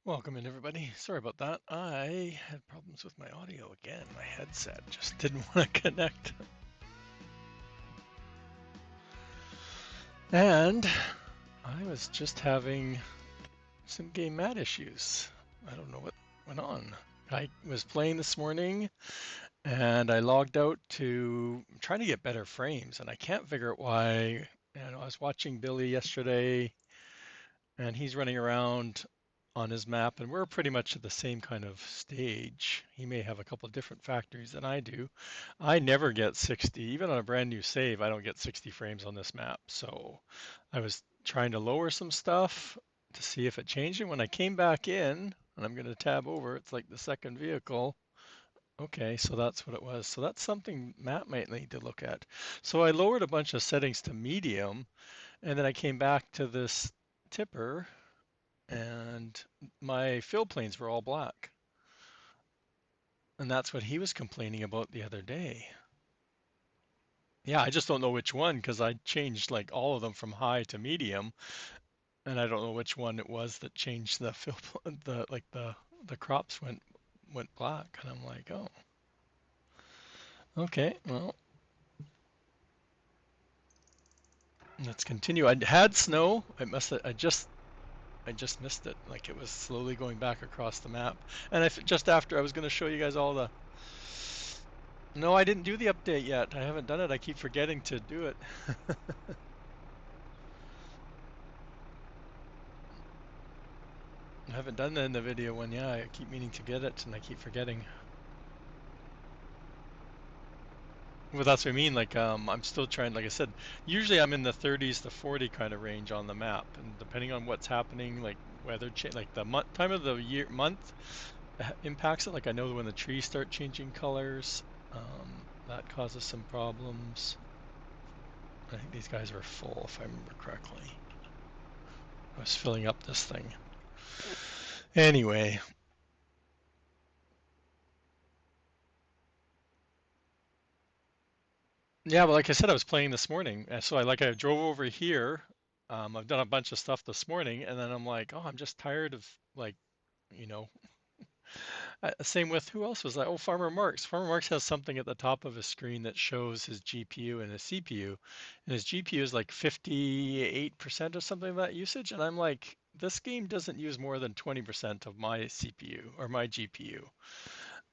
Welcome in, everybody. Sorry about that. I had problems with my audio again. My headset just didn't want to connect. And I was just having some game mat issues. I don't know what went on. I was playing this morning and I logged out to try to get better frames, and I can't figure out why. And I was watching Billy yesterday, and he's running around on his map, and we're pretty much at the same kind of stage. He may have a couple of different factories than I do. I never get 60, even on a brand new save, I don't get 60 frames on this map. So I was trying to lower some stuff to see if it changed. And when I came back in, and I'm going to tab over, it's like the second vehicle. Okay, so that's what it was. So that's something Matt might need to look at. So I lowered a bunch of settings to medium, and then I came back to this tipper, and my fill planes were all black. And that's what he was complaining about the other day. Yeah, I just don't know which one because I changed like all of them from high to medium, and I don't know which one it was that changed the fill the crops went black, and I'm like, oh, okay, well, let's continue. I had snow. I just missed it. Like it was slowly going back across the map, and just after I was going to show you guys all the. No, I didn't do the update yet. I haven't done it. I keep forgetting to do it. I haven't done that in the video one. Yeah, I keep meaning to get it, and I keep forgetting. Well, that's what I mean. Like, I'm still trying. Like I said, usually I'm in the 30s to 40 kind of range on the map, and depending on what's happening, like weather change, like the time of the month impacts it. Like I know when the trees start changing colors, that causes some problems. I think these guys are full, if I remember correctly. I was filling up this thing. Anyway, yeah, but like I said, I was playing this morning, and so I drove over here. I've done a bunch of stuff this morning, and then I'm like, oh, I'm just tired of like, you know. Same with who else was that? Oh, Farmer Marks. Farmer Marks has something at the top of his screen that shows his GPU and his CPU, and his GPU is like 58% or something of that usage, and I'm like, this game doesn't use more than 20% of my CPU or my GPU.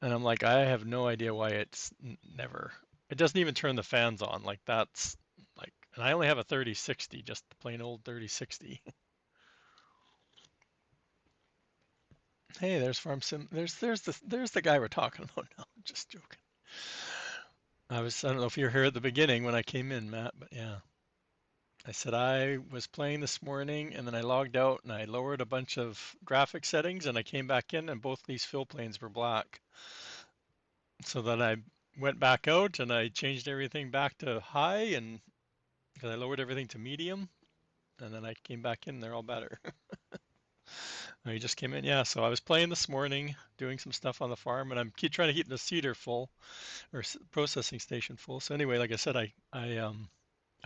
And I'm like, I have no idea why it's never. It doesn't even turn the fans on. Like that's like, and I only have a 3060, just plain old 3060. Hey, there's Farm Sim. There's the guy we're talking about now. Just joking. I don't know if you were here at the beginning when I came in, Matt, but yeah. I said I was playing this morning and then I logged out and I lowered a bunch of graphic settings and I came back in and both these fill planes were black. So then I went back out and I changed everything back to high, and because I lowered everything to medium, and then I came back in, they're all better. Oh, you just came in, yeah. So I was playing this morning, doing some stuff on the farm, and I'm keep trying to keep the seeder full or processing station full. So anyway, like I said, I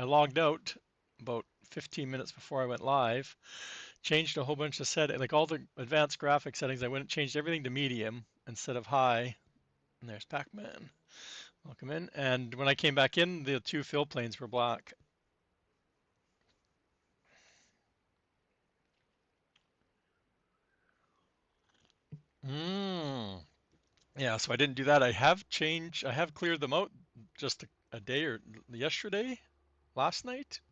logged out about 15 minutes before I went live, changed a whole bunch of settings, like all the advanced graphic settings. I went and changed everything to medium instead of high. And there's Pac-Man. Welcome in. And when I came back in, the two fill planes were black. Mm. Yeah, so I didn't do that. I have cleared them out just a day or yesterday, last night,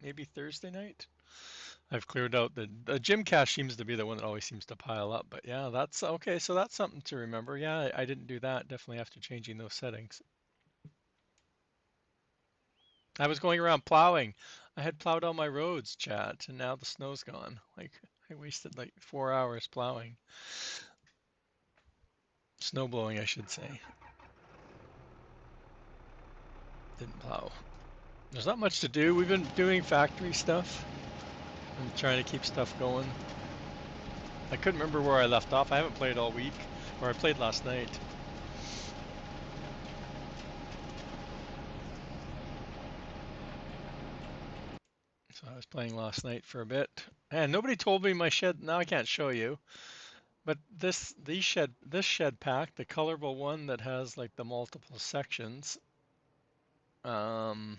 maybe Thursday night. I've cleared out the gym cache seems to be the one that always seems to pile up. But yeah, that's okay. So that's something to remember. Yeah, I didn't do that definitely after changing those settings. I was going around plowing. I had plowed all my roads, chat, and now the snow's gone. Like I wasted like 4 hours plowing. Snow blowing, I should say. Didn't plow. There's not much to do. We've been doing factory stuff and trying to keep stuff going. I couldn't remember where I left off. I haven't played all week, or I played last night. So I was playing last night for a bit. And nobody told me my shed. Now I can't show you. But this shed pack, the colorful one that has like the multiple sections, um,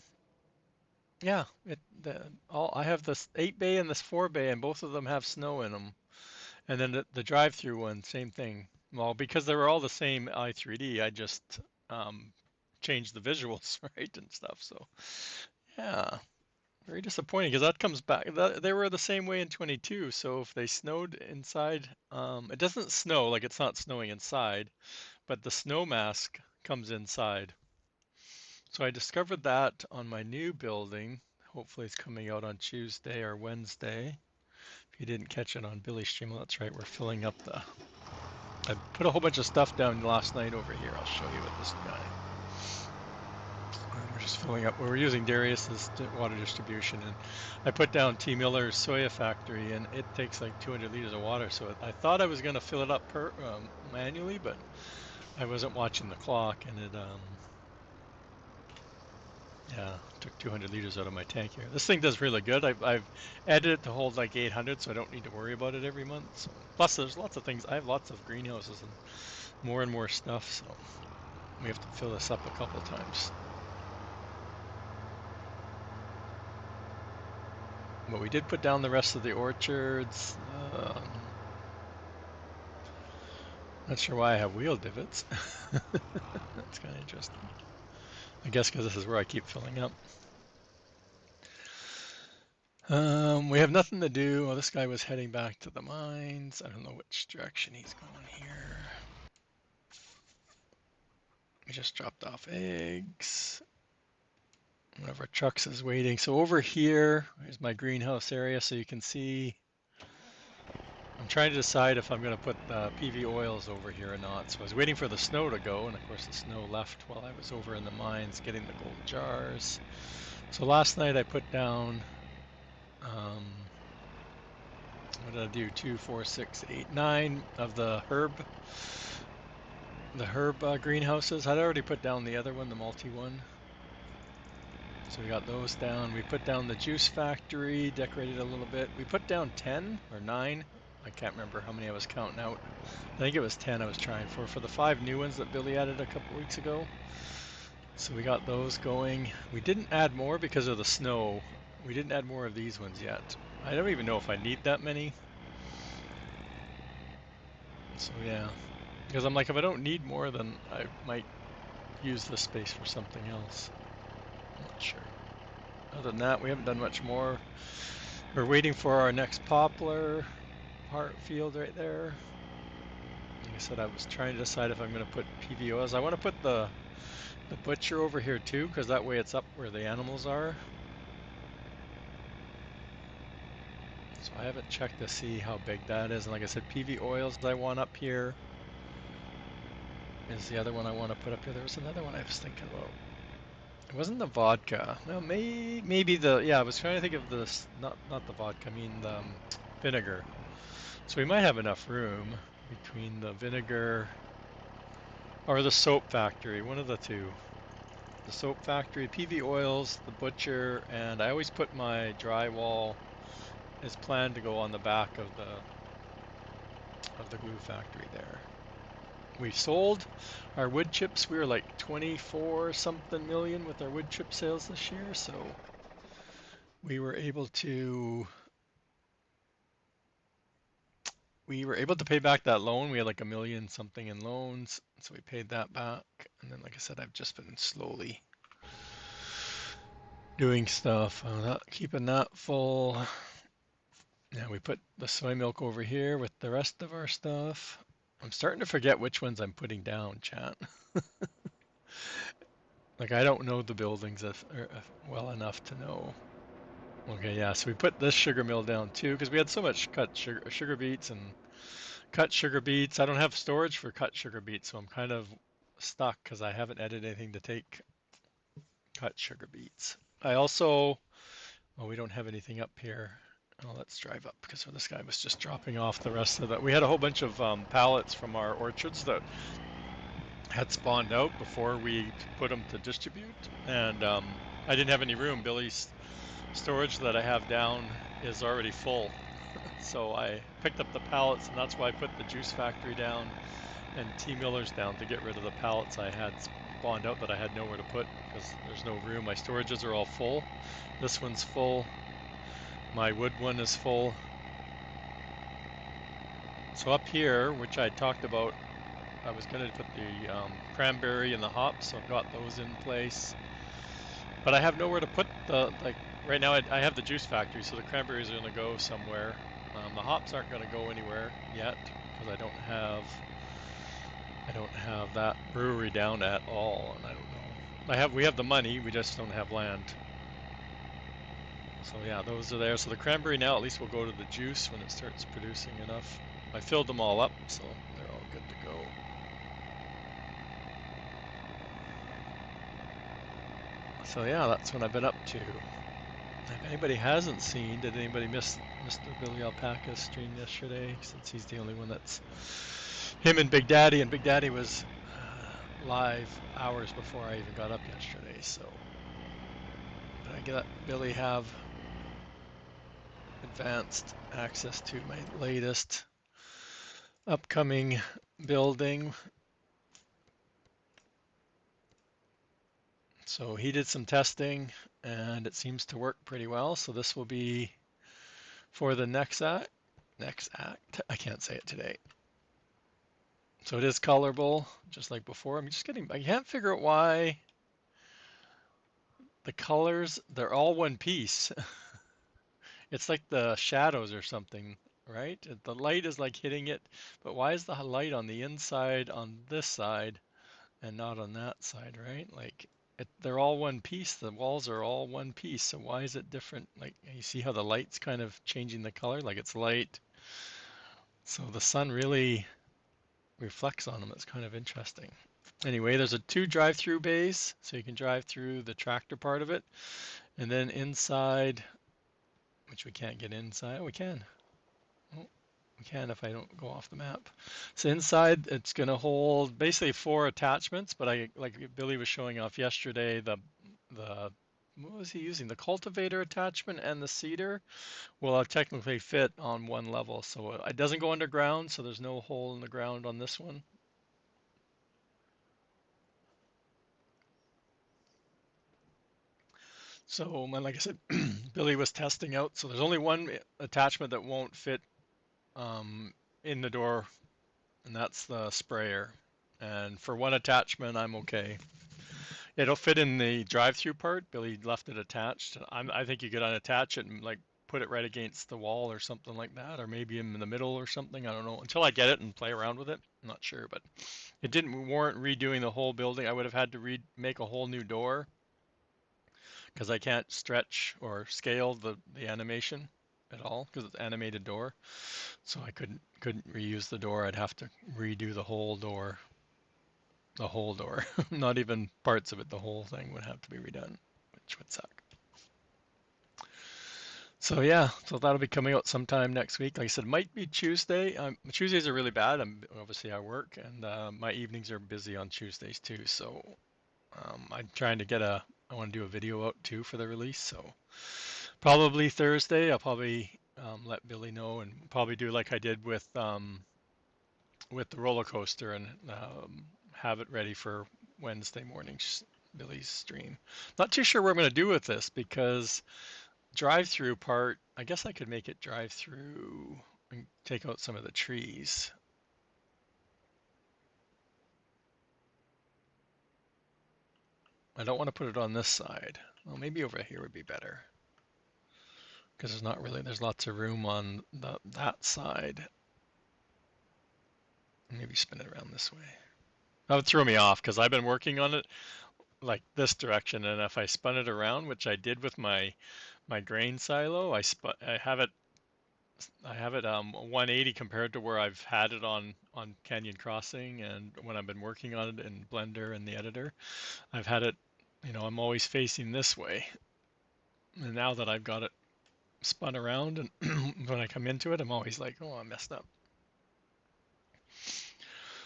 yeah, I have this 8 bay and this 4 bay, and both of them have snow in them. And then the drive-through one, same thing. Well, because they were all the same i3D, I just um, changed the visuals, right, and stuff. So yeah, very disappointing because that comes back. They were the same way in 22. So if they snowed inside, it doesn't snow, like it's not snowing inside, but the snow mask comes inside. So I discovered that on my new building. Hopefully it's coming out on Tuesday or Wednesday. If you didn't catch it on Billy's stream, well, that's right, we're filling up the... I put a whole bunch of stuff down last night over here. I'll show you with this guy. We're just filling up. We're using Darius's water distribution, and I put down T. Miller's soya factory, and it takes like 200 liters of water. So I thought I was going to fill it up manually, but I wasn't watching the clock, and it yeah, took 200 liters out of my tank here. This thing does really good. I've added it to hold like 800, so I don't need to worry about it every month. So, plus, there's lots of things. I have lots of greenhouses and more stuff, so we have to fill this up a couple times. But we did put down the rest of the orchards. Not sure why I have wheel divots. That's kind of interesting. I guess because this is where I keep filling up. We have nothing to do. Well, this guy was heading back to the mines. I don't know which direction he's going here. We just dropped off eggs. One of our trucks is waiting. So over here is my greenhouse area, so you can see. I'm trying to decide if I'm going to put the PV oils over here or not. So I was waiting for the snow to go, and of course the snow left while I was over in the mines getting the gold jars. So last night I put down, what did I do? 2, 4, 6, 8, 9 of the herb greenhouses. I'd already put down the other one, the multi one. So we got those down. We put down the juice factory, decorated a little bit. We put down 10 or 9. I can't remember how many I was counting out. I think it was 10 I was trying for the 5 new ones that Billy added a couple weeks ago. So we got those going. We didn't add more because of the snow. We didn't add more of these ones yet. I don't even know if I need that many. So yeah, because I'm like, if I don't need more, then I might use this space for something else. I'm not sure. Other than that, we haven't done much more. We're waiting for our next poplar part field right there. Like I said, I was trying to decide if I'm going to put PV oils. I want to put the butcher over here too, because that way it's up where the animals are. So I haven't checked to see how big that is. And like I said, PV oils I want up here is the other one I want to put up here. There was another one I was thinking about. It wasn't the vodka. No, maybe the, yeah, I was trying to think of this, not the vodka, I mean the vinegar. So we might have enough room between the vinegar or the soap factory, one of the two. The soap factory, PV oils, the butcher, and I always put my drywall is planned to go on the back of the glue factory there. We sold our wood chips. We were like 24 something million with our wood chip sales this year, so we were able to pay back that loan. We had like $1 million something in loans, so we paid that back. And then, like I said, I've just been slowly doing stuff, keeping that full. Yeah, we put the soy milk over here with the rest of our stuff. I'm starting to forget which ones I'm putting down, chat. Like, I don't know the buildings well enough to know. Okay, yeah, so we put this sugar mill down too, because we had so much cut sugar beets and cut sugar beets. I don't have storage for cut sugar beets, so I'm kind of stuck because I haven't added anything to take cut sugar beets. I also, well, we don't have anything up here. Oh, let's drive up because this guy was just dropping off the rest of that. We had a whole bunch of pallets from our orchards that had spawned out before we put them to distribute, and I didn't have any room. Billy's storage that I have down is already full. So I picked up the pallets, and that's why I put the juice factory down and T Miller's down to get rid of the pallets I had spawned out that I had nowhere to put because there's no room. My storages are all full. This one's full. My wood one is full. So up here, which I talked about, I was going to put the cranberry and the hops, so I've got those in place. But I have nowhere to put like, right now I have the juice factory, so the cranberries are going to go somewhere. The hops aren't going to go anywhere yet because I don't have that brewery down at all, and I don't know. We have the money, we just don't have land. So yeah, those are there. So the cranberry now at least will go to the juice when it starts producing enough. I filled them all up, so they're all good to go. So yeah, that's what I've been up to. If anybody hasn't seen, did anybody miss Mr. Billy Alpaca's stream yesterday? Since he's the only one that's him and Big Daddy, and Big Daddy was live hours before I even got up yesterday. So did I let Billy have advanced access to my latest upcoming building? So he did some testing and it seems to work pretty well. So this will be for the next act. I can't say it today. So it is colorable, just like before. I can't figure out why the colors, they're all one piece. It's like the shadows or something, right? The light is like hitting it, but why is the light on the inside on this side and not on that side, right? They're all one piece. The walls are all one piece. So why is it different? Like you see how the light's kind of changing the color, like it's light. So the sun really reflects on them. It's kind of interesting. Anyway, there's two drive-through bays, so you can drive through the tractor part of it, and then inside, which we can't get inside. Oh, we can. Oh, we can if I don't go off the map. So inside, it's going to hold basically 4 attachments, but like Billy was showing off yesterday, the what was he using? The cultivator attachment and the seeder will technically fit on one level. So it doesn't go underground, so there's no hole in the ground on this one. So, like I said, Billy was testing out. So there's only one attachment that won't fit um, in the door, and that's the sprayer. And for one attachment, I'm okay. It'll fit in the drive-through part. Billy left it attached. I think you could unattach it and like put it right against the wall or something like that, or maybe in the middle or something. I don't know. Until I get it and play around with it, I'm not sure. But it didn't warrant redoing the whole building. I would have had to make a whole new door because I can't stretch or scale the animation at all because it's animated door. So I couldn't reuse the door. I'd have to redo the whole door. The whole door. Not even parts of it. The whole thing would have to be redone, which would suck. So yeah, so that'll be coming out sometime next week. Like I said, might be Tuesday. Tuesdays are really bad. Obviously I work, and my evenings are busy on Tuesdays too. So I'm trying to I want to do a video out too for the release. So probably Thursday. I'll probably let Billy know, and probably do like I did with the roller coaster, and have it ready for Wednesday morning's Billy's stream. Not too sure what I'm going to do with this because drive-through part, I guess I could make it drive-through and take out some of the trees. I don't want to put it on this side. Well, maybe over here would be better because there's lots of room on that side. Maybe spin it around this way. That would throw me off because I've been working on it like this direction, and if I spun it around, which I did with my grain silo, I have it 180 compared to where I've had it on Canyon Crossing, and when I've been working on it in Blender and the editor, I've had it, I'm always facing this way. And now that I've got it spun around, and when I come into it, I'm always like, oh, I messed up.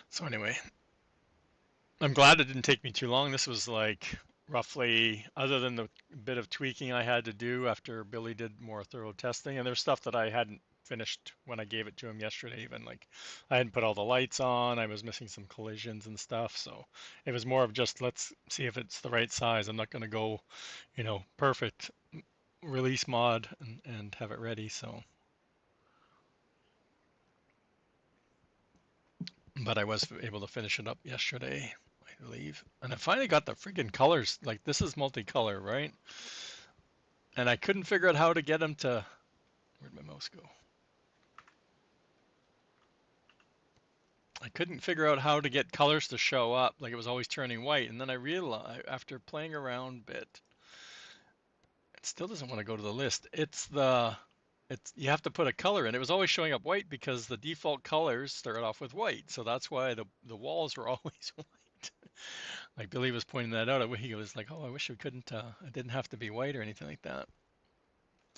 So anyway, I'm glad it didn't take me too long. This was like roughly, other than the bit of tweaking I had to do after Billy did more thorough testing, and there's stuff that I hadn't finished when I gave it to him yesterday. Even like I hadn't put all the lights on. I was missing some collisions and stuff. So it was more of just let's see if it's the right size. I'm not going to go, perfect release mod and have it ready. So, but I was able to finish it up yesterday, I believe. And I finally got the freaking colors. Like this is multicolor, right? And I couldn't figure out how to get them to. Where'd my mouse go? I couldn't figure out how to get colors to show up. Like it was always turning white. And then I realized after playing around a bit, it still doesn't want to go to the list. It's you have to put a color in. It was always showing up white because the default colors start off with white. So that's why the walls were always white. Like Billy was pointing that out. He was like, "Oh, I wish we couldn't. It didn't have to be white or anything like that."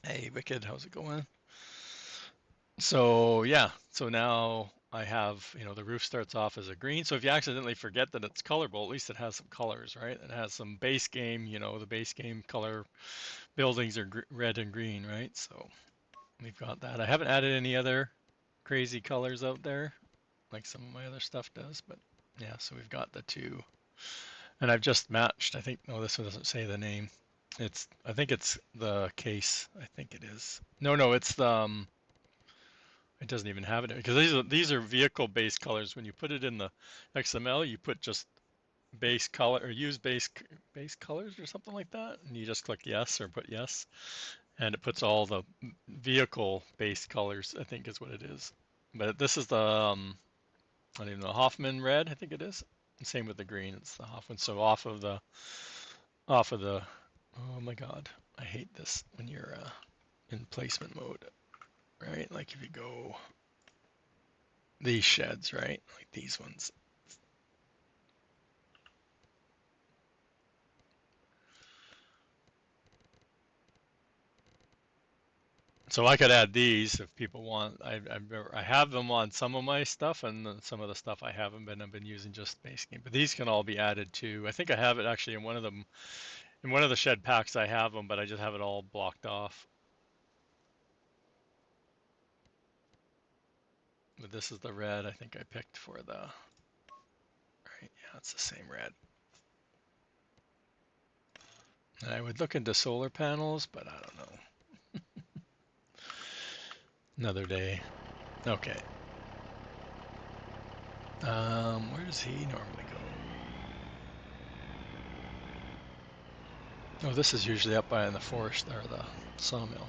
Hey, Wicked, how's it going? So yeah, so now I have, the roof starts off as a green. So if you accidentally forget that it's colorable, at least it has some colors, right? It has some base game, the base game color buildings are red and green, right? So we've got that. I haven't added any other crazy colors out there like some of my other stuff does, but yeah, so we've got the two. And I've just matched, I think, no, this one doesn't say the name. I think it's the case. I think it is. No, it's the, it doesn't even have it because these are vehicle-based colors. When you put it in the XML, you put just base color or use base colors or something like that, and you just click yes or put yes, and it puts all the vehicle-based colors. I think is what it is. But this is the I don't even know, Hoffman red. I think it is. Same with the green. It's the Hoffman. So off of the. Oh my God, I hate this when you're in placement mode, right? Like if you go these sheds, right? Like these ones. So I could add these if people want. I have them on some of my stuff, and then some of the stuff I haven't been. I've been using just base game, but these can all be added too. I think I have it actually in one of them, in one of the shed packs. I have them, but I just have it all blocked off. But this is the red I think I picked for the. Right, yeah, it's the same red. And I would look into solar panels, but I don't know. Another day. Okay. Where does he normally go? Oh, this is usually up by in the forest or the sawmill.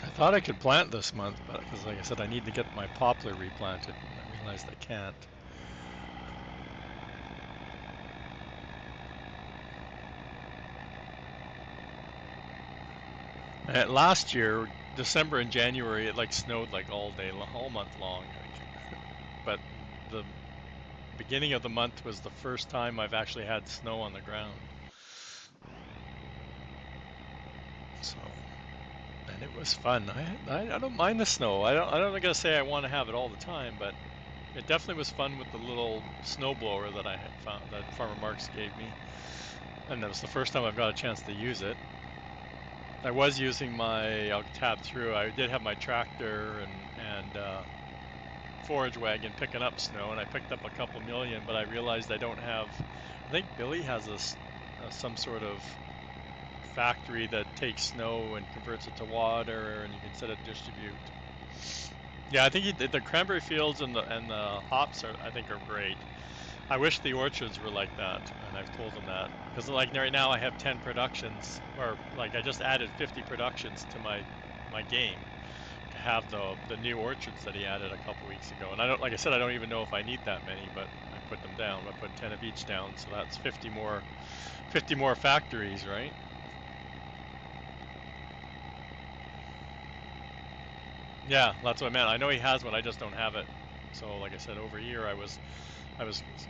I thought I could plant this month, but because like I said, I need to get my poplar replanted. And I realized I can't. And last year, December and January, it like snowed like all day, all month long. But the beginning of the month was the first time I've actually had snow on the ground. So, and it was fun. I don't mind the snow. I don't gonna say I want to have it all the time, but it definitely was fun with the little snow blower that I had found that Farmer Marks gave me, and that was the first time I've got a chance to use it. I was using I'll tab through. I did have my tractor and forage wagon picking up snow, and I picked up a couple million, but I realized I don't have. I think Billy has some sort of factory that takes snow and converts it to water, and you can set it to distribute. Yeah, I think the cranberry fields and the hops I think are great. I wish the orchards were like that, and I've told them that because like right now I have 10 productions, or like I just added 50 productions to my game to have the new orchards that he added a couple weeks ago. And I don't, like I said, I don't even know if I need that many, but I put them down. I put 10 of each down, so that's 50 more factories, right? Yeah, that's what I meant. I know he has one, I just don't have it. So like I said, over here I was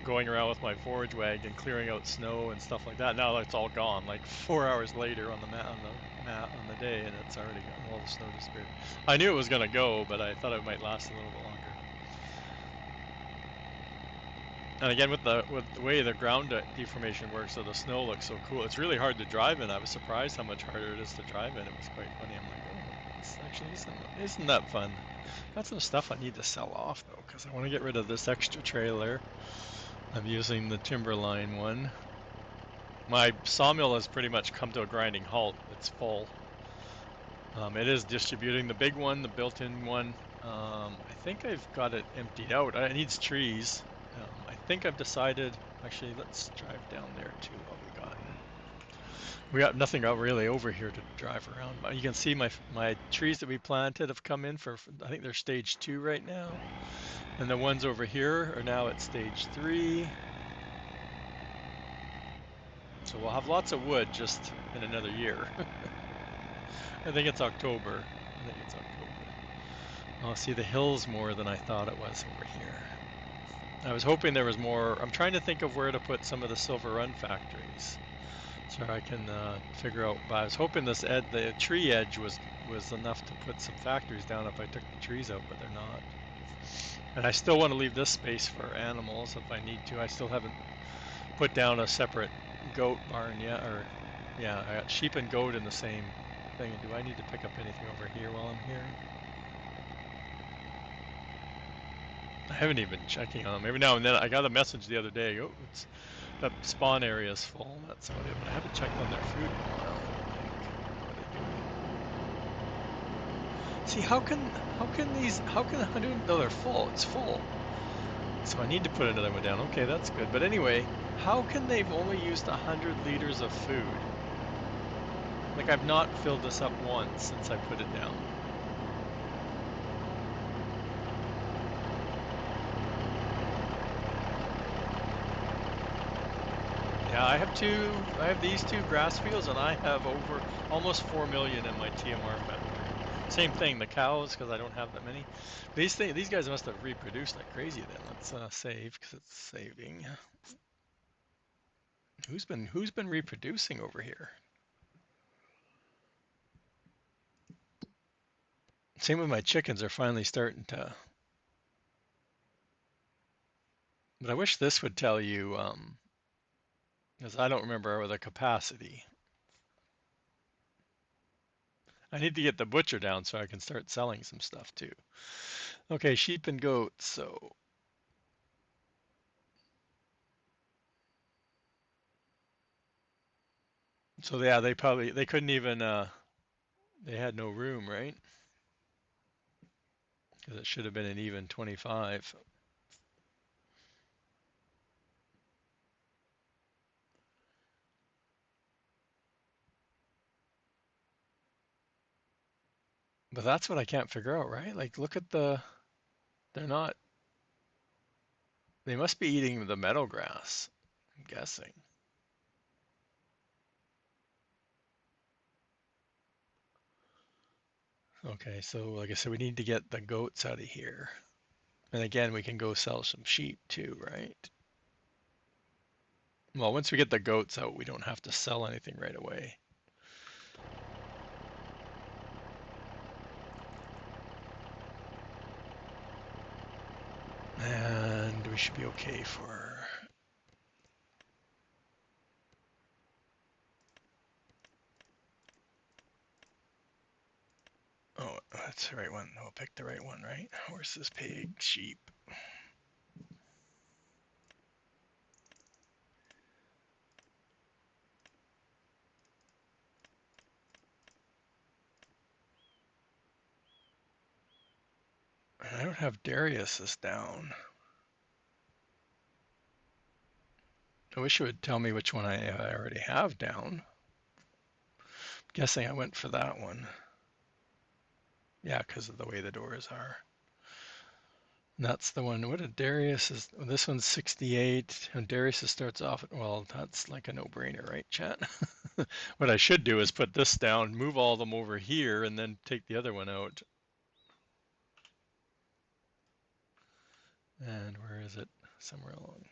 going around with my forage wagon clearing out snow and stuff like that. Now it's all gone. Like 4 hours later on the day, and it's already gone. All the snow disappeared. I knew it was gonna go, but I thought it might last a little bit longer. And again, with the way the ground deformation works, so the snow looks so cool. It's really hard to drive in. I was surprised how much harder it is to drive in. It was quite funny. I'm like, oh, this actually isn't that fun. Got some stuff I need to sell off though, because I want to get rid of this extra trailer. I'm using the Timberline one. My sawmill has pretty much come to a grinding halt. It's full. It is distributing the big one, the built-in one. I think I've got it emptied out. It needs trees. I think I've decided. Actually, let's drive down there too. What we got? We got nothing really over here to drive around. You can see my trees that we planted have come in for. I think they're stage 2 right now, and the ones over here are now at stage 3. So we'll have lots of wood just in another year. I think it's October. I think it's October. I'll see the hills more than I thought it was over here. I was hoping there was more. I'm trying to think of where to put some of the Silver Run factories, so I can figure out. But I was hoping the tree edge was enough to put some factories down if I took the trees out, but they're not. And I still want to leave this space for animals if I need to. I still haven't put down a separate goat barn yet, or yeah, I got sheep and goat in the same thing. Do I need to pick up anything over here while I'm here? I haven't even been checking on them. Every now and then I got a message the other day. Oh, it's that spawn area is full. That's about it. But I haven't checked on their food in a while. What are they doing? See, how can 100? No, they're full. It's full. So I need to put another one down. Okay, that's good. But anyway, how can they've only used 100 liters of food? Like I've not filled this up once since I put it down. Yeah, I have these two grass fields, and I have over almost 4 million in my TMR factory. Same thing, the cows, because I don't have that many. These guys must have reproduced like crazy then. Let's save, because it's saving. Who's been reproducing over here? Same with my chickens are finally starting to. But I wish this would tell you, because I don't remember the capacity. I need to get the butcher down so I can start selling some stuff too. Okay, sheep and goats. So yeah, they couldn't even they had no room, right? Because it should have been an even 25. But that's what I can't figure out, right? Like look at they're not they must be eating the meadow grass, I'm guessing. Okay, so like I said, we need to get the goats out of here. And again, we can go sell some sheep too, right? Well, once we get the goats out, we don't have to sell anything right away. And we should be okay for. Oh, that's the right one. I'll pick the right one, right? Horses, pigs, sheep. I don't have Darius's down. I wish it would tell me which one I already have down. I'm guessing I went for that one. Yeah, because of the way the doors are. And that's the one. What did Darius is? This one's 68, and Darius starts off at. Well, that's like a no-brainer, right, chat? What I should do is put this down, move all of them over here, and then take the other one out. And where is it? Somewhere along.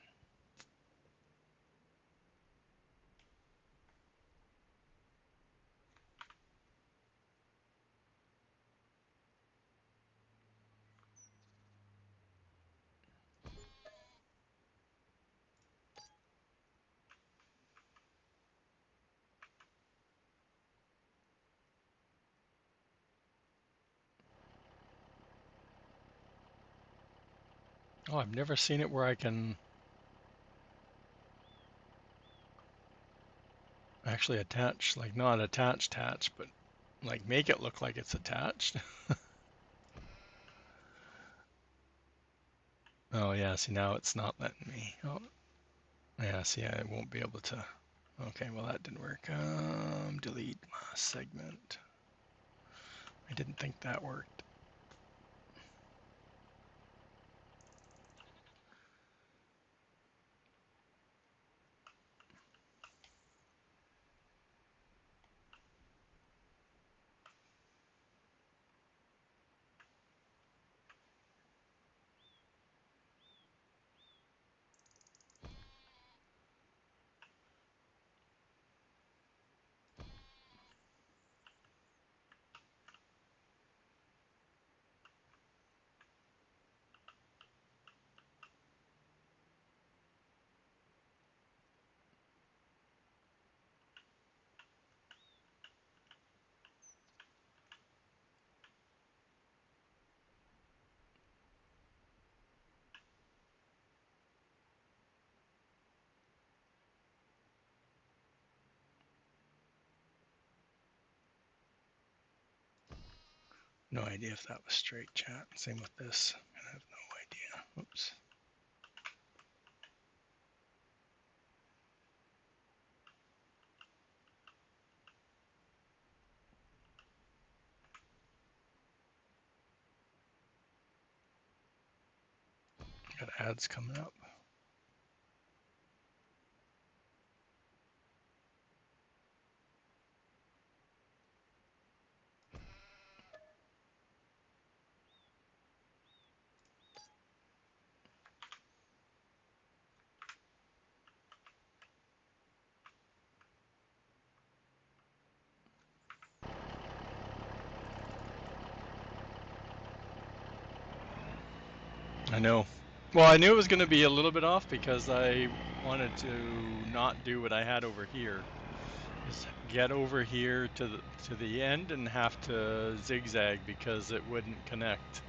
Oh, I've never seen it where I can actually attach, like not attach, but like make it look like it's attached. Oh yeah, see now it's not letting me. Oh yeah, see I won't be able to. Okay, well that didn't work. Delete last segment. I didn't think that worked. No idea if that was straight, chat. Same with this. I have no idea. Oops. Got ads coming up. I know. Well, I knew it was going to be a little bit off because I wanted to not do what I had over here. Is get over here to the end and have to zigzag because it wouldn't connect.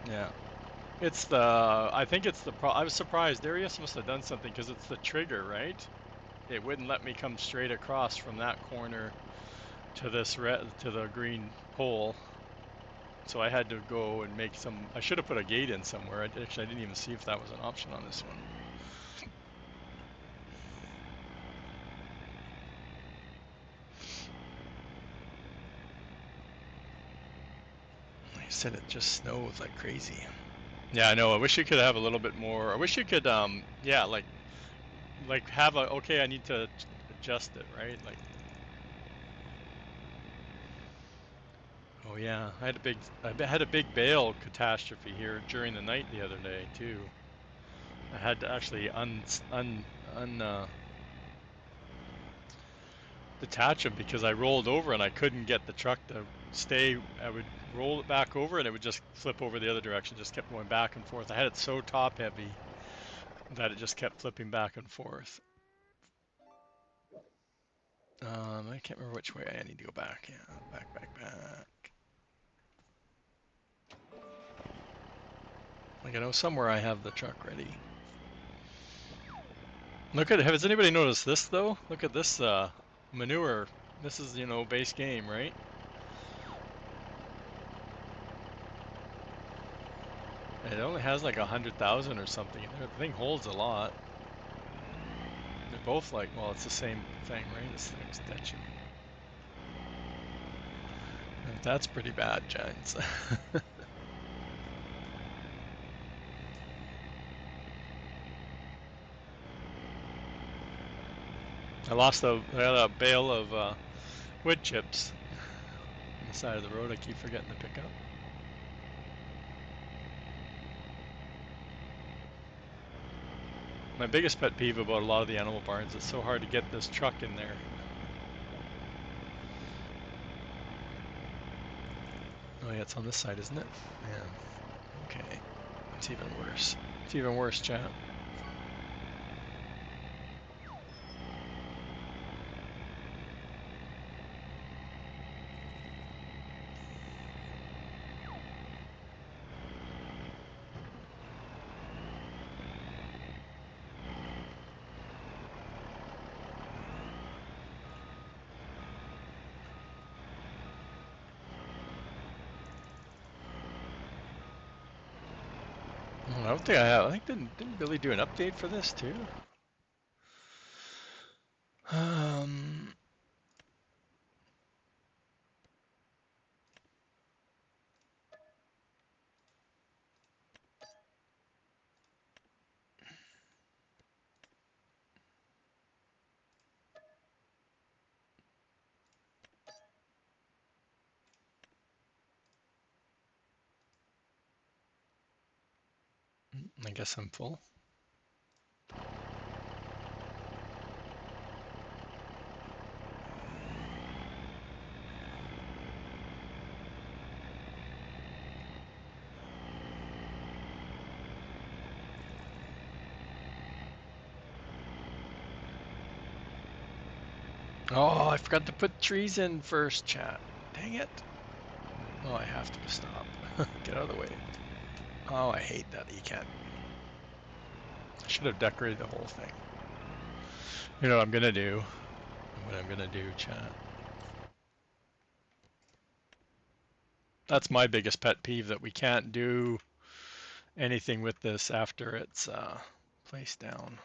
Yeah. It's the I think it's the I was surprised. Darius must have done something because it's the trigger, right? It wouldn't let me come straight across from that corner to this to the green pole. So I had to go and make some. I should have put a gate in somewhere. Actually, I didn't even see if that was an option on this one. Like I said, it just snows like crazy. Yeah, I know. I wish you could have a little bit more. I wish you could, yeah, like have a. Okay, I need to adjust it, right? Like, oh yeah, I had a big bale catastrophe here during the night the other day too. I had to actually detach them because I rolled over and I couldn't get the truck to stay. I would roll it back over and it would just flip over the other direction, just kept going back and forth. I had it so top heavy that it just kept flipping back and forth. I can't remember which way I need to go back. Yeah, back. Like I know somewhere I have the truck ready. Look at, has anybody noticed this though? Look at this manure. This is, base game, right? It only has like 100,000 or something in there. The thing holds a lot. They're both like, well, it's the same thing, right? It's an extension. That's pretty bad, Giants. I had a bale of wood chips on the side of the road. I keep forgetting to pick up. My biggest pet peeve about a lot of the animal barns, it's so hard to get this truck in there. Oh yeah, it's on this side, isn't it? Yeah. Okay. It's even worse. It's even worse, chat. I don't think I have. I think didn't Billy do an update for this too? Um, I guess I'm full. Oh, I forgot to put trees in first, chat. Dang it. Oh, I have to stop. Get out of the way. Oh, I hate that you can't. I should have decorated the whole thing. You know what I'm gonna do? What I'm gonna do, chat. That's my biggest pet peeve, that we can't do anything with this after it's placed down.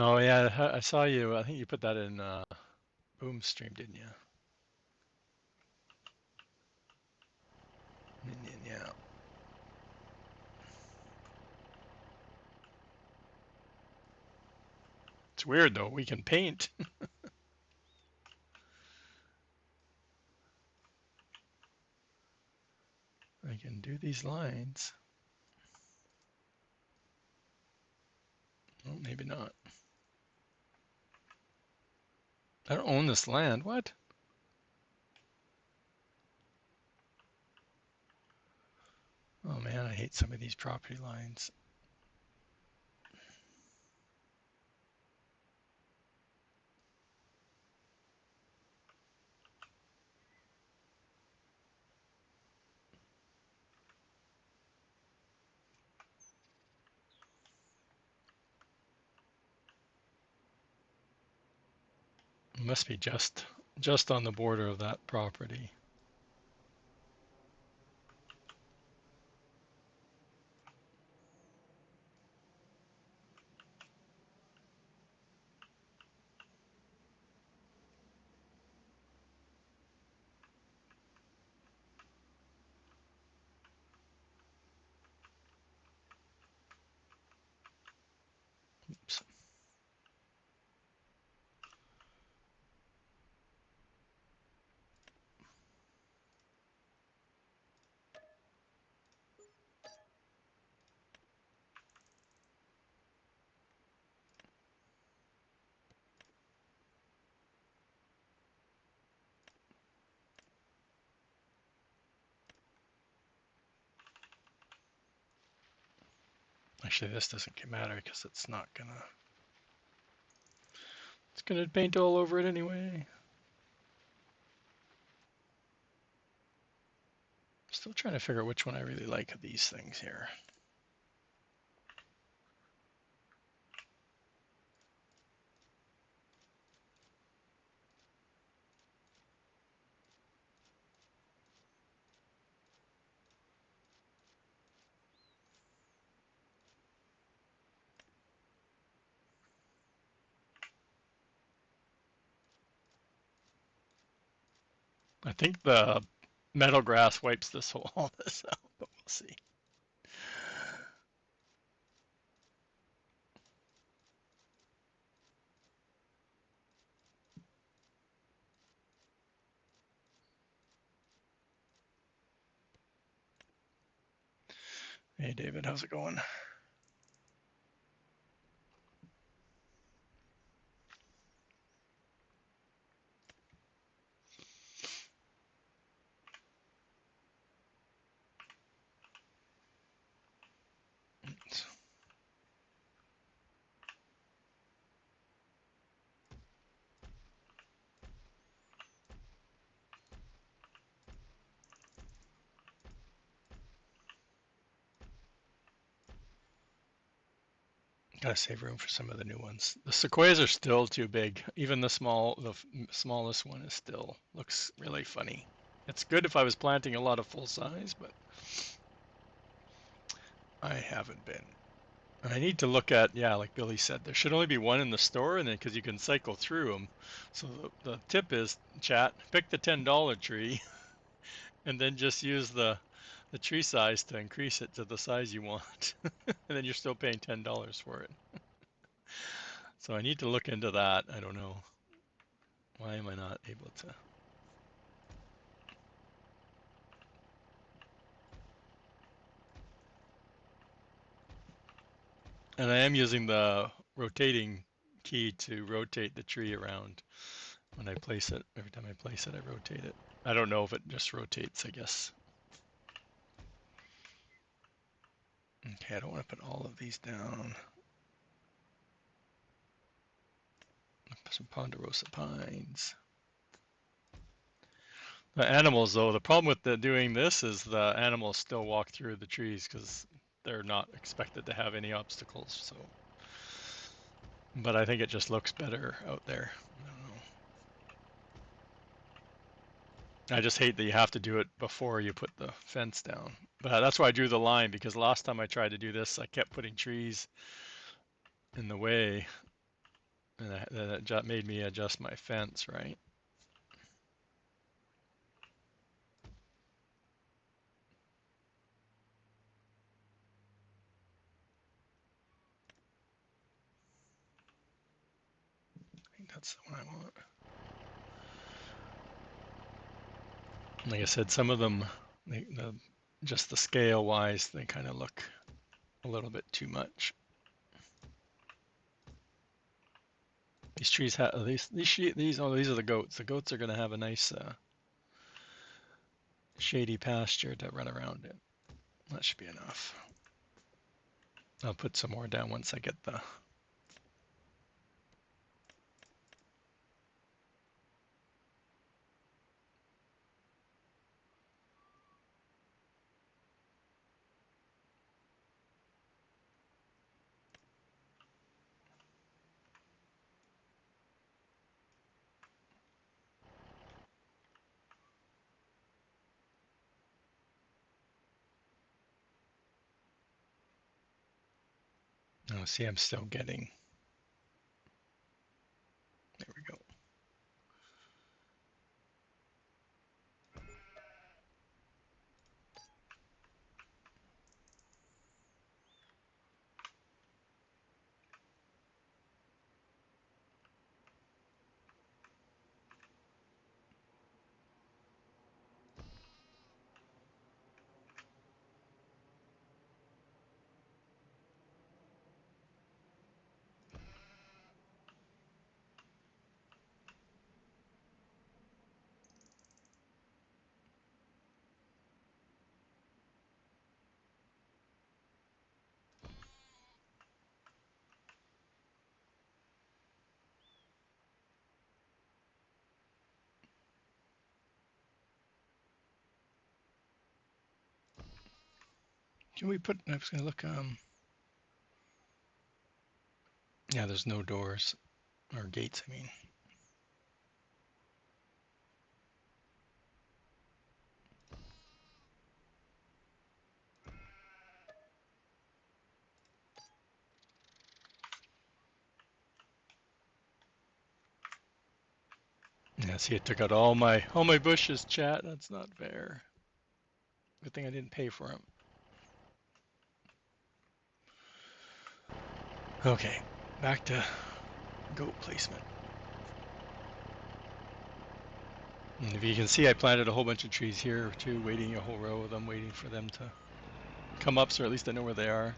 Oh yeah, I saw you. I think you put that in Boom stream, didn't you? Minion, yeah. It's weird though. We can paint. I can do these lines. Oh, maybe not. I don't own this land. What? Oh man, I hate some of these property lines. It must be just on the border of that property. Oops. Actually, this doesn't matter because it's not gonna. It's gonna paint all over it anyway. Still trying to figure out which one I really like of these things here. I think the meadow grass wipes this whole all this out, but we'll see. Hey David, how's it going? Gotta save room for some of the new ones. The sequoias are still too big. Even the smallest one is still looks really funny. It's good if I was planting a lot of full size, but I haven't been. And I need to look at, yeah, like Billy said, there should only be one in the store, and then because you can cycle through them. So the tip is, chat, pick the $10 tree, and then just use the tree size to increase it to the size you want, and then you're still paying $10 for it. So I need to look into that. I don't know. Why am I not able to? And I am using the rotating key to rotate the tree around when I place it. Every time I place it, I rotate it. I don't know if it just rotates, I guess. Okay, I don't want to put all of these down. Some ponderosa pines. The animals, though, the problem with doing this is the animals still walk through the trees because they're not expected to have any obstacles. So, but I think it just looks better out there. I don't know. I just hate that you have to do it before you put the fence down. But that's why I drew the line, because last time I tried to do this, I kept putting trees in the way, and that made me adjust my fence, right? I think that's the one I want. Like I said, some of them, just the scale wise, they kind of look a little bit too much. These trees have these oh, these are the goats. The goats are going to have a nice shady pasture to run around in. That should be enough. I'll put some more down once I get the. Oh, see, I'm still getting. There we go. Can we put? I was gonna look. Yeah, there's no doors or gates. I mean. Yeah, see, it took out all my bushes, chat. That's not fair. Good thing I didn't pay for them. Okay, back to goat placement. And if you can see, I planted a whole bunch of trees here too, waiting a whole row of them, waiting for them to come up, so at least I know where they are.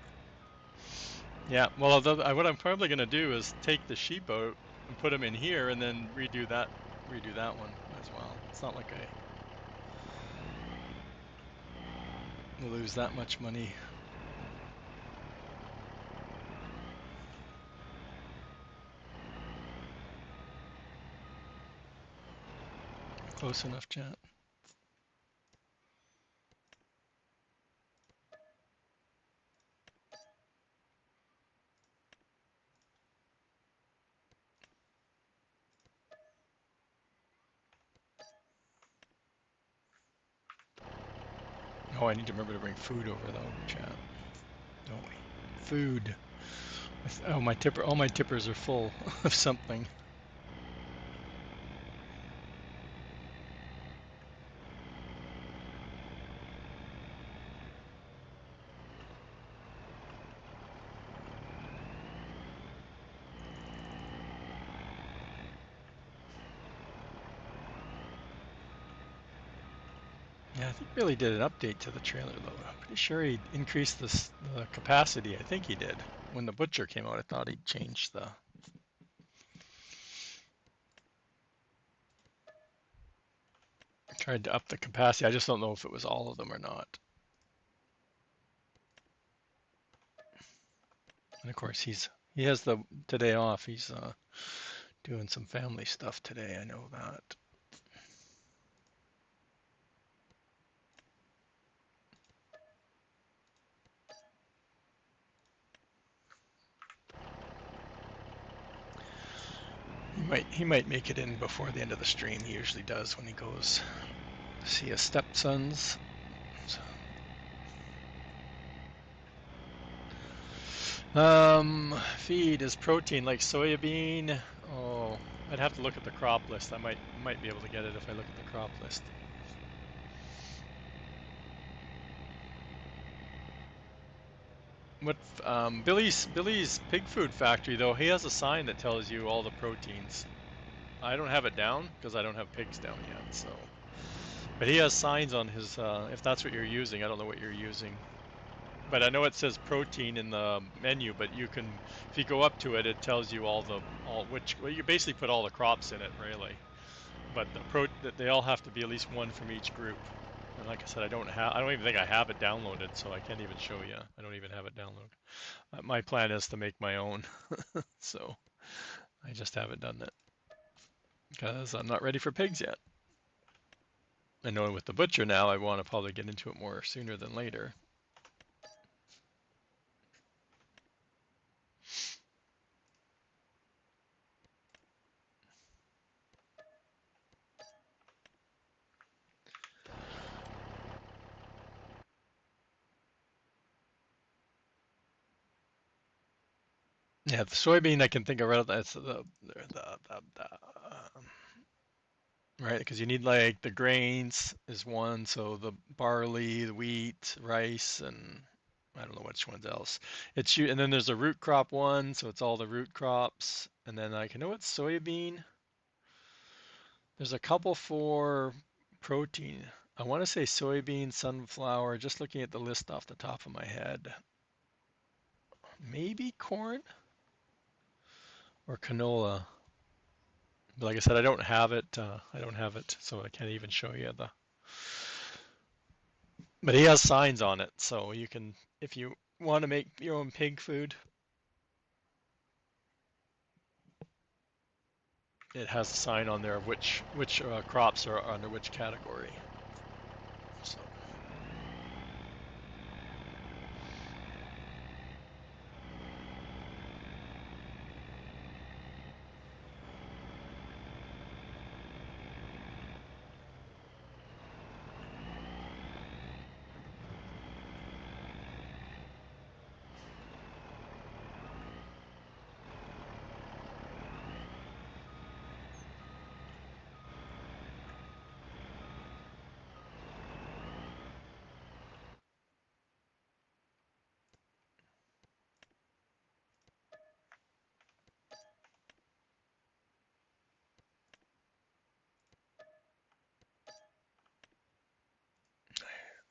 Yeah, well, what I'm probably going to do is take the sheep out and put them in here, and then redo that one as well. It's not like I will lose that much money. Close enough, chat. Oh, I need to remember to bring food over though, chat. Don't we? Food. Oh, all my tippers are full of something. Yeah, I think Billy did an update to the trailer though. I'm pretty sure he increased the capacity. I think he did. When the Butcher came out, I thought he changed the. Tried to up the capacity. I just don't know if it was all of them or not. And of course, he has the today off. He's doing some family stuff today. I know that. He might make it in before the end of the stream. He usually does when he goes to see his stepsons. Feed is protein like soybean. Oh, I'd have to look at the crop list. I might be able to get it if I look at the crop list. What Billy's pig food factory though, he has a sign that tells you all the proteins. I don't have it down because I don't have pigs down yet. So, but he has signs on his. If that's what you're using, I don't know what you're using. But I know it says protein in the menu, but you can, if you go up to it, it tells you all which, well, you basically put all the crops in it, really. But they all have to be at least one from each group. And like I said, I don't even think I have it downloaded, so I can't even show you. I don't even have it downloaded. My plan is to make my own, so I just haven't done that because I'm not ready for pigs yet. I know with the butcher now, I want to probably get into it more sooner than later. Yeah, the soybean I can think of right. That's right, because you need like the grains is one, so the barley, the wheat, rice, and I don't know which ones else. And then there's a root crop one, so it's all the root crops. And then I know what soybean. There's a couple for protein. I want to say soybean, sunflower. Just looking at the list off the top of my head, maybe corn or canola. But like I said, I don't have it. I don't have it, so I can't even show you the. But he has signs on it, so you can, if you want to make your own pig food, it has a sign on there of which crops are under which category. So.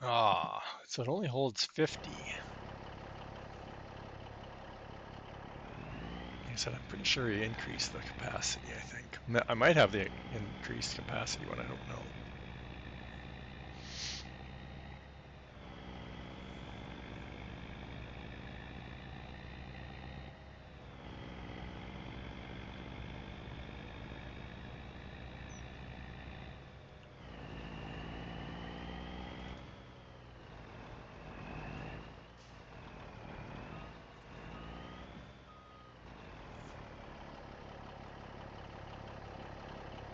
So it only holds 50. Like I said, I'm pretty sure he increased the capacity, I think. I might have the increased capacity one, I don't know.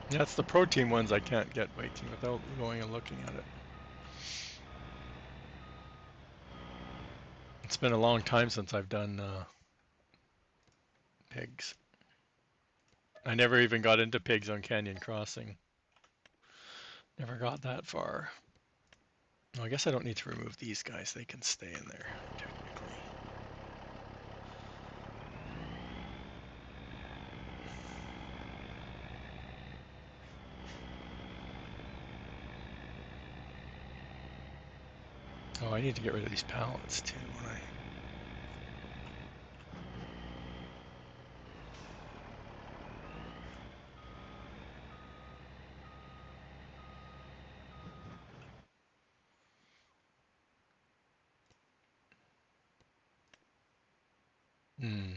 That's the protein ones I can't get waiting without going and looking at it. It's been a long time since I've done pigs. I never even got into pigs on Canyon Crossing. Never got that far. Well, I guess I don't need to remove these guys. They can stay in there, technically. Oh, I need to get rid of these pallets too when I... Hmm.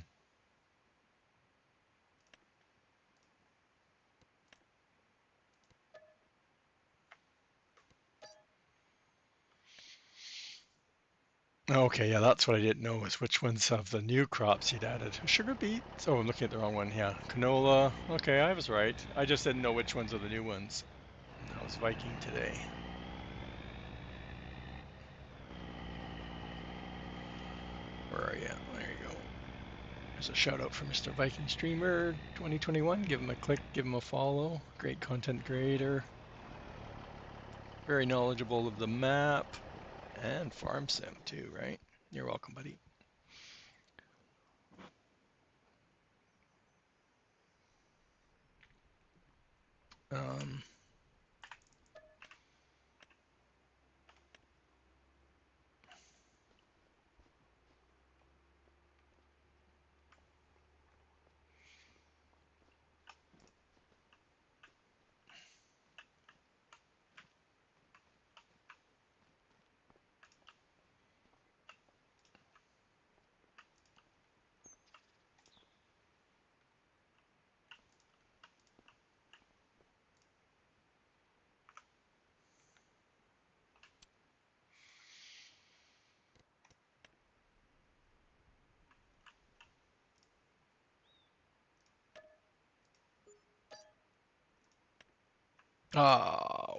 Okay, yeah, that's what I didn't know is which ones of the new crops you'd added. Sugar beets? Oh, I'm looking at the wrong one. Yeah, canola. Okay, I was right. I just didn't know which ones are the new ones. How's Viking today? Where are you? There you go. There's a shout out for Mr. Viking Streamer 2021. Give him a click, give him a follow. Great content creator. Very knowledgeable of the map and farm sim too, right? You're welcome, buddy. Um,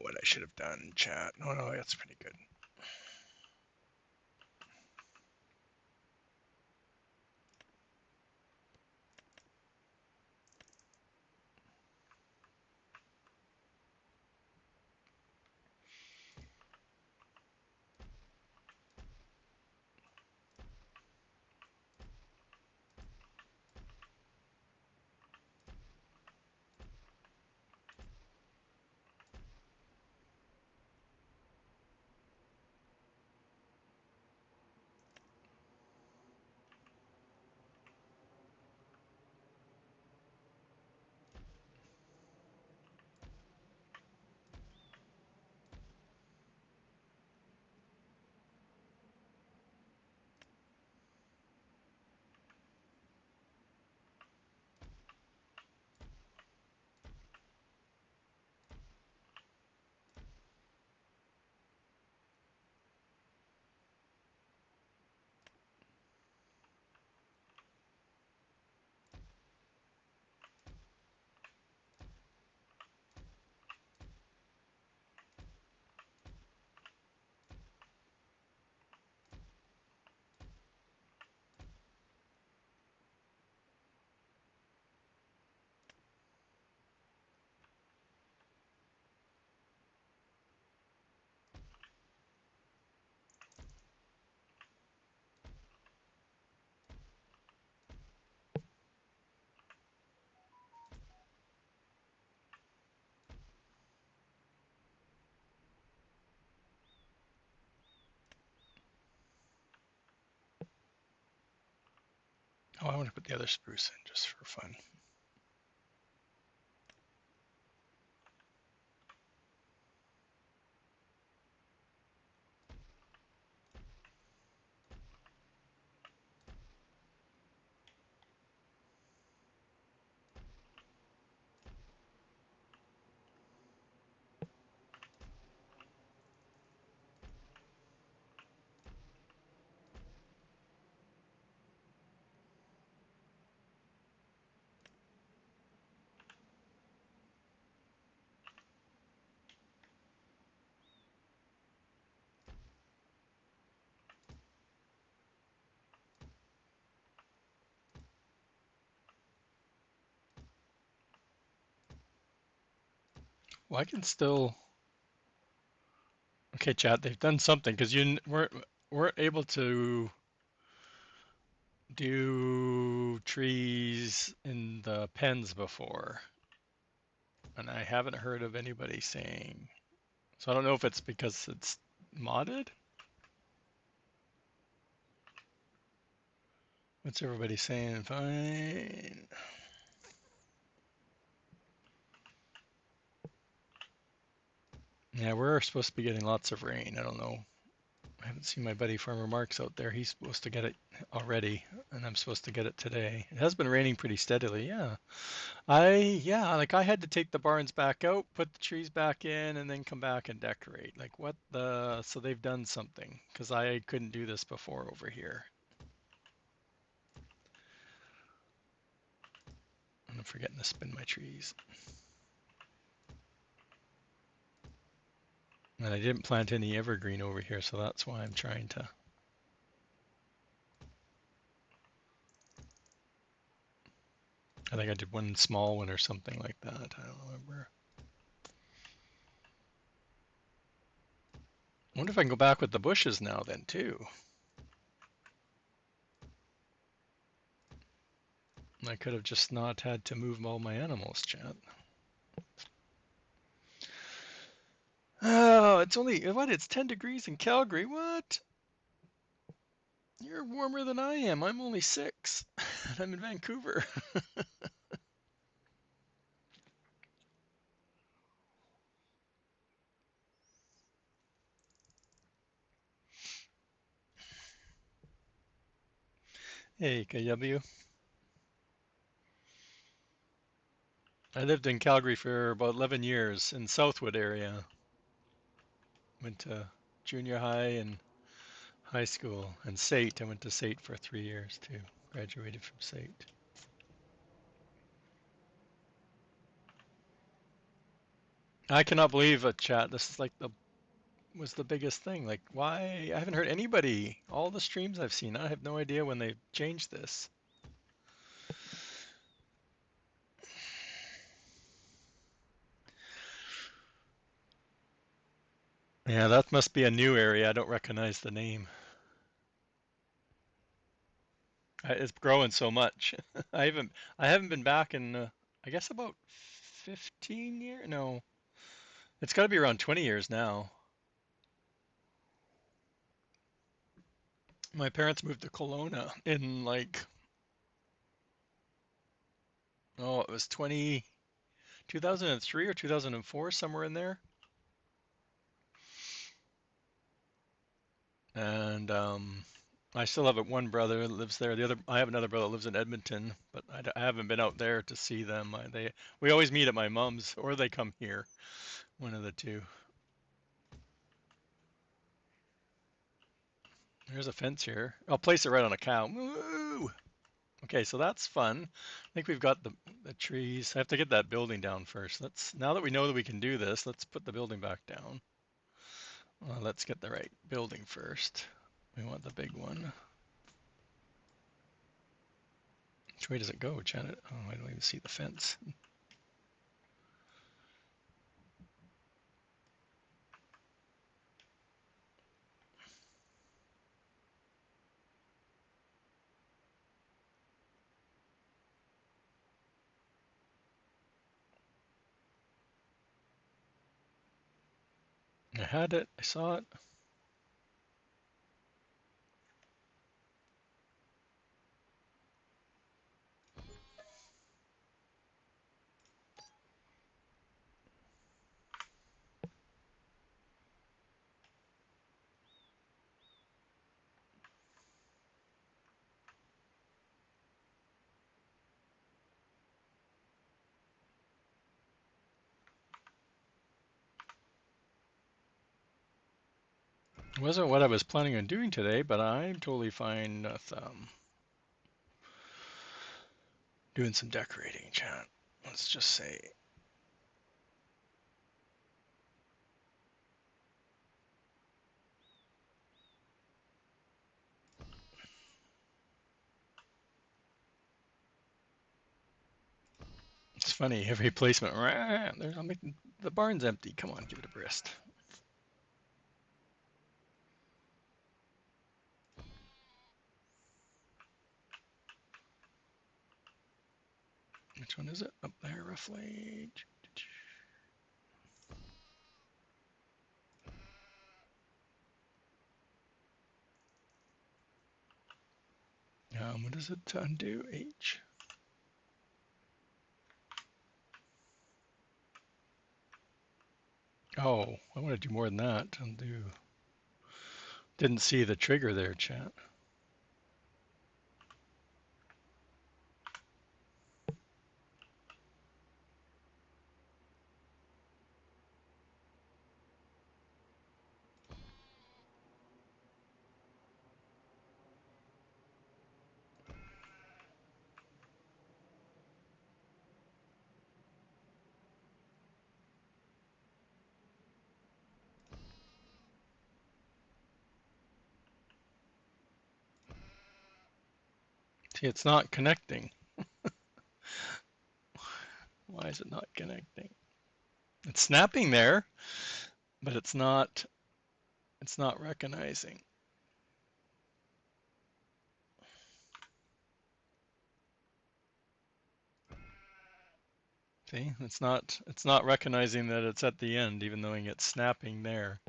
what I should have done, chat. Oh no, that's pretty good. Oh, I want to put the other spruce in just for fun. Well, I can still. Okay, chat. They've done something because weren't able to do trees in the pens before, and I haven't heard of anybody saying. So I don't know if it's because it's modded. What's everybody saying? Fine. Yeah, we're supposed to be getting lots of rain. I don't know. I haven't seen my buddy Farmer Mark's out there. He's supposed to get it already, and I'm supposed to get it today. It has been raining pretty steadily. Yeah. Like I had to take the barns back out, put the trees back in, and then come back and decorate. Like what the? So they've done something because I couldn't do this before over here. I'm forgetting to spin my trees. And I didn't plant any evergreen over here, so that's why I'm trying to. I think I did one small one or something like that. I don't remember. I wonder if I can go back with the bushes now then too. I could have just not had to move all my animals, chat. Oh, it's only, what? It's 10 degrees in Calgary. What? You're warmer than I am. I'm only 6. I'm in Vancouver. Hey, KW. I lived in Calgary for about 11 years in Southwood area. Went to junior high and high school. And SAIT, I went to SAIT for 3 years too. Graduated from SAIT. I cannot believe it, chat. This is like the biggest thing. Like, why? I haven't heard anybody. All the streams I've seen, I have no idea when they changed this. Yeah, that must be a new area. I don't recognize the name. It's growing so much. I haven't been back in I guess about 15 years. No, it's got to be around 20 years now. My parents moved to Kelowna in like, oh, it was 2003 or 2004, somewhere in there. And I still have one brother that lives there. I have another brother that lives in Edmonton, but I haven't been out there to see them. We always meet at my mom's, or they come here, one of the two. There's a fence here. I'll place it right on a cow. Woo! Okay, so that's fun. I think we've got the trees. I have to get that building down first. Now that we know that we can do this, let's put the building back down. Let's get the right building first. We want the big one. Which way does it go, Janet? Oh, I don't even see the fence. I had it. I saw it. It wasn't what I was planning on doing today, but I'm totally fine with doing some decorating, chat. Let's just say. It's funny, every placement. I'm making The barn's empty. Come on, give it a brisk. Which one is it? Up there, roughly. What does it undo? H. Oh, I want to do more than that. Undo. Didn't see the trigger there, chat. See, it's not connecting. Why is it not connecting? It's snapping there, but it's not recognizing. See, it's not recognizing that it's at the end, even though it's snapping there.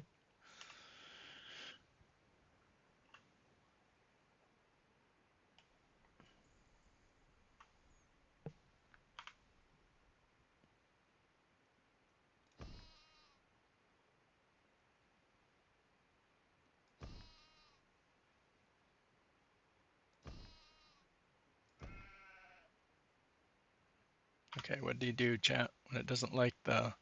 Okay, what do you do, chat, when it doesn't like the...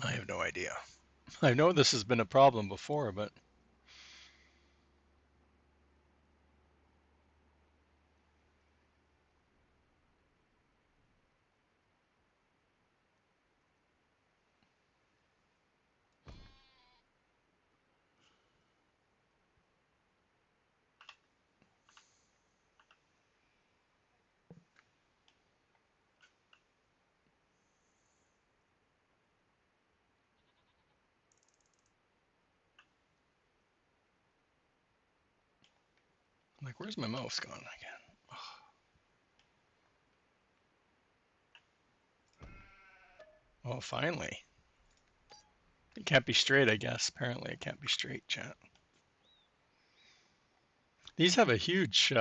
I have no idea. I know this has been a problem before, but... I'm like, where's my mouse gone again? Oh, finally. It can't be straight, I guess. Apparently it can't be straight, chat. These have a huge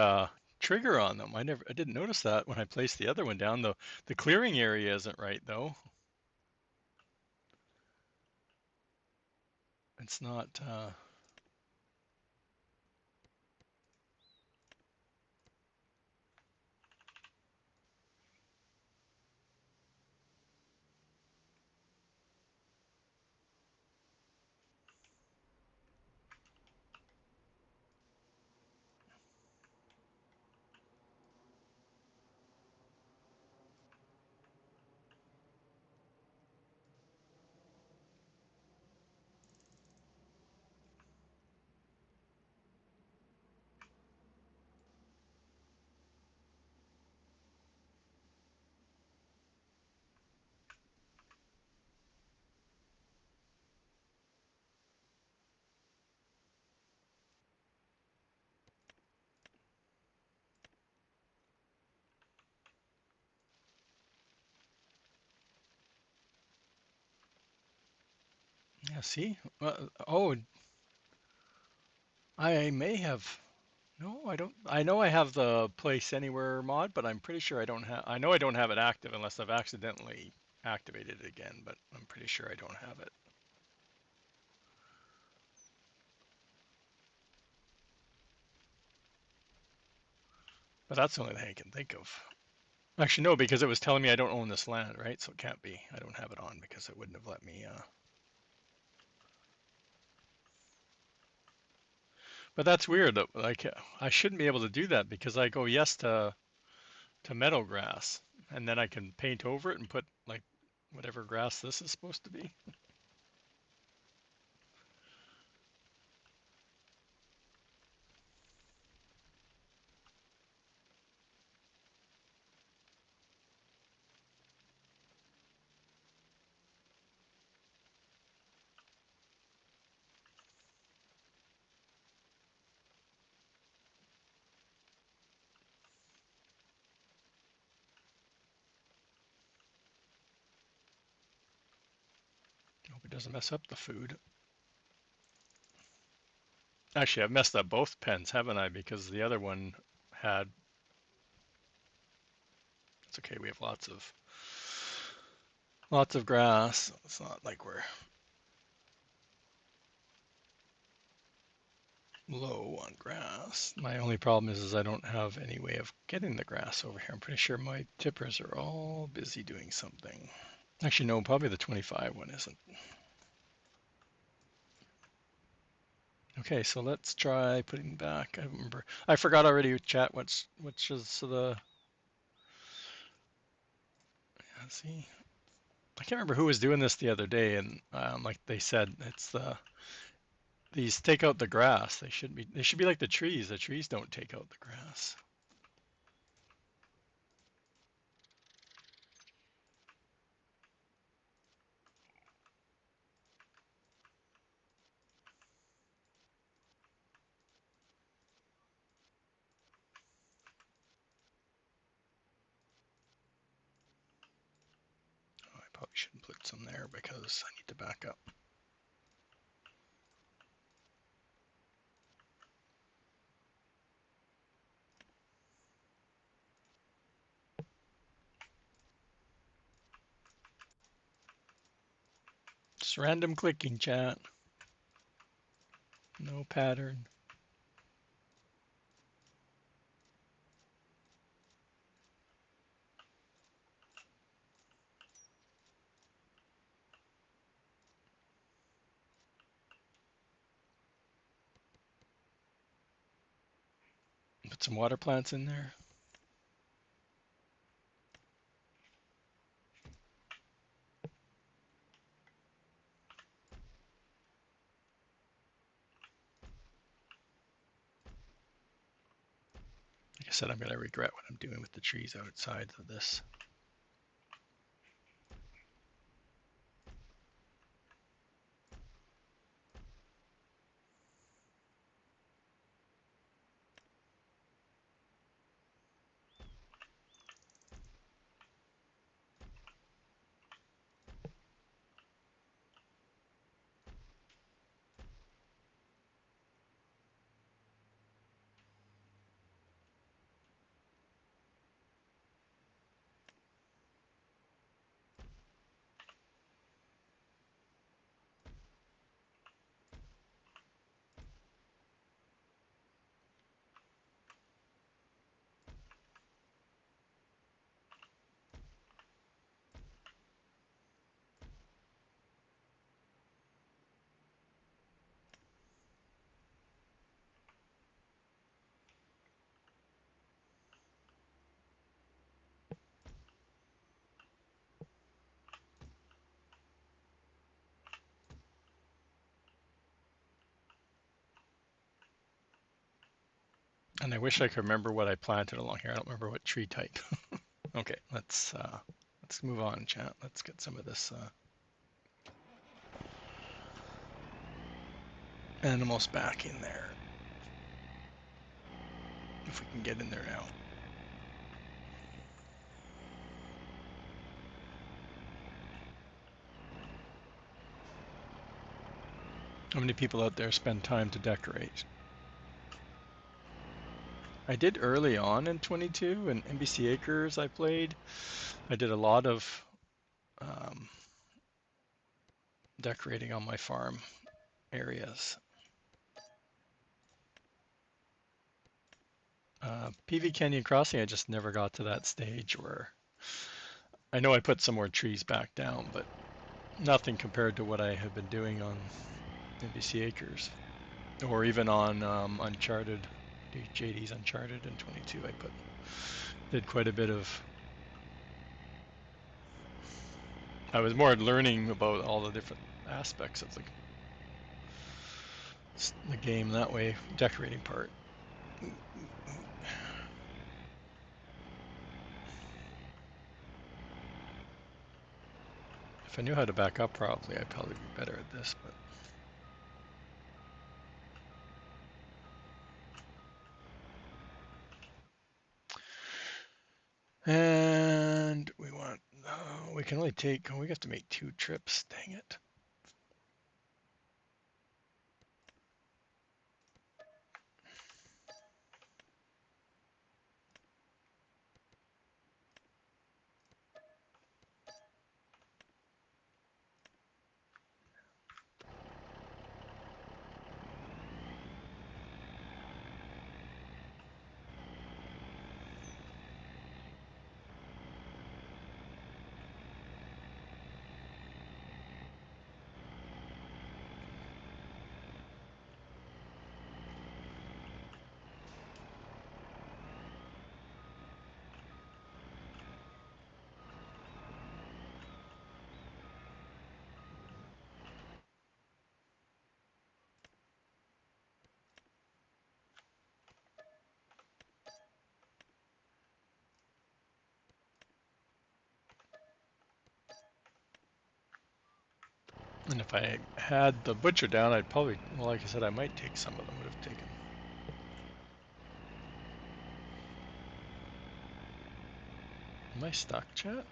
trigger on them. I didn't notice that when I placed the other one down. The clearing area isn't right though. It's not. Yeah. See. Oh, I may have. No, I don't. I know I have the place anywhere mod, but I'm pretty sure I don't have. I know I don't have it active unless I've accidentally activated it again. But I'm pretty sure I don't have it. But that's the only thing I can think of. Actually, no, because it was telling me I don't own this land, right? So it can't be. I don't have it on because it wouldn't have let me. But that's weird. Like I shouldn't be able to do that because I go yes to meadow grass, and then I can paint over it and put like whatever grass this is supposed to be. Hope it doesn't mess up the food. Actually, I've messed up both pens, haven't I? Because the other one had. It's okay. We have lots of grass. It's not like we're low on grass. My only problem is I don't have any way of getting the grass over here. I'm pretty sure my tippers are all busy doing something. Actually, no, probably the 25 one isn't. Okay, so let's try putting back. I remember. I forgot already. Chat. Which is the. Let's see. I can't remember who was doing this the other day, and like they said, it's these take out the grass. They should be like the trees. The trees don't take out the grass. Oh, I probably shouldn't put some there because I need to back up. Just random clicking, chat. No pattern. Put some water plants in there. Like I said, I'm going to regret what I'm doing with the trees outside of this. And I wish I could remember what I planted along here. I don't remember what tree type. Okay, let's move on, chat. Let's get some of this animals back in there. If we can get in there now. How many people out there spend time to decorate? I did early on in 22 and NBC Acres I played. I did a lot of um, decorating on my farm areas. PV Canyon Crossing, I just never got to that stage where I know I put some more trees back down, but nothing compared to what I have been doing on NBC Acres or even on Uncharted, JD's Uncharted in 22. Did quite a bit of. I was more learning about all the different aspects of the game that way, decorating part. If I knew how to back up properly, I'd probably be better at this, but. And we want, we can only take, we have to make 2 trips, dang it. And if I had the butcher down, I'd probably, well, like I said, I might take some of them, would have taken. Am I stuck, chat?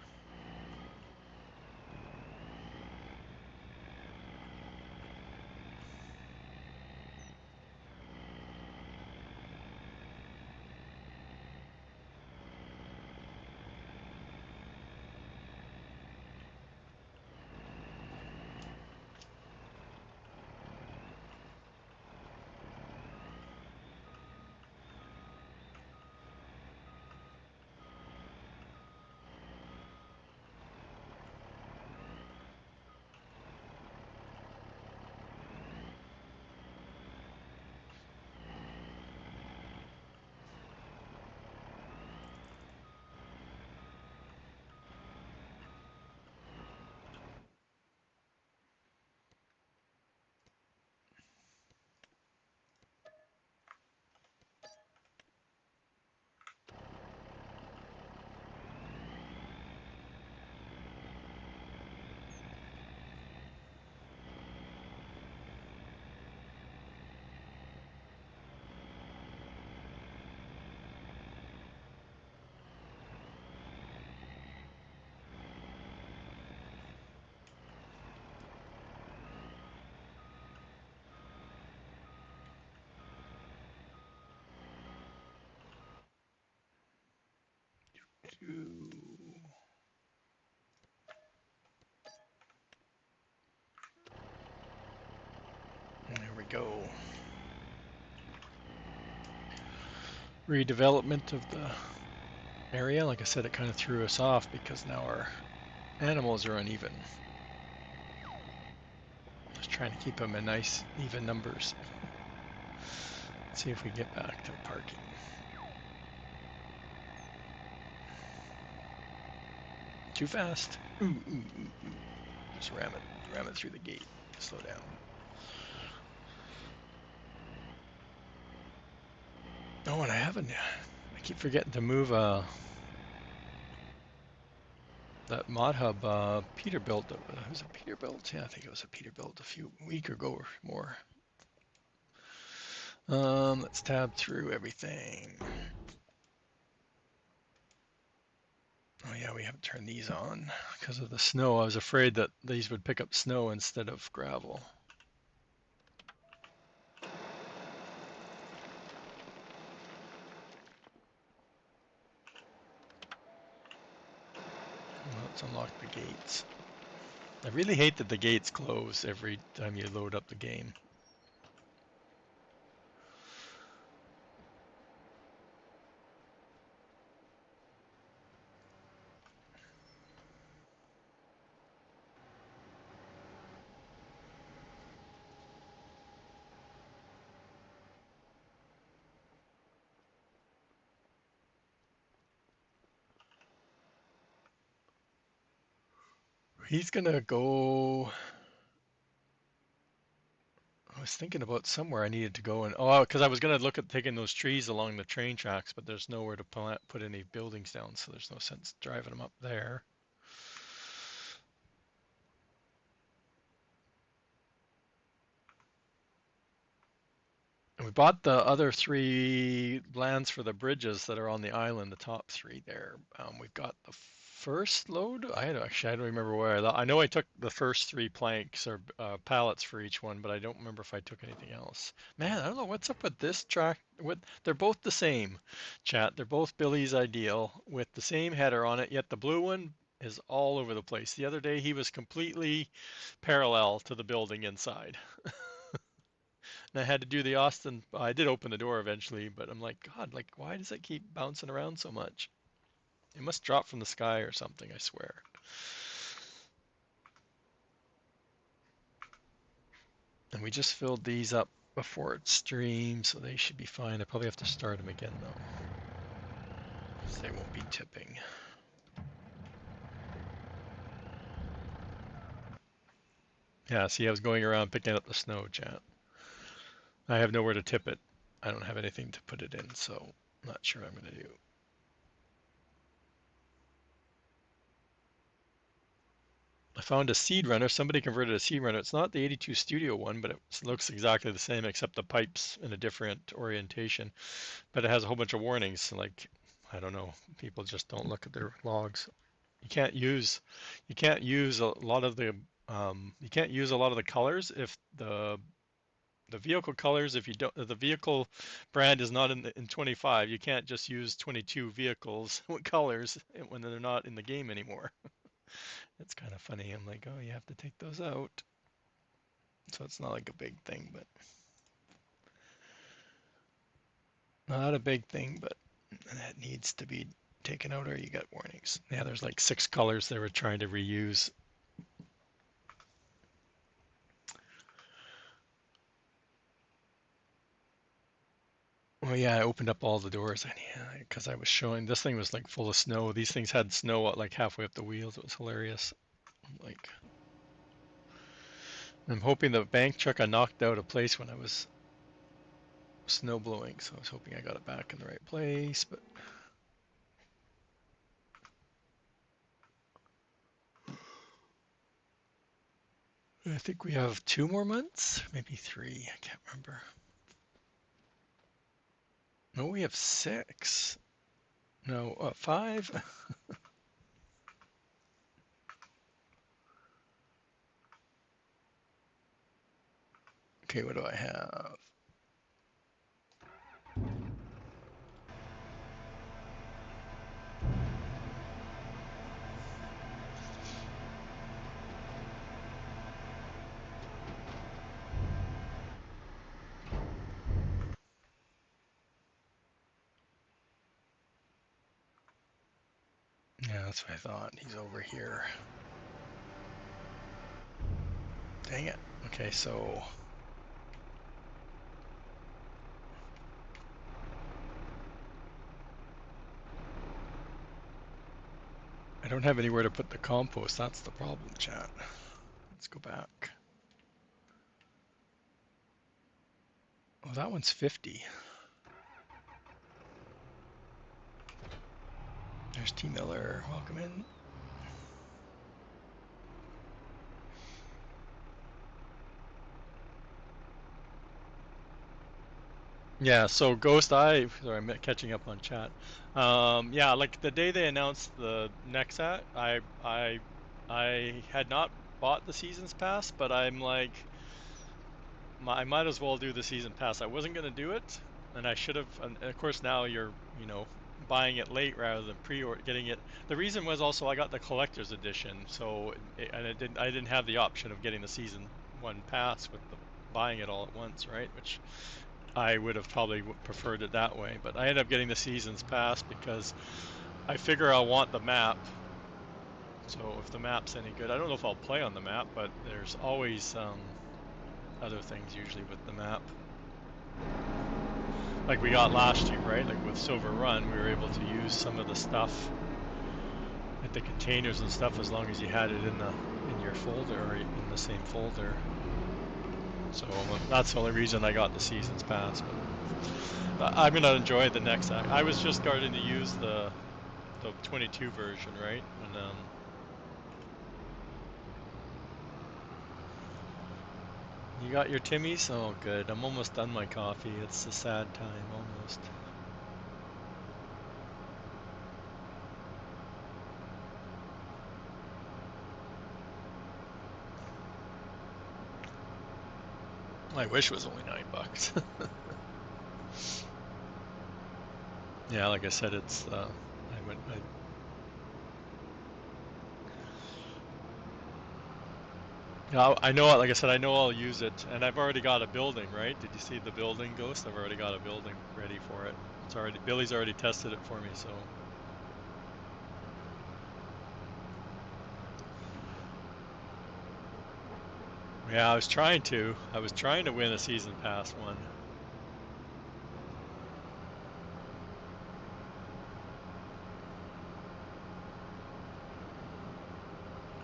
There we go. Redevelopment of the area. Like I said, it kind of threw us off because now our animals are uneven. Just trying to keep them in nice, even numbers. Let's see if we get back to parking. Too fast. Ooh, ooh, ooh, ooh. Just ram it through the gate. Slow down. Oh, and I keep forgetting to move that mod hub Peterbilt. Was it Peterbilt? Yeah, I think it was a Peterbilt a week ago or more. Let's tab through everything. Oh yeah, we haven't turned these on because of the snow. I was afraid that these would pick up snow instead of gravel. Let's unlock the gates. I really hate that the gates close every time you load up the game. He's gonna go. I was thinking about somewhere I needed to go, and because I was gonna look at taking those trees along the train tracks, but there's nowhere to put any buildings down, so there's no sense driving them up there. And we bought the other 3 lands for the bridges that are on the island, the top 3 there. We've got the first load. I don't remember where I know I took the first 3 planks or pallets for each one, but I don't remember if I took anything else. Man, I don't know what's up with this track. They're both the same, chat. They're both Billy's Ideal with the same header on it, yet the blue one is all over the place. The other day he was completely parallel to the building inside. And I had to do the Austin. I did open the door eventually, but I'm like, God, like, why does it keep bouncing around so much? It must drop from the sky or something, I swear. And we just filled these up before it streamed, so they should be fine. I probably have to start them again, though, because they won't be tipping. Yeah, see, I was going around picking up the snow, chat. I have nowhere to tip it. I don't have anything to put it in, so I'm not sure what I'm going to do. I found a seed runner. Somebody converted a seed runner. It's not the 82 Studio one, but it looks exactly the same, except the pipe's in a different orientation. But it has a whole bunch of warnings. Like, I don't know, people just don't look at their logs. You can't use, you can't use a lot of the, you can't use a lot of the colors if the vehicle colors. If you don't, if the vehicle brand is not in 25, you can't just use 22 vehicles colors when they're not in the game anymore. It's kind of funny. I'm like, oh, you have to take those out. So it's not like a big thing, but not a big thing, but that needs to be taken out or you get warnings. Yeah, there's like 6 colors they were trying to reuse. Well, yeah, I opened up all the doors because I was showing this thing was like full of snow. These things had snow like halfway up the wheels. It was hilarious. Like, I'm hoping the bank truck I knocked out of place when I was snow blowing, so I was hoping I got it back in the right place, but I think we have 2 more months, maybe 3. I can't remember. No, we have 6. No, 5. Okay, what do I have? Yeah, that's what I thought. He's over here. Dang it. Okay, so I don't have anywhere to put the compost. That's the problem, chat. Let's go back. Oh, that one's 50. There's T. Miller. Welcome in. Yeah, so Ghost Eye, sorry, I'm catching up on chat. Yeah, like the day they announced the Nexat, I had not bought the season's pass, but I'm like, I might as well do the season pass. I wasn't gonna do it, and I should have. And of course, now you're, buying it late rather than pre-order getting it. The reason was also I got the collector's edition, so and I didn't have the option of getting the season 1 pass with the buying it all at once, right? Which I would have probably preferred it that way, but I ended up getting the seasons pass because I figure I'll want the map. So if the map's any good, I don't know if I'll play on the map, but there's always other things usually with the map. Like we got last year, right? Like with Silver Run, we were able to use some of the stuff at the containers and stuff as long as you had it in your folder or in the same folder. So that's the only reason I got the seasons pass. But I'm gonna enjoy the next act. I was just starting to use the 22 version, right? When you got your Timmies? Oh, good. I'm almost done my coffee. It's a sad time, almost. I wish it was only $9. Yeah, like I said, it's yeah, I know. Like I said, I know I'll use it, and I've already got a building. Right? Did you see the building, Ghost? I've already got a building ready for it. It's already Billy's already tested it for me, so. Yeah, I was trying to win a season pass one.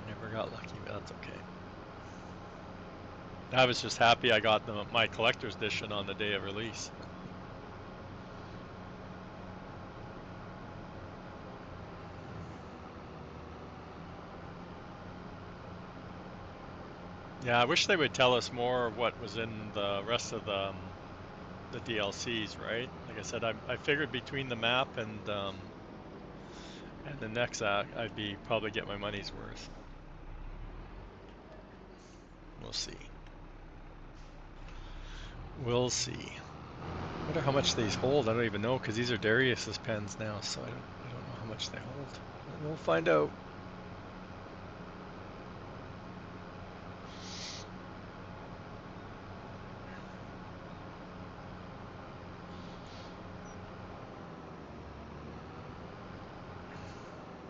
Never got lucky, but that's okay. I was just happy I got my collector's edition on the day of release. Yeah, I wish they would tell us more of what was in the rest of the DLCs, right? Like I said, I figured between the map and the next act, I'd be probably get my money's worth. We'll see. We'll see. I wonder how much these hold. I don't even know because these are Darius's pens now, so I don't know how much they hold. But we'll find out.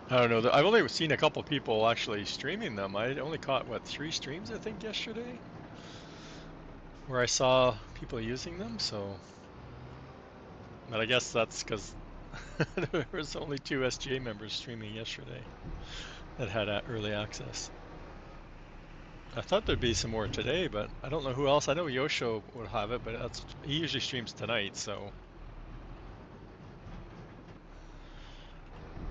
I don't know. I've only seen a couple people actually streaming them. I only caught what 3 streams I think yesterday, where I saw people using them. So, but I guess that's because there was only 2 SGA members streaming yesterday that had early access. I thought there'd be some more today, but I don't know who else. I know Yosho would have it, but he usually streams tonight, so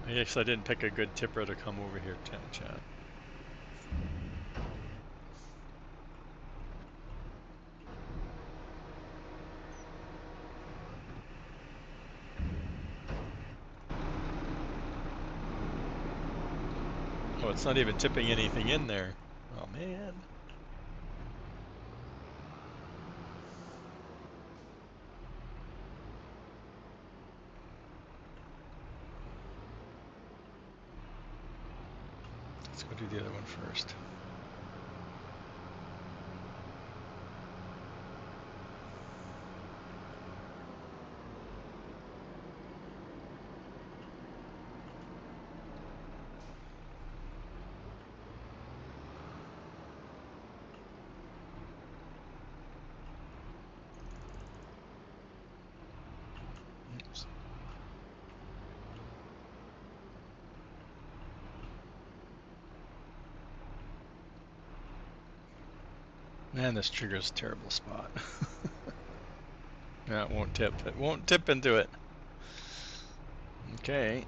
I guess I didn't pick a good tipper to come over here to chat. Oh, it's not even tipping anything in there. Oh man. Let's go do the other one first. Oops. Man, this trigger's a terrible spot. Yeah, it won't tip. It won't tip into it. Okay.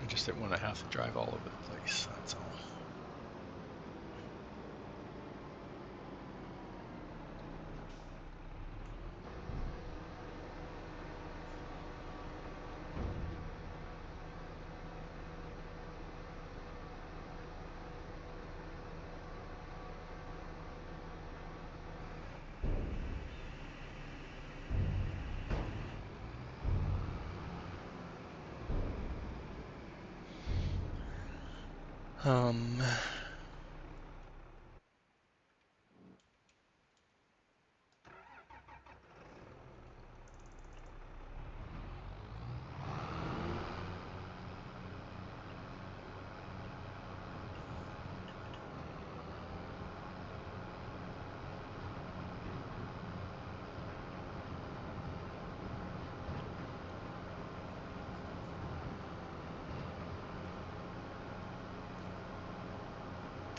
I just didn't want to have to drive all over the place, that's all. Um,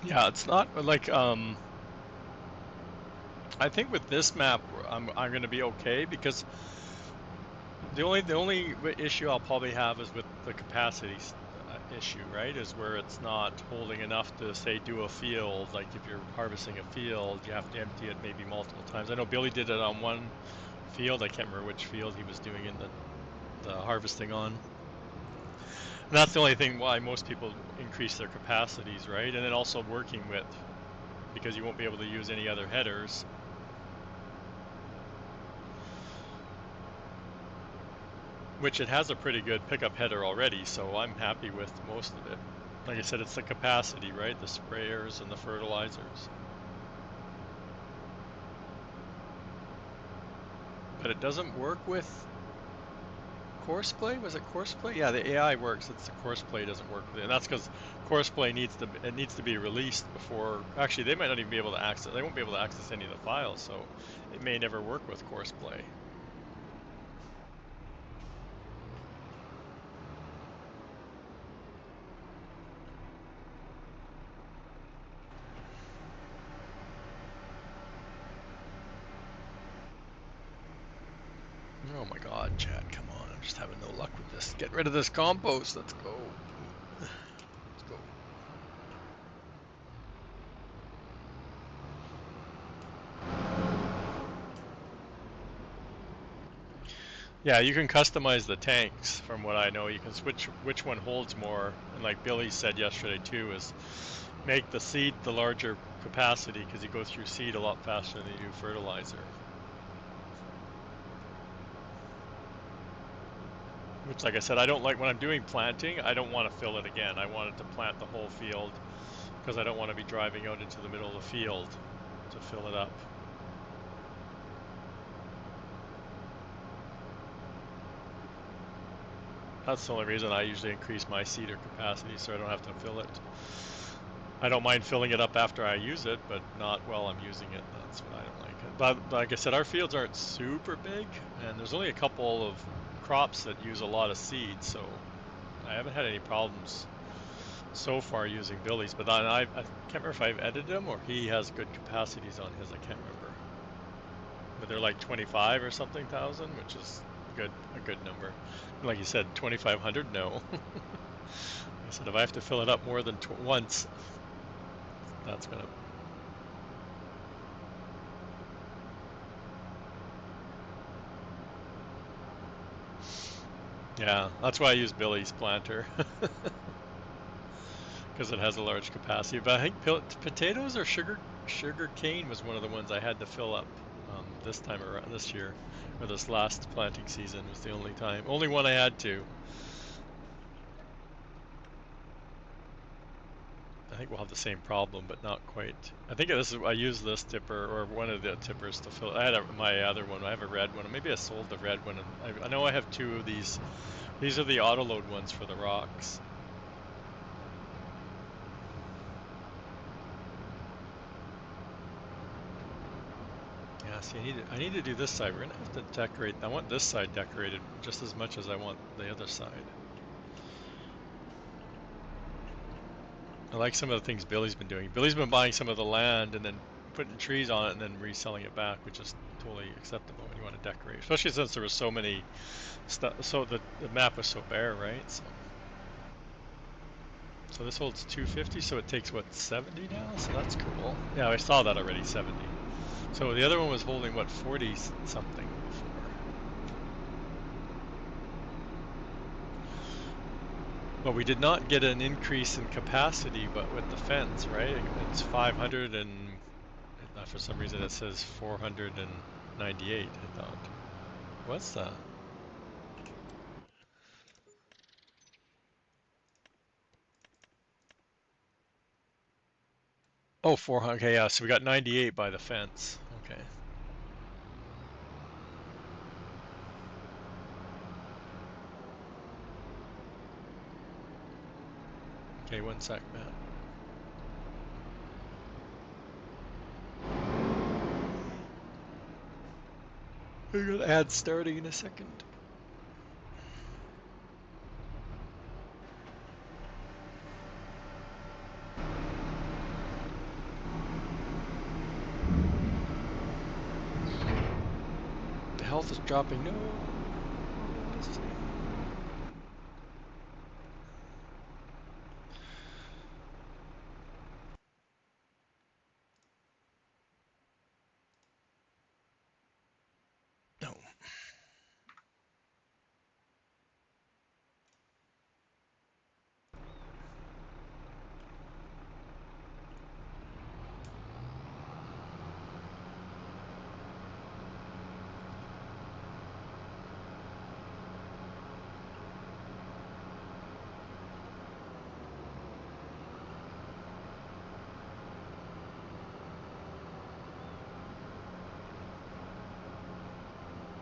Yeah, it's not like I think with this map I'm going to be okay because the only issue I'll probably have is with the capacity issue, right? Is where it's not holding enough to say do a field. Like if you're harvesting a field, you have to empty it maybe multiple times. I know Billy did it on one field. I can't remember which field he was doing in the harvesting on. And that's the only thing why most people increase their capacities, right? And then also working with, because you won't be able to use any other headers. Which it has a pretty good pickup header already, so I'm happy with most of it. Like I said, it's the capacity, right? The sprayers and the fertilizers. But it doesn't work with Courseplay? Was it Courseplay? Yeah, the AI works. It's the Courseplay doesn't work with it. And that's because Courseplay needs to be released before. Actually, they might not even be able to access. They won't be able to access any of the files, so it may never work with Courseplay. Oh my God, Chad, come on! I'm just having no luck with this. Get rid of this compost. Let's go. Let's go. Yeah, you can customize the tanks from what I know. You can switch which one holds more. And like Billy said yesterday too, is make the seed the larger capacity because you go through seed a lot faster than you do fertilizer. Which, like I said, I don't like when I'm doing planting. I don't want to fill it again. I want it to plant the whole field because I don't want to be driving out into the middle of the field to fill it up. That's the only reason I usually increase my seeder capacity so I don't have to fill it. I don't mind filling it up after I use it, but not while I'm using it. That's what I don't like. But like I said, our fields aren't super big, and there's only a couple of crops that use a lot of seed, so I haven't had any problems so far using Billy's. But I can't remember if I've edited him or he has good capacities on his. I can't remember. But they're like 25 or something thousand, which is a good number. Like you said, 2,500. No. I said if I have to fill it up more than once, that's gonna. Yeah, that's why I use Billy's planter because it has a large capacity. But I think potatoes or sugar cane was one of the ones I had to fill up this time around this year, or this last planting season was the only one I had to. I think we'll have the same problem, but not quite. I used this tipper or one of the tippers to fill. I had my other one. I have a red one. Maybe I sold the red one. And I know I have two of these. These are the auto load ones for the rocks. Yeah, see, I need to do this side. We're gonna have to decorate. I want this side decorated just as much as I want the other side. I like some of the things Billy's been doing. Billy's been buying some of the land and then putting trees on it and then reselling it back, which is totally acceptable when you want to decorate. Especially since there was so many stuff. So the map was so bare, right? So this holds 250, so it takes what, 70 now? So that's cool. Yeah, I saw that already, 70. So the other one was holding what, 40 something before. But we did not get an increase in capacity, but with the fence, right? It's 500 and for some reason it says 498, I thought. What's that? Oh, 400. Okay, yeah, so we got 98 by the fence. Okay. Okay, one sec, Matt. We got ads starting in a second. health is dropping. No. Let's see. No.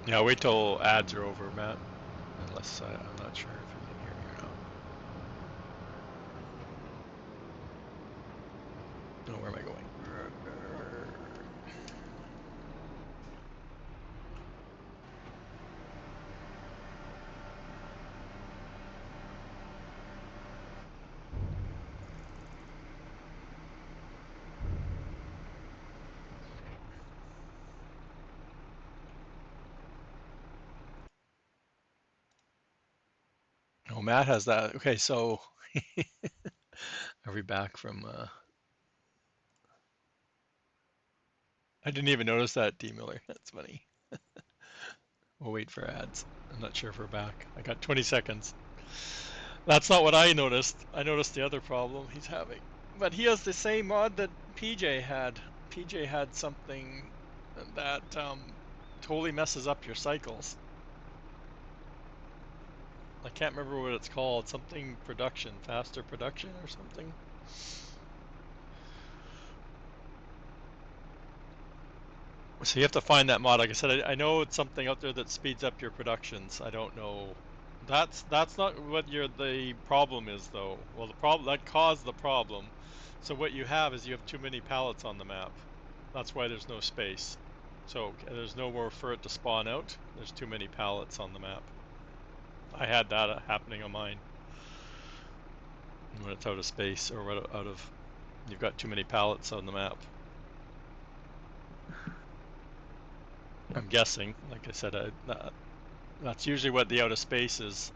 Yeah, wait till ads are over, Matt. Unless I'm not sure if you can hear me or not. No, where am I going? Oh, Matt has that. Okay, so are we back from? I didn't even notice that, D Miller. That's funny. We'll wait for ads. I'm not sure if we're back. I got 20 seconds. That's not what I noticed. I noticed the other problem he's having. But he has the same mod that PJ had. PJ had something that totally messes up your cycles. I can't remember what it's called. Something production, faster production or something. So you have to find that mod. Like I said, I know it's something out there that speeds up your productions. I don't know. That's not what the problem is though. Well, the problem that caused the problem. So what you have is you have too many pallets on the map. That's why there's no space. So there's nowhere for it to spawn out. There's too many pallets on the map. I had that happening on mine. When it's out of space or out of, you've got too many pallets on the map. I'm guessing. Like I said, that's usually what the out of space is.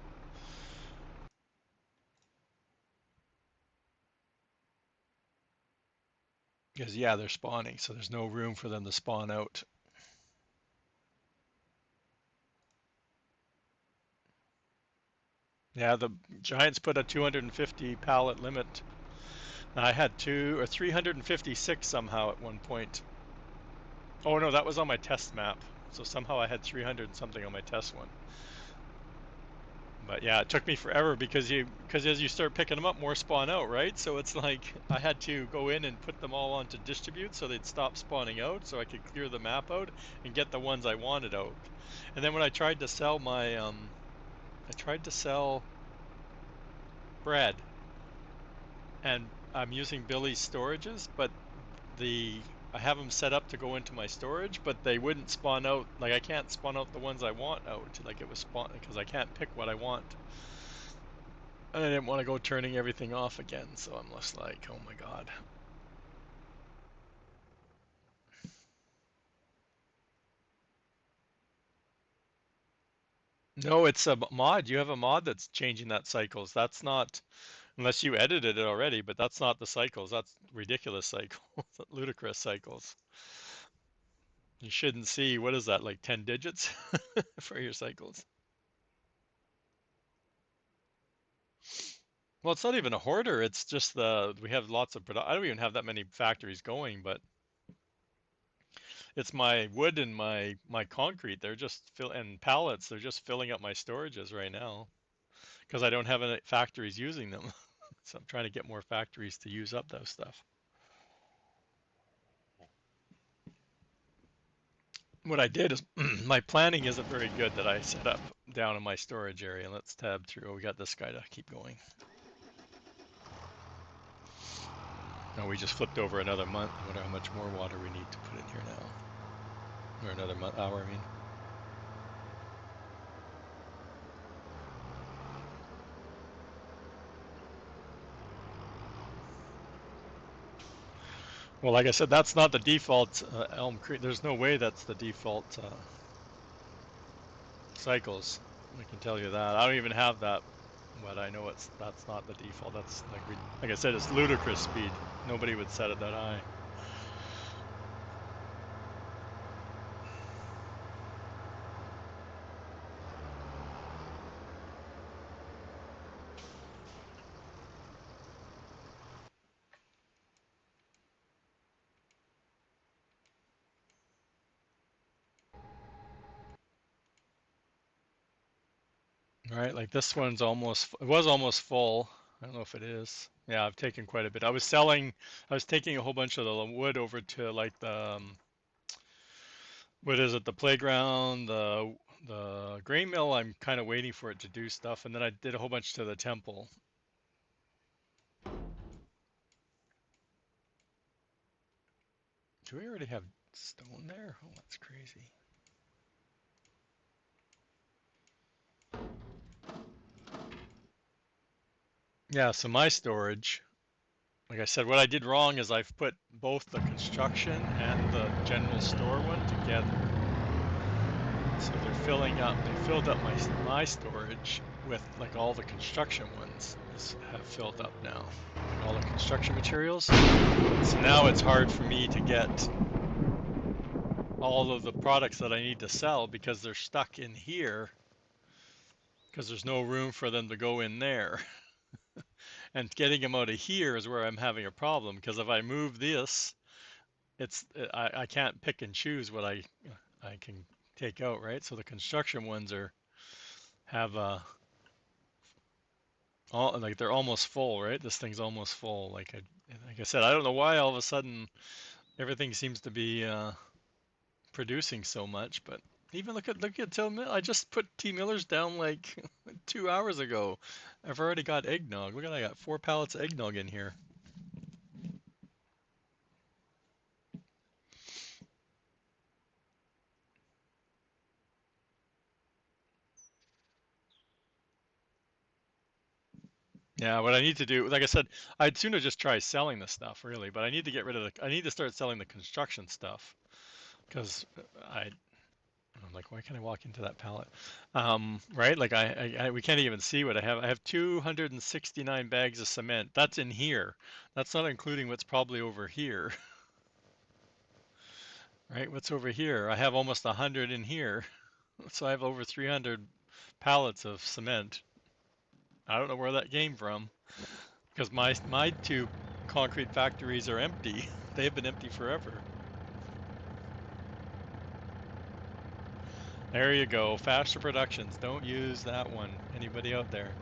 Because yeah, they're spawning, so there's no room for them to spawn out. Yeah, the Giants put a 250 pallet limit. I had 356 somehow at one point. Oh no, that was on my test map. So somehow I had 300 and something on my test one. But yeah, it took me forever because as you start picking them up, more spawn out, right? So it's like I had to go in and put them all onto distribute so they'd stop spawning out, so I could clear the map out and get the ones I wanted out. And then when I tried to sell my I tried to sell bread, and I'm using Billy's storages, but I have them set up to go into my storage, but they wouldn't spawn out. Like I can't spawn out the ones I want out. Like it was spawn because I can't pick what I want. And I didn't want to go turning everything off again, so I'm just like, oh my god. No, it's a mod. You have a mod that's changing that cycles. That's not, unless you edited it already, but that's not the cycles. That's ridiculous cycles, ludicrous cycles. You shouldn't see, what is that, like 10 digits for your cycles? Well, it's not even a hoarder. It's just we have lots of I don't even have that many factories going, but it's my wood and my concrete. They're just and pallets. They're just filling up my storages right now because I don't have any factories using them. So I'm trying to get more factories to use up those stuff. What I did is my planning isn't very good that I set up down in my storage area. Let's tab through. Oh, we got this guy to keep going. No, we just flipped over another month. I wonder how much more water we need to put in here now. Or another hour, I mean. Well, like I said, that's not the default Elm Creek. There's no way that's the default. cycles. I can tell you that. I don't even have that, but I know that's not the default. That's like I said, it's ludicrous speed. Nobody would set it that high. All right, like this one's almost, it was almost full. I don't know if it is. Yeah, I've taken quite a bit. I was taking a whole bunch of the wood over to like what is it, the playground, the grain mill. I'm kind of waiting for it to do stuff, and then I did a whole bunch to the temple. Do we already have stone there? Oh, that's crazy. Yeah, so my storage, like I said, what I did wrong is I've put both the construction and the general store one together. So they're filling up. They filled up my storage with like all the construction ones have filled up now, like all the construction materials. So now it's hard for me to get all of the products that I need to sell because they're stuck in here because there's no room for them to go in there. And getting them out of here is where I'm having a problem because if I move this, I can't pick and choose what I can take out, right? So the construction ones are have all like they're almost full, right? This thing's almost full. Like I said, I don't know why all of a sudden everything seems to be producing so much, but even look at Till Mill. I just put T Millers down like 2 hours ago. I've already got eggnog. Look at that, I got 4 pallets of eggnog in here. Yeah, what I need to do, like I said, I'd sooner just try selling the stuff really, but I need to get rid of I need to start selling the construction stuff because I'm like, why can't I walk into that pallet? Right? Like we can't even see what I have. I have 269 bags of cement. That's in here. That's not including what's probably over here, right? What's over here? I have almost 100 in here. So I have over 300 pallets of cement. I don't know where that came from because my two concrete factories are empty. They've been empty forever. There you go. Faster Productions. Don't use that one. Anybody out there?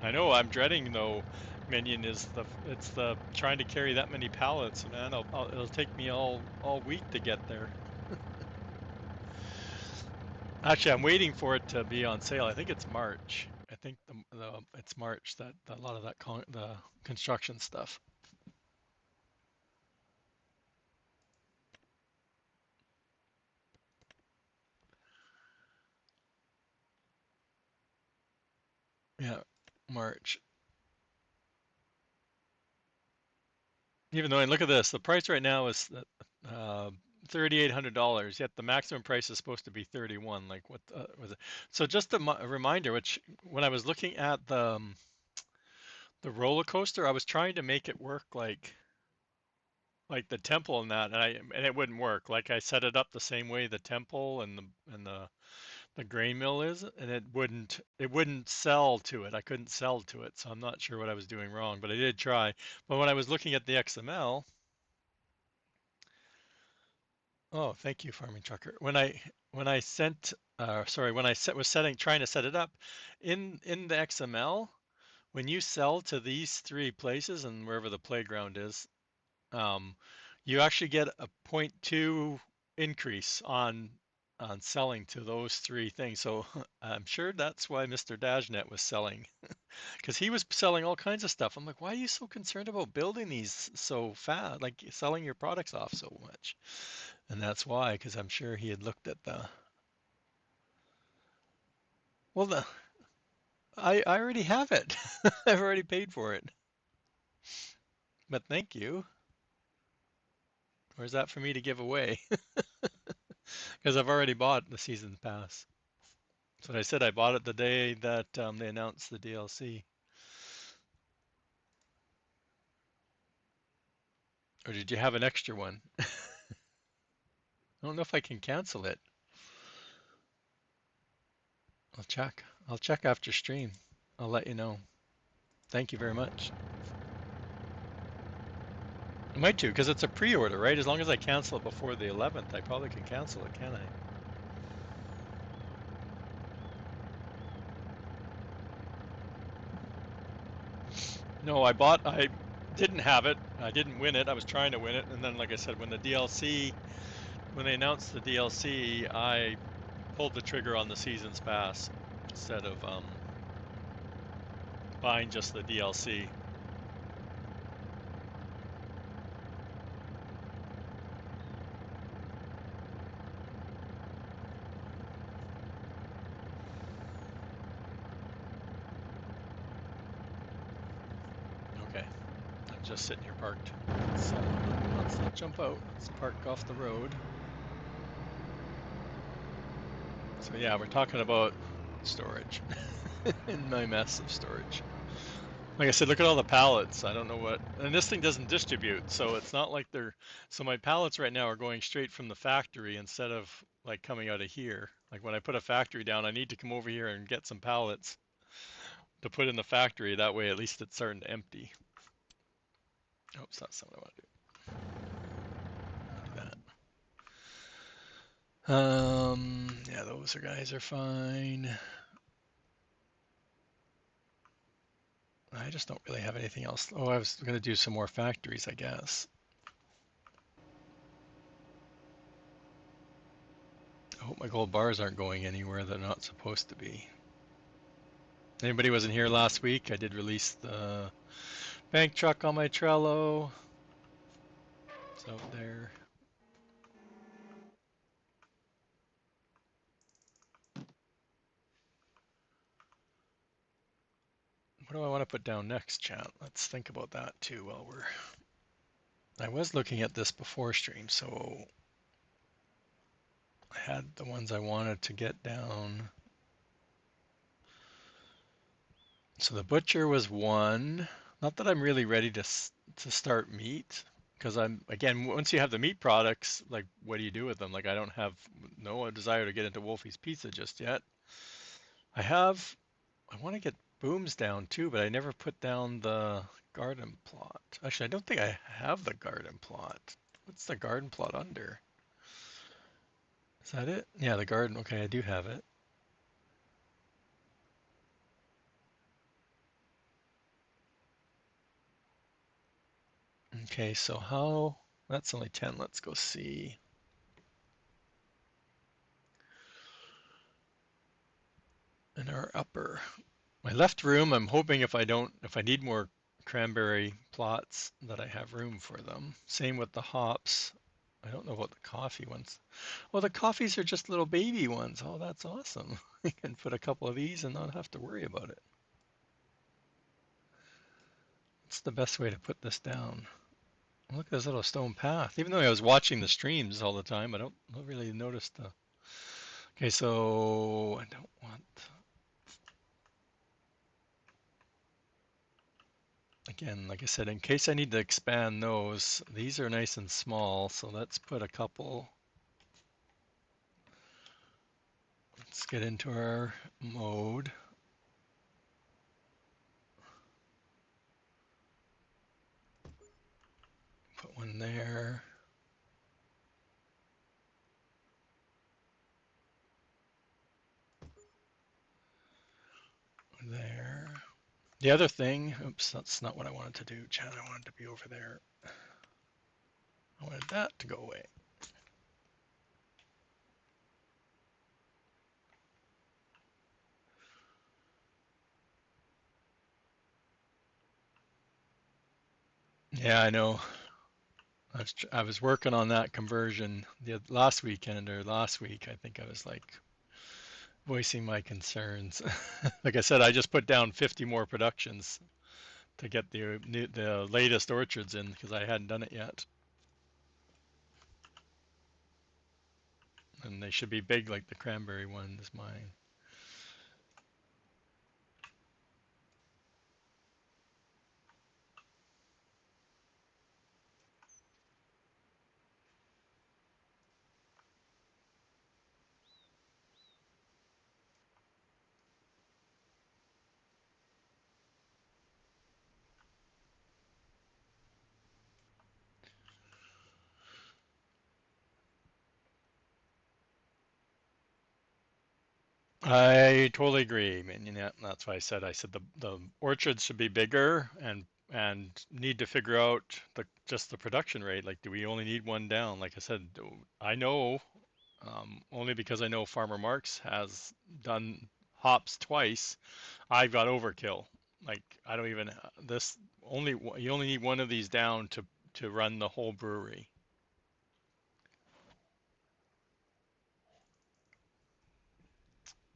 I know. I'm dreading though. Minion is it's the trying to carry that many pallets, man. It'll take me all week to get there. Actually, I'm waiting for it to be on sale. I think it's March. I think it's March that a lot of the construction stuff. Yeah, March. Even though, and look at this, the price right now is uh, $3,800. Yet the maximum price is supposed to be 31. Like what was it? So just a reminder, which when I was looking at the roller coaster, I was trying to make it work like the temple and that, and it wouldn't work. Like I set it up the same way the temple and the grain mill is, and it wouldn't sell to it. I couldn't sell to it, so I'm not sure what I was doing wrong, but I did try. But when I was looking at the XML, oh, thank you, Farming Trucker. When I sent, sorry, when I set was setting trying to set it up in the XML, when you sell to these three places and wherever the playground is, um, you actually get a point 0.2 increase on selling to those three things. So I'm sure that's why Mr. Dajnet was selling, because he was selling all kinds of stuff. I'm like, why are you so concerned about building these so fast, like selling your products off so much? And that's why, because I'm sure he had looked at well, I already have it. I've already paid for it. But thank you. Or is that for me to give away? because I've already bought the season pass. So I said I bought it the day that they announced the DLC. Or did you have an extra one? I don't know if I can cancel it. I'll check. I'll check after stream. I'll let you know. Thank you very much. I might do, because it's a pre-order, right? As long as I cancel it before the 11th, I probably can cancel it, can I? No, I didn't have it. I didn't win it. I was trying to win it. And then, like I said, when they announced the DLC, I pulled the trigger on the season's pass instead of buying just the DLC. Okay, I'm just sitting here parked. Let's not jump out. Let's park off the road. So yeah, we're talking about storage in my mess of storage. Like I said, look at all the pallets. I don't know what, and this thing doesn't distribute, so it's not like so my pallets right now are going straight from the factory instead of like coming out of here. Like when I put a factory down, I need to come over here and get some pallets to put in the factory. That way, at least it's starting to empty. Oops, that's not what I want to do. Do that. Yeah, those guys are fine. I just don't really have anything else. Oh, I was going to do some more factories, I guess. I hope my gold bars aren't going anywhere they're not supposed to be. Anybody wasn't here last week? I did release the bank truck on my Trello. It's out there. What do I want to put down next, chat? Let's think about that too while we're... I was looking at this before stream, so I had the ones I wanted to get down. So the butcher was one. Not that I'm really ready to start meat, because again, once you have the meat products, like what do you do with them? Like I don't have no desire to get into Wolfie's Pizza just yet. I want to get booms down too, but I never put down the garden plot. Actually, I don't think I have the garden plot. What's the garden plot under? Is that it? Yeah, the garden. Okay, I do have it. Okay, so how... That's only 10. Let's go see. In our upper. My left room, I'm hoping if I need more cranberry plots, that I have room for them. Same with the hops. I don't know about the coffee ones. Well, the coffees are just little baby ones. Oh, that's awesome. I can put a couple of these and not have to worry about it. What's the best way to put this down? Look at this little stone path. Even though I was watching the streams all the time, I don't really notice the... Okay, so I don't want... Again, like I said, in case I need to expand those, these are nice and small, so let's put a couple. Let's get into our mode. Put one there. There. The other thing, oops, that's not what I wanted to do, Chad. I wanted to be over there. I wanted that to go away. Yeah, I know. I was working on that conversion last weekend or last week. I think I was like voicing my concerns. Like I said, I just put down 50 more productions to get the latest orchards in because I hadn't done it yet. and they should be big like the cranberry one is mine. I totally agree. I mean, that's why I said the orchards should be bigger and need to figure out just the production rate. Like, do we only need one down? Like I said, I know only because I know Farmer Marks has done hops twice. I've got overkill. Like I don't even this only you only need one of these down to run the whole brewery.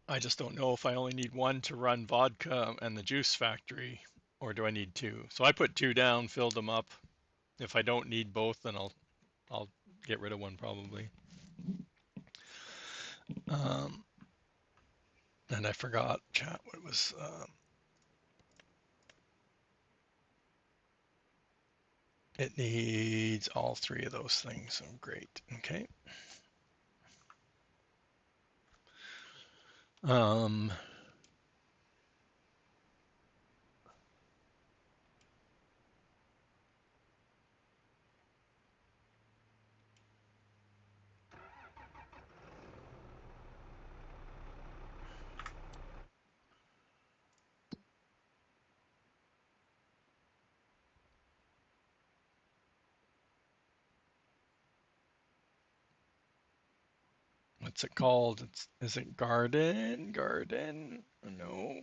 I just don't know if I only need one to run vodka and the juice factory, or do I need two? So I put two down, filled them up. If I don't need both, then I'll get rid of one probably. Um, and I forgot, chat, what it was. It needs all three of those things. So great. Okay. Um, what's it called? Is it garden? Garden? No.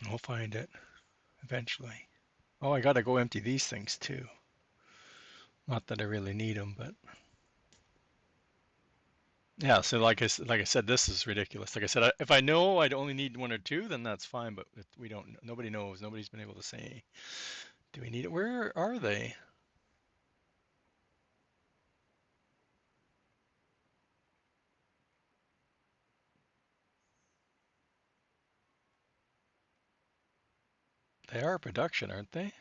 We'll find it eventually. Oh, I gotta go empty these things too. Not that I really need them, but yeah. So like I said, this is ridiculous. Like I said, if I know I'd only need one or two, then that's fine. But if we don't. Nobody knows. Nobody's been able to say, do we need it? Where are they? They are production, aren't they?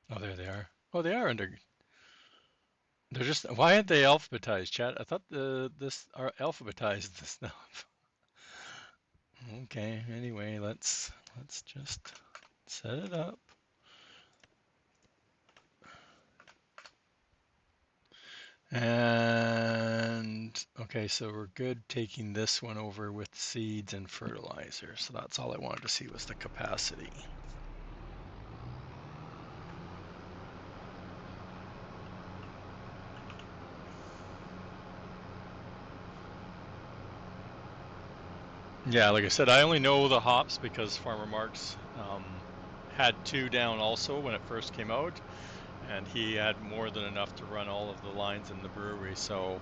Oh, there they are. Oh, they are under. They're just. Why aren't they alphabetized, chat? I thought this are alphabetized this stuff. Okay. Anyway, let's just set it up. And okay, so we're good taking this one over with seeds and fertilizer. So that's all I wanted to see was the capacity. Yeah, like I said, I only know the hops because Farmer Marks had two down also when it first came out, and he had more than enough to run all of the lines in the brewery. So,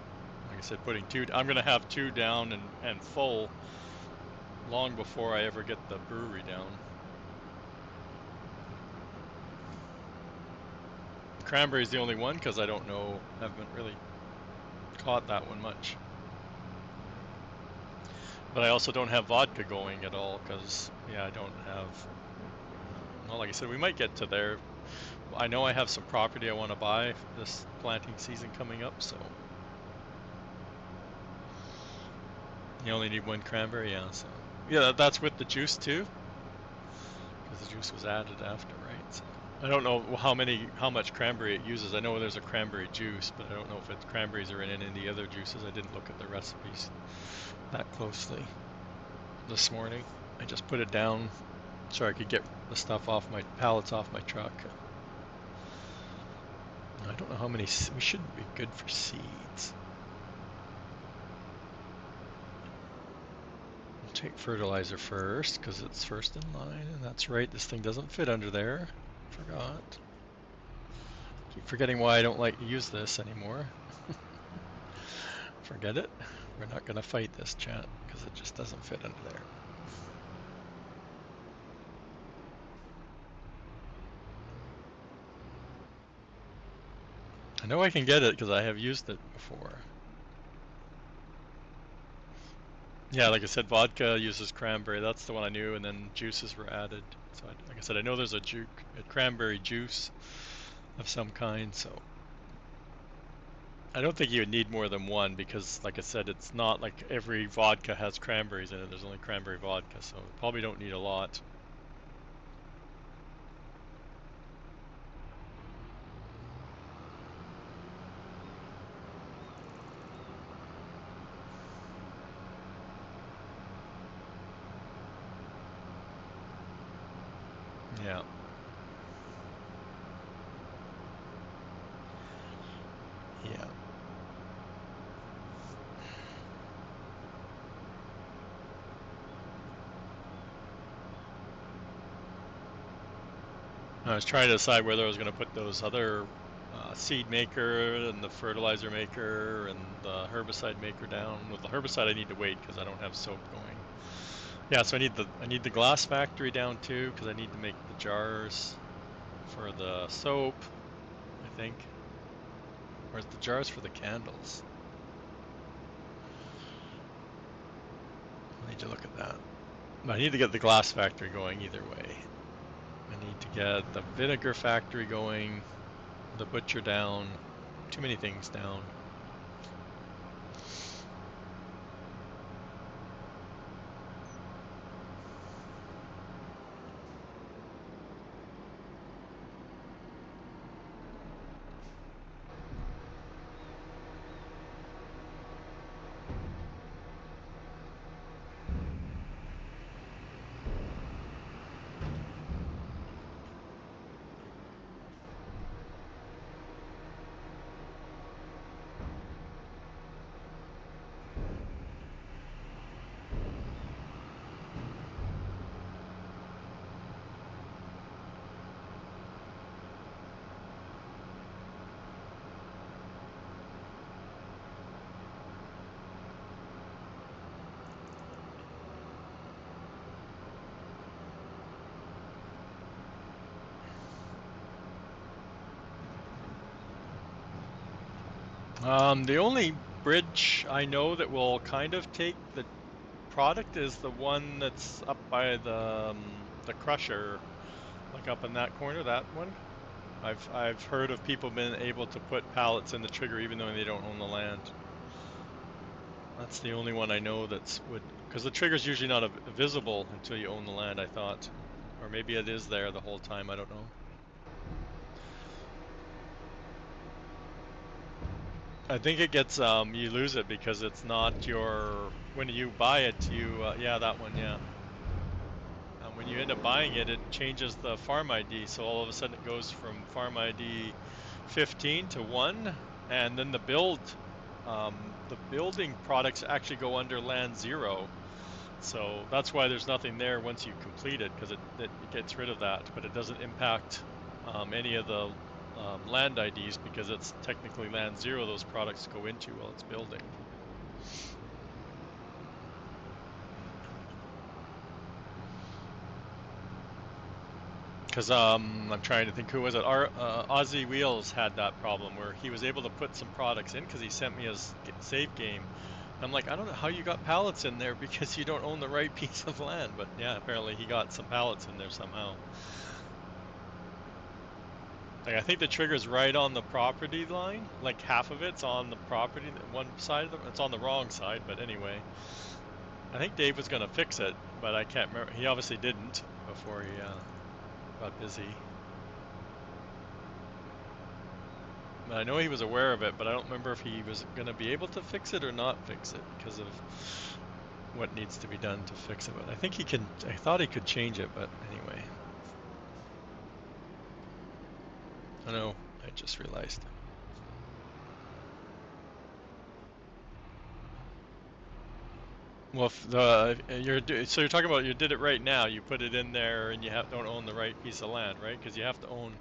like I said, putting two, I'm going to have two down and full long before I ever get the brewery down. Cranberry is the only one because I don't know, haven't really caught that one much. But I also don't have vodka going at all because, yeah, I don't have. Well, like I said, we might get to there. I know I have some property I want to buy this planting season coming up, so. You only need one cranberry, yeah. So, yeah, that's with the juice too, because the juice was added after, right? So, I don't know how much cranberry it uses. I know there's a cranberry juice, but I don't know if it's cranberries are in any of the other juices. I didn't look at the recipes that closely this morning. I just put it down so I could get the stuff off my pallets off my truck. I don't know how many. We should be good for seeds. We'll take fertilizer first because it's first in line, and that's right. This thing doesn't fit under there. Forgot. Keep forgetting why I don't like to use this anymore. Forget it. We're not going to fight this, chat, because it just doesn't fit under there. I know I can get it because I have used it before. Yeah, like I said, vodka uses cranberry. That's the one I knew, and then juices were added. So, like I said, I know there's a cranberry juice of some kind. So, I don't think you would need more than one because, like I said, it's not like every vodka has cranberries in it. There's only cranberry vodka, so probably don't need a lot. Yeah. Yeah. I was trying to decide whether I was going to put those other seed maker and the fertilizer maker and the herbicide maker down. With the herbicide, I need to wait because I don't have soap going. Yeah, so I need the glass factory down too because I need to make the jars for the soap, I think. Where's the jars for the candles? I need to look at that. I need to get the glass factory going either way. I need to get the vinegar factory going, the butcher down, too many things down. The only bridge I know that will kind of take the product is the one that's up by the crusher, like up in that corner, that one. I've heard of people being able to put pallets in the trigger even though they don't own the land. That's the only one I know that's would, because the trigger's usually not visible until you own the land, I thought. Or maybe it is there the whole time, I don't know. I think it gets you lose it because it's not your, when you buy it you yeah, that one, yeah. When you end up buying it, it changes the farm ID, so all of a sudden it goes from farm ID 15 to 1, and then the building products actually go under land 0. So that's why there's nothing there once you complete it, because it gets rid of that, but it doesn't impact any of the land IDs because it's technically land 0 those products go into while it's building. Because I'm trying to think, who was it? Our Aussie Wheels had that problem where he was able to put some products in because he sent me his save game. I'm like, I don't know how you got pallets in there because you don't own the right piece of land. But yeah, apparently he got some pallets in there somehow. Like, I think the trigger's right on the property line. Like half of it's on the property, one side of it's on the wrong side. But anyway, I think Dave was gonna fix it, but I can't remember. He obviously didn't before he got busy. I know he was aware of it, but I don't remember if he was going to be able to fix it or not fix it because of what needs to be done to fix it. But I think he can, I thought he could change it, but anyway. I know I just realized. Well, if so you're talking about you did it right now. You put it in there, and don't own the right piece of land, right? Because you have to own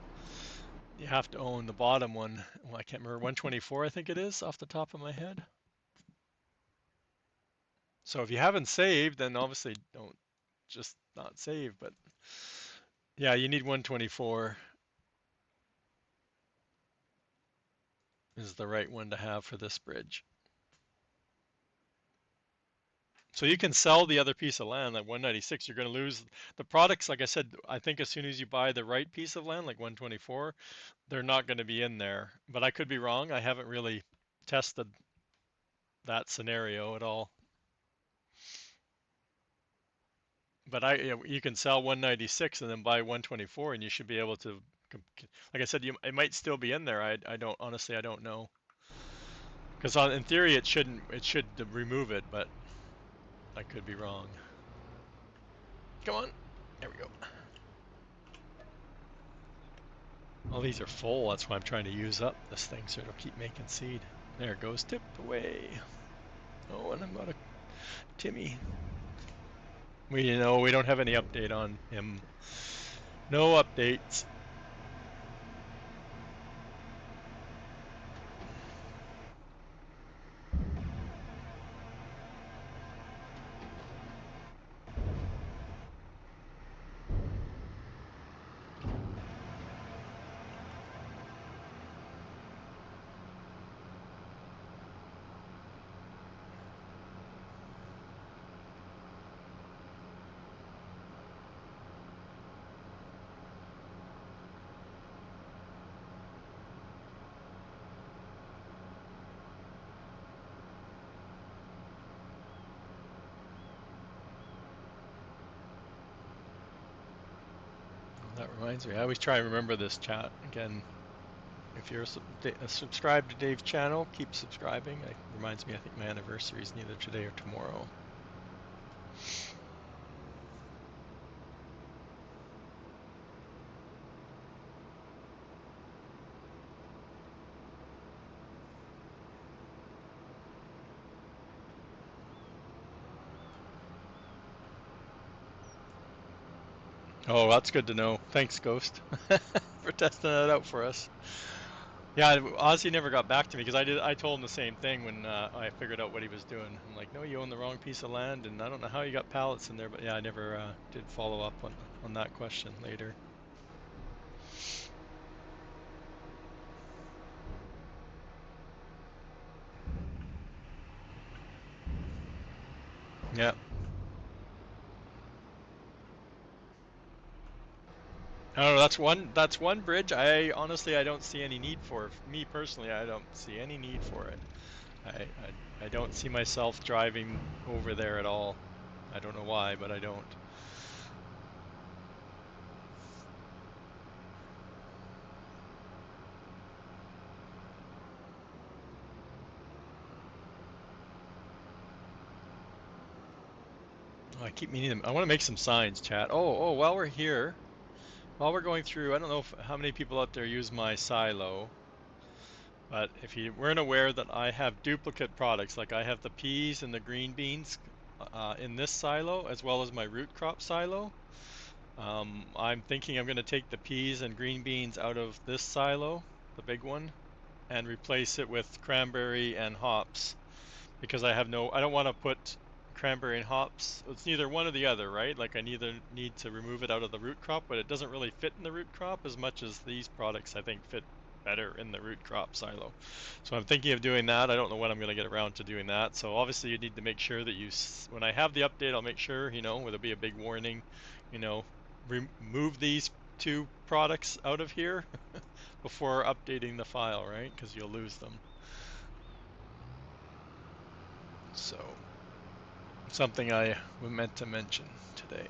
the bottom one. Well, I can't remember 124, I think it is, off the top of my head. So if you haven't saved, then obviously don't just not save. But yeah, you need 124 is the right one to have for this bridge. So you can sell the other piece of land, like 196. You're going to lose the products. Like I said, I think as soon as you buy the right piece of land, like 124, they're not going to be in there. But I could be wrong. I haven't really tested that scenario at all. But you can sell 196 and then buy 124, and you should be able to. Like I said, it might still be in there. I don't honestly. I don't know. Because in theory, it should remove it, but I could be wrong. Come on. There we go. All these are full. That's why I'm trying to use up this thing so it'll keep making seed. There it goes. Tipped away. Oh, and I'm out of Timmy. We don't have any update on him. No updates. That reminds me. I always try and remember this chat again. If you're subscribed to Dave's channel, keep subscribing. It reminds me, I think my anniversary is neither today or tomorrow. Oh, that's good to know. Thanks, Ghost, for testing that out for us. Yeah, Ozzy never got back to me because I told him the same thing when I figured out what he was doing. I'm like, no, you own the wrong piece of land, and I don't know how you got pallets in there, but yeah, I never did follow up on that question later. Yeah. I don't know. That's one bridge. I honestly I don't see any need for. Me personally, I don't see any need for it. I don't see myself driving over there at all. I don't know why, but I don't. Oh, I keep meaning them. I want to make some signs, chat. Oh, while we're here, while we're going through, I don't know how many people out there use my silo, but if you weren't aware that I have duplicate products, like I have the peas and the green beans in this silo, as well as my root crop silo. I'm thinking I'm going to take the peas and green beans out of this silo, the big one, and replace it with cranberry and hops because I don't want to put cranberry and hops. It's neither one or the other, right? Like I neither need to remove it out of the root crop, but it doesn't really fit in the root crop as much as these products I think fit better in the root crop silo. So I'm thinking of doing that. I don't know when I'm going to get around to doing that. So obviously you need to make sure that when I have the update, I'll make sure, there'll be a big warning, you know, remove these two products out of here before updating the file, right? Because you'll lose them. So something I meant to mention today.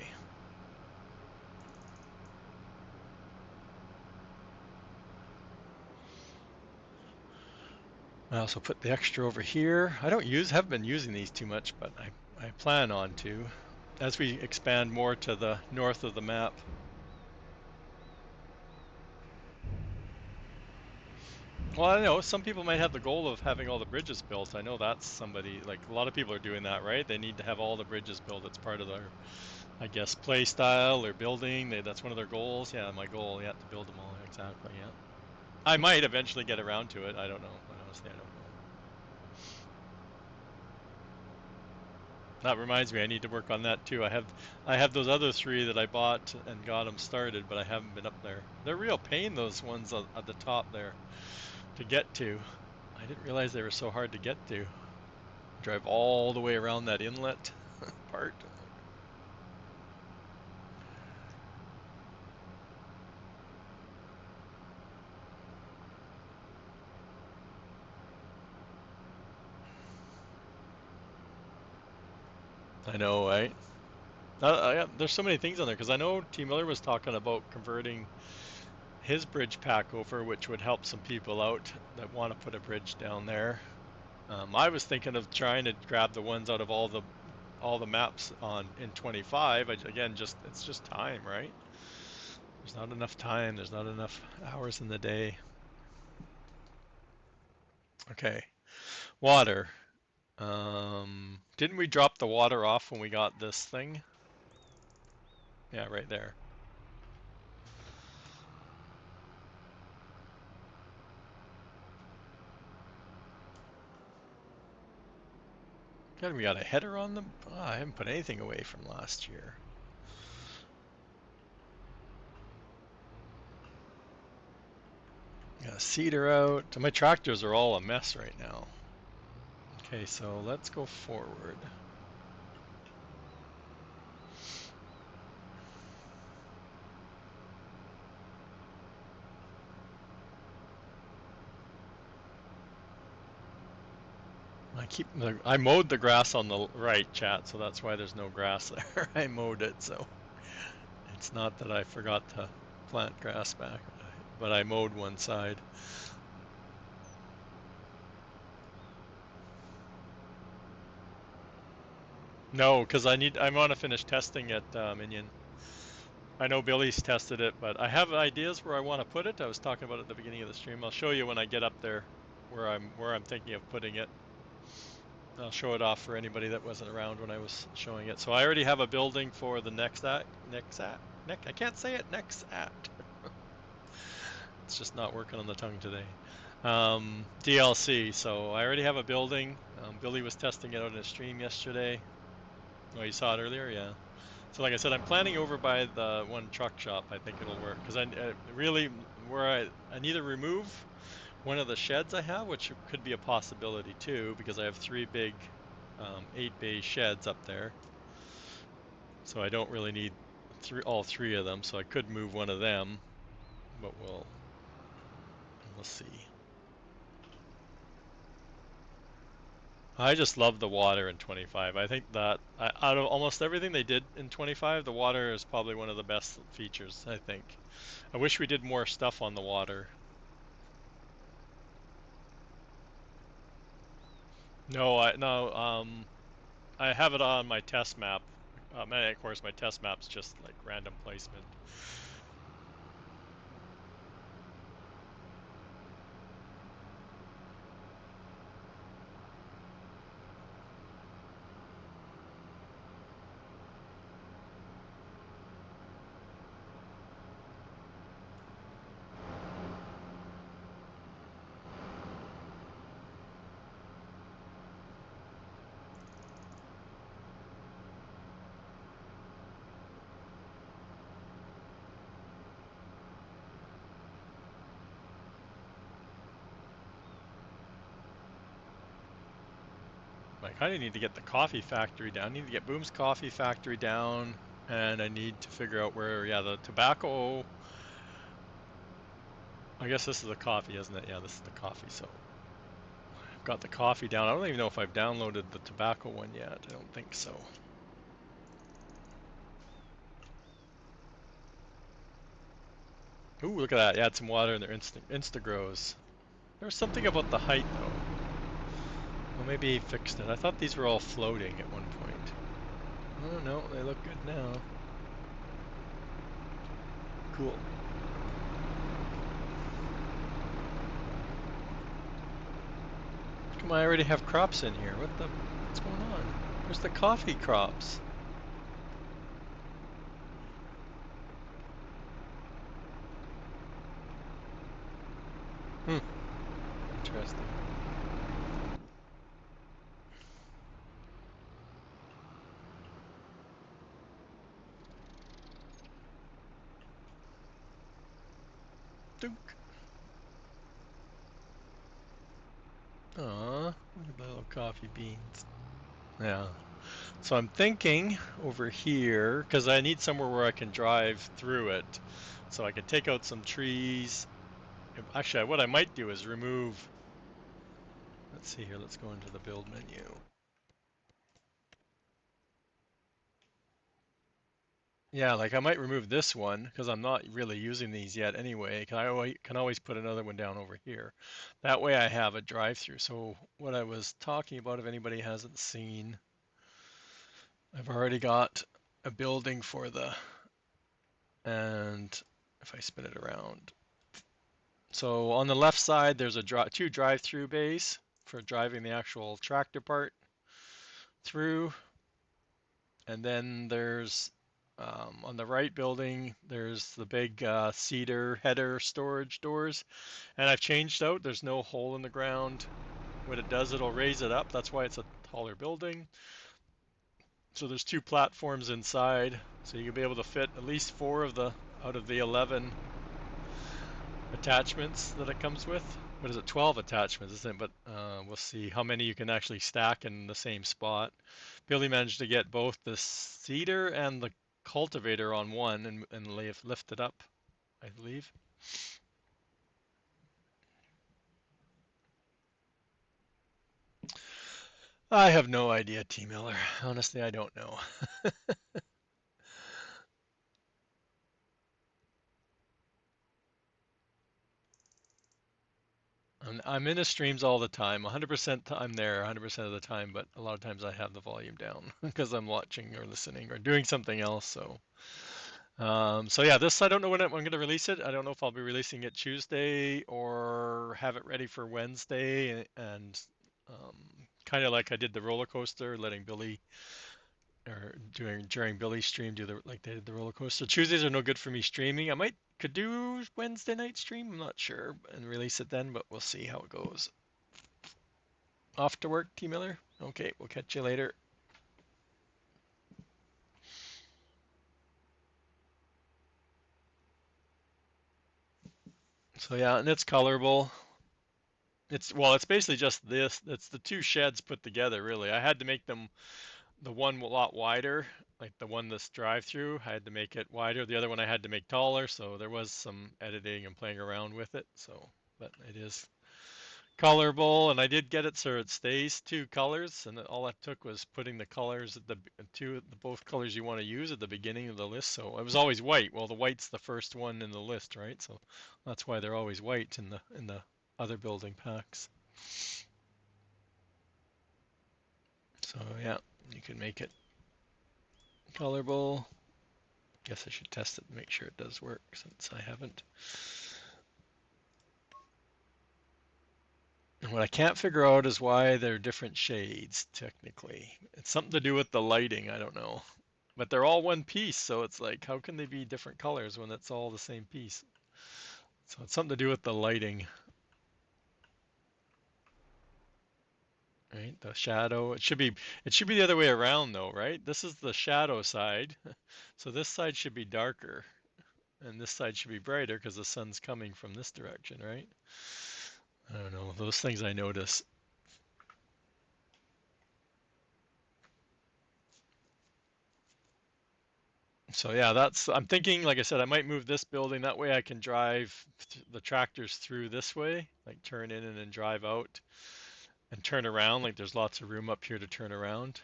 I also put the extra over here. I haven't been using these too much, but I plan on to as we expand more to the north of the map. Well, I know some people might have the goal of having all the bridges built. I know that's somebody, like a lot of people are doing that, right? They need to have all the bridges built. It's part of their, I guess, play style or building. That's one of their goals. Yeah, my goal, yeah, to build them all. Exactly, yeah. I might eventually get around to it. I don't know. Honestly, I don't know. That reminds me, I need to work on that too. I have those other three that I bought and got them started, but I haven't been up there. They're real pain, those ones at the top there to get to. I didn't realize they were so hard to get to. Drive all the way around that inlet part. I know, right? Yeah, there's so many things on there because I know T. Miller was talking about converting his bridge pack over, which would help some people out that want to put a bridge down there. I was thinking of trying to grab the ones out of all the maps on in 25. Again, it's just time, right? There's not enough time. There's not enough hours in the day. Okay, water. Didn't we drop the water off when we got this thing? Yeah, right there. God, we got a header on them. Oh, I haven't put anything away from last year. Got a seeder out. My tractors are all a mess right now. Okay, so let's go forward. I mowed the grass on the right, chat, so that's why there's no grass there. I mowed it, so it's not that I forgot to plant grass back, but I mowed one side. No, because I want to finish testing it, Minion. I know Billy's tested it, but I have ideas where I want to put it. I was talking about it at the beginning of the stream. I'll show you when I get up there where I'm thinking of putting it. I'll show it off for anybody that wasn't around when I was showing it. So I already have a building for the I can't say it, next act. It's just not working on the tongue today. DLC, so I already have a building. Billy was testing it on his stream yesterday. Oh, you saw it earlier? Yeah. So like I said, I'm planning over by the one truck shop. I think it'll work because I really where I need to remove one of the sheds I have, which could be a possibility too, because I have three big 8-bay sheds up there. So I don't really need all three of them. So I could move one of them, but we'll see. I just love the water in 25. I think that out of almost everything they did in 25, the water is probably one of the best features, I think. I wish we did more stuff on the water. No, I have it on my test map. And of course, my test map's just like random placement. I kind of need to get the coffee factory down. I need to get Boom's coffee factory down, and I need to figure out where, yeah, the tobacco. I guess this is the coffee, isn't it? Yeah, this is the coffee. So I've got the coffee down. I don't even know if I've downloaded the tobacco one yet. I don't think so. Ooh, look at that. Add some water in their insta grows. There was something about the height though. Well, maybe he fixed it. I thought these were all floating at one point. Oh no, they look good now. Cool. come I already have crops in here? What's going on? Where's the coffee crops? Hmm, interesting. Dunk. Aw, look at the little coffee beans. Yeah. So I'm thinking over here, because I need somewhere where I can drive through it. So I can take out some trees. Actually, what I might do is remove, let's see here, let's go into the build menu. Yeah, like I might remove this one because I'm not really using these yet anyway. Can always put another one down over here. That way I have a drive through. So what I was talking about, if anybody hasn't seen, I've already got a building for and if I spin it around. So on the left side, there's two drive-through bays for driving the actual tractor part through. And then there's on the right building, there's the big cedar header storage doors. And I've changed out, there's no hole in the ground. What it does, it'll raise it up. That's why it's a taller building. So there's two platforms inside. So you'll be able to fit at least four of the out of the 11 attachments that it comes with. What is it? 12 attachments, isn't it? But we'll see how many you can actually stack in the same spot. Billy managed to get both the cedar and the cultivator on one and lift it up, I believe. I have no idea, T. Miller. Honestly, I don't know. I'm in the streams all the time. 100% I'm there 100% of the time, but a lot of times I have the volume down because I'm watching or listening or doing something else. So yeah, this I don't know when I'm going to release it. I don't know if I'll be releasing it Tuesday or have it ready for Wednesday, and um, kind of like I did the roller coaster, letting Billy or during Billy's stream do the like they did the roller coaster. Tuesdays are no good for me streaming. I might could do Wednesday night stream. I'm not sure and release it then, but we'll see how it goes. Off to work, T Miller. Okay, we'll catch you later. So yeah, and it's colorable. It's basically just this. It's the two sheds put together, really. I had to make them the one a lot wider, like the one this drive through. I had to make it wider. The other one I had to make taller, so there was some editing and playing around with it. So, but it is colorable, and I did get it so it stays two colors, and all that took was putting the colors at the both colors you want to use at the beginning of the list. So it was always white. Well, the white's the first one in the list, right? So that's why they're always white in the other building packs. So yeah, you can make it colorable. Guess I should test it and make sure it does work since I haven't. And what I can't figure out is why they're different shades, technically. It's something to do with the lighting, I don't know. But they're all one piece, so it's like, how can they be different colors when it's all the same piece? So it's something to do with the lighting, right? The shadow. It should be the other way around though, right? This is the shadow side. So this side should be darker, and this side should be brighter because the sun's coming from this direction, right? I don't know. Those things I notice. So yeah, I'm thinking, like I said, I might move this building. That way I can drive the tractors through this way, like turn in and then drive out and turn around. Like there's lots of room up here to turn around.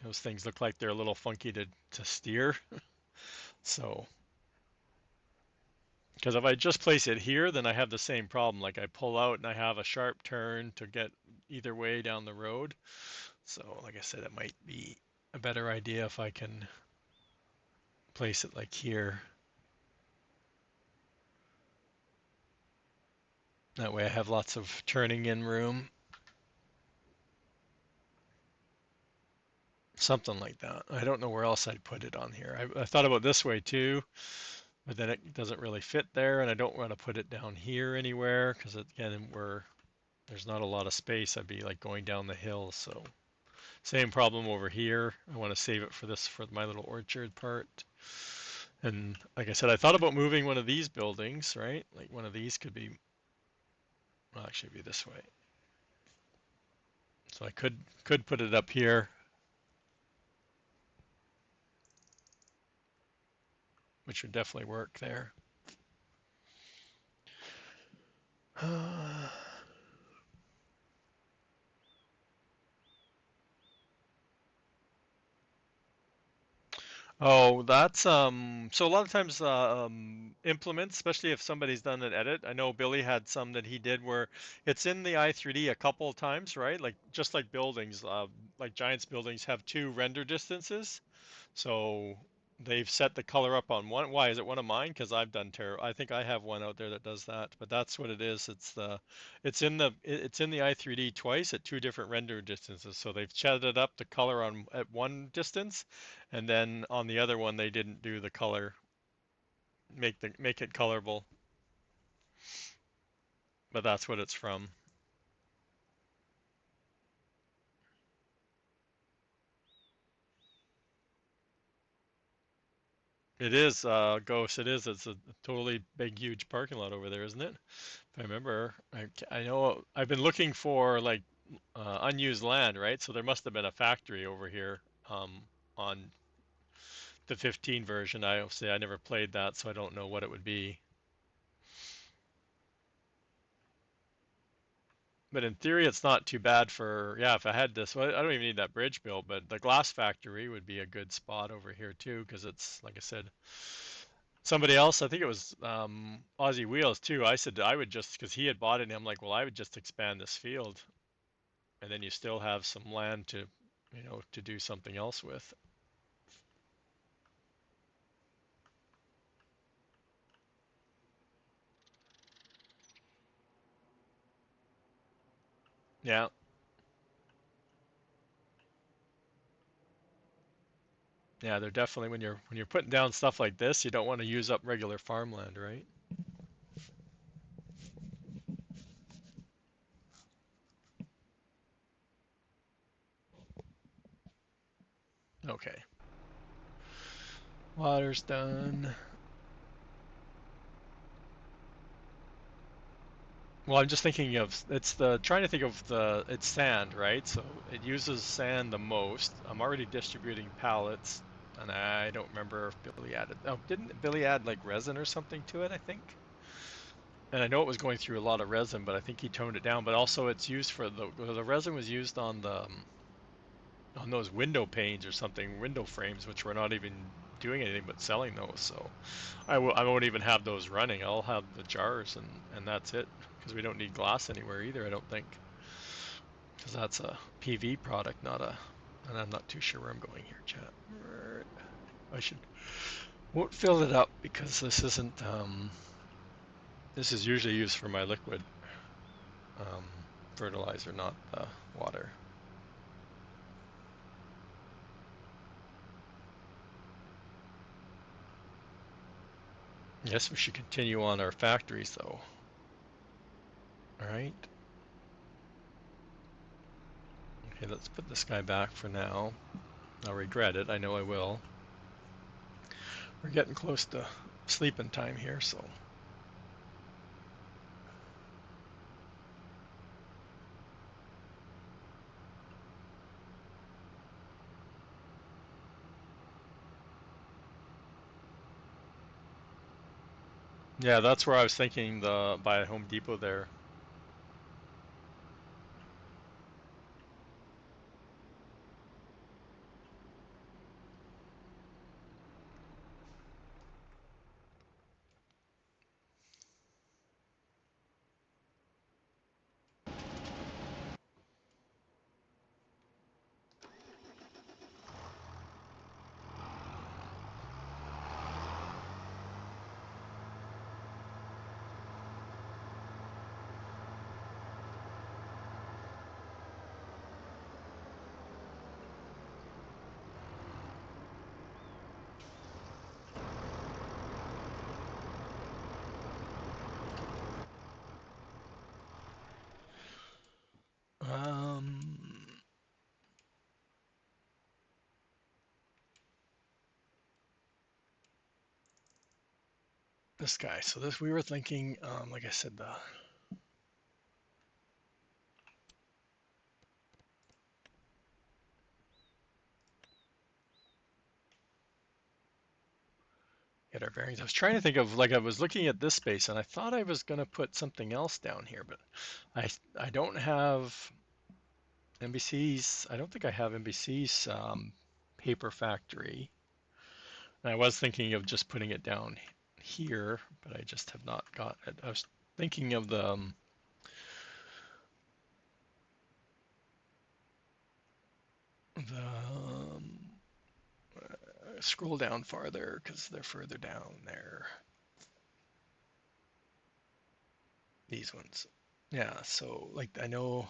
Those things look like they're a little funky to steer. So, because if I just place it here, then I have the same problem. Like I pull out and I have a sharp turn to get either way down the road. So, like I said, it might be a better idea if I can place it like here. That way I have lots of turning in room. something like that. I don't know where else I'd put it on here. I thought about this way too, but then it doesn't really fit there, and I don't want to put it down here anywhere because again, there's not a lot of space. I'd be like going down the hill, so same problem over here. I want to save it for my little orchard part. And like I said, I thought about moving one of these buildings, right? Like one of these could be, well, actually be this way. So I could put it up here, which would definitely work there. Oh, that's so a lot of times implements, especially if somebody's done an edit. I know Billy had some that he did where it's in the i3D a couple of times, right? Like just like buildings, like Giants buildings have two render distances. So they've set the color up on one. Why is it one of mine? Because I've done terrible. I think I have one out there that does that. But that's what it is. It's in the i3D twice at two different render distances. So they've chatted up the color on at one distance, and then on the other one they didn't do the color, make it colorable. But that's what it's from. It is Ghost. It is. It's a totally big, huge parking lot over there, isn't it? I remember, I know I've been looking for like unused land, right? So there must have been a factory over here on the 15 version. I obviously I never played that, so I don't know what it would be. But in theory, it's not too bad for, yeah, if I had this, well, I don't even need that bridge built, but the glass factory would be a good spot over here too, because it's, like I said, somebody else, I think it was Aussie Wheels too. I said I would just, because he had bought it, and I'm like, well, I would just expand this field, and then you still have some land to, to do something else with. Yeah, yeah, they're definitely when you're putting down stuff like this, you don't want to use up regular farmland, right? Okay, water's done. Well, I'm just thinking of trying to think of it's sand, right? So it uses sand the most. I'm already distributing pallets, and I don't remember if Billy added. Oh, didn't Billy add like resin or something to it? I think. And I know it was going through a lot of resin, but I think he toned it down. But also, it's used for the resin was used on those window panes or something, window frames, which we're not even doing anything but selling those. So I won't even have those running. I'll have the jars and that's it because we don't need glass anywhere either. I don't think because that's a PV product, not a. And I'm not too sure where I'm going here, chat. I should won't fill it up because this isn't. This is usually used for my liquid um, fertilizer, not water. Yes, we should continue on our factories though. All right. Okay, let's put this guy back for now. I'll regret it. I know I will. We're getting close to sleeping time here, so. Yeah, that's where I was thinking by Home Depot there. this guy. So this we were thinking, like I said, the get our bearings. I was trying to think of like I was looking at this space and I thought I was gonna put something else down here, but I don't have NBC's. I don't think I have NBC's paper factory. And I was thinking of just putting it down here, but I just have not got it. I was thinking of the scroll down farther because they're further down there. These ones. Yeah, so like I know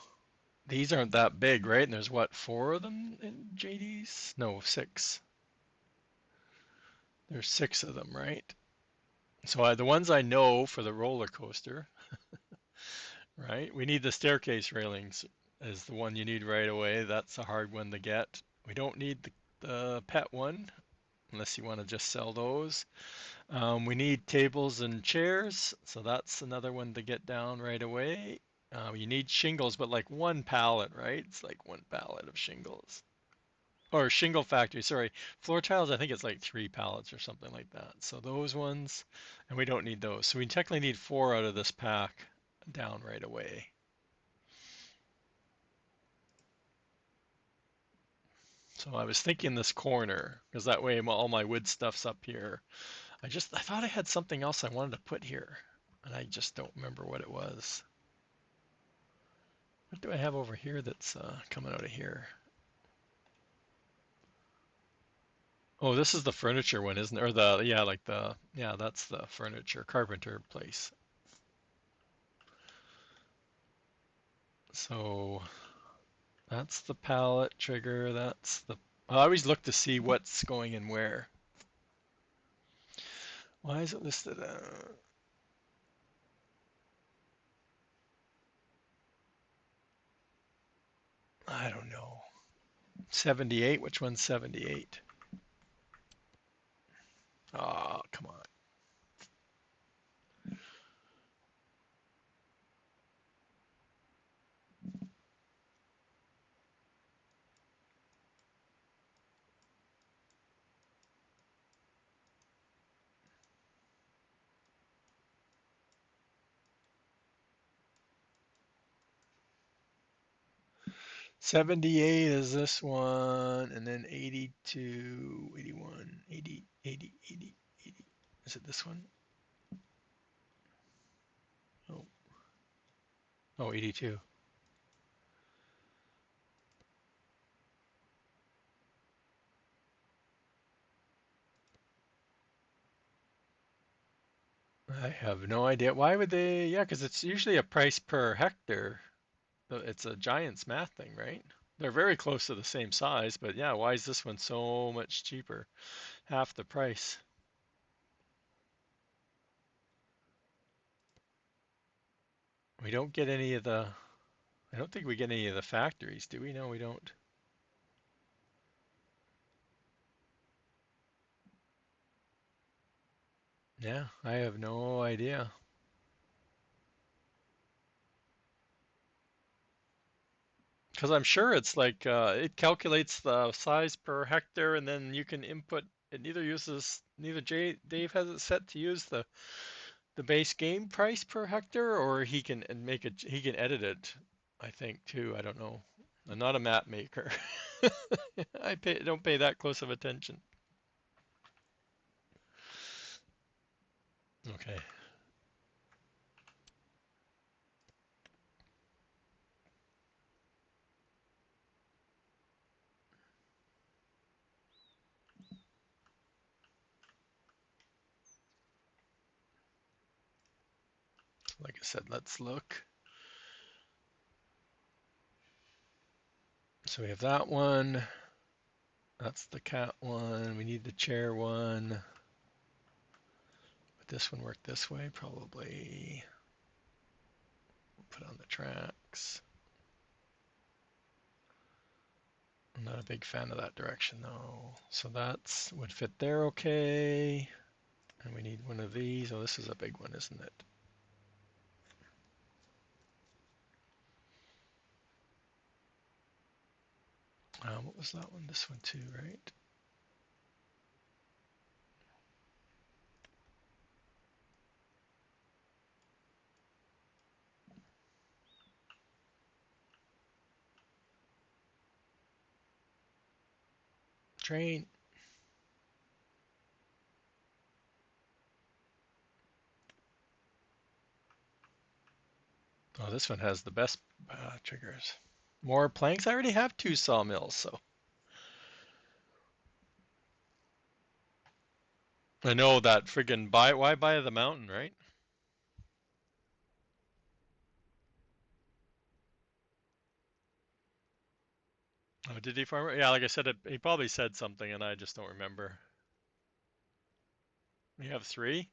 these aren't that big, right? And there's what, four of them in JD's? No, six. There's six of them, right? So the ones I know for the roller coaster, right? We need the staircase railings is the one you need right away. That's a hard one to get. We don't need the pet one unless you want to just sell those. We need tables and chairs, so that's another one to get down right away. You need shingles, but like one pallet, right? It's like one pallet of shingles. Or shingle factory, sorry. Floor tiles, I think it's like three pallets or something like that. So those ones, and we don't need those. So we technically need four out of this pack down right away. So I was thinking this corner, because that way all my wood stuff's up here. I thought I had something else I wanted to put here, and I just don't remember what it was. What do I have over here that's coming out of here? Oh, this is the furniture one, isn't it? Or yeah, like yeah, that's the furniture carpenter place. So that's the pallet trigger. That's the. I always look to see what's going in where. Why is it listed? I don't know. 78. Which one's 78? Oh, come on. 78 is this one, and then 82, 81, 80, 80, 80, 80. Is it this one? Oh, oh, 82. I have no idea. Why would they? Yeah, because it's usually a price per hectare. It's a Giants math thing, right? They're very close to the same size, but yeah, why is this one so much cheaper? Half the price. We don't get any of the, I don't think we get any of the factories, do we? No, we don't. Yeah, I have no idea. Because I'm sure it's like it calculates the size per hectare, and then you can input. It neither uses neither Dave has it set to use the base game price per hectare, or he can and make it. He can edit it. I think too. I don't know. I'm not a map maker. Don't pay that close of attention. Okay. Like I said, let's look. So we have that one. That's the cat one. We need the chair one. Would this one work this way? Probably. We'll put on the tracks. I'm not a big fan of that direction though. So that's would fit there okay. And we need one of these. Oh, this is a big one, isn't it? What was that one? This one too, right? Train. Oh, this one has the best triggers. More planks. I already have 2 sawmills, so I know that friggin' why buy the mountain, right? Oh, did he farm it? Yeah, like I said, he probably said something and I just don't remember. You have 3?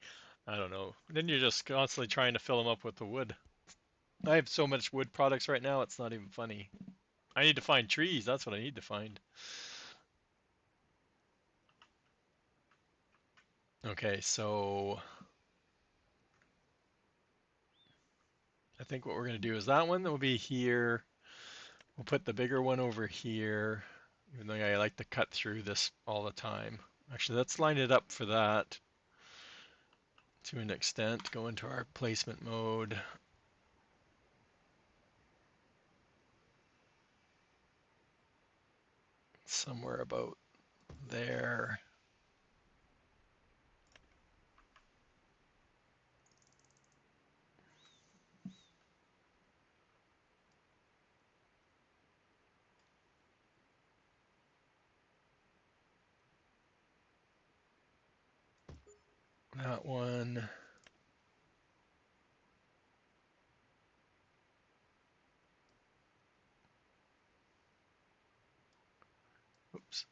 I don't know. Then you're just constantly trying to fill them up with the wood. I have so much wood products right now, it's not even funny. I need to find trees. That's what I need to find. Okay, so I think what we're going to do is that one will be here. We'll put the bigger one over here, even though I like to cut through this all the time. Actually, let's line it up for that to an extent. Go into our placement mode. Somewhere about there. That one. Oops.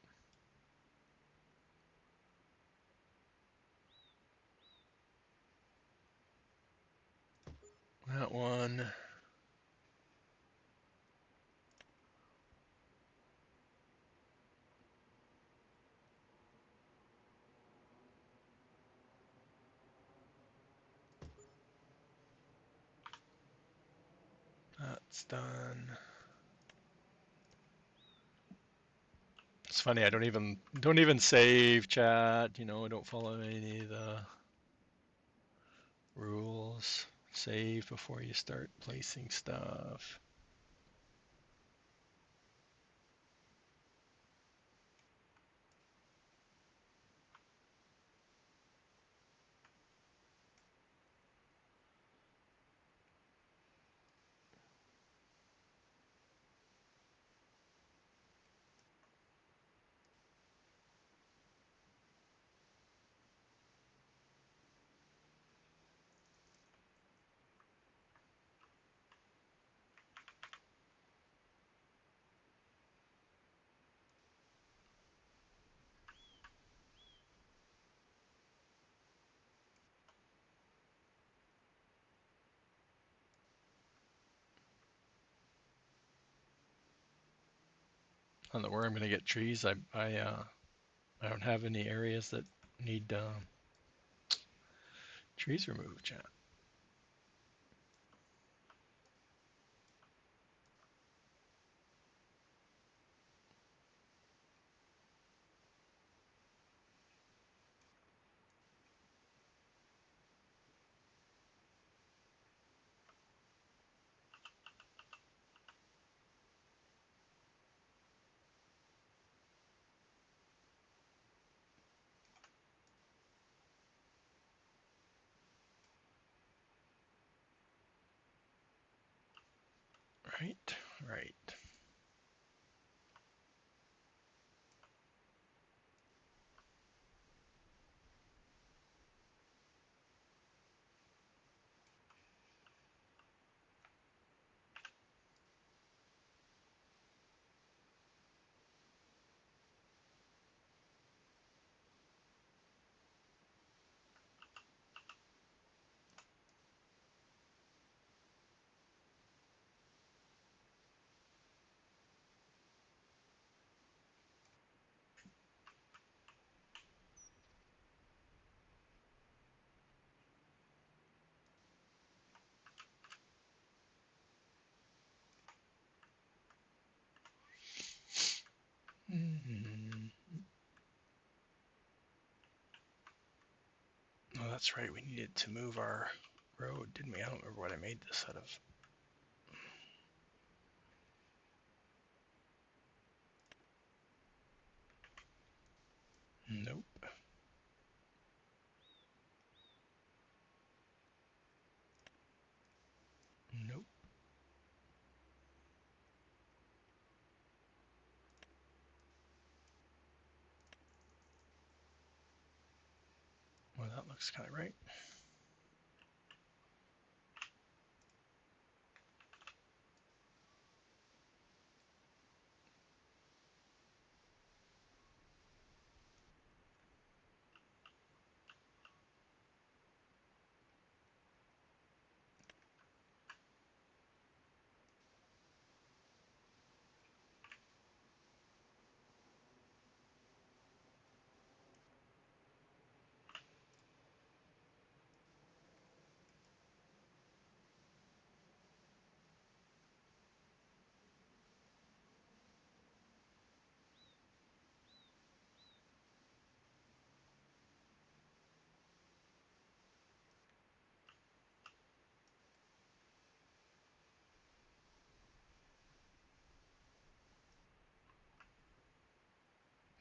That one. That's done. It's funny, I don't even save chat, I don't follow any of the rules. Save before you start placing stuff. I don't know where I'm going to get trees. I don't have any areas that need trees removed, chat. Right, right. that's right. We needed to move our road, didn't we? I don't remember what I made this out of. Nope. Nope. Well, that looks kind of right.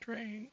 Train.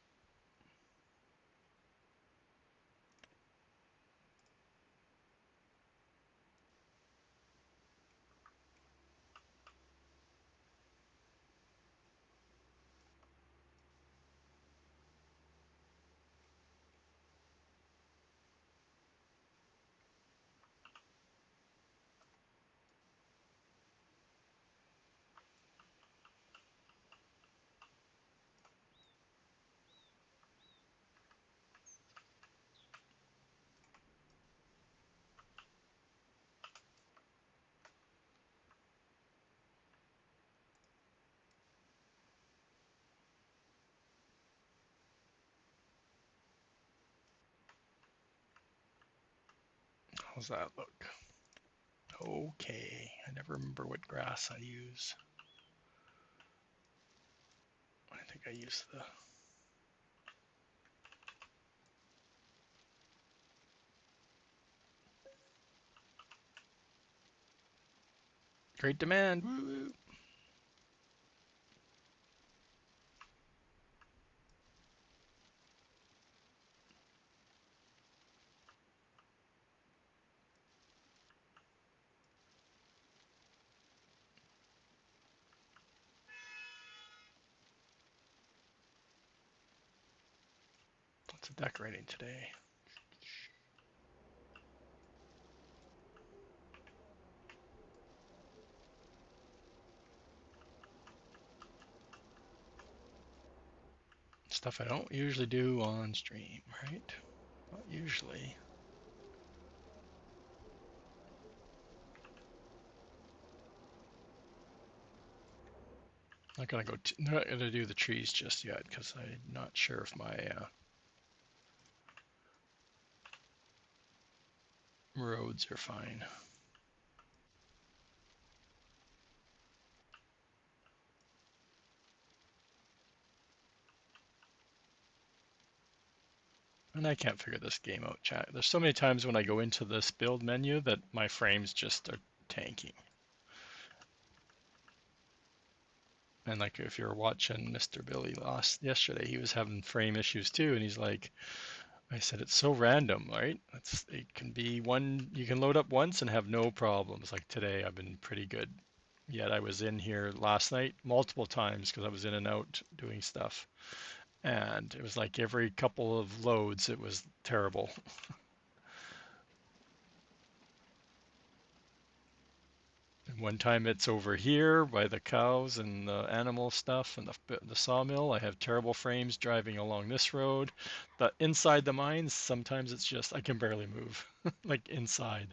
How's that look? Okay. I never remember what grass I use. I think I use the great demand. Woo-woo. Lots of decorating today. Stuff I don't usually do on stream, right? Not usually. Not gonna do the trees just yet because I'm not sure if my roads are fine. And I can't figure this game out, chat. There's so many times when I go into this build menu that my frames just are tanking. And like if you're watching Mr. Billy yesterday, he was having frame issues too, and he's like, I said it's so random, right? It can be one you can load up once and have no problems. Like today, I've been pretty good. Yet I was in here last night multiple times because I was in and out doing stuff, and it was like every couple of loads, it was terrible. And one time it's over here by the cows and the animal stuff and the sawmill. I have terrible frames driving along this road. But inside the mines, sometimes it's just I can barely move, like inside.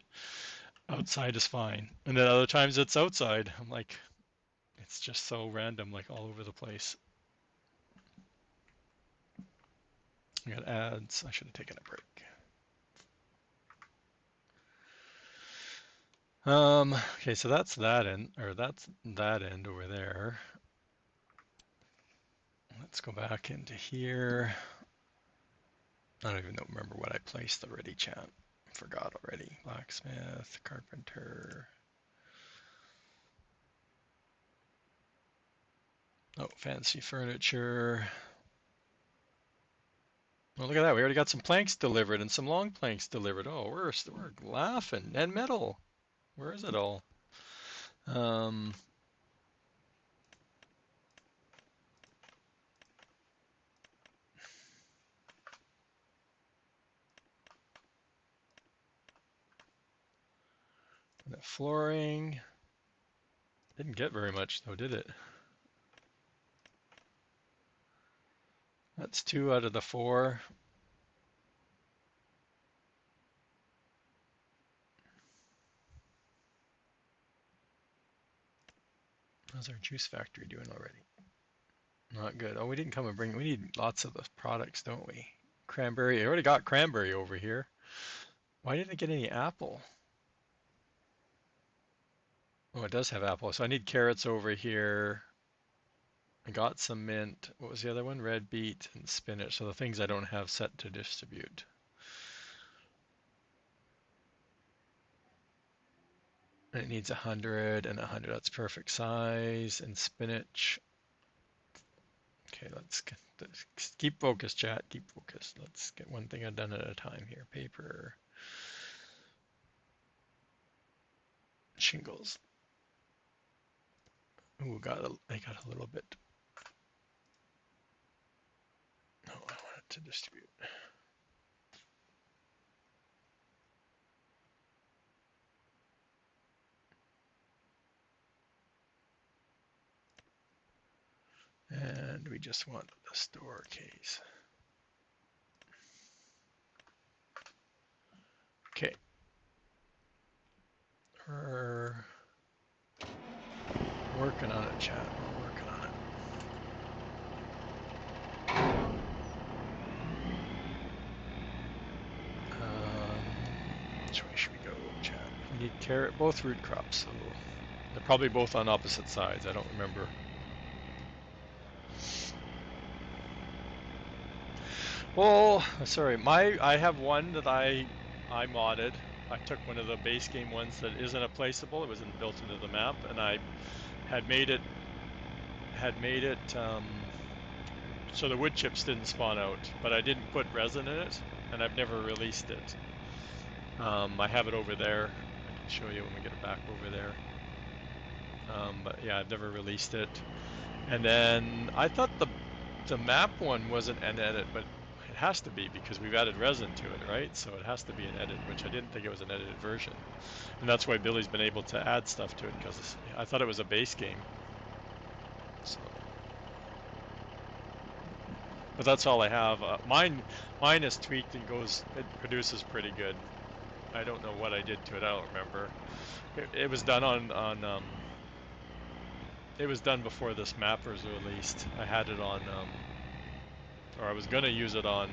Outside is fine. And then other times it's outside. I'm like, it's just so random, like all over the place. I got ads. I should have taken a break. Okay, so that's that end, or that's that end over there. Let's go back into here. I don't even remember what I placed already, chat. forgot already. Blacksmith, carpenter. Oh, fancy furniture. Well, look at that. We already got some planks delivered and some long planks delivered. Oh, we're laughing. And metal. Where is it all? Um, the flooring. Didn't get very much though, did it? That's 2 out of the 4. How's our juice factory doing already? Not good. Oh, we didn't come and bring. We need lots of the products, don't we? Cranberry. I already got cranberry over here. Why didn't I get any apple? Oh, it does have apple. So I need carrots over here. I got some mint. What was the other one? Red beet and spinach. So the things I don't have set to distribute. And it needs 100 and 100. That's perfect size. And spinach. Okay, let's keep focused, chat. Keep focused. Let's get one thing done at a time here. Paper. Shingles. Ooh, I got a little bit. No, I want it to distribute. And we just want the store case. Okay. We're working on it, chat. We're working on it. Which way should we go, chat? We need carrot, both root crops, so they're probably both on opposite sides. I don't remember. Well, sorry, I have one that I modded. I took one of the base game ones that isn't a placeable. It wasn't built into the map, and I had made it so the wood chips didn't spawn out, but I didn't put resin in it, and I've never released it. I have it over there. I can show you when we get it back over there. But yeah, I've never released it. And then I thought the map one wasn't an edit, but it has to be because we've added resin to it, right? So it has to be an edit, which I didn't think it was an edited version. And that's why Billy's been able to add stuff to it, because I thought it was a base game. So, but that's all I have. Mine is tweaked and it produces pretty good. I don't know what I did to it. I don't remember. It was done it was done before this map was released. I had it on, or I was gonna use it on,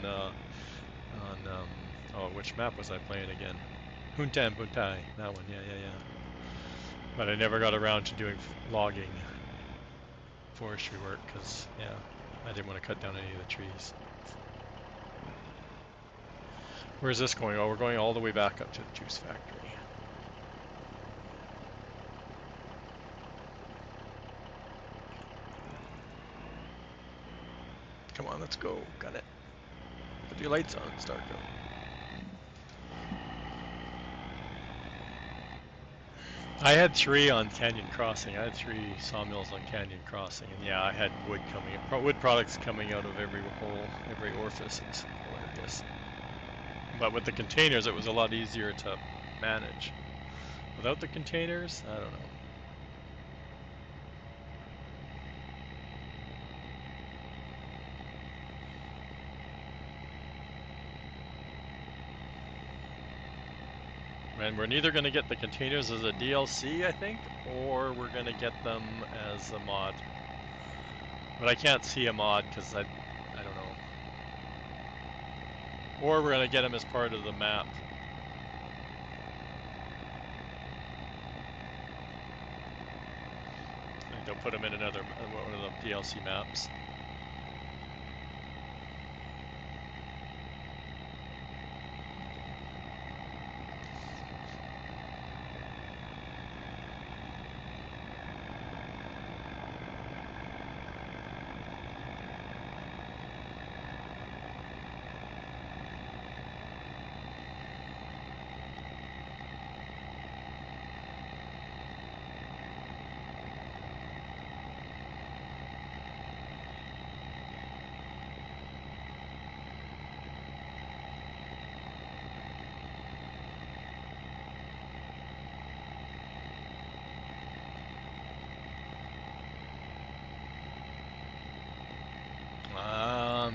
oh, which map was I playing again? Huntan Puntai, that one, yeah. But I never got around to doing logging, forestry work, because, yeah, I didn't want to cut down any of the trees. Where's this going? Oh, we're going all the way back up to the juice factory. Come on, let's go. Got it. Put your lights on, Starco. I had 3 on Canyon Crossing. I had 3 sawmills on Canyon Crossing, and yeah, I had wood products coming out of every hole, every orifice. It's hilarious. But with the containers, it was a lot easier to manage. Without the containers, I don't know. And we're neither going to get the containers as a DLC, I think, or we're going to get them as a mod. But I can't see a mod because I don't know. Or we're going to get them as part of the map. And they'll put them in one of the DLC maps.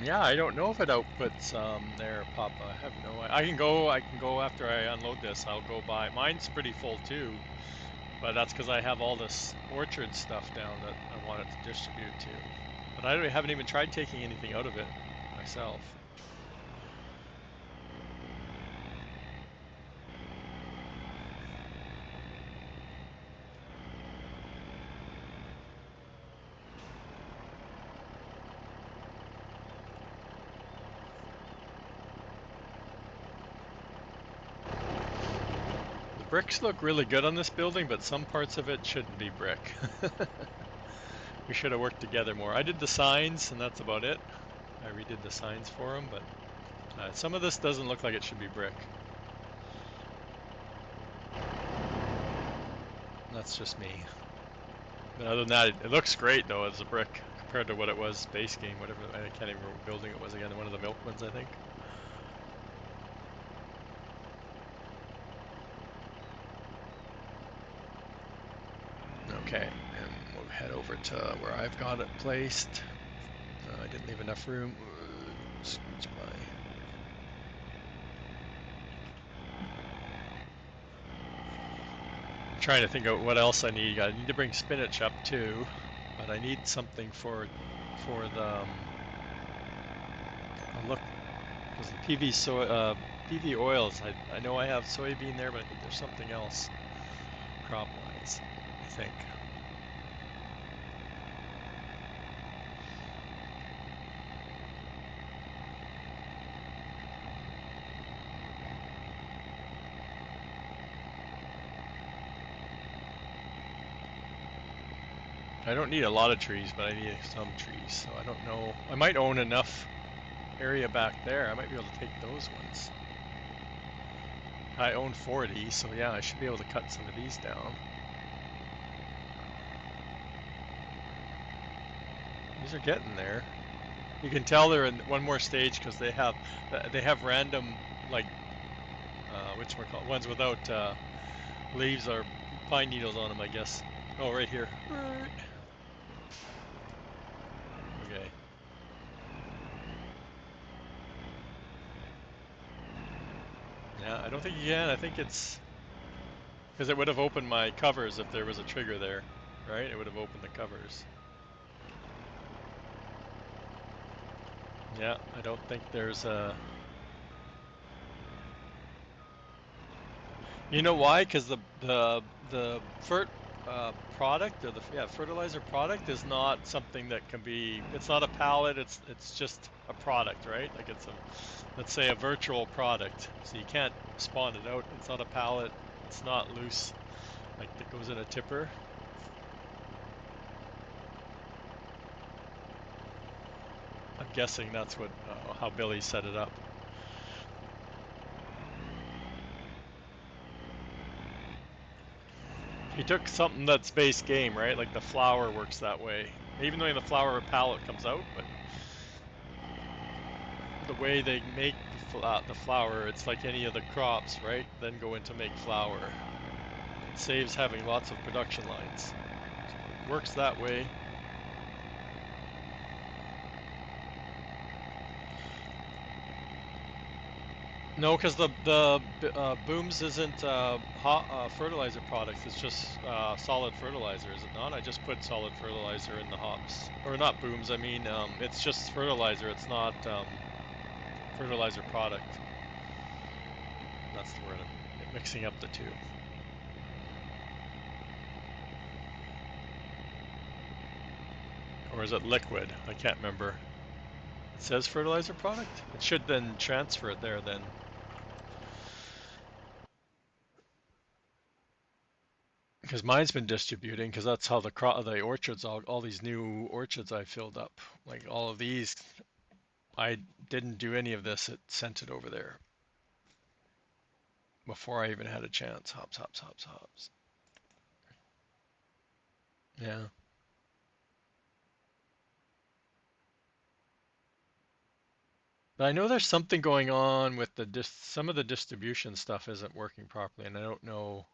Yeah, I don't know if it outputs there, Papa. I have no. I can go after I unload this. I'll go buy. Mine's pretty full too, but that's because I have all this orchard stuff down that I want it to distribute to. But haven't even tried taking anything out of it myself. The bricks look really good on this building, but some parts of it shouldn't be brick. We should have worked together more. I did the signs, and that's about it. I redid the signs for them, but some of this doesn't look like it should be brick. That's just me. But other than that, it looks great though as a brick compared to what it was base game, whatever. I can't even remember what building it was again. One of the milk ones, I think. Okay, and we'll head over to where I've got it placed. I didn't leave enough room. Scooch by. I'm trying to think of what else I need. I need to bring spinach up too, but I need something for the look because the PV oils. I know I have soybean there, but I think there's something else crop wise. I think. I don't need a lot of trees, but I need some trees. So I don't know. I might own enough area back there. I might be able to take those ones. I own 40, so yeah, I should be able to cut some of these down. These are getting there. You can tell they're in one more stage because they have random like whatchamacallit, ones without leaves or pine needles on them, I guess. Oh, right here. Right. Okay. Yeah, I don't think you can. I think it's because it would have opened my covers if there was a trigger there, right? It would have opened the covers. Yeah, I don't think there's a. You know why? Because the product or the fertilizer product is not something that can be. It's not a pallet. It's just a product, right? Like it's a, let's say a virtual product. So you can't spawn it out. It's not a pallet. It's not loose, like that goes in a tipper. I'm guessing that's what how Billy set it up. He took something that's base game, right? Like the flour works that way. Even though the flour pallet comes out, but the way they make the flour, it's like any of the crops, right? Then go in to make flour. It saves having lots of production lines. So it works that way. No, because the booms isn't hot fertilizer products. It's just solid fertilizer, is it not? I just put solid fertilizer in the hops, or not booms. I mean, it's just fertilizer. It's not fertilizer product. That's the word. I'm mixing up the two. Or is it liquid? I can't remember. It says fertilizer product. It should then transfer it there then. Because mine's been distributing, because that's how the orchards, all these new orchards I filled up. Like all of these, I didn't do any of this. It sent it over there before I even had a chance. Hops, hops, hops, hops. Yeah. But I know there's something going on with some of the distribution stuff isn't working properly, and I don't know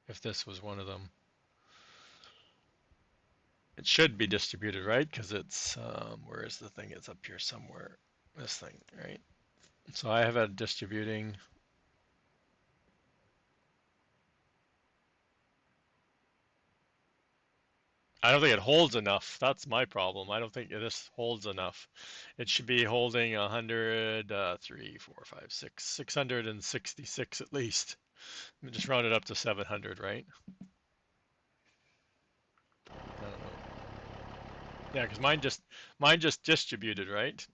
if this was one of them. It should be distributed, right? Because it's where is the thing? It's up here somewhere. this thing, right? So I have it distributing. I don't think it holds enough. That's my problem. I don't think this holds enough. It should be holding 100, 3, 4, 5, 6, 666 at least. Just round it up to 700, right? I don't know. Yeah, because mine just distributed, right?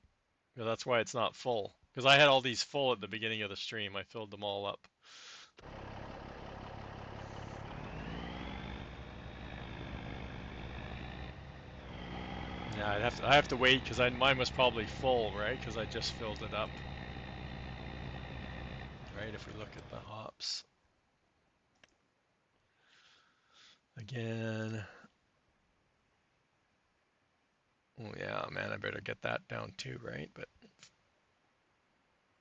Yeah, that's why it's not full. Because I had all these full at the beginning of the stream. I filled them all up. Yeah, I have to wait because mine was probably full, right? Because I just filled it up, right? If we look at the hops again. Oh yeah, man, I better get that down too, right? But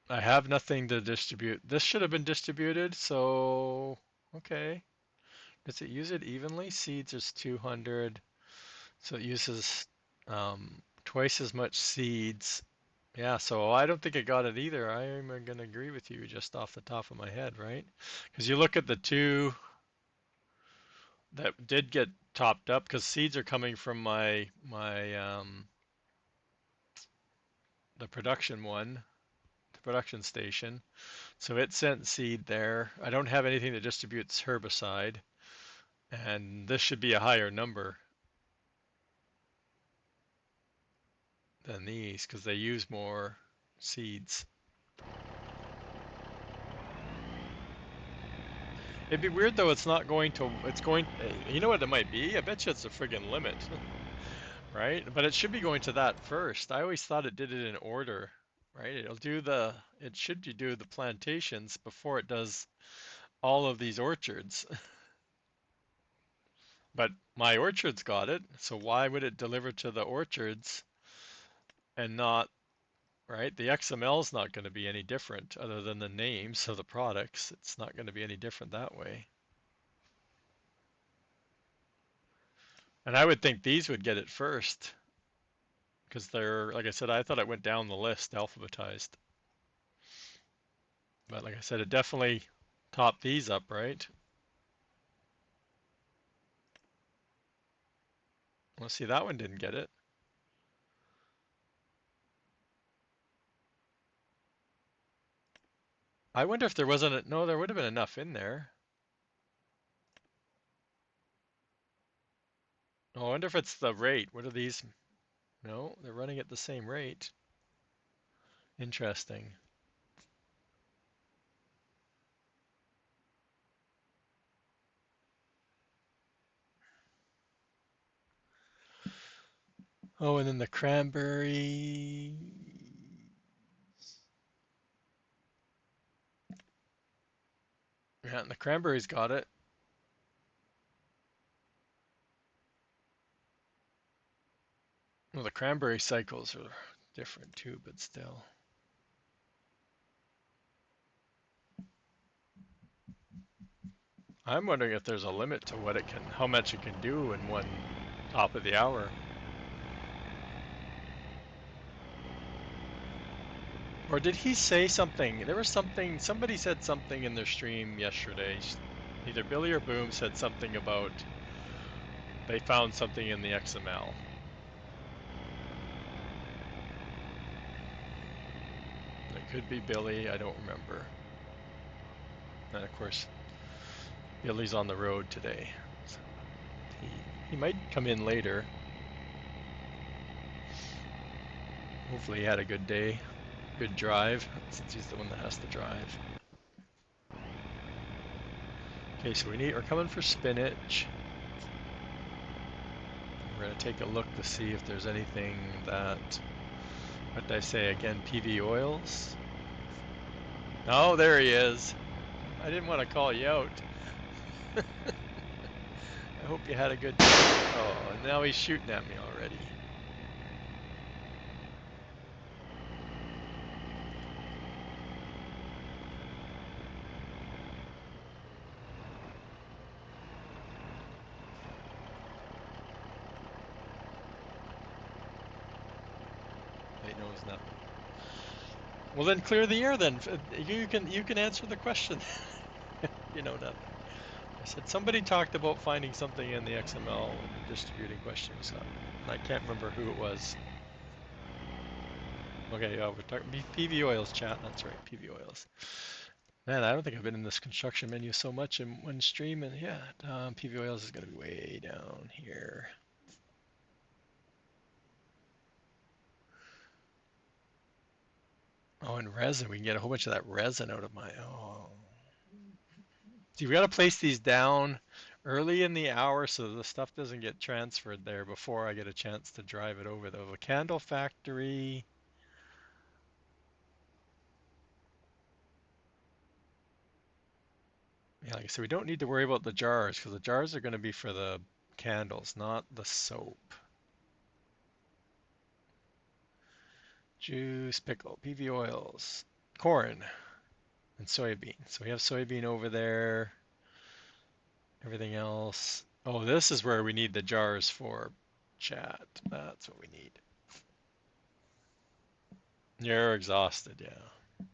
I have nothing to distribute. This should have been distributed, so okay. Does it use it evenly? Seeds is 200, so it uses twice as much seeds. Yeah, so I don't think I got it either. I'm going to agree with you just off the top of my head, right? Because you look at the two that did get topped up, because seeds are coming from my the production one, the production station. So it sent seed there. I don't have anything that distributes herbicide, and this should be a higher number than these because they use more seeds. It'd be weird though. It's not going to. It's going. You know what it might be? I bet you it's a friggin' limit, right? But it should be going to that first. I always thought it did it in order, right? It'll do the. It should do the plantations before it does all of these orchards. But my orchard's got it, so why would it deliver to the orchards and not, right? The XML is not going to be any different other than the names of the products. It's not going to be any different that way. And I would think these would get it first because they're, like I said, I thought it went down the list alphabetized. But like I said, it definitely topped these up, right? Well, see, that one didn't get it. I wonder if there wasn't, no, there would have been enough in there. Oh, I wonder if it's the rate. What are these? No, they're running at the same rate. Interesting. Oh, and then the cranberry. Yeah, and the cranberry's got it. Well, the cranberry cycles are different too, but still. I'm wondering if there's a limit to what it can, how much it can do in one top of the hour. Or did he say something? There was something, somebody said something in their stream yesterday. Either Billy or Boom said something about they found something in the XML. It could be Billy, I don't remember. And of course, Billy's on the road today. So he might come in later. Hopefully he had a good day, good drive, since he's the one that has to drive. Okay, so we're coming for spinach. We're gonna take a look to see if there's anything that, what did I say again, PV oils? Oh, there he is. I didn't want to call you out. I hope you had a good day. Oh, and now he's shooting at me already. He knows nothing. Well, then clear the air. Then you can answer the question. You know nothing. I said somebody talked about finding something in the XML when the distributing question was up, and I can't remember who it was. Okay, we're talking PV oils chat. That's right, PV oils. Man, I don't think I've been in this construction menu so much in one stream, and yeah, PV oils is going to be way down here. Oh, and resin. We can get a whole bunch of that resin out of my. Oh. So you've got to place these down early in the hour so the stuff doesn't get transferred there before I get a chance to drive it over. The candle factory. Yeah, like I said, we don't need to worry about the jars because the jars are going to be for the candles, not the soap. Juice, pickle, PV oils, corn, and soybean. So we have soybean over there. Everything else. Oh, this is where we need the jars for chat. That's what we need. You're exhausted, yeah.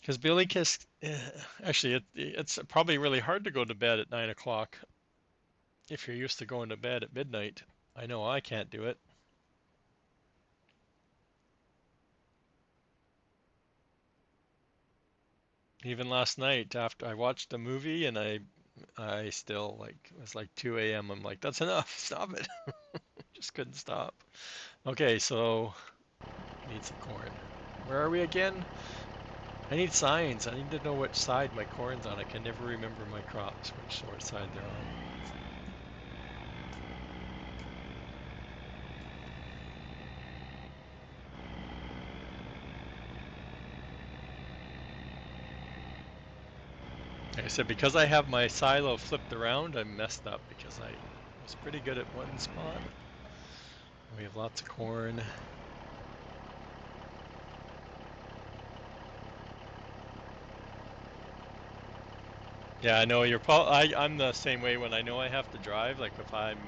Because Billy Kiss, actually, it's probably really hard to go to bed at 9 o'clock if you're used to going to bed at midnight. I know I can't do it. Even last night after I watched a movie and I still like it was like 2 a.m. I'm like, that's enough. Stop it. Just couldn't stop. Okay, so need some corn. Where are we again? I need signs. I need to know which side my corn's on. I can never remember my crops, which side they're on. Like I said, because I have my silo flipped around, I'm messed up because I was pretty good at one spot. We have lots of corn. Yeah, I know you're I'm the same way when I know I have to drive. Like if I'm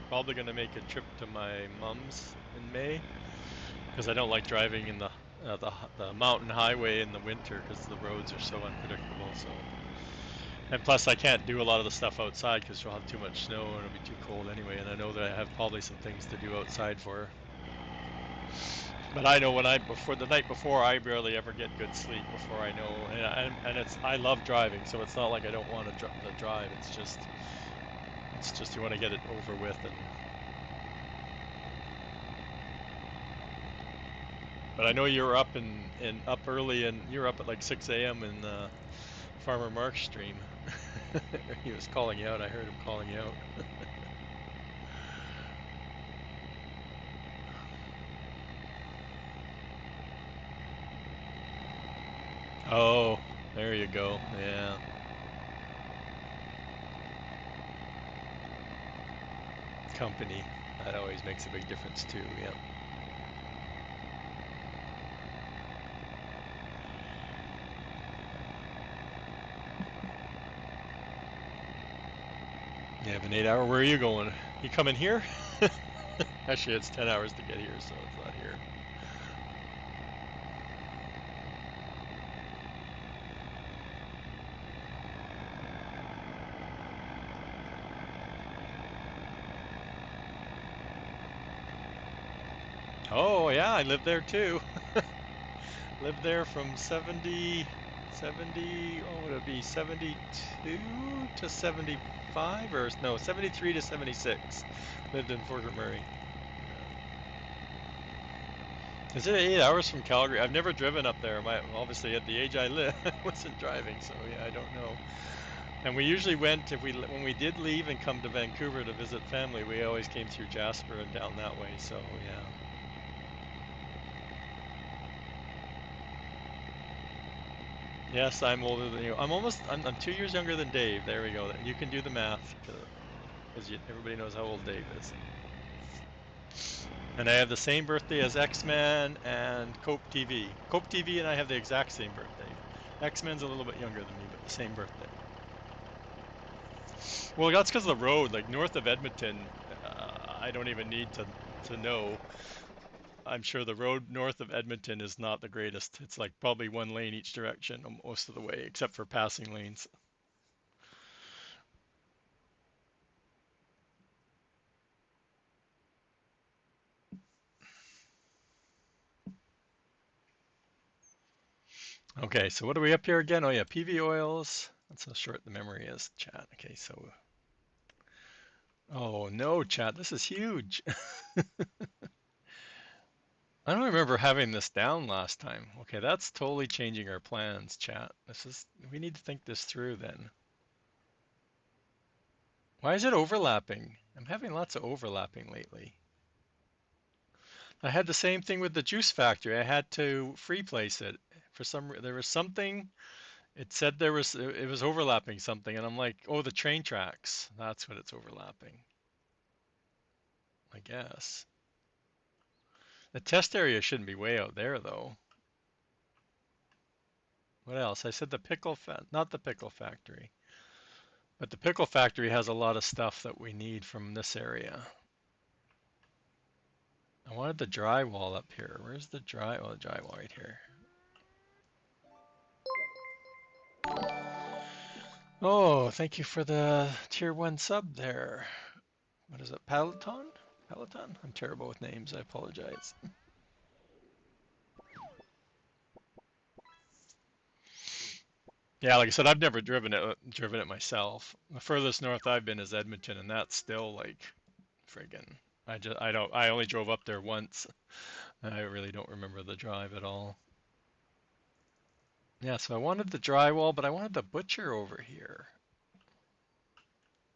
probably gonna make a trip to my mom's in May because I don't like driving in the mountain highway in the winter because the roads are so unpredictable. So, and plus I can't do a lot of the stuff outside because she'll have too much snow and it'll be too cold anyway. And I know that I have probably some things to do outside for her. But I know when before the night before, I barely ever get good sleep before I know, and I love driving, so it's not like I don't want to drive. It's just you want to get it over with. And but I know you're up and up early, and you're up at like 6 a.m. in Farmer Mark's stream. He was calling you out. I heard him calling you out. Oh, there you go. Yeah, company. That always makes a big difference too. Yep. You have an 8 hour. Where are you going? You coming here? Actually, it's 10 hours to get here, so it's not here. Oh, yeah, I lived there too. Lived there from 70, oh, would it be 72 to 75? Or no, 73 to 76. Lived in Fort McMurray. Is it 8 hours from Calgary? I've never driven up there. Obviously, at the age I live, I wasn't driving, so yeah, I don't know. And we usually went if when we did leave and come to Vancouver to visit family, we always came through Jasper and down that way. So yeah. Yes, I'm older than you. I'm 2 years younger than Dave. There we go. You can do the math because everybody knows how old Dave is. And I have the same birthday as X-Men and Cope TV. Cope TV and I have the exact same birthday. X-Men's a little bit younger than me, but the same birthday. Well, that's because of the road. Like north of Edmonton, I don't even need to know. I'm sure the road north of Edmonton is not the greatest. It's like probably one lane each direction most of the way, except for passing lanes. Okay, so what are we up here again? Oh yeah, PV oils. That's how short the memory is, chat. Okay, so oh no, chat, this is huge. I don't remember having this down last time. Okay, that's totally changing our plans, chat. We need to think this through then. Why is it overlapping? I'm having lots of overlapping lately. I had the same thing with the juice factory. I had to free place it. There was something, it said it was overlapping something, and I'm like, oh, the train tracks. That's what it's overlapping, I guess. The test area shouldn't be way out there though. What else? I said not the pickle factory, but the pickle factory has a lot of stuff that we need from this area. I wanted the drywall up here. Where's the oh, the drywall right here. Oh, thank you for the tier 1 sub there. What is it? Peloton? Peloton? I'm terrible with names. I apologize. Yeah, like I said, I've never driven it myself. The furthest north I've been is Edmonton, and that's still like friggin'. I only drove up there once. And I really don't remember the drive at all. Yeah, so I wanted the drywall, but I wanted the butcher over here.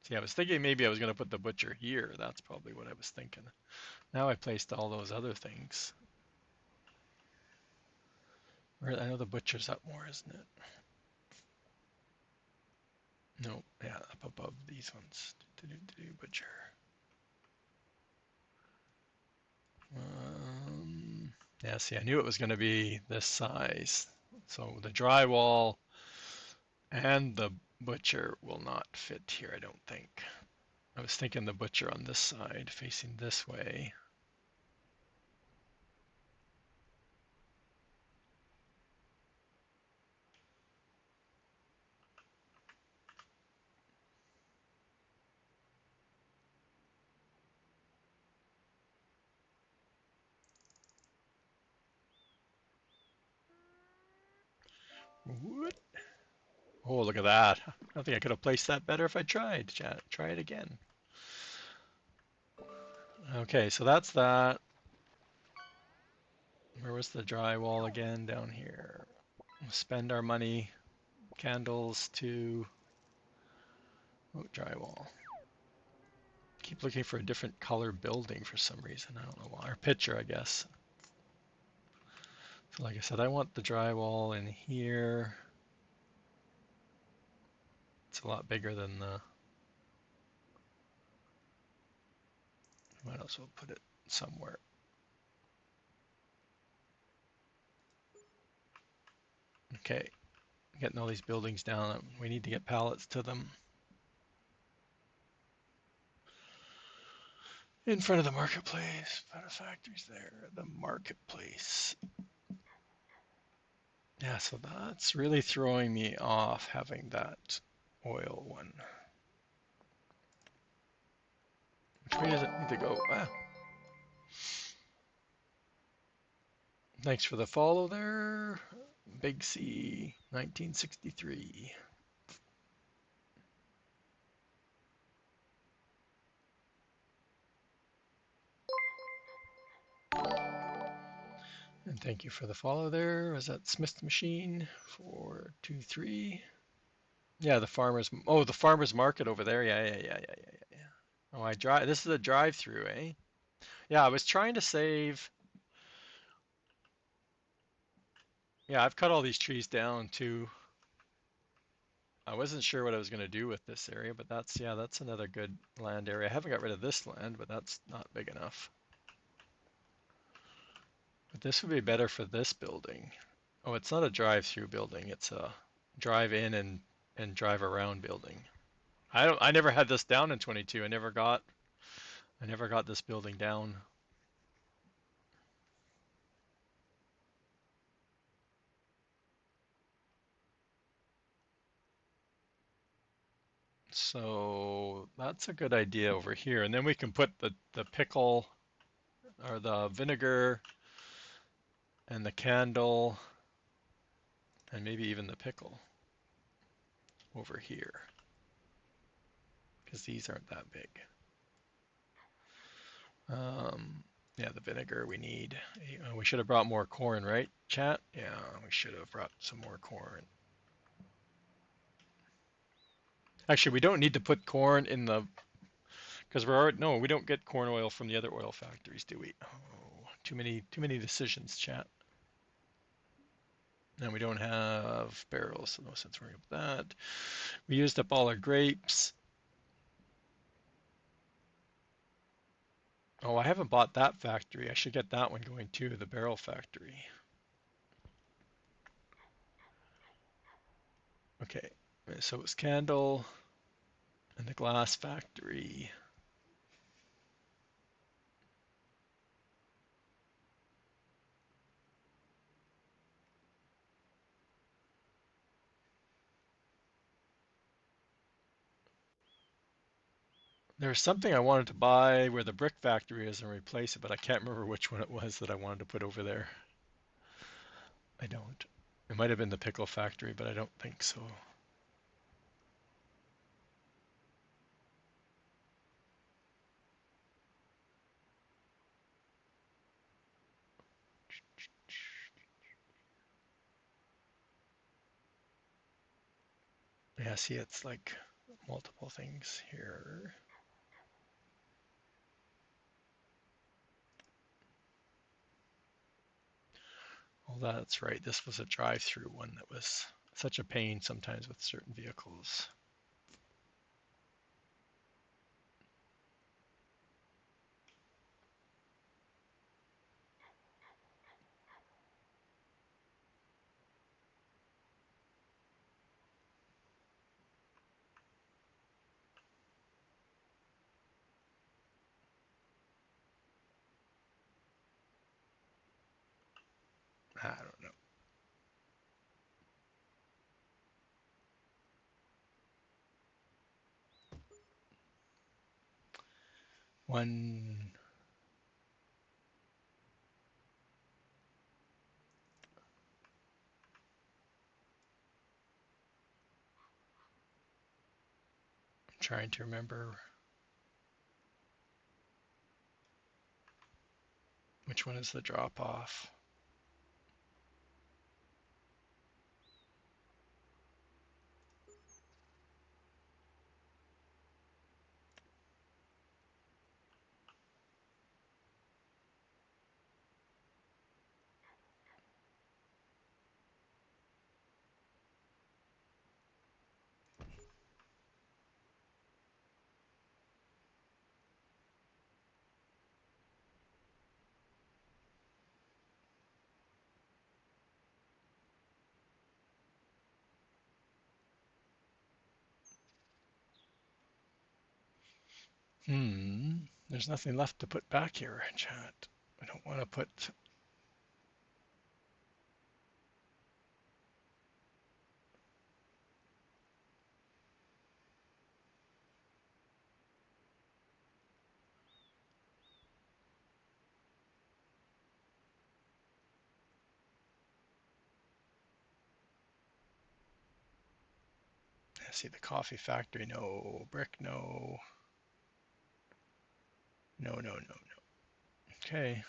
See, I was thinking maybe I was going to put the butcher here. That's probably what I was thinking. Now I placed all those other things. I know the butcher's up more, isn't it? No, yeah, up above these ones. Butcher. Yeah, see, I knew it was going to be this size. So the drywall and the butcher will not fit here, I don't think. I was thinking the butcher on this side, facing this way. What? Oh, look at that. I think I could have placed that better if I tried. Chat, try it again. Okay, so that's that. Where was the drywall again? Down here. Spend our money. Candles to drywall. Keep looking for a different color building for some reason. I don't know why. Or picture, I guess. So like I said, I want the drywall in here. It's a lot bigger than the. Might as well put it somewhere. Okay, getting all these buildings down. We need to get pallets to them. In front of the marketplace. Put factories there. The marketplace. Yeah, so that's really throwing me off having that oil one. Which way does it need to go? Ah. Thanks for the follow there. Big C, 1963. And thank you for the follow there. Was that Smith Machine? 423. Yeah, the farmers. Oh, the farmers market over there. Yeah. Oh, I drive. This is a drive-through, eh? Yeah, I was trying to save. Yeah, I've cut all these trees down too. I wasn't sure what I was going to do with this area, but that's another good land area. I haven't got rid of this land, but that's not big enough. But this would be better for this building. Oh, it's not a drive-through building. It's a drive-in and drive around building. I never had this down in 22. I never got this building down. So that's a good idea over here. And then we can put the pickle or the vinegar and the candle and maybe even the pickle over here because these aren't that big. Yeah, the vinegar we need. We should have brought more corn, right, chat? Yeah, we should have brought some more corn. Actually, we don't need to put corn in the, because we're already, no, we don't get corn oil from the other oil factories, do we? Oh, too many decisions, chat. And we don't have barrels, so no sense worrying about that. We used up all our grapes. Oh, I haven't bought that factory. I should get that one going too, the barrel factory. Okay, so it's candle and the glass factory. There's something I wanted to buy where the brick factory is and replace it, but I can't remember which one it was that I wanted to put over there. I don't. It might have been the pickle factory, but I don't think so. Yeah, see, it's like multiple things here. Oh, that's right. This was a drive-through one that was such a pain sometimes with certain vehicles. I don't know. One, I'm trying to remember which one is the drop off. There's nothing left to put back here, chat. I don't want to put. I see the coffee factory. No brick. No. No. No. No. No. Okay.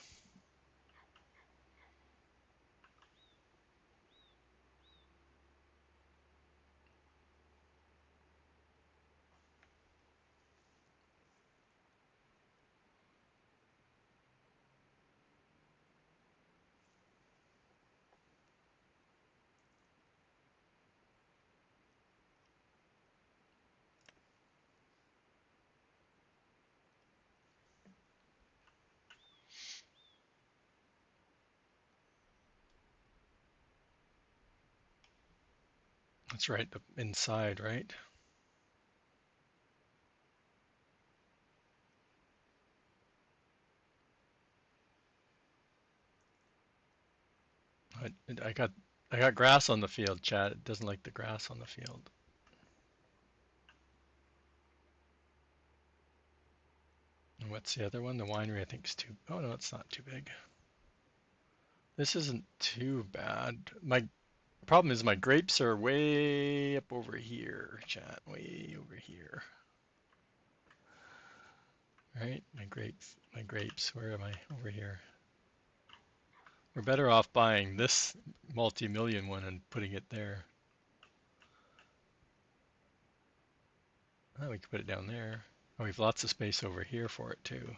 That's right. The inside, right? I, I got I got grass on the field, chat. It doesn't like the grass on the field. What's the other one? The winery I think is too. Oh no, it's not too big. This isn't too bad. My problem is my grapes are way up over here, chat. Way over here. Right? My grapes. My grapes. Where am I? Over here. We're better off buying this multi-million one and putting it there. Oh, we could put it down there. Oh, we've lots of space over here for it too.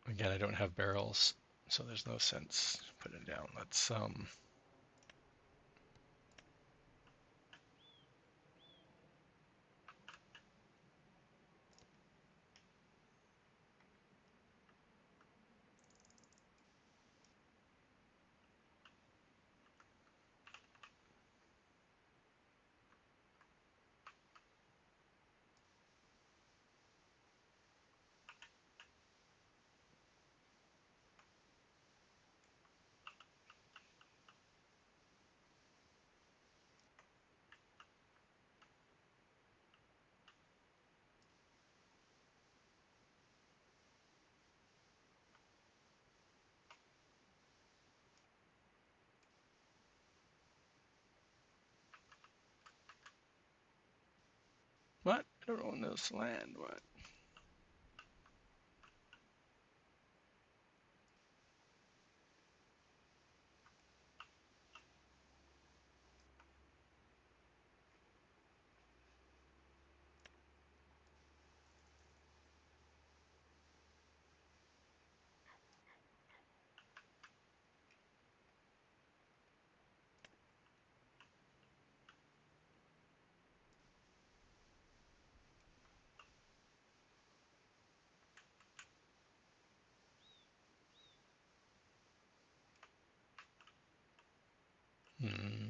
Again, I don't have barrels, so there's no sense putting it down. Let's what? I don't own this land. What? Hmm.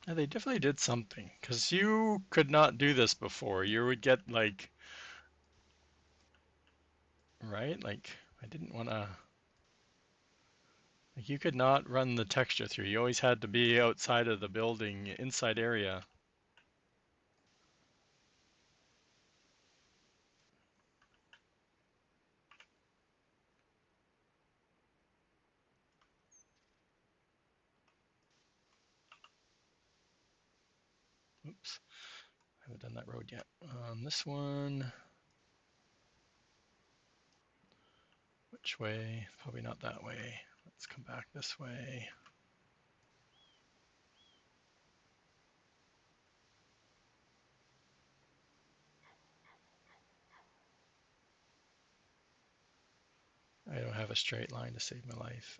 Yeah, they definitely did something because you could not do this before. You would get like, right? Like I didn't want to. Like you could not run the texture through. You always had to be outside of the building, inside area. Oops, I haven't done that road yet. This one, which way? Probably not that way. Let's come back this way. I don't have a straight line to save my life.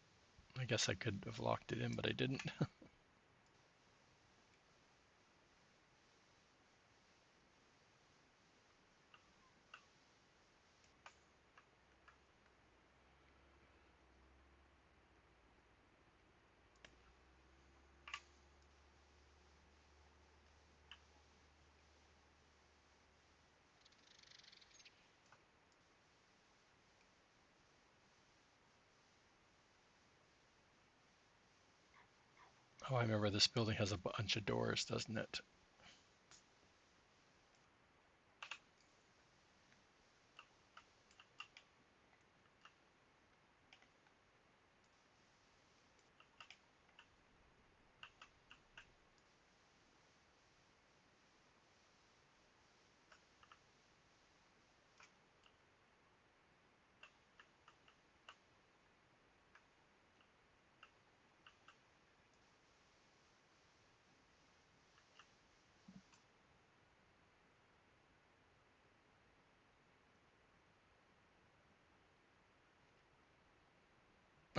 I guess I could have locked it in, but I didn't. Oh, I remember this building has a bunch of doors, doesn't it?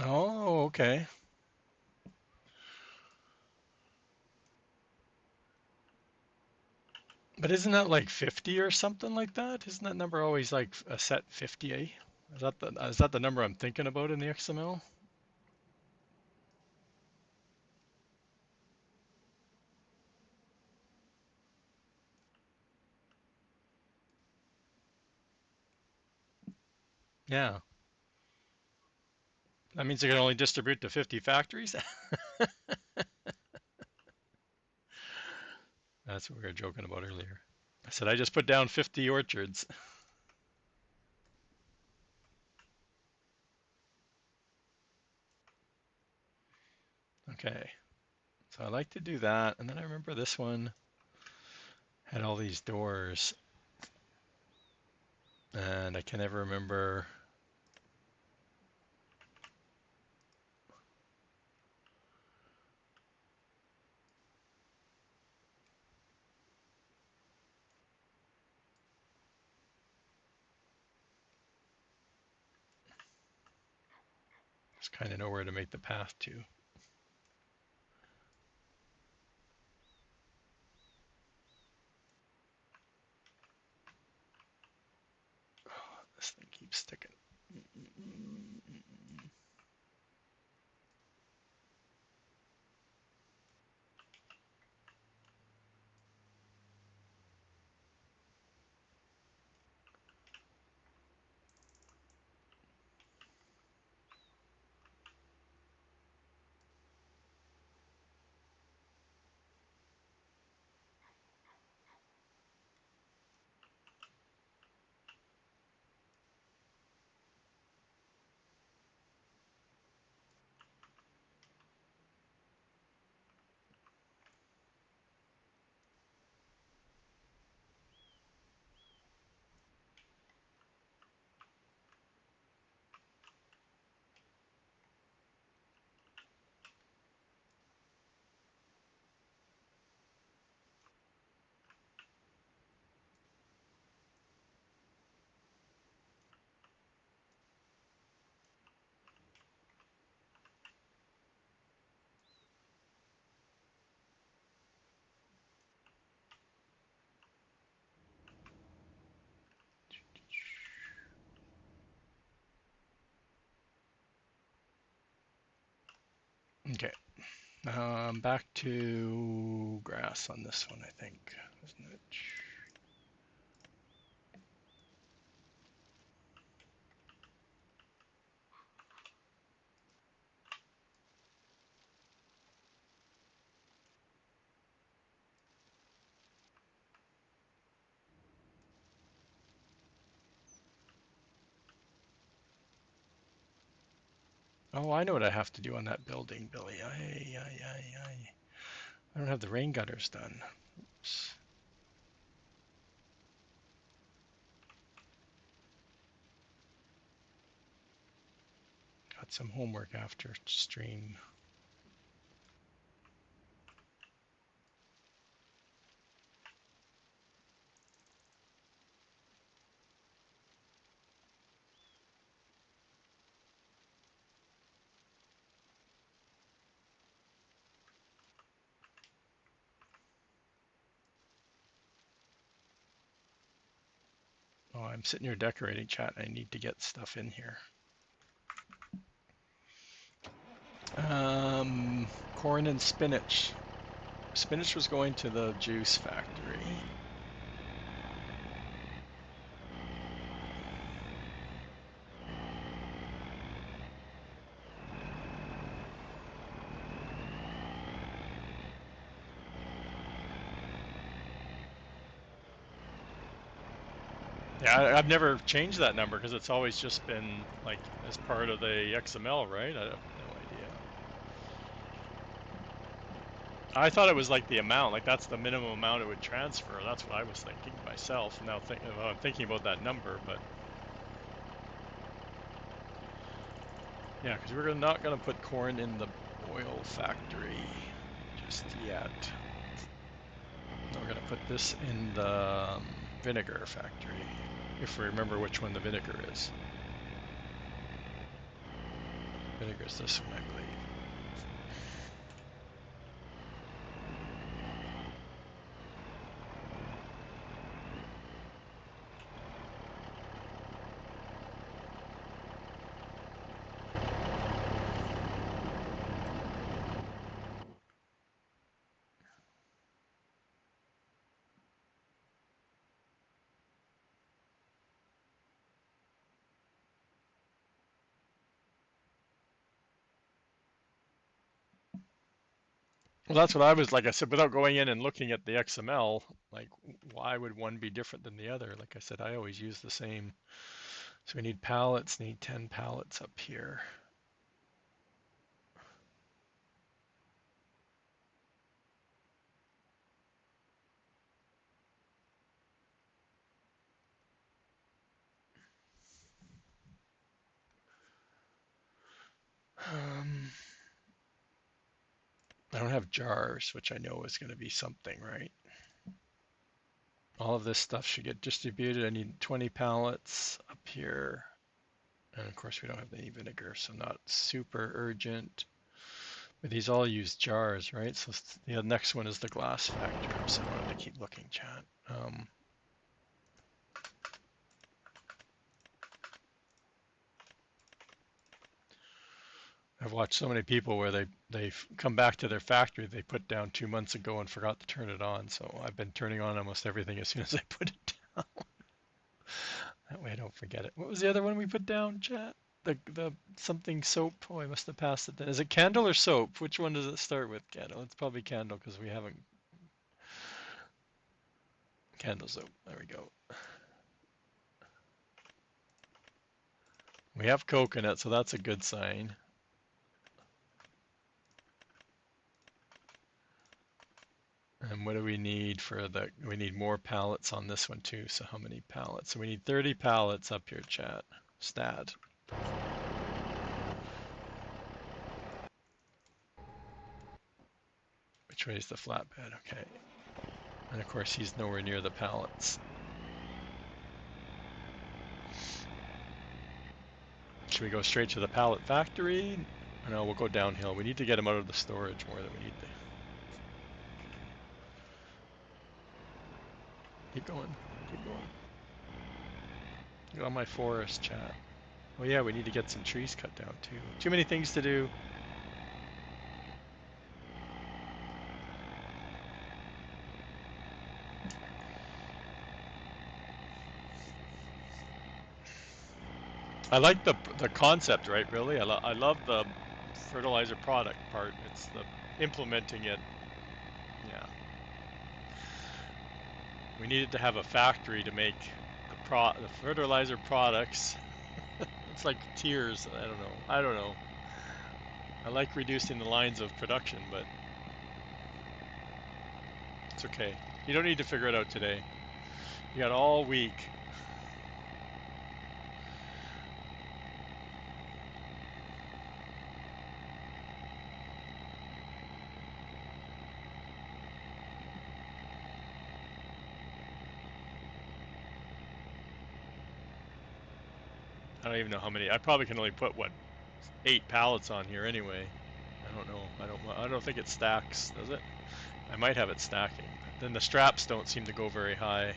Oh, okay. But isn't that like 50 or something like that? Isn't that number always like a set 50, eh? Is that the number I'm thinking about in the XML? Yeah. That means it can only distribute to 50 factories? That's what we were joking about earlier. I said I just put down 50 orchards. Okay. So I like to do that. And then I remember this one had all these doors. And I can never remember. Just kind of know where to make the path to. Oh, this thing keeps sticking. Okay. Back to grass on this one, I think, isn't it? Oh, I know what I have to do on that building, Billy. I don't have the rain gutters done. Oops. Got some homework after stream. Oh, I'm sitting here decorating chat. I need to get stuff in here. Corn and spinach. Spinach was going to the juice factory. Yeah, I've never changed that number because it's always just been like as part of the XML, right? I have no idea. I thought it was like the amount, like that's the minimum amount it would transfer. That's what I was thinking myself. Now I'm thinking about that number, but yeah, because we're not going to put corn in the oil factory just yet. We're going to put this in the vinegar factory, if we remember which one the vinegar is. Vinegar is this one, I believe. Well, that's what I was like. I said, without going in and looking at the XML, like, why would one be different than the other? Like I said, I always use the same. So we need pallets, need 10 pallets up here. Um, I don't have jars, which I know is going to be something, right? All of this stuff should get distributed. I need 20 pallets up here. And of course, we don't have any vinegar, so not super urgent. But these all use jars, right? So the next one is the glass factory. So I wanted to keep looking, chat. I've watched so many people where they've come back to their factory they put down 2 months ago and forgot to turn it on. So I've been turning on almost everything as soon as I put it down. That way I don't forget it. What was the other one we put down, chat? The something soap. Oh, I must have passed it. Is it candle or soap? Which one does it start with? Candle. It's probably candle because we haven't candle soap. There we go. We have coconut, so that's a good sign. And what do we need for the, we need more pallets on this one too. So how many pallets? So we need 30 pallets up here, chat. Stat. Which way is the flatbed? Okay. And of course he's nowhere near the pallets. Should we go straight to the pallet factory? No, we'll go downhill. We need to get him out of the storage more than we need to. Keep going. Keep going. Get on my forest, chat. Oh yeah, we need to get some trees cut down too. Too many things to do. I like the concept, right? Really, I love the fertilizer product part. It's the implementing it. Yeah, we needed to have a factory to make the fertilizer products. It's like tiers. I don't know. I don't know. I like reducing the lines of production, but it's okay. You don't need to figure it out today. You got all week. I don't even know how many. I probably can only put what 8 pallets on here anyway. I don't know. I don't think it stacks, does it? I might have it stacking. Then the straps don't seem to go very high.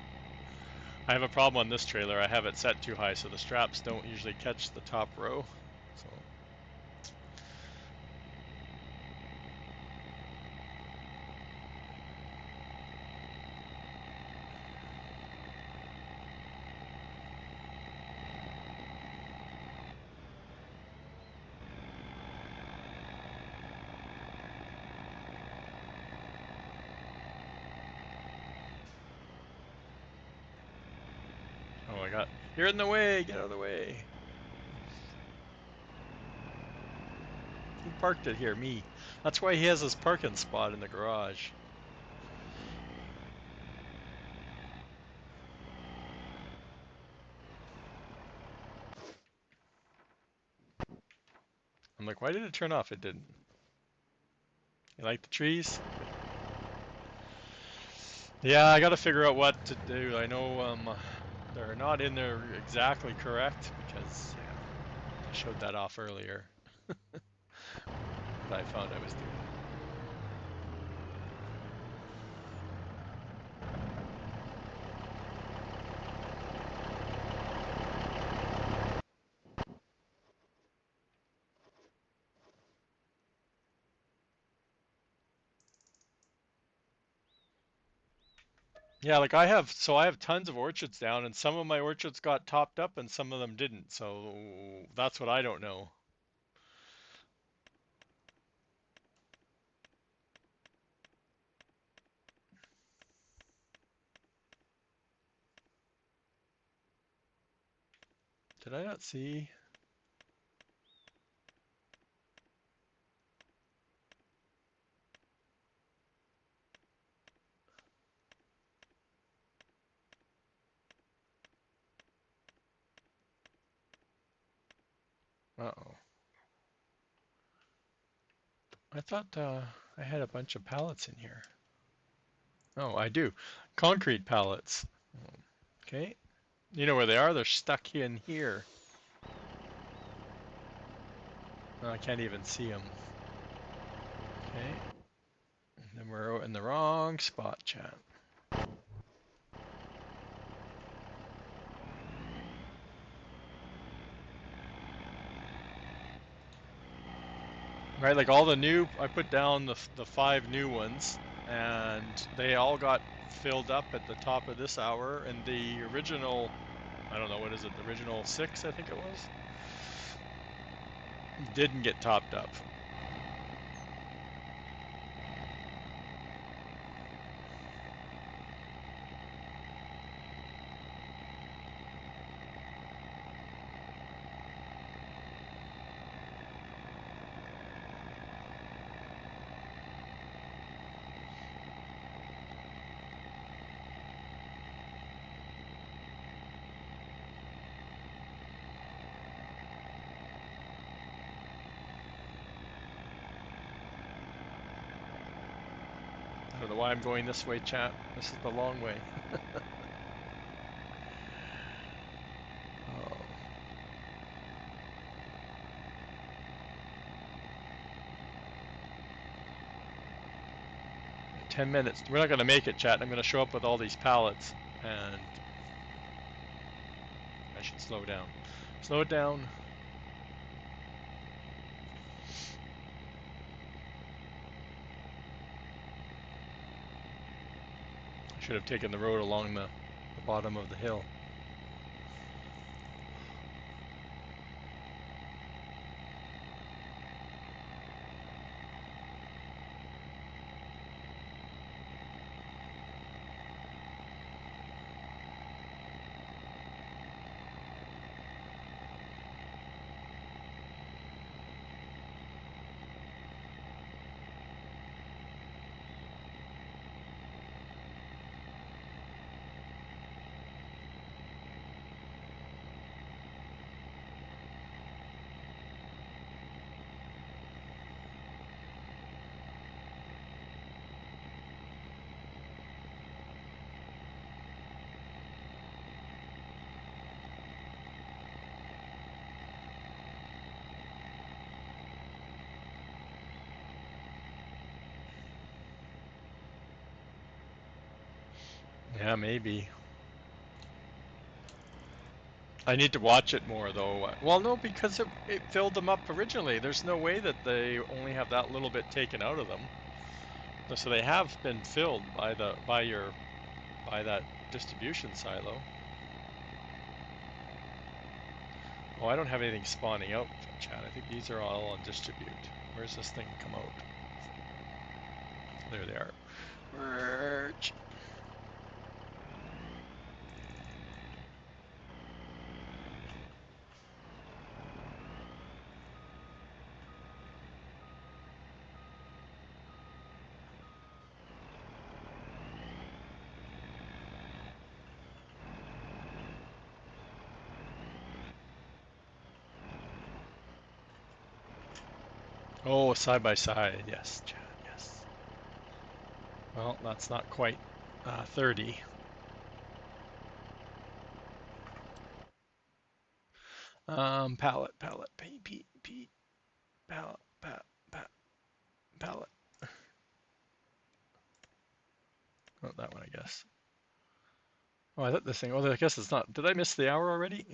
I have a problem on this trailer. I have it set too high, so the straps don't usually catch the top row. So oh, I got, you're in the way. Get out of the way. Who parked it here? Me. That's why he has his parking spot in the garage. I'm like, why did it turn off? It didn't. You like the trees? Yeah, I got to figure out what to do. I know they're not in there exactly correct because yeah, I showed that off earlier. What I found I was doing. Yeah, like I have tons of orchards down, and some of my orchards got topped up, and some of them didn't. So that's what I don't know. Did I not see? Uh-oh. I thought I had a bunch of pallets in here. Oh, I do. Concrete pallets. Okay. You know where they are? They're stuck in here. Oh, I can't even see them. Okay. And then we're in the wrong spot, chat. Right, like all the new, I put down the 5 new ones, and they all got filled up at the top of this hour, and the original, I don't know, what is it, the original 6, I think it was, didn't get topped up. I don't know why I'm going this way, chat. This is the long way. Oh. 10 minutes. We're not going to make it, chat. I'm going to show up with all these pallets, and I should slow down. Slow it down. I should have taken the road along the bottom of the hill. Yeah, maybe. I need to watch it more though. Well, no, because it filled them up originally. There's no way that they only have that little bit taken out of them. So they have been filled by that distribution silo. Oh, I don't have anything spawning out, chat. I think these are all on distribute. Where's this thing come out? There they are. Merge. Oh, side by side. Yes, chat. Yes. Well, that's not quite 30. Pallet, P, pallet, pallet. Oh, that one, I guess. Oh, I thought this thing. Oh, I guess it's not. Did I miss the hour already?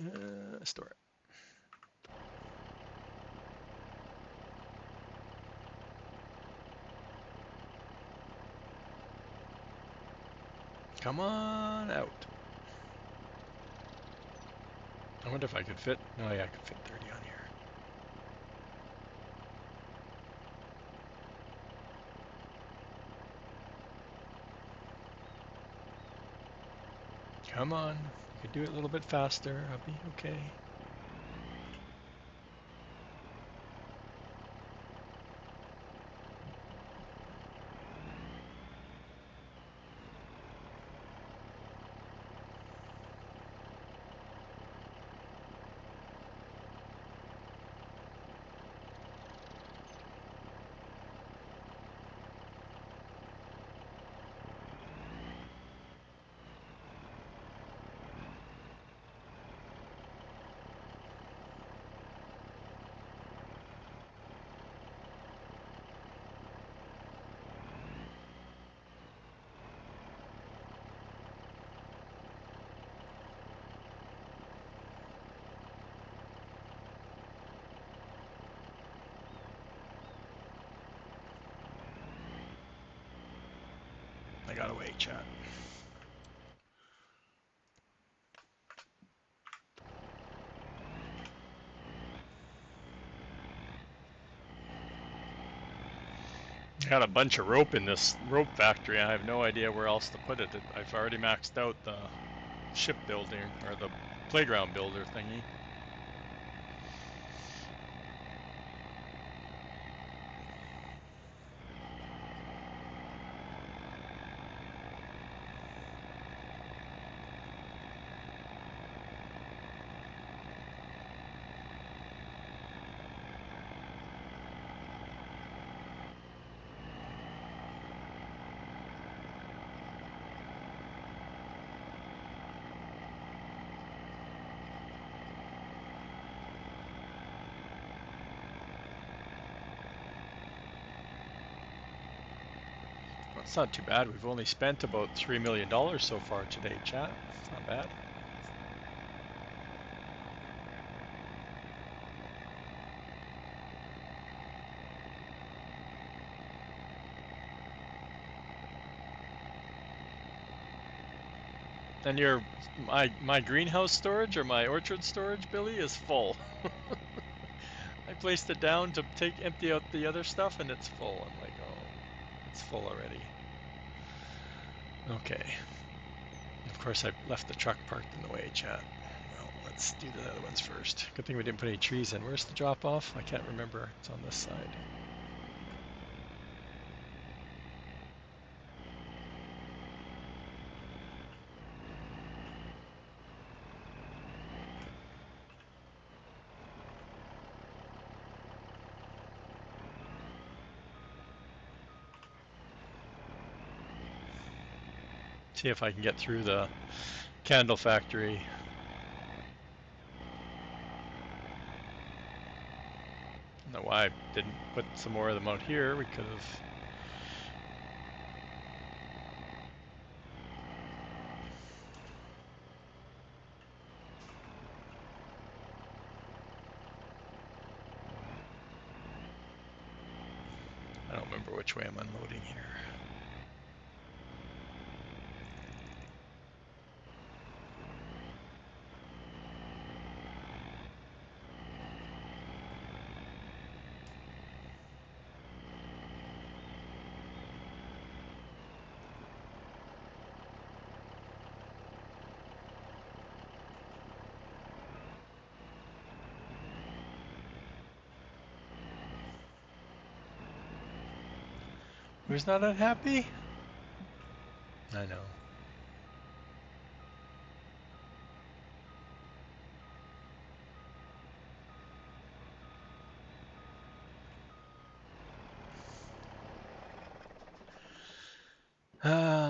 Store it. Come on out. I wonder if I could fit. No, yeah, I could fit 30 on here. Come on. You could do it a little bit faster. I'll be okay. I got away, chat. I got a bunch of rope in this rope factory. I have no idea where else to put it. I've already maxed out the ship building or the playground builder thingy. It's not too bad. We've only spent about $3 million so far today, chat. It's not bad. And my greenhouse storage or my orchard storage, Billy, is full. I placed it down to empty out the other stuff and it's full. I'm like, oh, it's full already. Okay. Of course, I left the truck parked in the way, chat. Well, let's do the other ones first. Good thing we didn't put any trees in. Where's the drop off? I can't remember. It's on this side. See if I can get through the candle factory. I don't know why I didn't put some more of them out here. We could have. I don't remember which way I'm unloading here. Who's not unhappy? I know.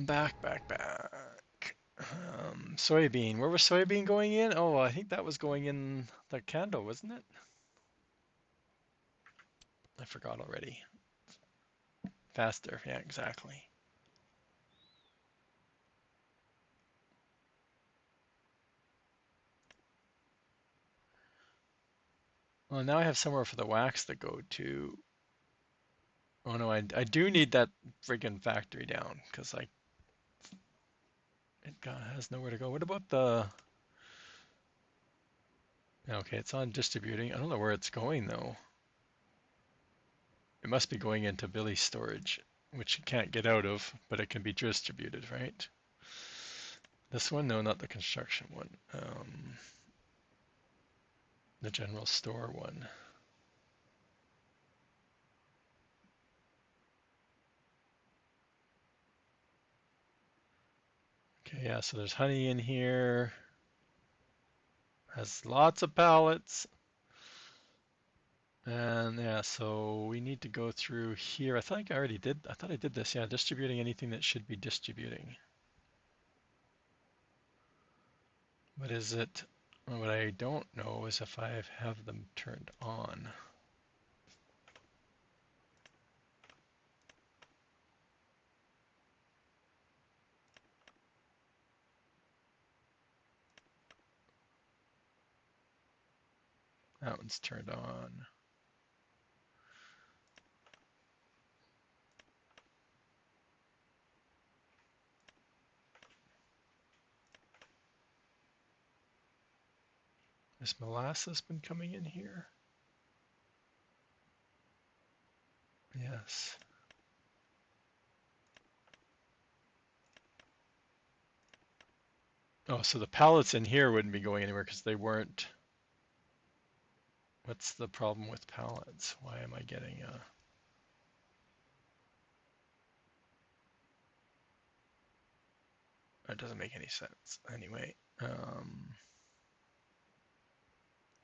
Back. Soybean. Where was soybean going in? Oh, I think that was going in the candle, wasn't it? I forgot already. Faster. Yeah, exactly. Well, now I have somewhere for the wax to go to. Oh no, I do need that friggin' factory down because it has nowhere to go. What about the? Okay, it's on distributing. I don't know where it's going though. It must be going into Billy's storage, which you can't get out of, but it can be distributed, right? This one? No, not the construction one. The general store one. Okay, yeah, so there's honey in here. Has lots of pallets. And yeah, so we need to go through here. I thought I did this. Yeah, distributing anything that should be distributing. What is it? What I don't know is if I have them turned on. That one's turned on. Has molasses been coming in here? Yes. Oh, so the pallets in here wouldn't be going anywhere because they weren't. What's the problem with pallets? Why am I getting a... That doesn't make any sense. Anyway,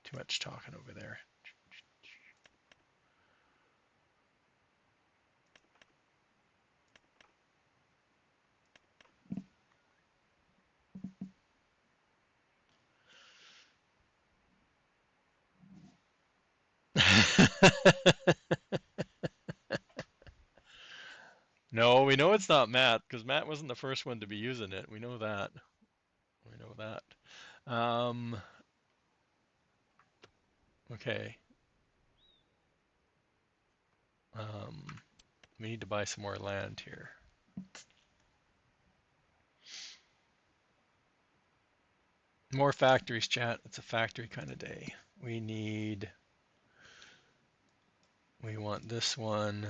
too much talking over there. No, we know it's not Matt because Matt wasn't the first one to be using it. We know that. We know that. Okay. Um, we need to buy some more land here. More factories, chat. It's a factory kind of day. We want this one.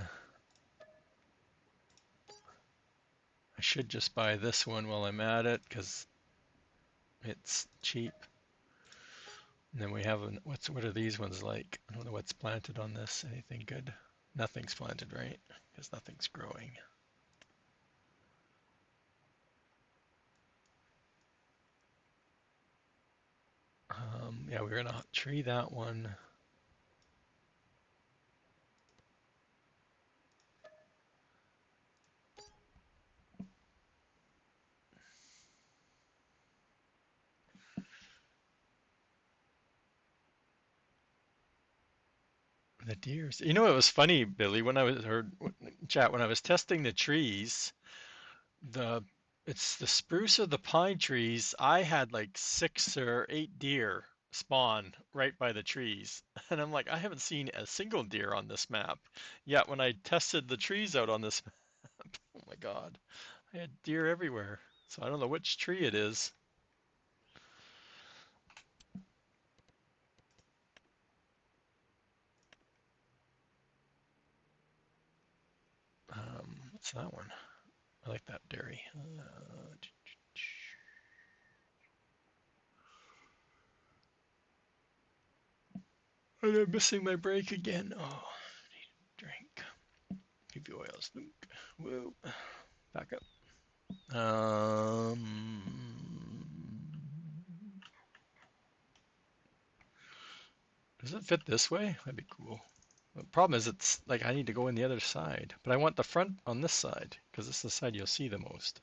I should just buy this one while I'm at it because it's cheap. And then we have, what are these ones like? I don't know what's planted on this. Anything good? Nothing's planted, right? Because nothing's growing. Yeah, we're gonna tree that one. The deers. You know, it was funny, Billy, when I was heard chat when I was testing the trees. The it's the spruce or the pine trees. I had like 6 or 8 deer spawn right by the trees, and I'm like, I haven't seen a single deer on this map. Yet when I tested the trees out on this map, oh my God, I had deer everywhere. So I don't know which tree it is. What's that one? I like that dairy. I'm missing my break again. Oh, I need a drink. PV oils. Whoa. Back up. Does it fit this way? That'd be cool. The problem is it's like I need to go in the other side, but I want the front on this side because this is the side you'll see the most.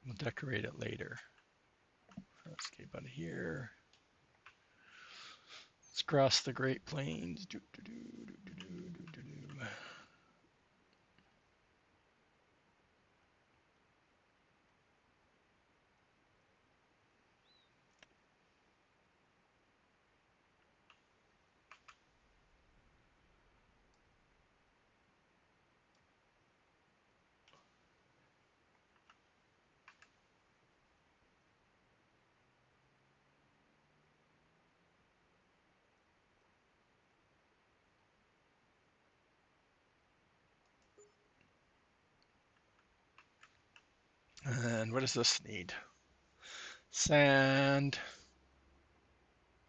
We'll decorate it later. Escape out of here. Let's cross the Great Plains. And what does this need? Sand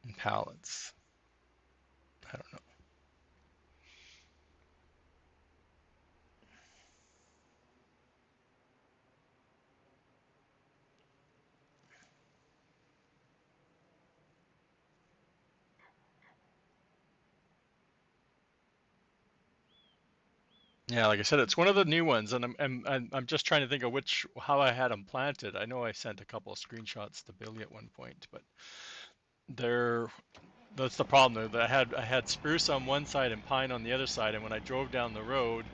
and pallets. I don't know. Yeah, like I said, it's one of the new ones, and I'm just trying to think of how I had them planted. I know I sent a couple of screenshots to Billy at one point, but they're that's the problem. That I had spruce on one side and pine on the other side, and when I drove down the road,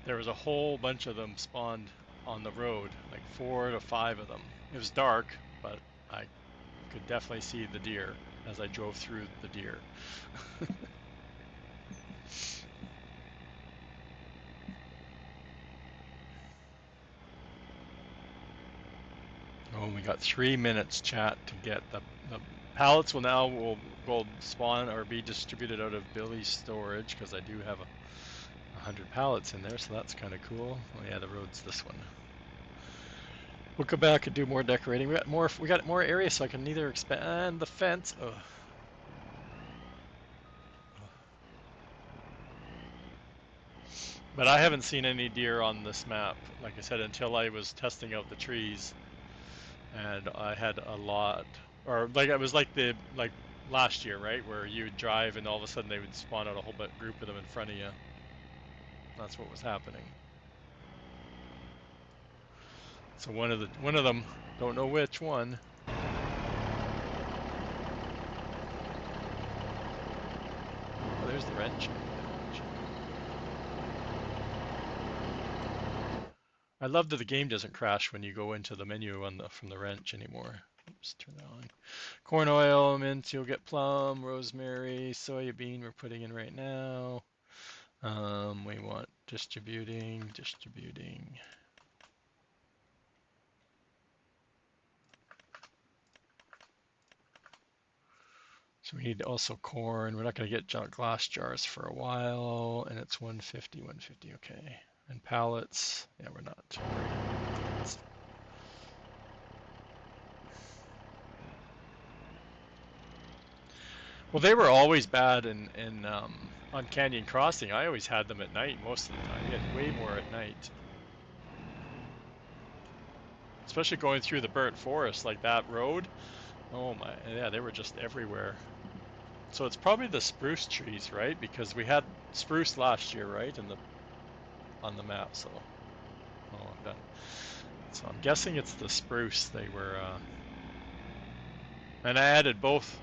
there was a whole bunch of them spawned on the road, like 4 to 5 of them. It was dark, but I could definitely see the deer. as I drove through the deer. Oh, we got 3 minutes, chat, to get the pallets will spawn or be distributed out of Billy's storage because I do have 100 pallets in there, so that's kind of cool. Oh yeah, the road's this one. We'll go back and do more decorating. We got more area, so I can either expand the fence. Ugh. But I haven't seen any deer on this map, like I said, until I was testing out the trees, and I had a lot, or like it was like last year, right, where you would drive and all of a sudden they would spawn out a whole group of them in front of you. That's what was happening. So one of them, don't know which one. Oh, there's the wrench. I love that the game doesn't crash when you go into the menu from the wrench anymore. Oops, turn that on. Corn oil, mint, you'll get plum, rosemary, soya bean we're putting in right now. We want distributing. So we need also corn. We're not going to get glass jars for a while, and it's 150, okay. And pallets, yeah, we're not. Well, they were always bad on Canyon Crossing. I always had them at night most of the time. We had way more at night. Especially going through the burnt forest, like that road. Oh my, yeah, they were just everywhere. So it's probably the spruce trees, right? Because we had spruce last year, right? On the map, so. Oh, I'm done. So I'm guessing it's the spruce they were, and I added both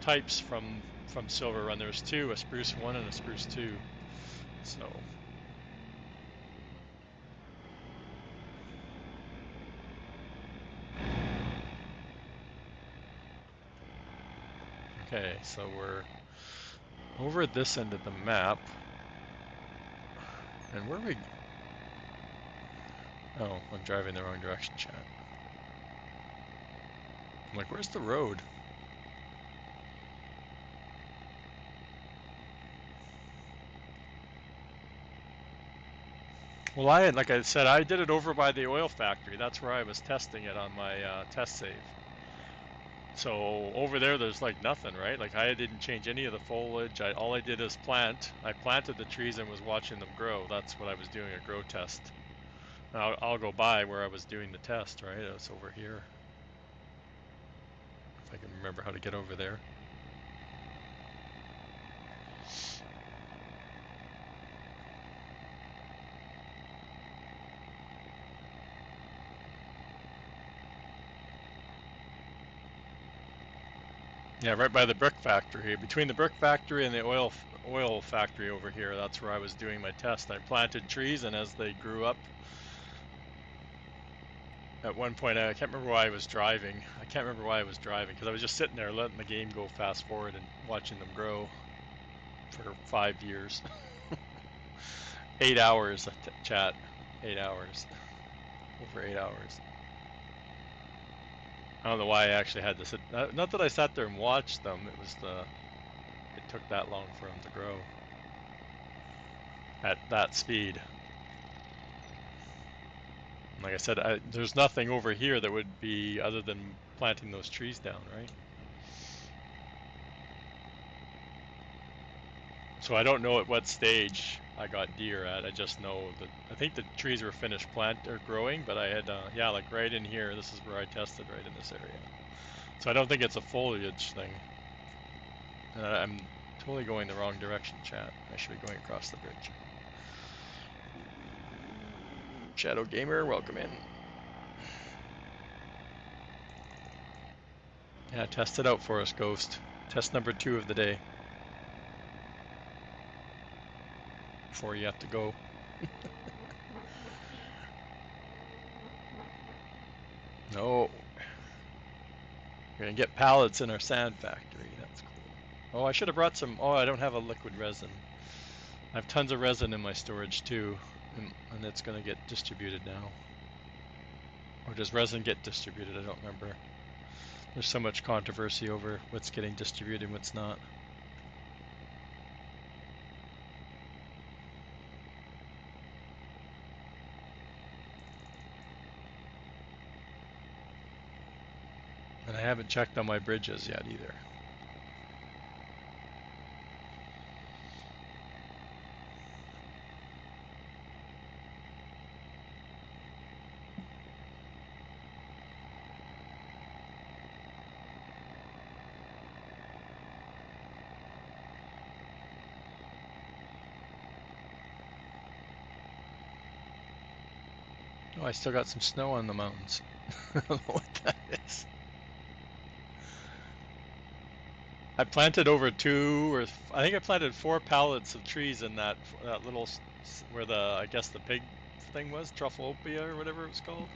types from Silver Run. There was two, a spruce 1 and a spruce 2. So. Okay, so we're over at this end of the map. And where are we? Oh, I'm driving the wrong direction, chat. I'm like, where's the road? Well, like I said, I did it over by the oil factory. That's where I was testing it on my test save. So over there's like nothing, right? Like I didn't change any of the foliage. All I did is plant. I planted the trees and was watching them grow. That's what I was doing, a grow test. Now I'll go by where I was doing the test, right? It's over here. If I can remember how to get over there. Yeah, right by the brick factory. Between the brick factory and the oil factory over here, that's where I was doing my test. I planted trees, and as they grew up, at one point, I can't remember why I was driving. Because I was just sitting there letting the game go fast forward and watching them grow for 5 years. 8 hours, chat. 8 hours. Over 8 hours. I don't know why I actually had to sit. Not that I sat there and watched them. It took that long for them to grow at that speed. Like I said, there's nothing over here that would be other than planting those trees down, right? So I don't know at what stage I got deer at. I just know that I think the trees were finished or growing, but I had, yeah, like right in here. This is where I tested, right in this area. So I don't think it's a foliage thing. And I'm totally going the wrong direction, chat. I should be going across the bridge. Shadow Gamer, welcome in. Yeah, test it out for us, Ghost. Test number 2 of the day. Before you have to go. No. We're gonna get pallets in our sand factory. Oh, I should have brought some. Oh, I don't have a liquid resin. I have tons of resin in my storage too, and it's going to get distributed now. Or does resin get distributed? I don't remember. There's so much controversy over what's getting distributed and what's not. And I haven't checked on my bridges yet either. Oh, I still got some snow on the mountains. I don't know what that is. I planted over I think I planted 4 pallets of trees in that little where I guess the pig thing was, Truffleopia or whatever it was called.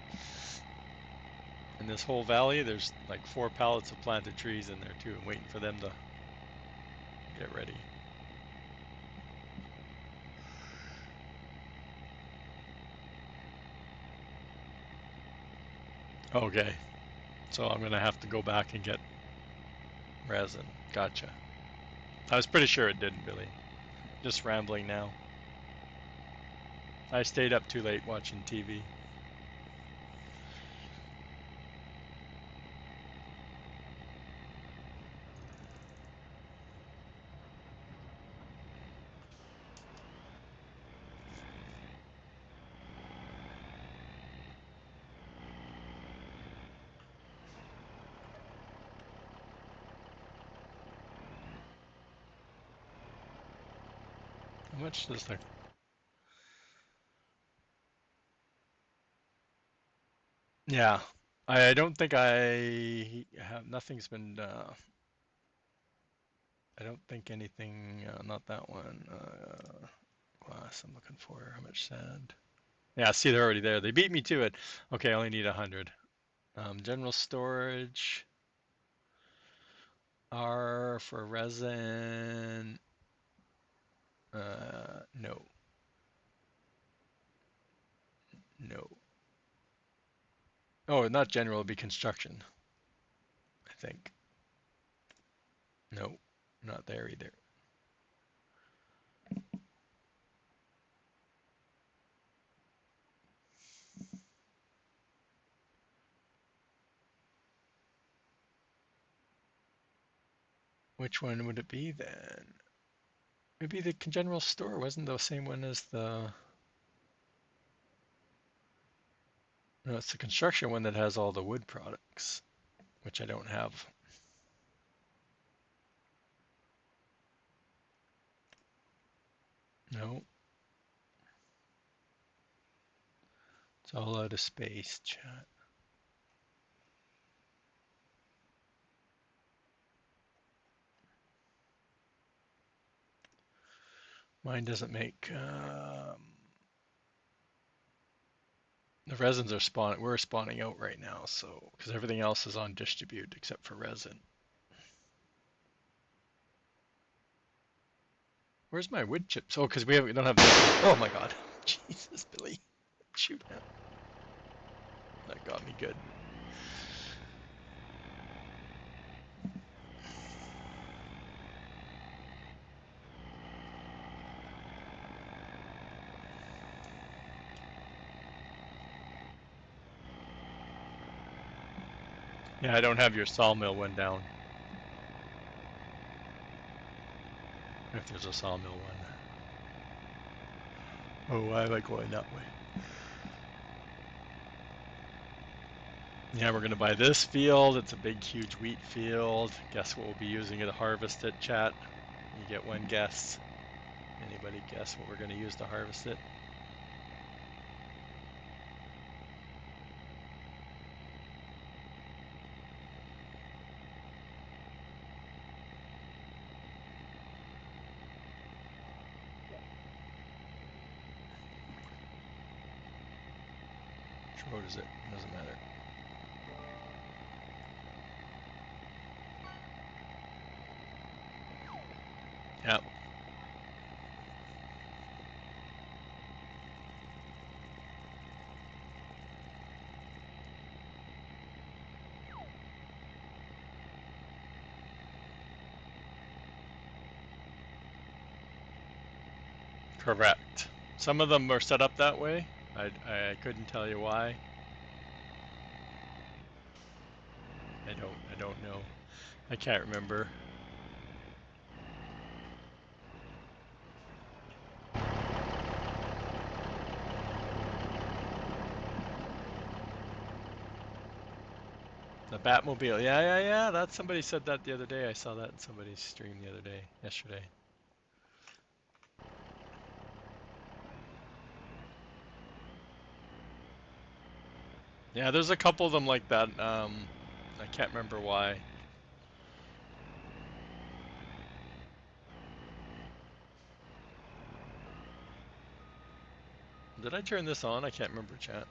In this whole valley, there's like 4 pallets of planted trees in there too. I'm waiting for them to get ready. Okay, so I'm gonna have to go back and get resin. Gotcha. I was pretty sure it didn't, Billy. Just rambling now. I stayed up too late watching TV. How much does the... Yeah, I don't think I have, nothing's been, I don't think anything, not that one, glass I'm looking for, how much sand? Yeah, see, they're already there. They beat me to it. Okay, I only need 100. General storage, R for resin, no, no. Oh, not general, it'd be construction, I think. No, not there either. Which one would it be then? It'd be the general store, wasn't the same one as the... No, it's the construction one that has all the wood products, which I don't have. No, it's all out of space, chat. Mine doesn't make... the resins are spawning. We're spawning out right now, so because everything else is on distribute except for resin. Where's my wood chips? Oh, because we don't have. Oh my God, Jesus, Billy, shoot him. That got me good. Yeah, I don't have your sawmill one down. If there's a sawmill one. Oh, I like going that way. Yeah, we're gonna buy this field. It's a big, huge wheat field. Guess what we'll be using it to harvest it, chat? You get one guess. Anybody guess what we're gonna use to harvest it? Which road is it? It doesn't matter. Yeah, correct. Some of them are set up that way. I couldn't tell you why. I don't know. I can't remember. The Batmobile. Yeah. That somebody said that the other day. I saw that in somebody's stream the other day, yesterday. Yeah, there's a couple of them like that. I can't remember why. Did I turn this on? I can't remember, chat.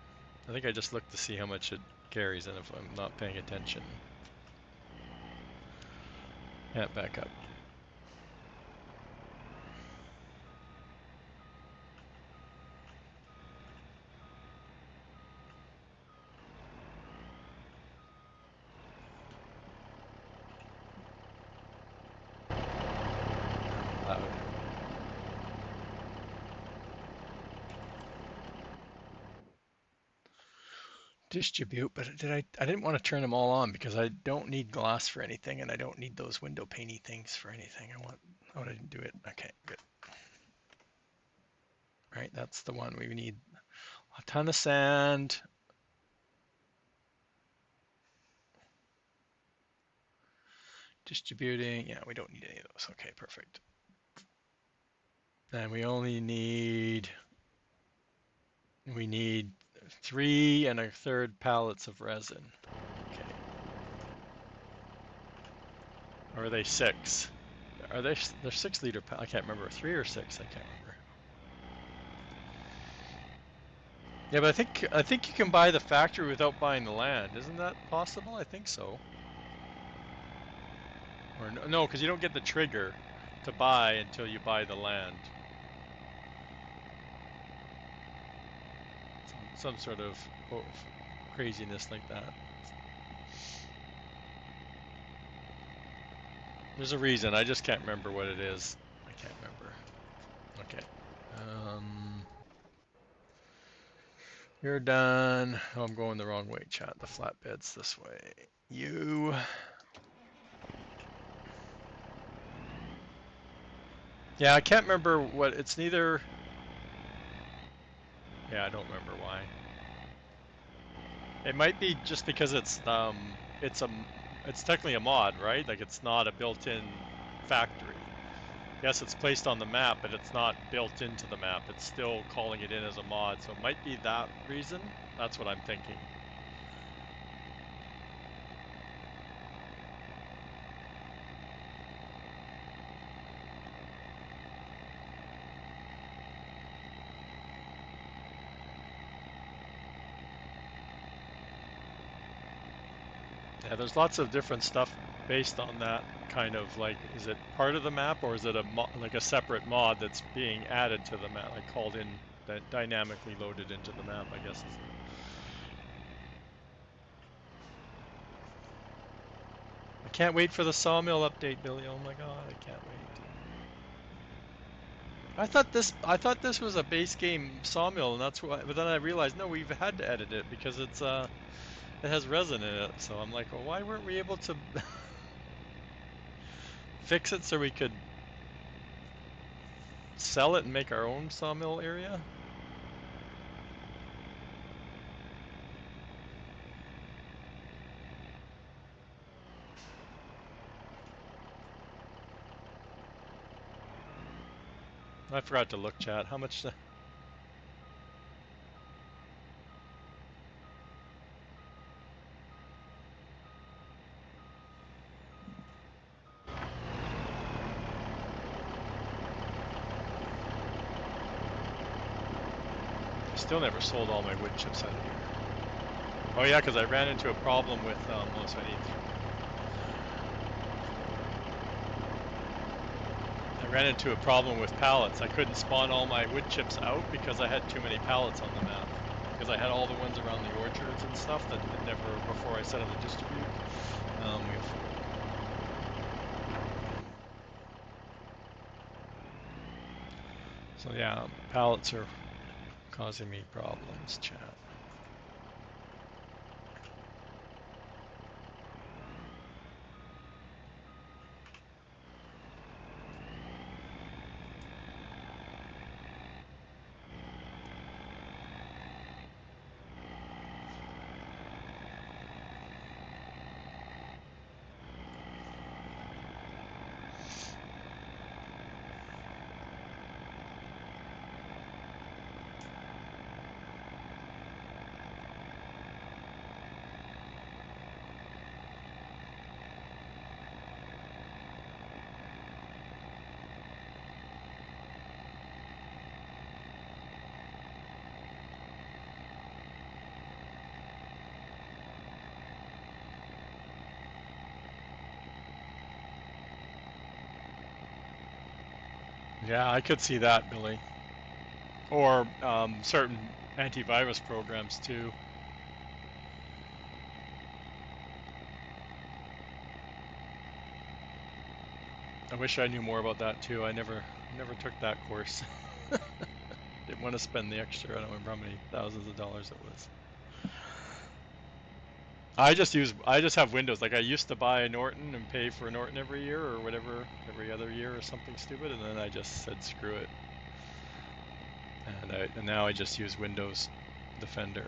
I think I just looked to see how much it carries and if I'm not paying attention. Yeah, back up. Loud. Distribute, but I didn't want to turn them all on because I don't need glass for anything and I don't need those window painty things for anything. I didn't do it. Okay, good. Right, that's the one. We need a ton of sand. Distributing, yeah, we don't need any of those. Okay, perfect. And we need 3 1/3 pallets of resin. Okay. Or are they 6? They're 6 liter? I can't remember. 3 or 6? I can't remember. Yeah, but I think you can buy the factory without buying the land. Isn't that possible? I think so. Or no, because you don't get the trigger to buy until you buy the land. Some sort of craziness like that. There's a reason. I just can't remember what it is. I can't remember. Okay. You're done. Oh, I'm going the wrong way, chat. The flatbed's this way. You. Yeah, I can't remember what it's neither. Yeah, I don't remember why. It might be just because it's technically a mod, right? Like it's not a built-in factory. Yes, it's placed on the map, but it's not built into the map. It's still calling it in as a mod, so it might be that reason. That's what I'm thinking. Yeah, there's lots of different stuff based on that kind of like, is it part of the map or is it like a separate mod that's being added to the map, like called in, that dynamically loaded into the map, I guess. I can't wait for the sawmill update, Billy. Oh my god, I can't wait. I thought this was a base game sawmill, and that's why. But then I realized no, we've had to edit it because it has resin in it. So I'm like, well, why weren't we able to fix it so we could sell it and make our own sawmill area? I forgot to look, chat. How much? I still never sold all my wood chips out of here. Oh yeah, because I ran into a problem with so I I ran into a problem with pallets. I couldn't spawn all my wood chips out because I had too many pallets on the map. Because I had all the ones around the orchards and stuff that had never, before I set up the distribute. We have food. So yeah, pallets are causing me problems, chat. Yeah, I could see that, Billy. Or certain antivirus programs too. I wish I knew more about that too. I never took that course. Didn't want to spend the extra. I don't remember how many thousands of dollars it was. I just have Windows. Like I used to buy a Norton and pay for a Norton every year or whatever, every other year or something stupid, and then I just said screw it. And now I just use Windows Defender.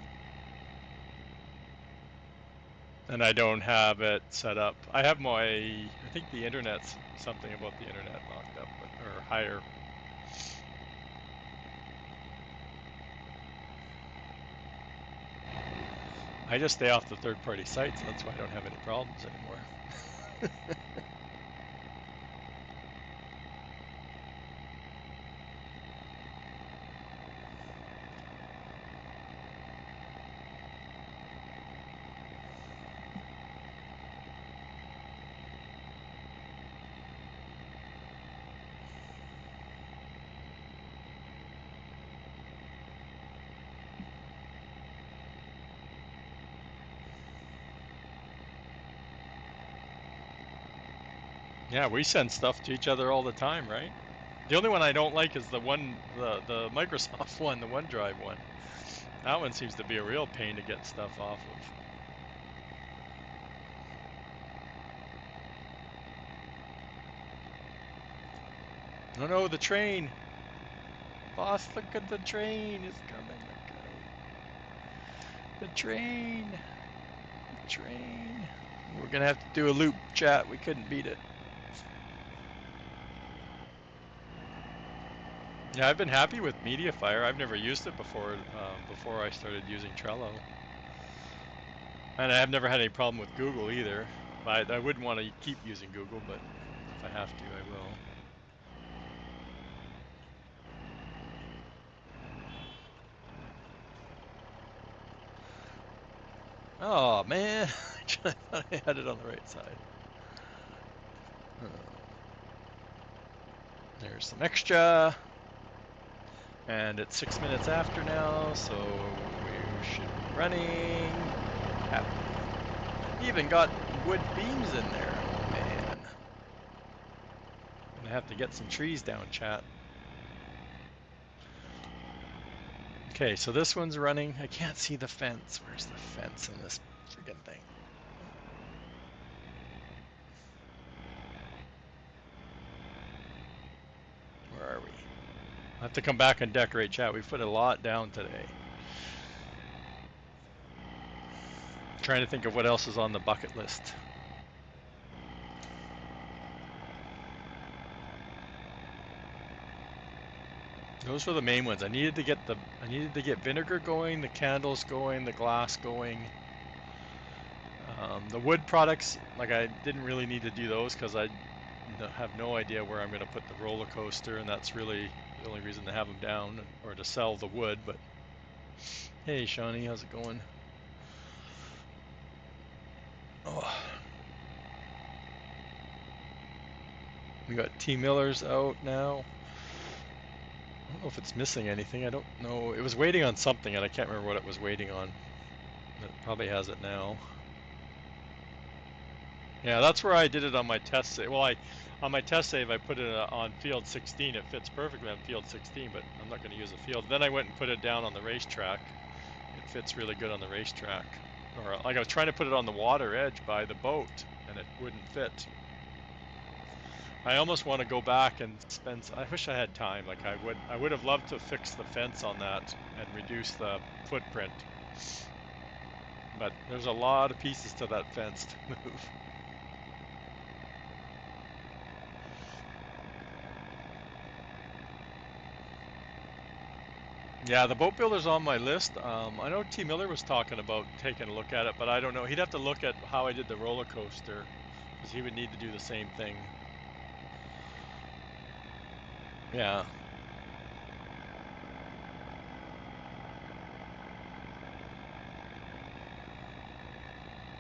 And I don't have it set up. I have I think the internet's something about the internet locked up, or higher. I just stay off the third-party sites, and that's why I don't have any problems anymore. Yeah, we send stuff to each other all the time, right? The only one I don't like is the Microsoft one, the OneDrive one. That one seems to be a real pain to get stuff off of. Oh no, the train! Boss, look at the train! It's coming! The train! The train! We're gonna have to do a loop, chat. We couldn't beat it. Yeah, I've been happy with MediaFire. I've never used it before I started using Trello. And I've never had any problem with Google either. I wouldn't want to keep using Google, but if I have to, I will. Oh man, I thought I had it on the right side. There's some extra. And it's 6 minutes after now, so we should be running. Even got wood beams in there. Oh man. Gonna have to get some trees down, chat. Okay, so this one's running. I can't see the fence. Where's the fence in this friggin' thing? Where are we? I have to come back and decorate, chat. We've put a lot down today. Trying to think of what else is on the bucket list. Those were the main ones. I needed to get vinegar going, the candles going, the glass going. The wood products, like I didn't really need to do those because I have no idea where I'm going to put the roller coaster, and that's really the only reason to have them down or to sell the wood. But hey, Shawnee, how's it going? Oh. We got T Miller's out now. I don't know if it's missing anything. I don't know. It was waiting on something, and I can't remember what it was waiting on. It probably has it now. Yeah, that's where I did it on my test save. Well, on my test save, I put it on field 16. It fits perfectly on field 16, but I'm not going to use a field. Then I went and put it down on the racetrack. It fits really good on the racetrack. Or like I was trying to put it on the water edge by the boat, and it wouldn't fit. I almost want to go back and spend. I wish I had time. Like I would have loved to fix the fence on that and reduce the footprint. But there's a lot of pieces to that fence to move. Yeah, the boat builder's on my list. I know T. Miller was talking about taking a look at it, but I don't know. He'd have to look at how I did the roller coaster, because he would need to do the same thing. Yeah.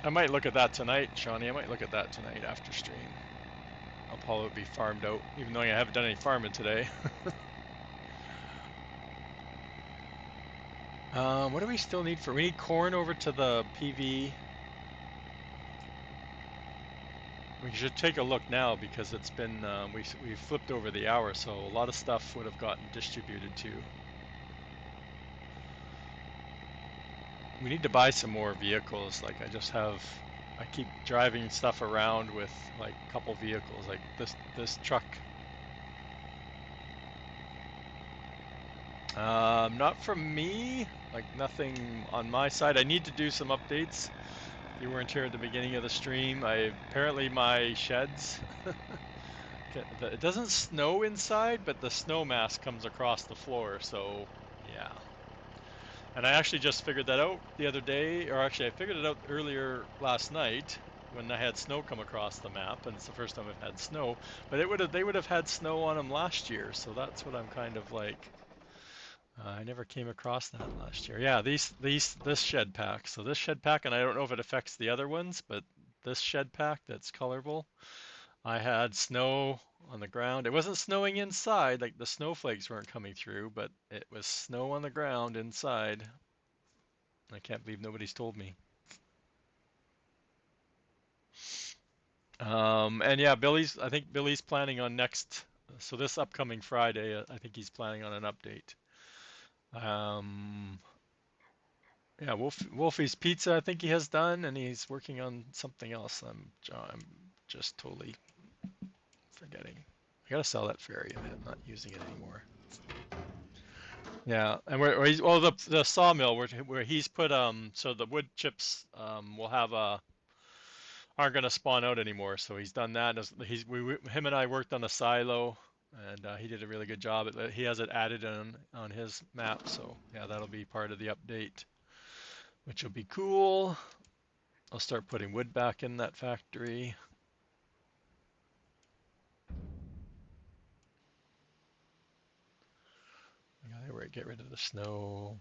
I might look at that tonight, Shawnee. I might look at that tonight after stream. I'll probably be farmed out, even though I haven't done any farming today. What do we still need for? We need corn over to the PV. We should take a look now because it's been we flipped over the hour, so a lot of stuff would have gotten distributed too. We need to buy some more vehicles. Like I keep driving stuff around with like a couple vehicles, like this truck. Not from me. Like nothing on my side. I need to do some updates. You weren't here at the beginning of the stream. Apparently my sheds. It doesn't snow inside, but the snow mass comes across the floor. So yeah. And I actually just figured that out the other day, or actually I figured it out earlier last night when I had snow come across the map, and it's the first time I've had snow. But they would have had snow on them last year, so that's what I'm kind of like. I never came across that last year. Yeah, this shed pack. So this shed pack, and I don't know if it affects the other ones, but this shed pack that's colorable, I had snow on the ground. It wasn't snowing inside, like the snowflakes weren't coming through, but it was snow on the ground inside. I can't believe nobody's told me. And yeah, I think Billy's planning on so this upcoming Friday, I think he's planning on an update. Um, yeah, Wolfie's Pizza, I think he has done, and he's working on something else. I'm just totally forgetting. I gotta sell that ferry. I'm not using it anymore. Yeah, and the sawmill where he's put so the wood chips will have a aren't going to spawn out anymore. So he's done that. Him and I worked on the silo, and he did a really good job. He has it added on his map. So yeah, that'll be part of the update, which will be cool. I'll start putting wood back in that factory. I get rid of the snow.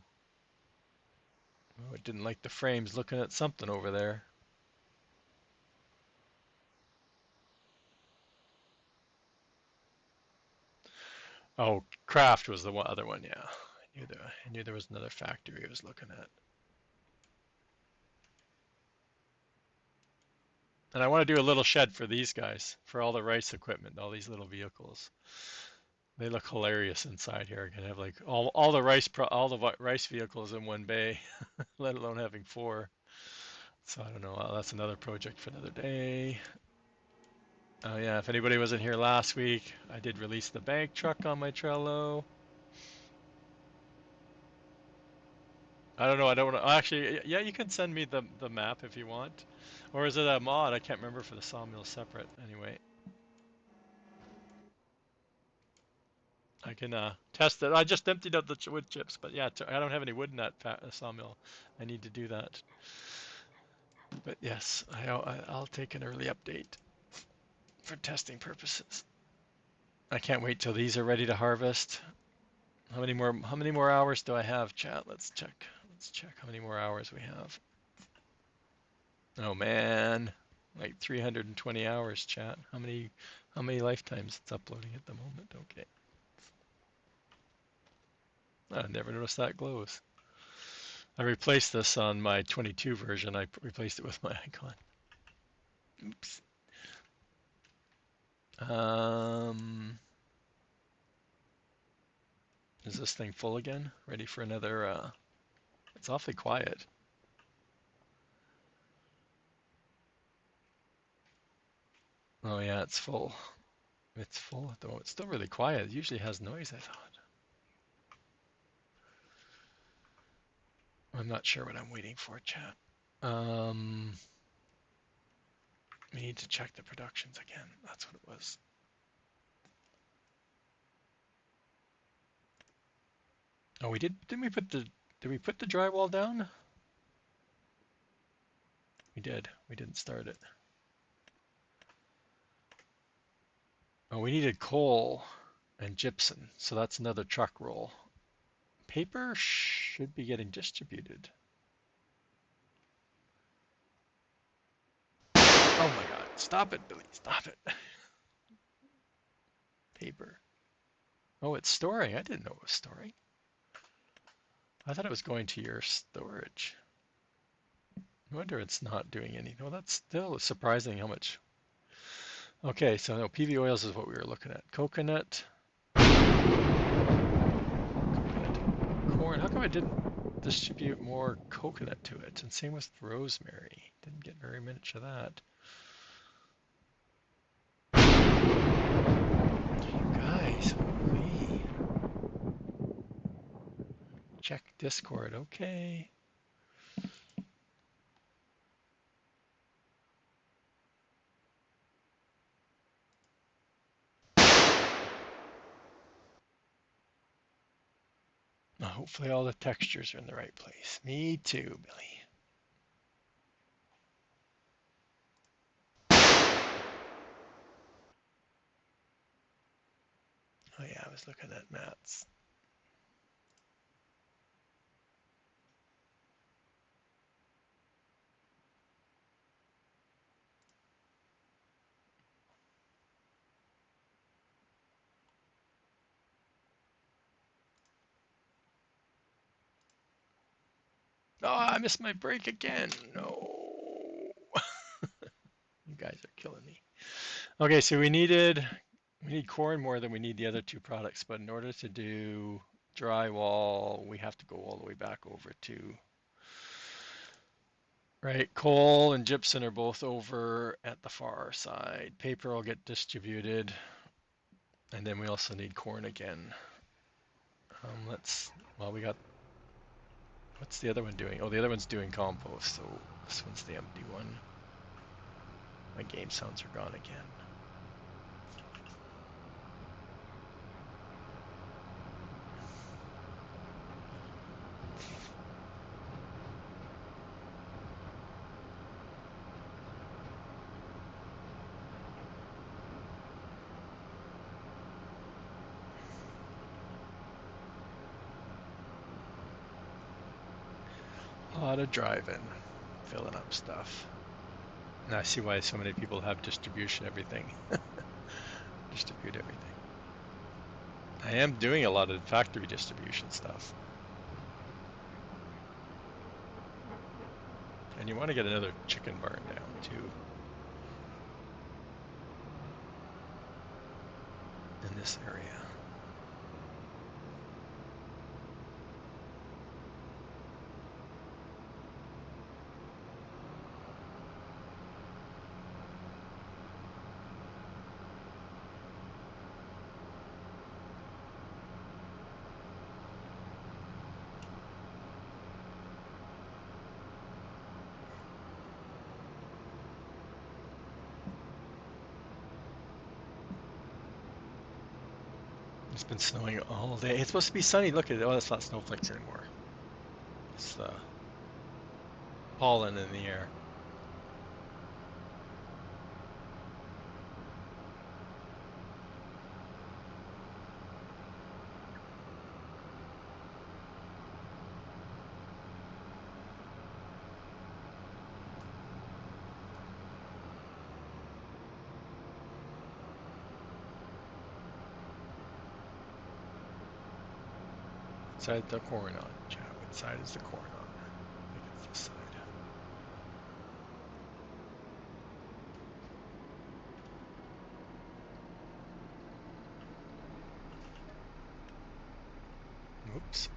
Oh, it didn't like the frames looking at something over there. Oh, Craft was the other one. Yeah, I knew there was another factory I was looking at. And I want to do a little shed for these guys, for all the rice equipment, all these little vehicles. They look hilarious inside here. I can have like all the rice vehicles in one bay, let alone having four. So I don't know. That's another project for another day. Oh yeah, if anybody wasn't here last week, I did release the bank truck on my Trello. I don't know. I don't want to. Actually, yeah, you can send me the map if you want, or is it a mod? I can't remember for the sawmill separate. Anyway, I can test it. I just emptied out the wood chips, but yeah, I don't have any wood in that sawmill. I need to do that. But yes, I'll take an early update for testing purposes. I can't wait till these are ready to harvest. How many more hours do I have, chat? Let's check. Let's check how many more hours we have. Oh man. Like 320 hours, chat. How many lifetimes it's uploading at the moment? Okay. I never noticed that glows. I replaced this on my 22 version. I replaced it with my icon. Oops. Is this thing full again? Ready for another? It's awfully quiet. Oh yeah, it's full. It's full at the moment. It's still really quiet. It usually has noise, I thought. I'm not sure what I'm waiting for, chat. We need to check the productions again. That's what it was. Oh, we did. Didn't we put the? Did we put the drywall down? We did. We didn't start it. Oh, we needed coal and gypsum, so that's another truck roll. Paper should be getting distributed. Oh my God! Stop it, Billy! Stop it! Paper. Oh, it's storing. I didn't know it was storing. I thought it was going to your storage. No wonder it's not doing any. No, that's still surprising how much. Okay, so no, PV oils is what we were looking at. Coconut, corn. How come I didn't distribute more coconut to it? And same with rosemary. Didn't get very much of that. You guys, holy. Check Discord. Okay. Hopefully all the textures are in the right place. Me too, Billy. Oh yeah, I was looking at Matt's. Oh, I missed my break again. No. You guys are killing me. Okay, so we need corn more than we need the other two products, but in order to do drywall, we have to go all the way back over to, right, coal and gypsum are both over at the far side. Paper will get distributed, and then we also need corn again. Well, we got, what's the other one doing? Oh, the other one's doing compost, so this one's the empty one. My game sounds are gone again. A lot of driving, filling up stuff. And I see why so many people have distribution everything. Distribute everything. I am doing a lot of factory distribution stuff. And you want to get another chicken barn down too. In this area. It's been snowing all day. It's supposed to be sunny. Look at it. Oh, it's not snowflakes anymore. It's pollen in the air. side the corn on? Chat, what side is the corn on? I think it's this side. Oops.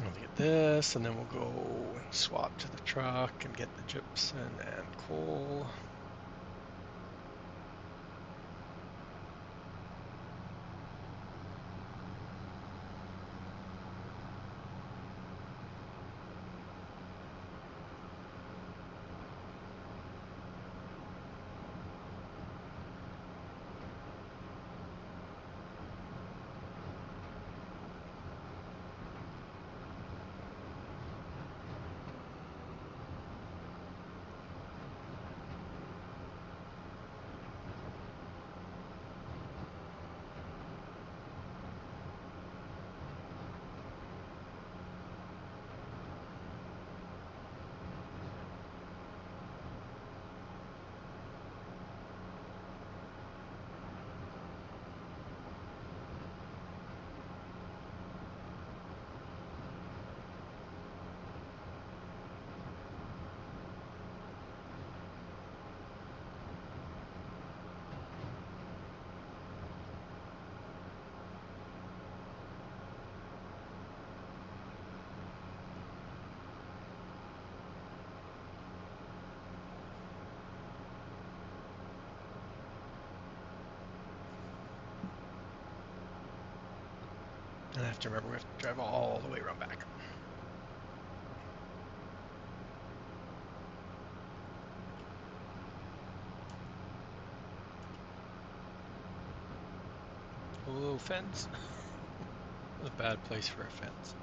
We'll get this, and then we'll go and swap to the truck and get the gypsum and coal. And I have to remember we have to drive all the way around back. Oh, fence. A bad place for a fence.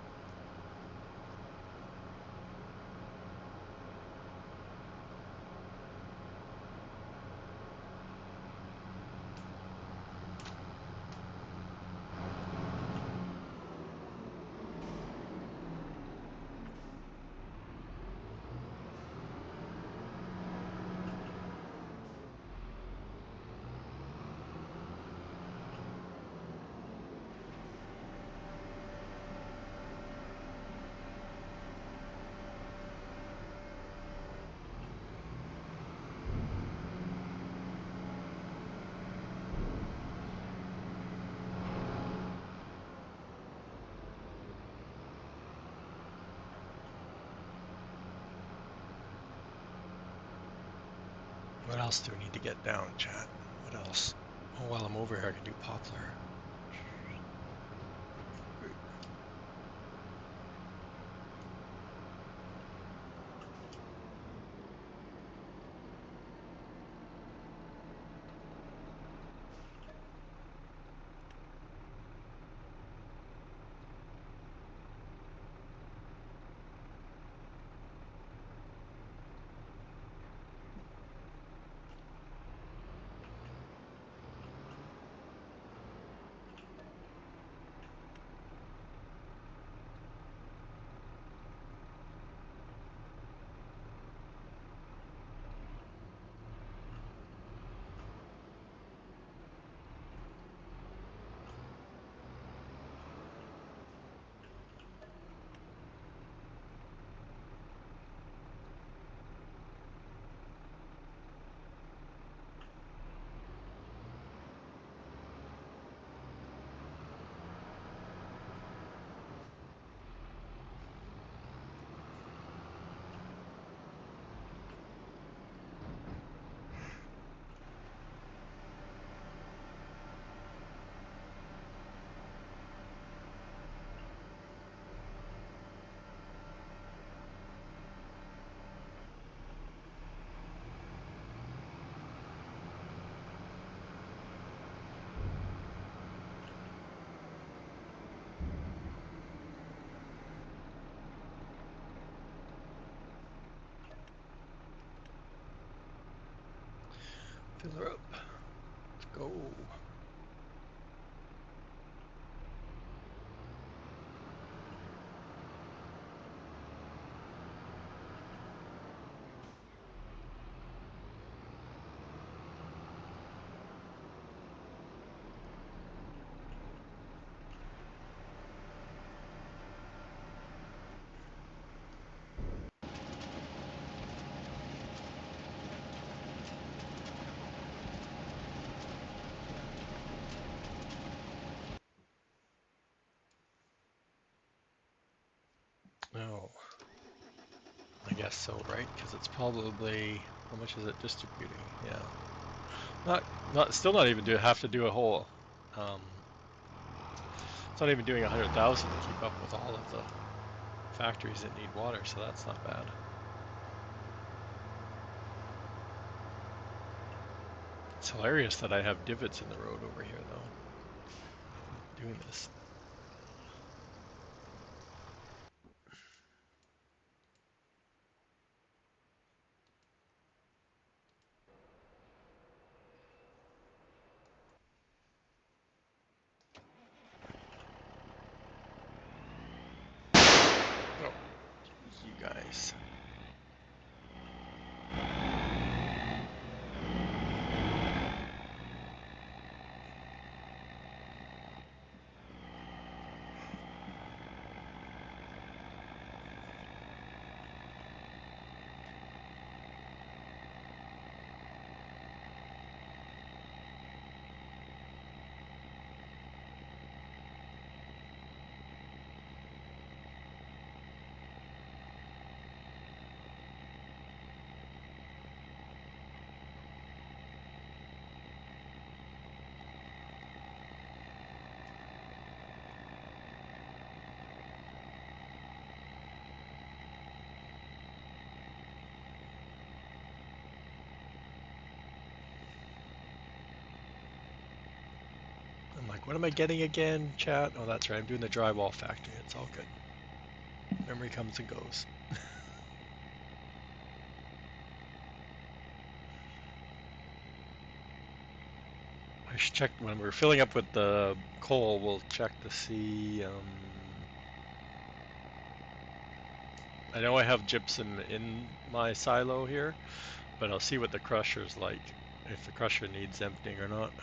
What else do we need to get down, chat? What else? Oh, while I'm over here, I can do poplar. Fill her up. Let's go. Oh, I guess so, right? Because it's probably, how much is it distributing? Yeah, still not even have to do a whole. Um, it's not even doing 100,000 to keep up with all of the factories that need water, so that's not bad. It's hilarious that I have divots in the road over here, though, doing this. Oh, you guys. I'm like, what am I getting again, chat? Oh, that's right. I'm doing the drywall factory. It's all good. Memory comes and goes. I should check when we're filling up with the coal. We'll check to see. I know I have gypsum in my silo here, but I'll see what the crusher's like. If the crusher needs emptying or not.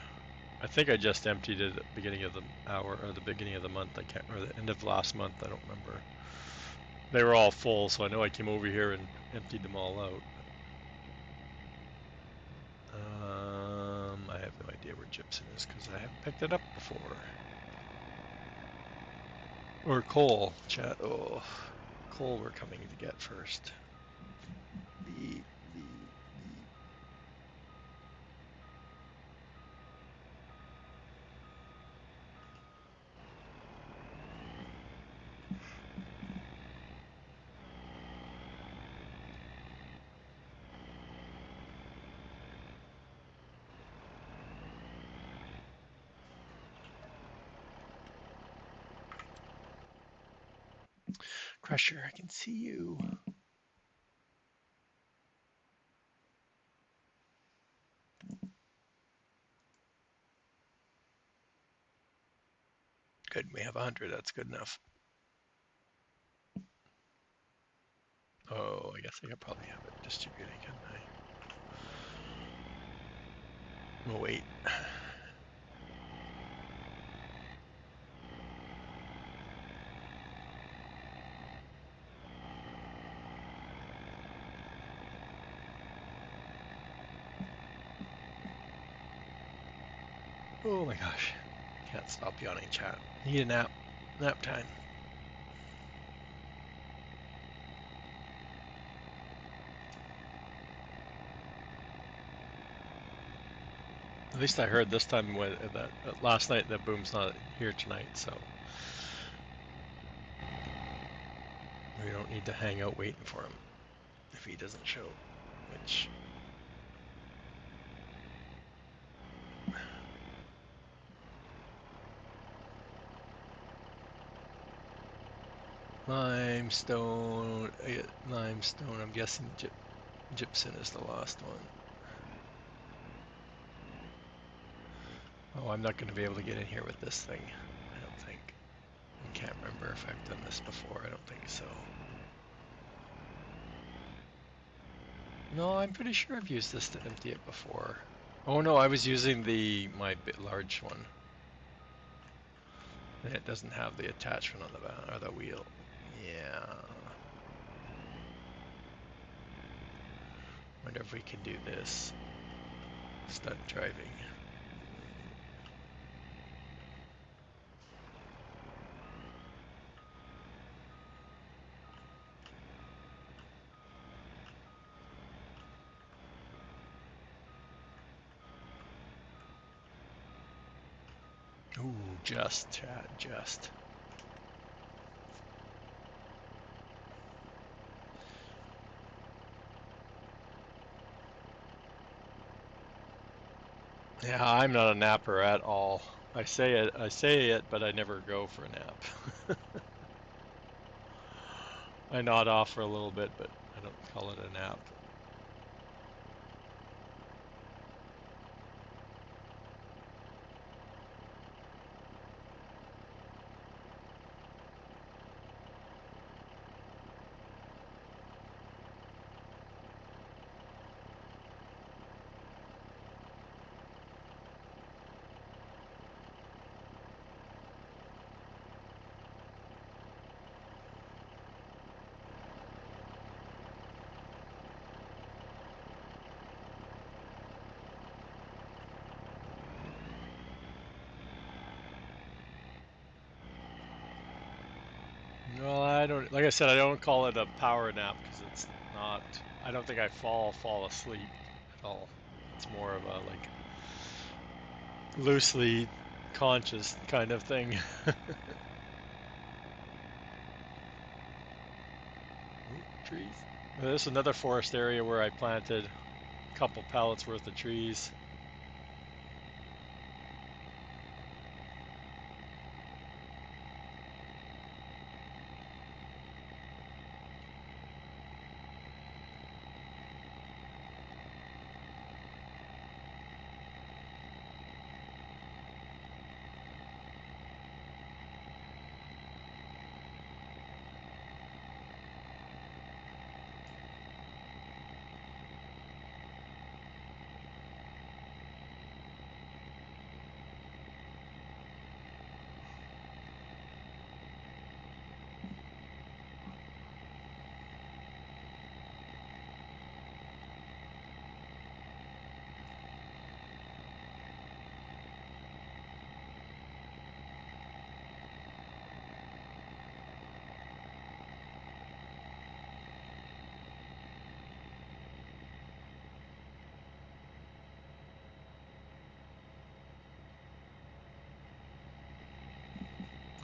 I think I just emptied it at the beginning of the hour or the beginning of the month. I can't, or the end of last month. I don't remember. They were all full, so I know I came over here and emptied them all out. I have no idea where gypsum is because I haven't picked it up before. Or coal, chat. Oh, coal we're coming to get first. The crusher, I can see you. Good, we have 100. That's good enough. Oh, I guess I could probably have it distributing, couldn't I? Oh, wait. Oh my gosh. Can't stop yawning, chat. Need a nap. Nap time. At least I heard this time that last night that Boom's not here tonight, so we don't need to hang out waiting for him if he doesn't show, which limestone, limestone. I'm guessing gypsum is the last one. Oh, I'm not going to be able to get in here with this thing, I don't think. I can't remember if I've done this before. I don't think so. No, I'm pretty sure I've used this to empty it before. Oh no, I was using my bit large one. And it doesn't have the attachment on the back or the wheel. Yeah. Wonder if we can do this. Stunt driving. Ooh, just, Chad, just. Yeah, I'm not a napper at all. I say it, but I never go for a nap. I nod off for a little bit, but I don't call it a nap. Well, I don't, like I said, I don't call it a power nap because it's not, I don't think I fall asleep at all. It's more of a like loosely conscious kind of thing. Ooh, trees. There's another forest area where I planted a couple pallets worth of trees.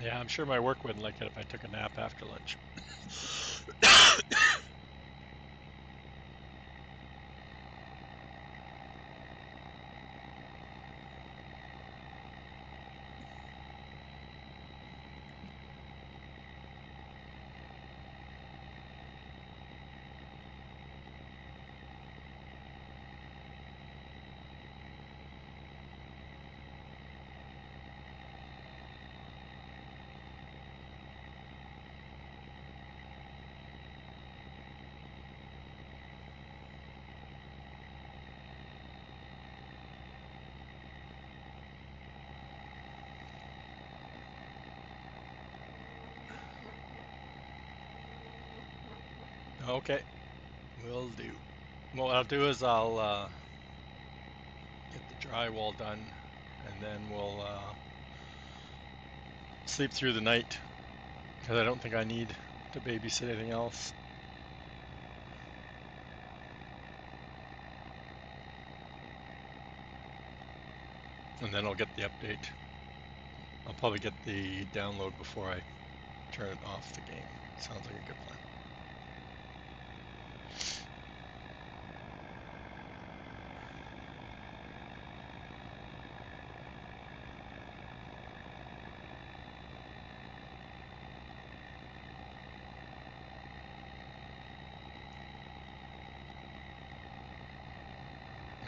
Yeah, I'm sure my work wouldn't like it if I took a nap after lunch. Okay, will do. What I'll do is I'll get the drywall done, and then we'll sleep through the night because I don't think I need to babysit anything else. And then I'll get the update. I'll probably get the download before I turn off the game. Sounds like a good plan.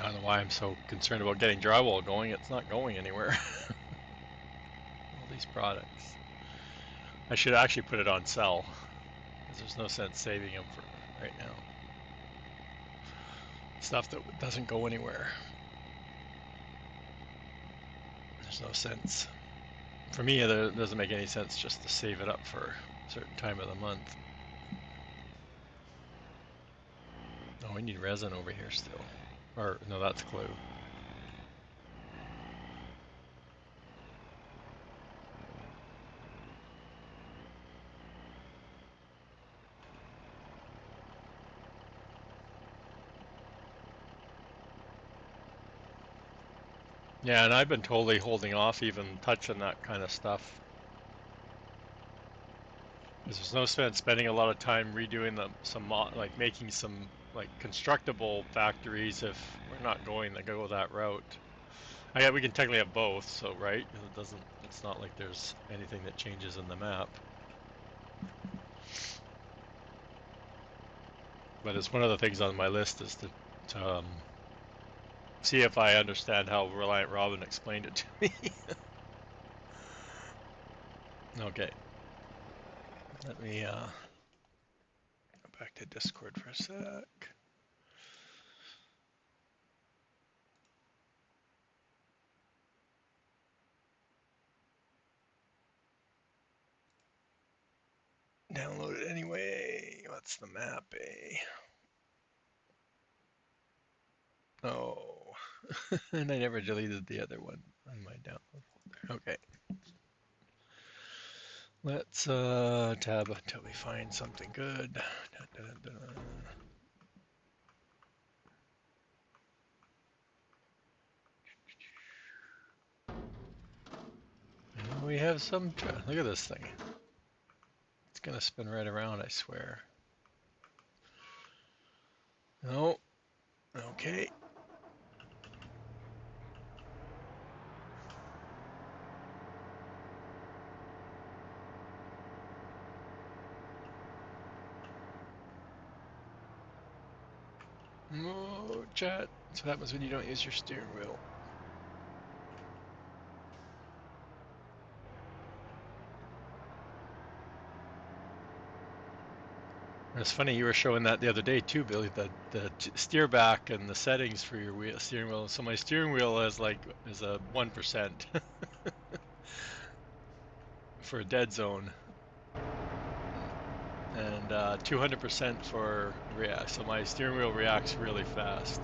I don't know why I'm so concerned about getting drywall going. It's not going anywhere. All these products. I should actually put it on sell, because there's no sense saving them for right now. Stuff that doesn't go anywhere. There's no sense. For me, it doesn't make any sense just to save it up for a certain time of the month. Oh, we need resin over here still. Or, no, that's glue. Yeah, and I've been totally holding off even touching that kind of stuff. Because there's no sense spending a lot of time redoing like making some like constructible factories if we're not going to go that route. I guess we can technically have both, so right? It's not like there's anything that changes in the map. But it's one of the things on my list is to see if I understand how Reliant Robin explained it to me. Okay, let me go back to Discord for a sec. Download it anyway. What's the map, eh? Oh, and I never deleted the other one on my download folder. Okay. Let's tab until we find something good. Da, da, da, da. And we have some, look at this thing. It's gonna spin right around, I swear. No, okay. Oh, chat. That's what happens when you don't use your steering wheel. It's funny you were showing that the other day too, Billy. The steer back and the settings for your steering wheel. So my steering wheel is a 1% for a dead zone, and 200% for react. So my steering wheel reacts really fast.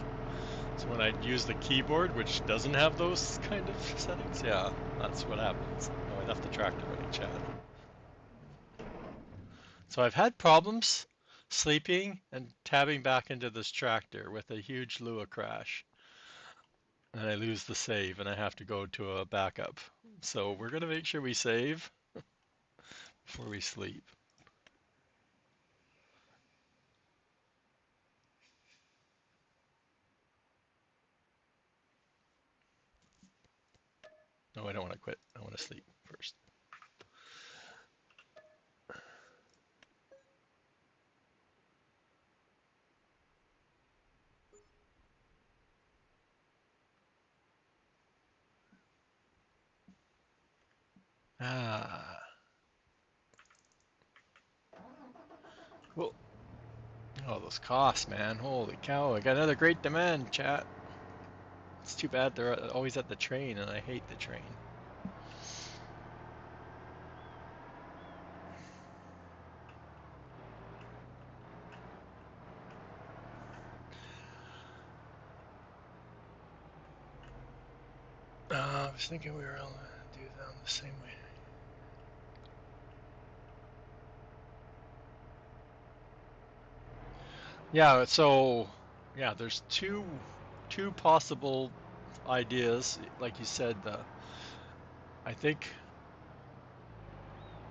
So when I use the keyboard, which doesn't have those kind of settings, yeah, that's what happens. Oh, I left the tractor running, chat. So I've had problems sleeping and tabbing back into this tractor with a huge Lua crash. And I lose the save and I have to go to a backup. So we're going to make sure we save before we sleep. No, I don't want to quit. I want to sleep first. Ah, cool. Oh, those costs, man. Holy cow. I got another great demand, chat. It's too bad they're always at the train and I hate the train. I was thinking we were able to do them the same way. Yeah, so yeah, there's two possible ideas. Like you said, I think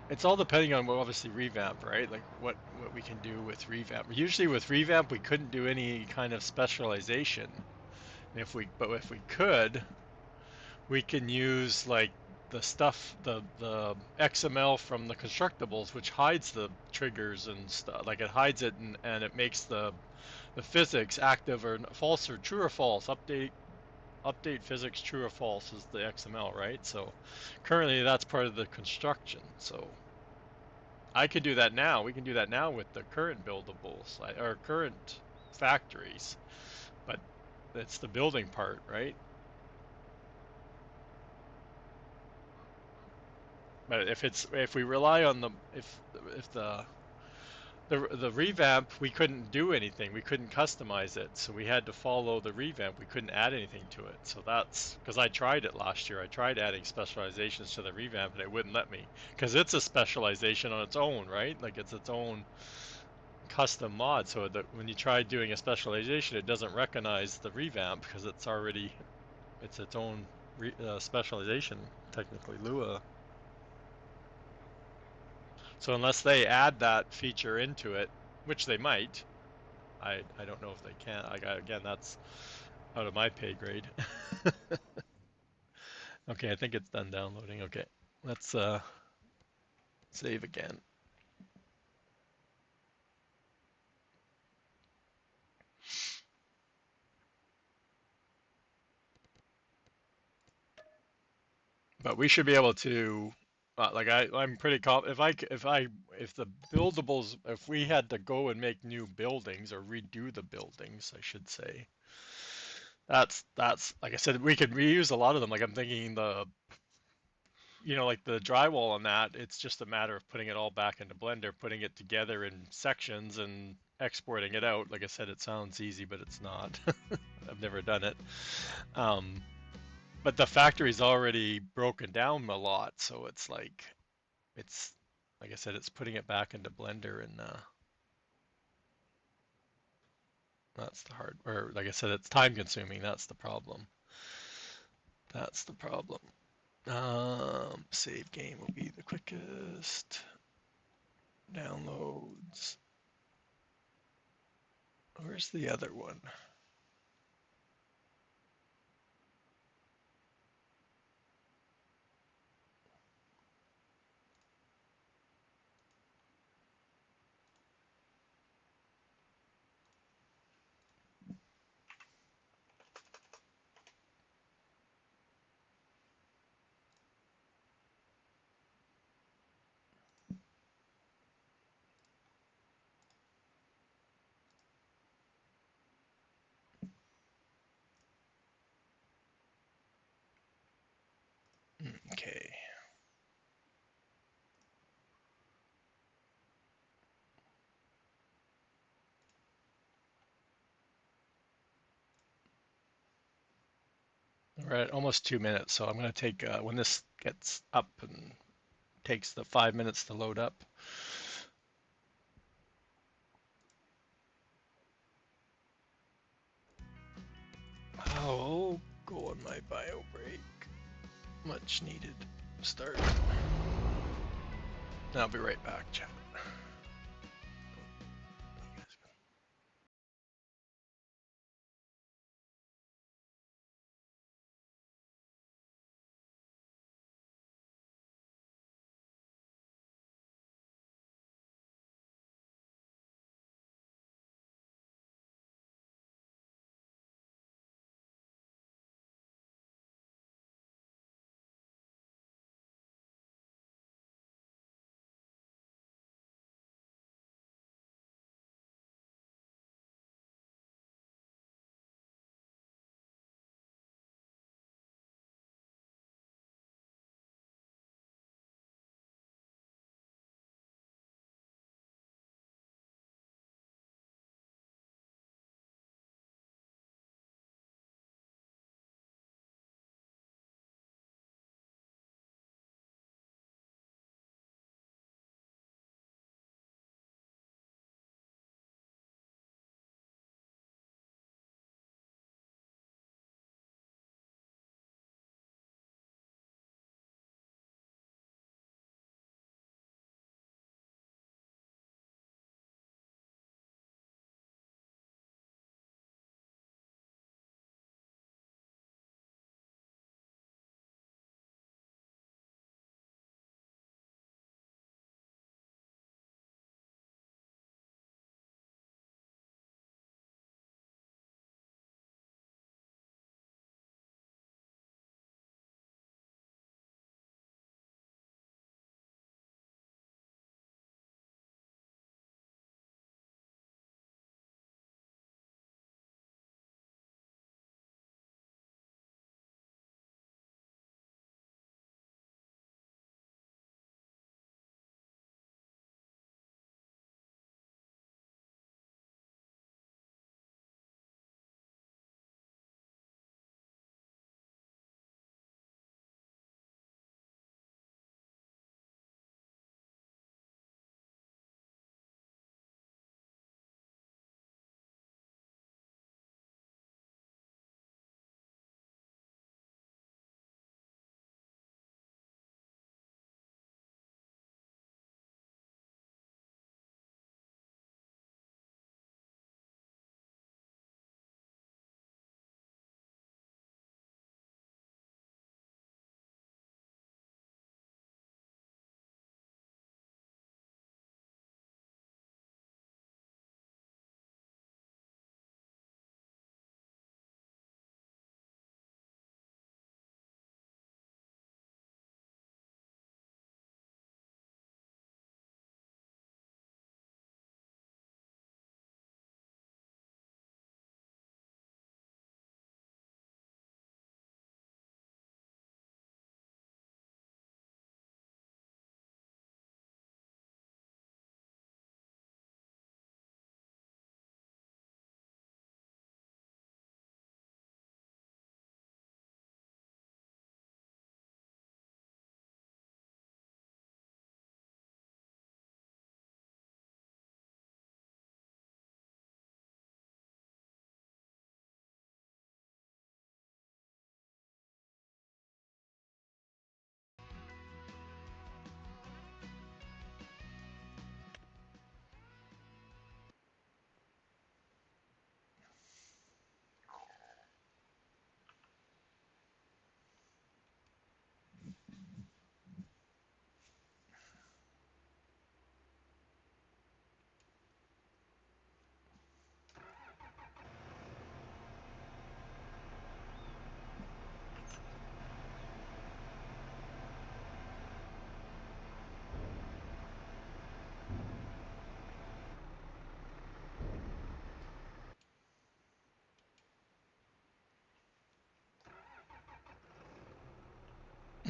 it's all depending on, well, obviously revamp, right? Like what we can do with revamp. Usually with revamp we couldn't do any kind of specialization. But if we could, we can use like the stuff, the XML from the constructibles, which hides the triggers and stuff. Like it hides it and it makes the the physics active or false or true or false. Update physics true or false is the XML, right? So currently that's part of the construction. So I could do that now. We can do that now with the current buildables or current factories, but it's the building part, right? But if we rely on if the revamp, we couldn't do anything. We couldn't customize it, so we had to follow the revamp. We couldn't add anything to it. So that's because I tried it last year. I tried adding specializations to the revamp, and it wouldn't let me because it's a specialization on its own, right? Like it's its own custom mod. So that when you try doing a specialization, it doesn't recognize the revamp because it's its own specialization, technically Lua. So unless they add that feature into it, which they might, I don't know if they can. Again, that's out of my pay grade. Okay, I think it's done downloading. Okay, let's save again. But we should be able to, I'm pretty confident if the buildables, if we had to go and make new buildings or redo the buildings, I should say, that's like I said, we could reuse a lot of them. Like I'm thinking like the drywall on that, it's just a matter of putting it all back into Blender, putting it together in sections and exporting it out. Like I said, it sounds easy, but it's not. I've never done it. Um, but the factory's already broken down a lot, so it's like I said, it's putting it back into Blender, and that's the hard. Or like I said, it's time consuming. That's the problem. That's the problem. Save game will be the quickest. Downloads. Where's the other one? Okay. We're at almost 2 minutes, so I'm going to take, when this gets up and takes the 5 minutes to load up. I'll go on my bio break. Much needed start. I'll be right back, chat.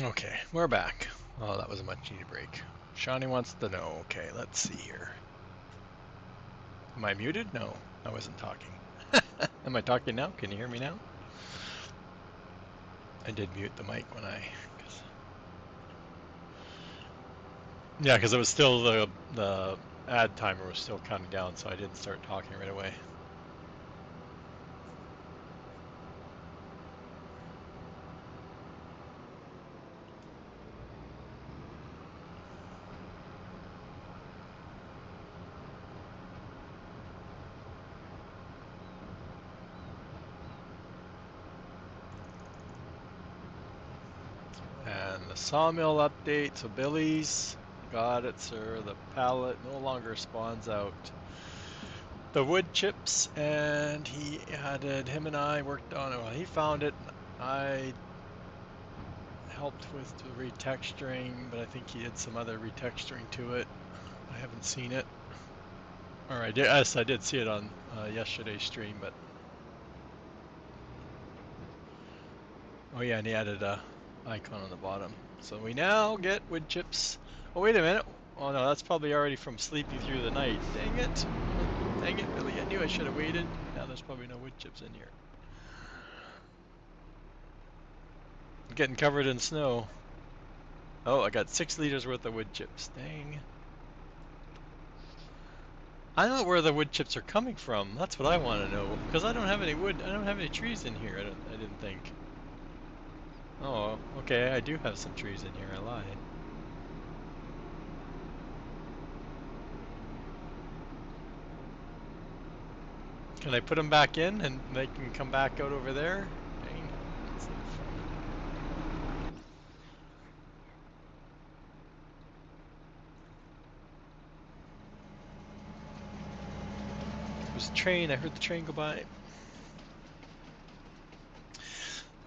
Okay, we're back. Oh, that was a much needed break. Shawnee wants to know. Okay, let's see here. Am I muted? No, I wasn't talking. Am I talking now? Can you hear me now? I did mute the mic when I... Yeah, because it was still the ad timer was still counting down, so I didn't start talking right away. And the sawmill update, so Billy's got it, sir. The pallet no longer spawns out the wood chips, and him and I worked on it. Well, he found it. I helped with the retexturing, but I think he did some other retexturing to it. I haven't seen it. Or I did, yes, I did see it on yesterday's stream, but oh yeah, and he added a icon on the bottom. So we now get wood chips. Oh wait a minute. Oh no, that's probably already from sleeping through the night. Dang it. Dang it, Billy. I knew I should have waited. Now there's probably no wood chips in here. I'm getting covered in snow. Oh, I got 6 liters worth of wood chips. Dang. I don't know where the wood chips are coming from. That's what I want to know. Because I don't have any wood. I don't have any trees in here. I didn't think. Oh, okay. I do have some trees in here. I lied. Can I put them back in and they can come back out over there? Dang, that's no fun. There's a train. I heard the train go by.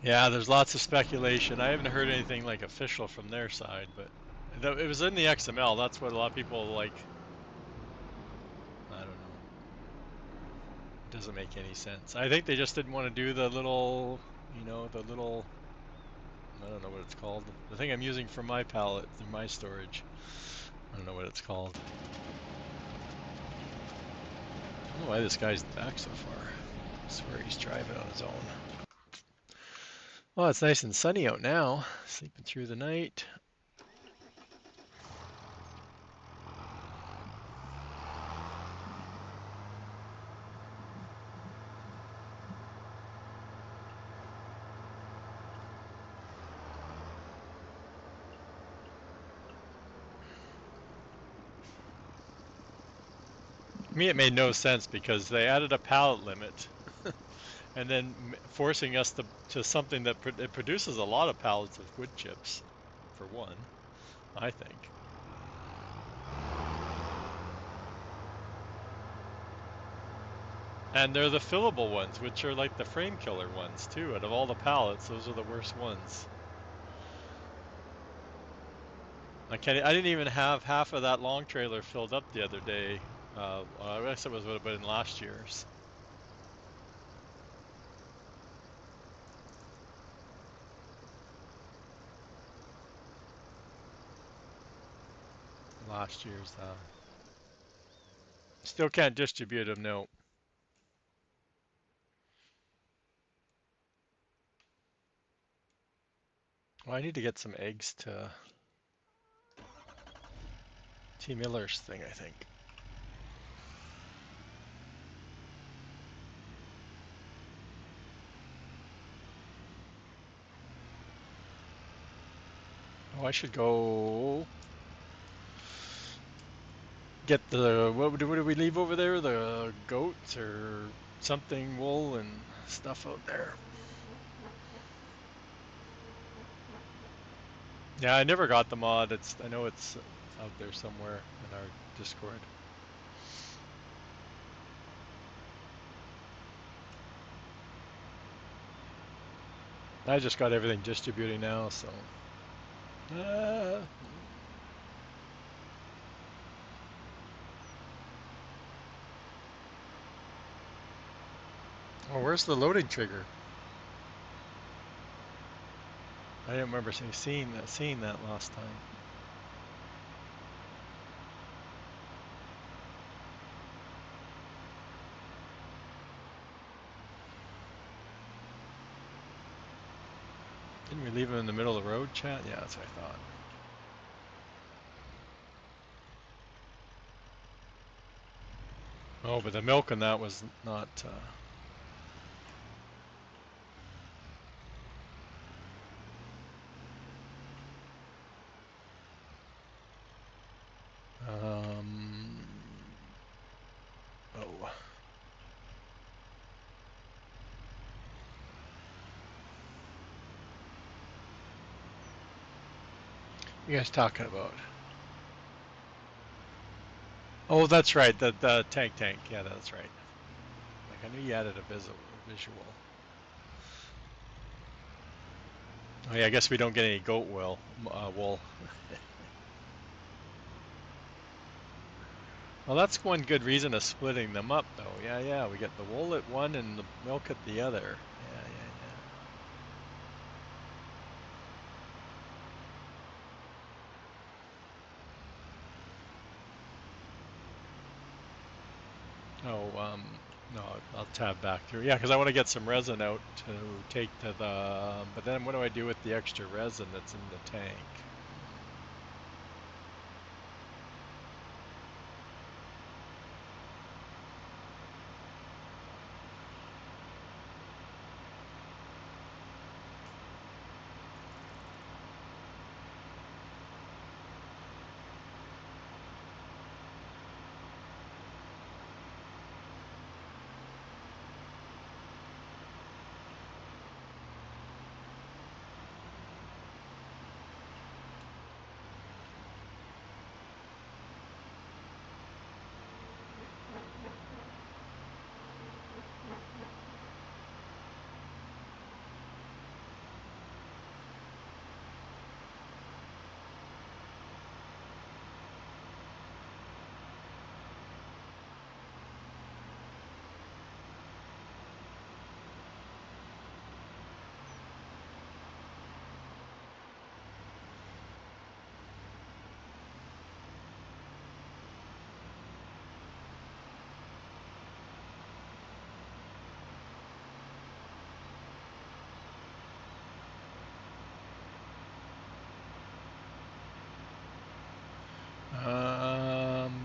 Yeah, there's lots of speculation. I haven't heard anything like official from their side, but it was in the XML. That's what a lot of people like. I don't know. It doesn't make any sense. I think they just didn't want to do the little, the little, I don't know what it's called. The thing I'm using for my palette, for my storage. I don't know what it's called. I don't know why this guy's back so far. I swear he's driving on his own. Well, it's nice and sunny out now. Sleeping through the night. To me, it made no sense because they added a pallet limit and then forcing us to something that it produces a lot of pallets of wood chips, for one, I think. And they're the fillable ones, which are like the frame killer ones too. Out of all the pallets, those are the worst ones. I didn't even have half of that long trailer filled up the other day. I guess it would have been last year's. Last year's. Still can't distribute them, no. Well, I need to get some eggs to T. Miller's thing, I think. Oh, I should go get what did we leave over there? The goats or something, wool and stuff out there. Yeah, I never got the mod. I know it's out there somewhere in our Discord. I just got everything distributing now, so. Oh, where's the loading trigger? I didn't remember seeing that last time. Didn't we leave him in the middle of the road, chat? Yeah, that's what I thought. Oh, but the milk on that was not. Oh, you guys talking about? Oh, that's right. The tank. Yeah, that's right. Like I knew you added a visual. Oh yeah, I guess we don't get any goat wool. Well, that's one good reason of splitting them up, though. Yeah. We get the wool at one and the milk at the other. Oh, no, I'll tab back through. Yeah, because I want to get some resin out to take to the. But then what do I do with the extra resin that's in the tank?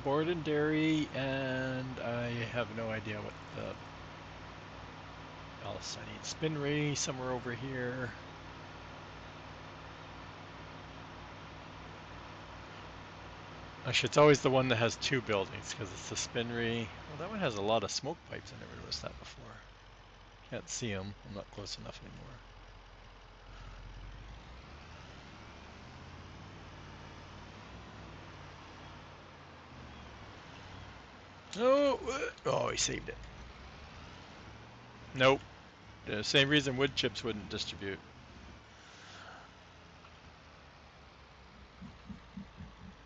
Board and dairy, and I have no idea what the else I need. Spinnery somewhere over here. Actually, it's always the one that has two buildings because it's the spinnery. Well, that one has a lot of smoke pipes. I never noticed that before. Can't see them. I'm not close enough anymore. Oh, he saved it. Nope. The same reason wood chips wouldn't distribute.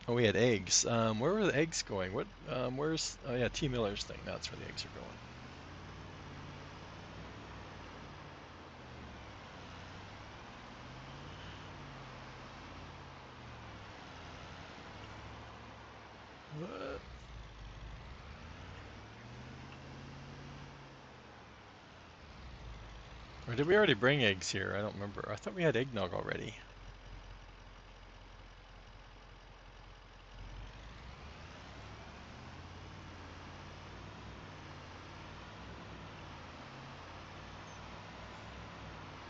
Oh, we had eggs. Where were the eggs going? What? Where's? Oh yeah, T Miller's thing. That's where the eggs are going. What? Or did we already bring eggs here? I don't remember. I thought we had eggnog already.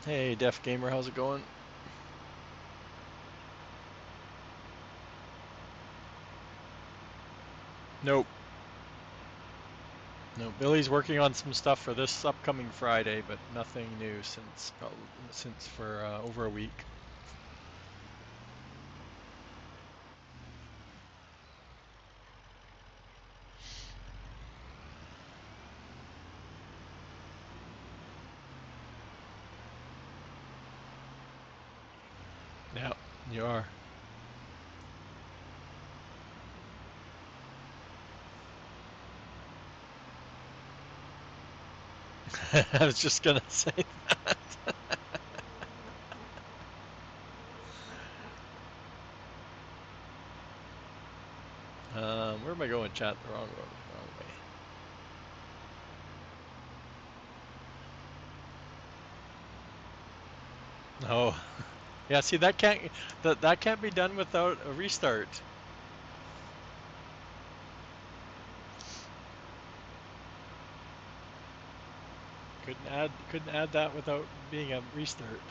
Hey, Def Gamer, how's it going? Nope. No, Billy's working on some stuff for this upcoming Friday, but nothing new since for over a week. Yeah, you are. I was just gonna say that. chat the wrong way. Oh, yeah. See, that can't be done without a restart. Couldn't add that without being a restart.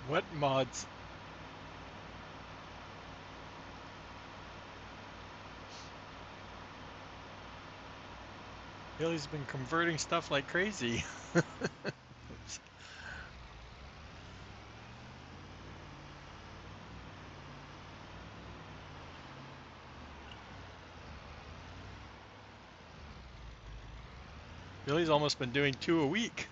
What mods? Billy's been converting stuff like crazy. Oops. Billy's almost been doing 2 a week.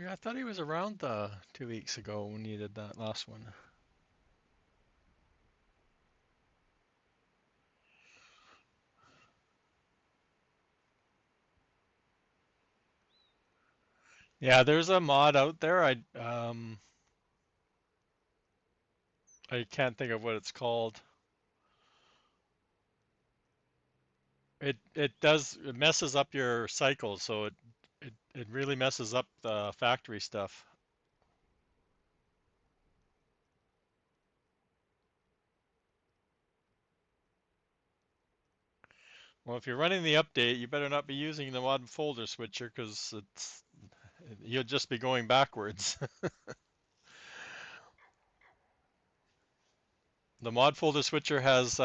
Yeah, I thought he was around 2 weeks ago when you did that last one. Yeah, there's a mod out there. I can't think of what it's called. It messes up your cycle, so it really messes up the factory stuff. Well, if you're running the update, you better not be using the mod folder switcher because you'll just be going backwards. The mod folder switcher has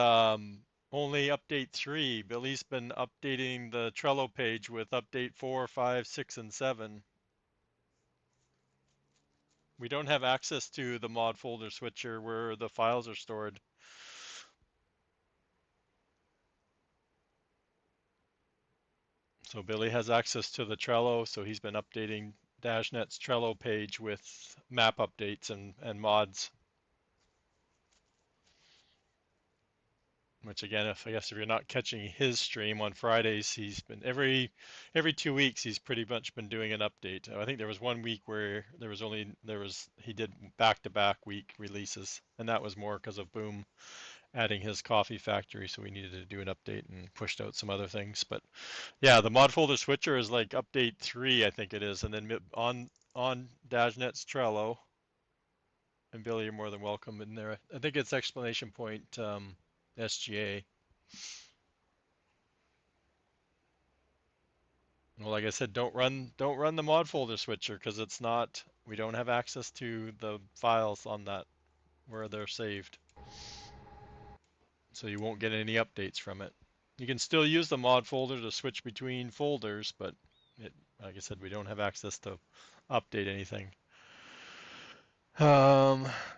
only update 3. Billy's been updating the Trello page with update 4, 5, 6, and 7. We don't have access to the mod folder switcher where the files are stored. So Billy has access to the Trello, so he's been updating DashNet's Trello page with map updates and mods. Which again, if I guess if you're not catching his stream on Fridays, he's been every 2 weeks he's pretty much been doing an update. I think there was one week where he did back-to-back week releases, and that was more because of Boom adding his coffee factory, so we needed to do an update and pushed out some other things. But yeah, the mod folder switcher is like update 3, I think it is, and then on DashNet's Trello, and Billy, you're more than welcome in there. I think it's exclamation point SGA. Well, like I said, don't run the mod folder switcher because we don't have access to the files on that where they're saved. So you won't get any updates from it. You can still use the mod folder to switch between folders, but like I said, we don't have access to update anything.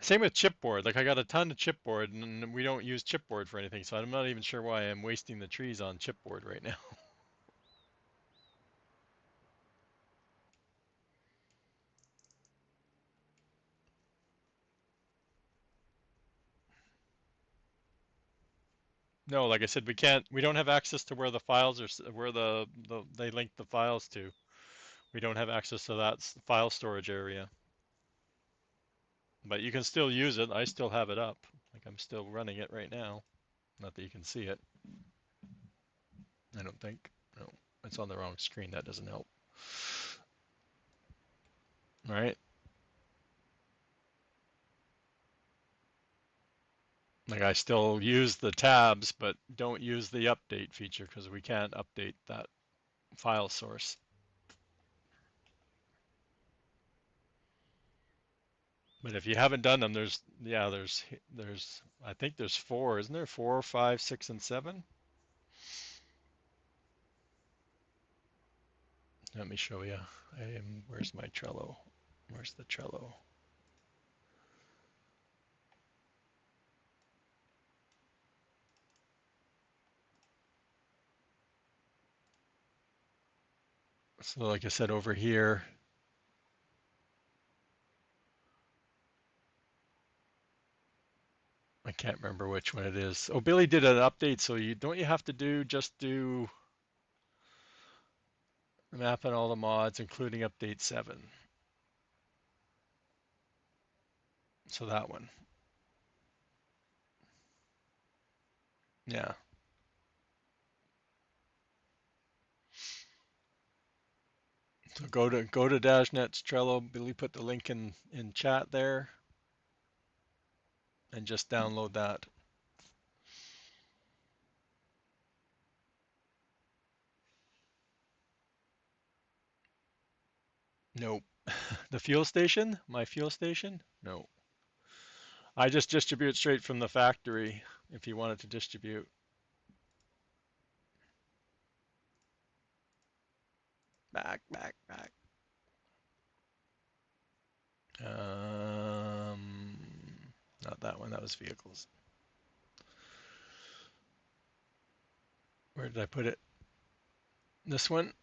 Same with chipboard. Like I got a ton of chipboard and we don't use chipboard for anything, so I'm not even sure why I'm wasting the trees on chipboard right now. No, like I said, we don't have access to where the files are, where they link the files to. We don't have access to that file storage area. But you can still use it. I still have it up. Like I'm still running it right now. Not that you can see it. I don't think. No, it's on the wrong screen. That doesn't help. All right. Like I still use the tabs, but don't use the update feature because we can't update that file source. But if you haven't done them, there's I think there's four, isn't there? 4, 5, 6, and 7. Let me show you. Where's my Trello? Where's the Trello? So like I said, over here, I can't remember which one it is. Oh, Billy did an update, so you have to just do the map and all the mods, including update 7. So that one. Yeah. So go to DashNet's Trello. Billy put the link in chat there, and just download that. Nope. The fuel station? My fuel station? No. I just distribute straight from the factory if you wanted to distribute. Back. Um, Not that one. That was vehicles. Where did I put it? This one?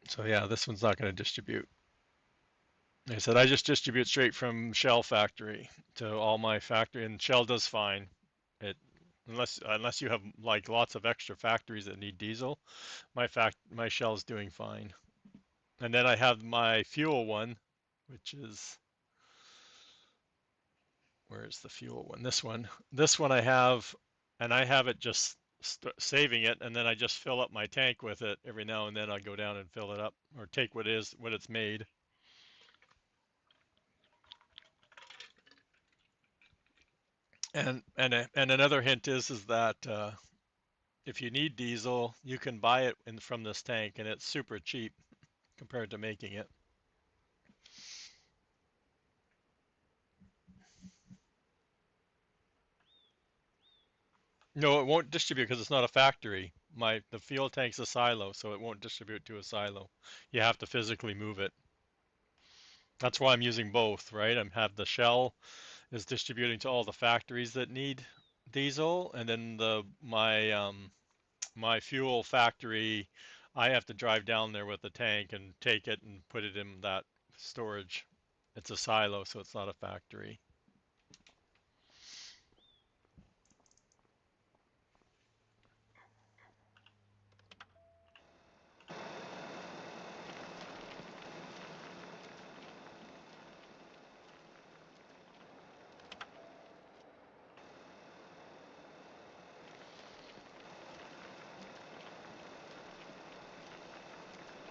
So yeah, this one's not going to distribute. Like I said, I just distribute straight from Shell factory to all my factory, and Shell does fine. It unless you have like lots of extra factories that need diesel, my Shell's doing fine. And then I have my fuel one, which is where's the fuel one? This one. This one I have, and I have it just saving it, and then I just fill up my tank with it every now and then. I go down and fill it up, or take what it's made. And another hint is that if you need diesel, you can buy it from this tank, and it's super cheap compared to making it. No, it won't distribute because it's not a factory. The fuel tank's a silo, so it won't distribute to a silo. You have to physically move it. That's why I'm using both, right? I have the Shell is distributing to all the factories that need diesel, and then my fuel factory, I have to drive down there with the tank and take it and put it in that storage. It's a silo, so it's not a factory.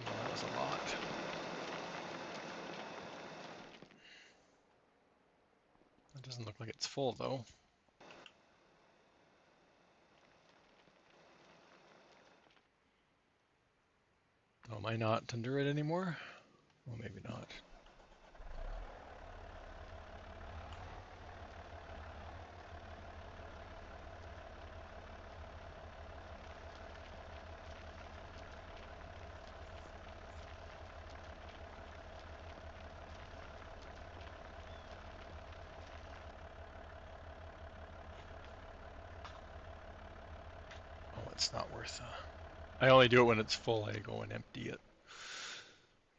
Well, that was a lot. It doesn't look like it's full though. Oh, am I not under it anymore? Well, maybe not. Oh, it's not worth. I only do it when it's full. I go and empty it.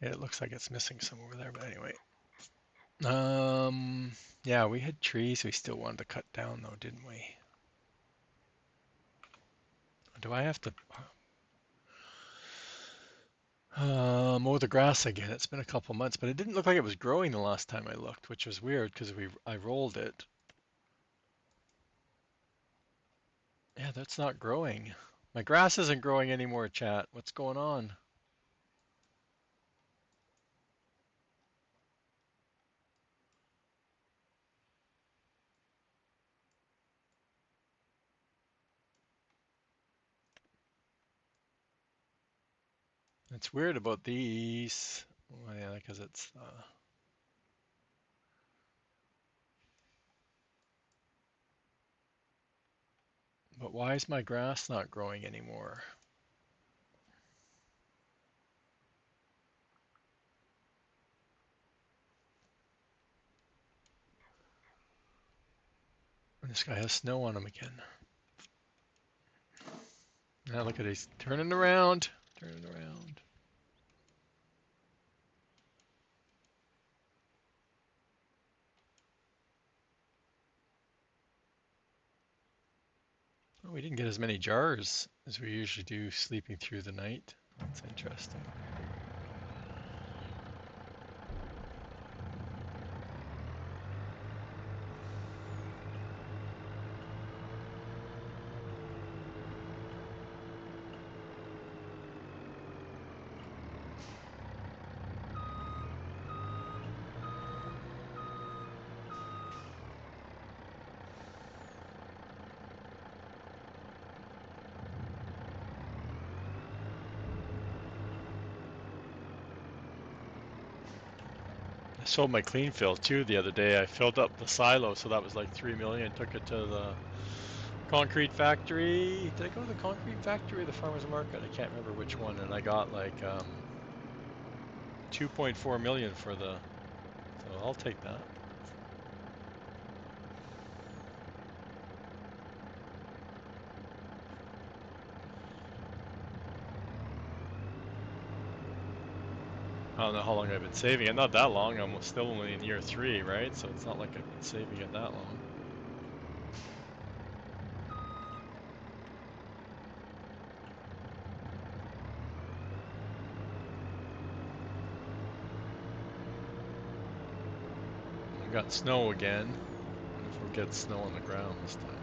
Yeah, it looks like it's missing some over there, but anyway. Yeah, we had trees we still wanted to cut down though, didn't we? Do I have to mow the grass again? It's been a couple months, but it didn't look like it was growing the last time I looked, which was weird because I rolled it. Yeah, that's not growing. My grass isn't growing anymore, chat. What's going on? It's weird about these. Well, yeah, because it's. But why is my grass not growing anymore? This guy has snow on him again. Now look at it, he's turning around, turning around. Oh, we didn't get as many jars as we usually do sleeping through the night. That's interesting. I sold my clean fill too the other day. I filled up the silo, so that was like 3 million. Took it to the concrete factory. Did I go to the concrete factory or the farmer's market? I can't remember which one. And I got like 2.4 million for the, so I'll take that. I don't know how long I've been saving it. Not that long. I'm still only in year 3, right? So it's not like I've been saving it that long. We got snow again. What if we'll get snow on the ground this time?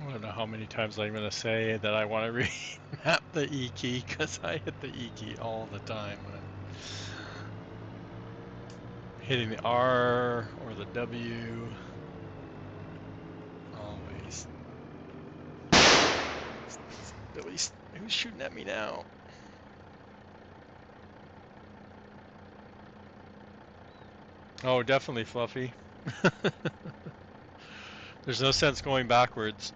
I don't know how many times I'm going to say that I want to remap the E key because I hit the E key all the time when I'm hitting the R or the W. Always. Billy's, who's shooting at me now? Oh, definitely Fluffy. There's no sense going backwards.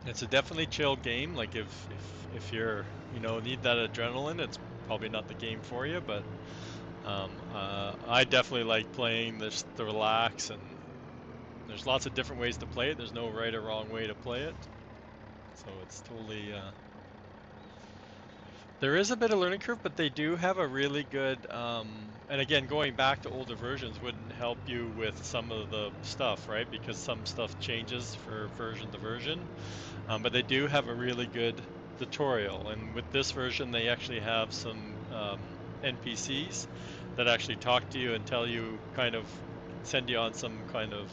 It's a definitely chill game. Like if you're need that adrenaline, it's probably not the game for you. But I definitely like playing this to relax, and there's lots of different ways to play it. There's no right or wrong way to play it, so it's totally. There is a bit of learning curve, but they do have a really good. And again, going back to older versions wouldn't help you with some of the stuff, right? Because some stuff changes for version to version. But they do have a really good tutorial, and with this version, they actually have some NPCs that actually talk to you and tell you kind of send you on some kind of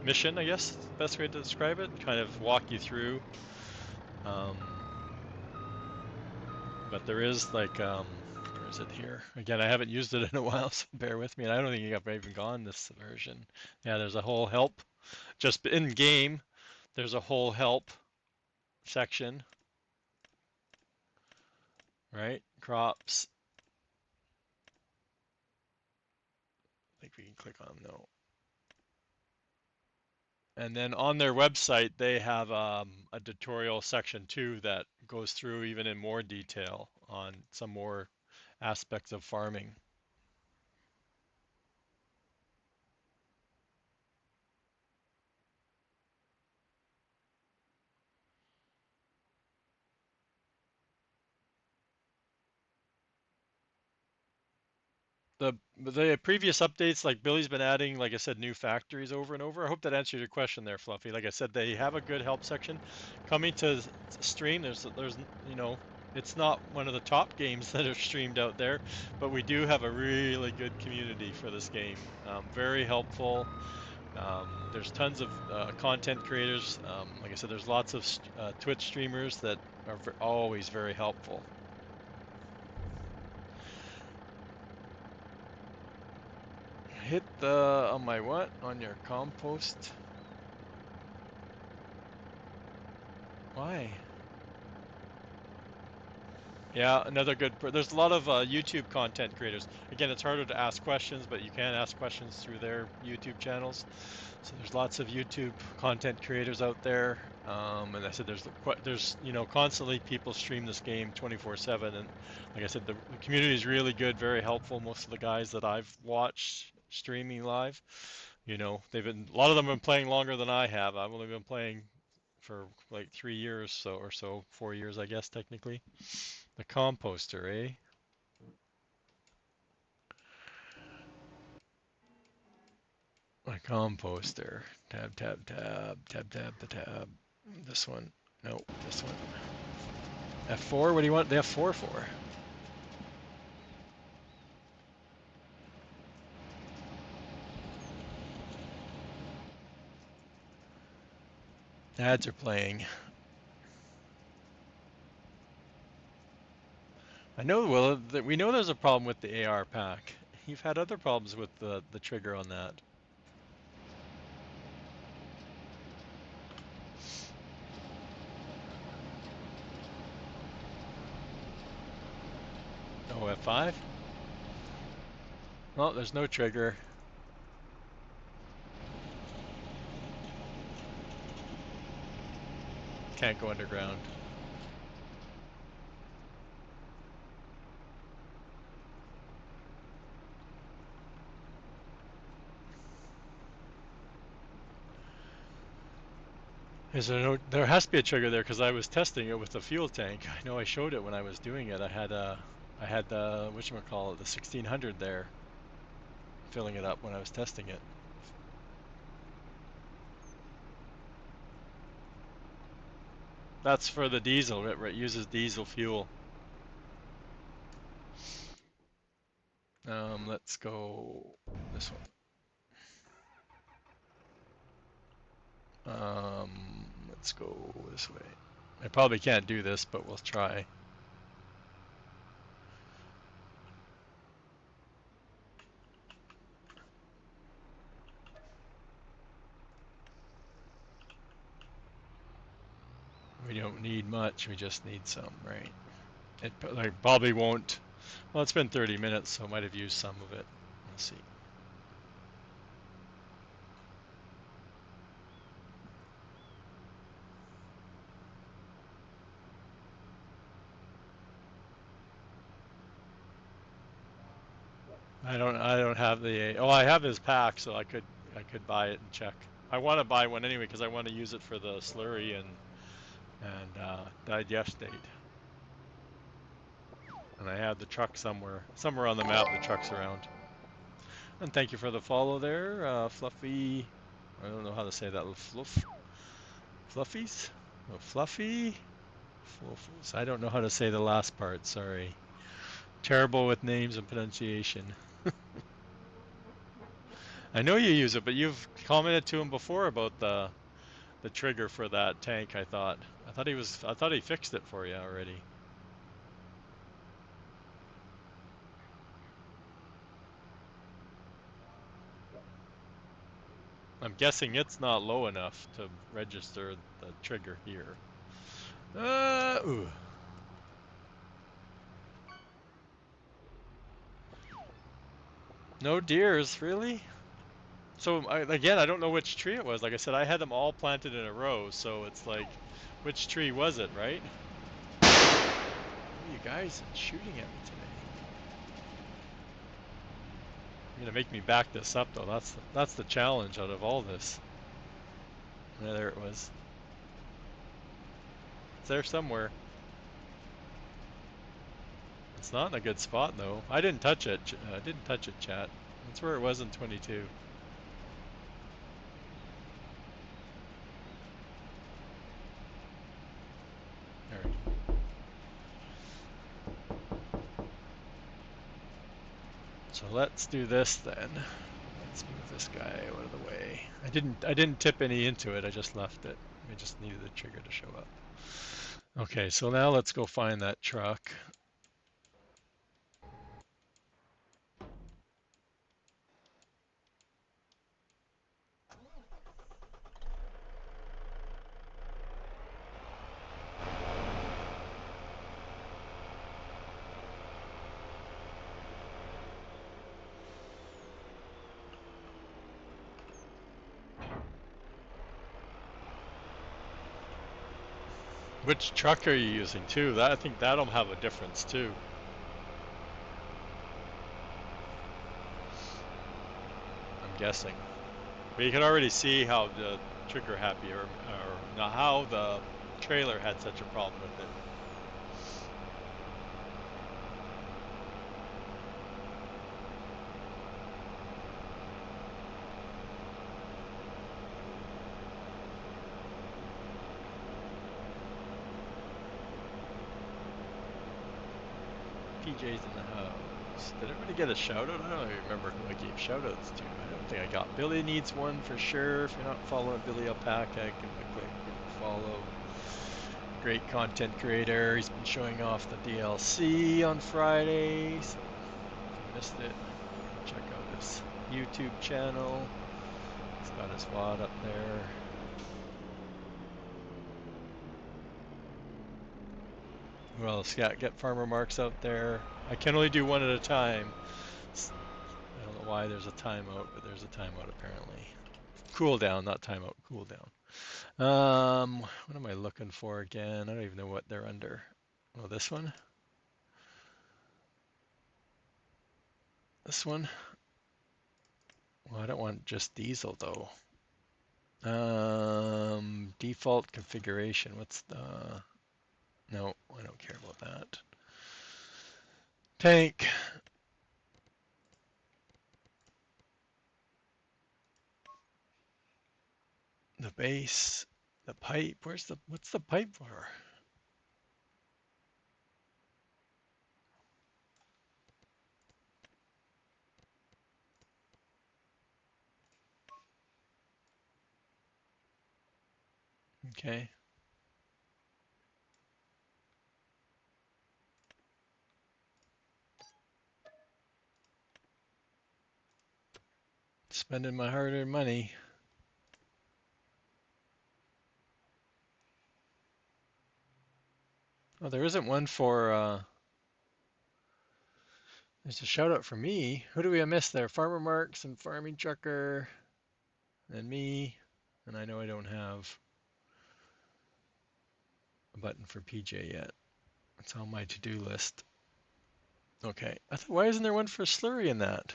mission, I guess, is the best way to describe it, and kind of walk you through. Um, but there is like, where is it here? Again, I haven't used it in a while, so bear with me. And I don't think I've even gone this version. Yeah, there's a whole help. Just in game, there's a whole help section, right? Crops. I think we can click on no. And then on their website, they have a tutorial section too that goes through even in more detail on some more aspects of farming. The previous updates, like Billy's been adding, like I said, new factories over and over. I hope that answered your question there, Fluffy. Like I said, they have a good help section. Coming to stream, there's it's not one of the top games that are streamed out there, but we do have a really good community for this game. Very helpful. There's tons of content creators. Like I said, there's lots of Twitch streamers that are always very helpful. Hit the on my what? On your compost? Why? Yeah, another good. There's a lot of YouTube content creators. Again, it's harder to ask questions, but you can ask questions through their YouTube channels. So there's lots of YouTube content creators out there. And I said there's constantly people stream this game 24/7, and like I said, the community is really good, very helpful. Most of the guys that I've watched streaming live, a lot of them have been playing longer than I have. I've only been playing for like 3 years or so, 4 years, I guess technically. The composter, eh? The composter. Tab, tab, tab, tab, tab, the tab. This one. No, this one. F4? What do you want the F4 for? Ads are playing. I know, Will, that we know there's a problem with the AR pack. You've had other problems with the trigger on that. Oh, F5? Well, there's no trigger. Can't go underground. Is there no? There has to be a trigger there because I was testing it with the fuel tank. I know I showed it when I was doing it. I had the whatchamacallit, the 1600 there, filling it up when I was testing it. That's for the diesel. It uses diesel fuel. Let's go this one. Let's go this way. I probably can't do this, but we'll try. don't need much. We just need some, right? It like probably won't. Well, it's been 30 minutes, so I might have used some of it. We'll see. I don't have the. Oh, I have his pack, so I could buy it and check. I want to buy one anyway because I want to use it for the slurry and digest date. And I have the truck somewhere on the map. The truck's around. And thank you for the follow there, Fluffy. I don't know how to say that. Fluffies? Oh, Fluffy? Fluffles. I don't know how to say the last part. Sorry. Terrible with names and pronunciation. I know you use it, but you've commented to him before about the trigger for that tank. I thought he fixed it for you already. I'm guessing it's not low enough to register the trigger here. Ooh. No deers, really? So again, I don't know which tree it was. Like I said, I had them all planted in a row, so it's like, which tree was it, right? You guys are shooting at me today. You're gonna make me back this up though. That's the challenge out of all this. Yeah, there it was. It's there somewhere. It's not in a good spot though. I didn't touch it. I didn't touch it, chat. That's where it was in 22. There we go. So let's do this then. Let's move this guy out of the way. I didn't tip any into it. I just left it. I just needed the trigger to show up. Okay, so now let's go find that truck. Which truck are you using too? I think that'll have a difference too. I'm guessing. But you can already see how the trigger happy or not how the trailer had such a problem with it. PJ's in the house. Did everybody get a shout out? I don't even remember who I gave shout outs to. I don't think I got. Billy needs one for sure. If you're not following Billy Alpaca, give him a quick follow. Great content creator. He's been showing off the DLC on Friday. So if you missed it, check out his YouTube channel. He's got his WOD up there. Well, Scott, get farmer marks out there. I can only do one at a time. I don't know why there's a timeout, but there's a timeout apparently. Cooldown, not timeout, cooldown. What am I looking for again? I don't even know what they're under. Oh, this one? This one? Well, I don't want just diesel though. Default configuration. What's the... No, I don't care about that. Tank. The base. The pipe. What's the pipe for? Okay. Spending my hard-earned money. Oh, there isn't one for, there's a shout out for me. Who do we miss there? Farmer Marks and Farming Trucker and me. And I know I don't have a button for PJ yet. It's on my to-do list. Okay. Why isn't there one for Slurry in that?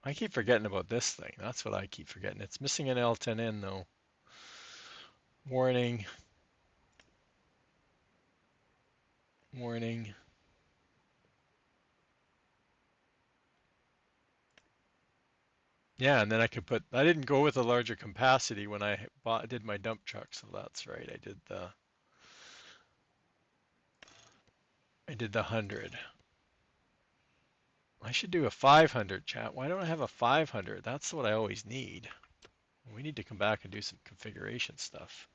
I keep forgetting about this thing. That's what I keep forgetting. It's missing an L10N though. Warning. Warning. Yeah, and then I could put, I didn't go with a larger capacity when I did my dump truck, so that's right. I did the 100. I should do a 500, chat. Why don't I have a 500? That's what I always need. We need to come back and do some configuration stuff.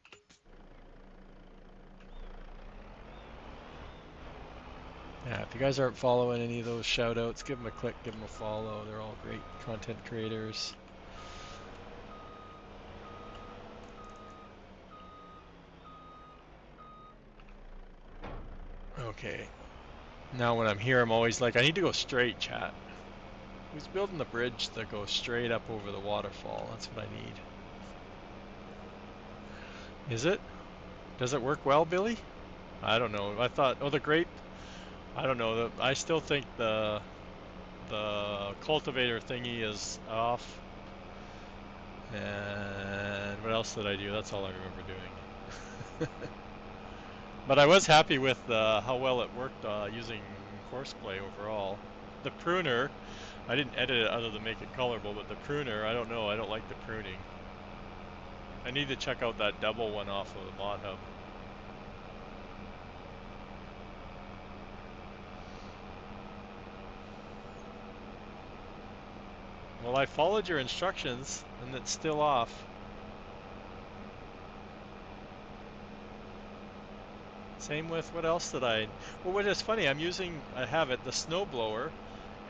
Yeah, if you guys aren't following any of those shout outs, give them a click, give them a follow. They're all great content creators. Okay. Now when I'm here, I'm always like, I need to go straight, chat. Who's building the bridge that goes straight up over the waterfall? That's what I need. Is it? Does it work well, Billy? I don't know. I thought, oh, the grape. I don't know. I still think the cultivator thingy is off. And what else did I do? That's all I remember doing. But I was happy with how well it worked using Courseplay overall. The pruner, I didn't edit it other than make it colorable, but the pruner, I don't know. I don't like the pruning. I need to check out that double one off of the Mod Hub. Well, I followed your instructions, and it's still off. Same with what else did I? Well, what is funny, I have it, the snow blower,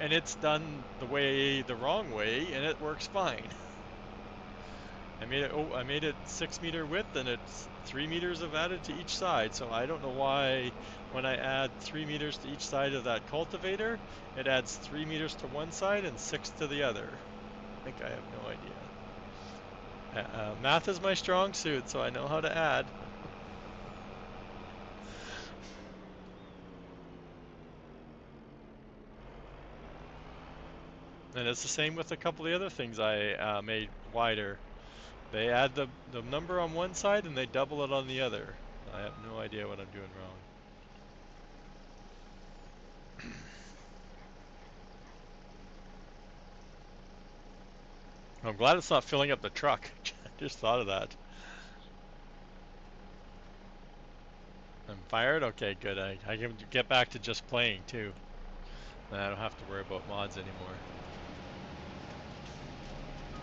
and it's done the wrong way, and it works fine. I made it 6 meter width, and it's 3 meters of added to each side. So I don't know why, when I add 3 meters to each side of that cultivator, it adds 3 meters to one side and 6 to the other. I have no idea. Math is my strong suit, so I know how to add. And it's the same with a couple of the other things I made wider. They add the number on one side and they double it on the other. I have no idea what I'm doing wrong. I'm glad it's not filling up the truck. I just thought of that. I'm fired? Okay, good. I can get back to just playing too. I don't have to worry about mods anymore.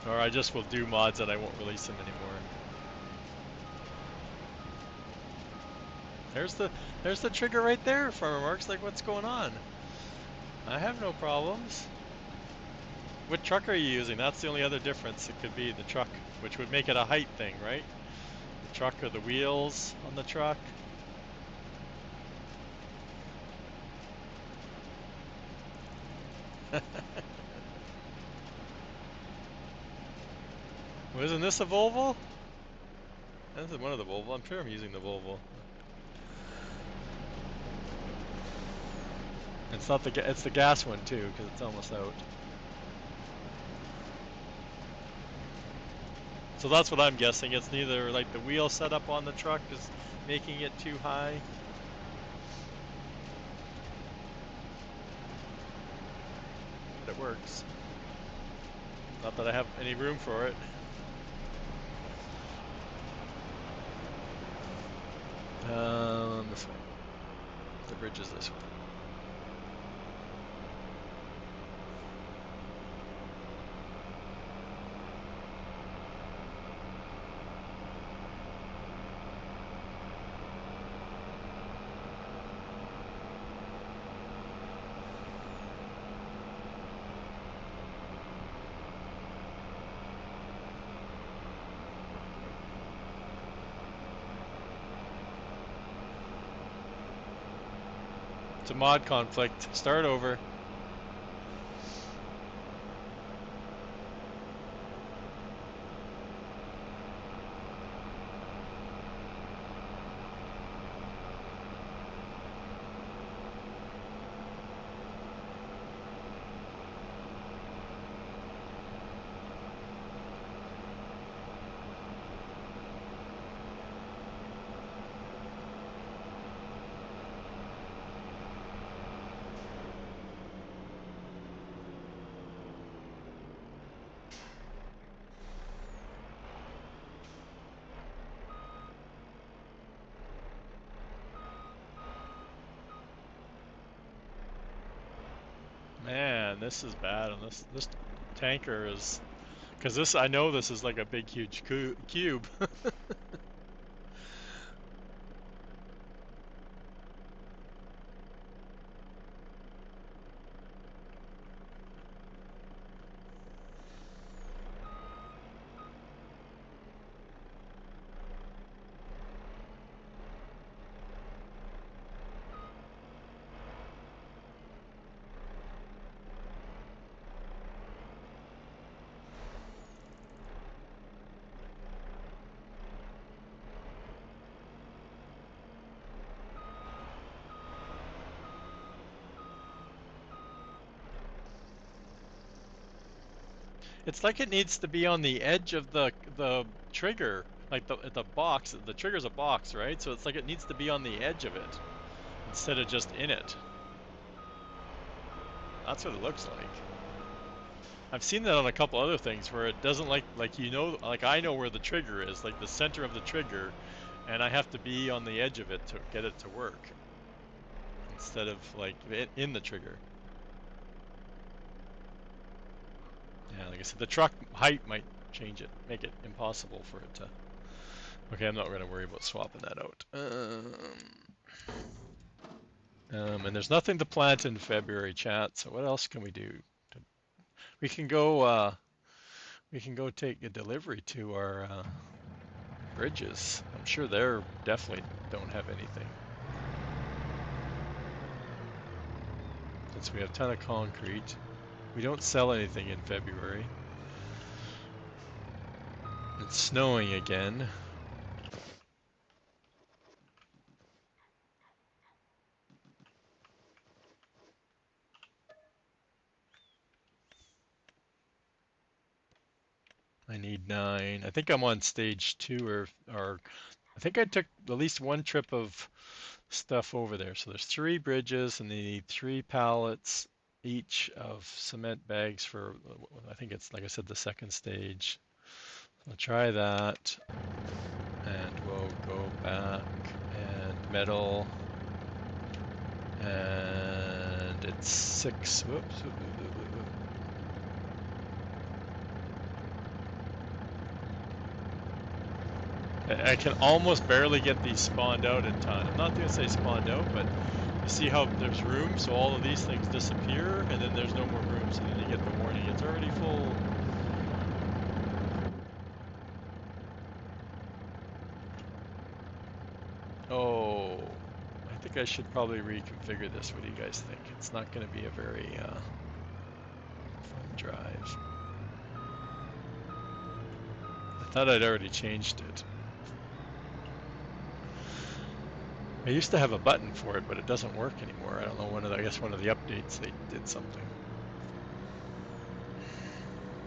Or I just will do mods and I won't release them anymore. There's the trigger right there, Farmer Marks. Like, what's going on? I have no problems. What truck are you using? That's the only other difference. It could be the truck, which would make it a height thing, right? The truck or the wheels on the truck. Well, isn't this a Volvo? This is one of the Volvo. I'm sure I'm using the Volvo. It's not it's the gas one too, because it's almost out. So that's what I'm guessing. It's neither like the wheel setup on the truck is making it too high. But it works. Not that I have any room for it. This way. The bridge is this way. It's a mod conflict. Start over. Man, this is bad on this tanker is, because this, I know this is like a big huge cube. It's like it needs to be on the edge of the trigger, like the box. The trigger's a box, right? So it's like it needs to be on the edge of it instead of just in it. That's what it looks like. I've seen that on a couple other things where it doesn't like you know, like I know where the trigger is, like the center of the trigger, and I have to be on the edge of it to get it to work instead of like in the trigger. Yeah, like I said, the truck height might change it, make it impossible for it to. Okay, I'm not going to worry about swapping that out. And there's nothing to plant in February, chat. So what else can we do? We can go. We can go take a delivery to our bridges. I'm sure they're definitely don't have anything. Since we have a ton of concrete, we don't sell anything in February. It's snowing again. I need 9. I think I'm on stage 2 or I think I took at least one trip of stuff over there. So there's 3 bridges and they need 3 pallets each of cement bags for, I think it's, like I said, the second stage. So I'll try that and we'll go back and metal and it's 6. Whoops. I can almost barely get these spawned out in time. I'm not going to say spawned out, but you see how there's room, so all of these things disappear, and then there's no more room, so then you get the warning, it's already full. Oh, I think I should probably reconfigure this. What do you guys think? It's not going to be a very fun drive. I thought I'd already changed it. I used to have a button for it, but it doesn't work anymore. I don't know, I guess one of the updates they did something.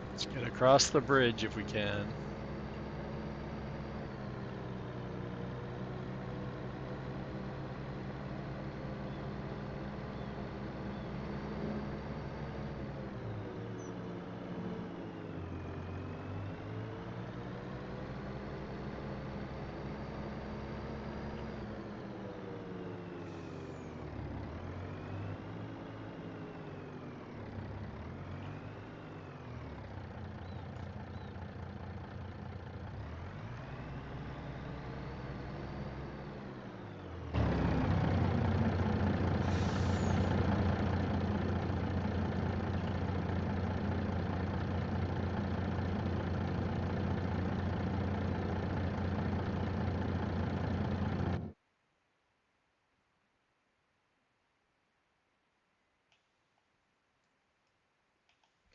Let's get across the bridge if we can.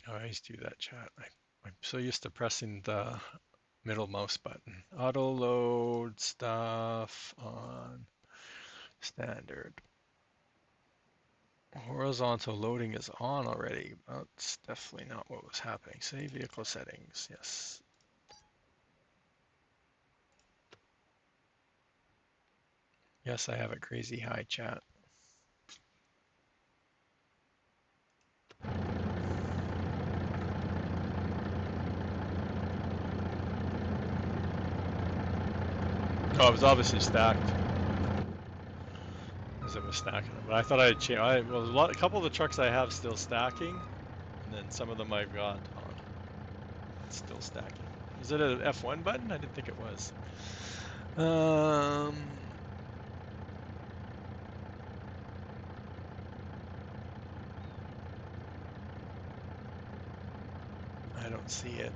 I always do that, chat. I'm so used to pressing the middle mouse button. Auto load stuff on standard. Horizontal loading is on already. That's definitely not what was happening. Save vehicle settings. Yes. Yes, I have a crazy high, chat. Oh, it was obviously stacked as it was stacking them. But I thought I had changed. Well, a couple of the trucks I have still stacking, and then some of them I've got on. It's still stacking. Is it an F1 button? I didn't think it was. I don't see it.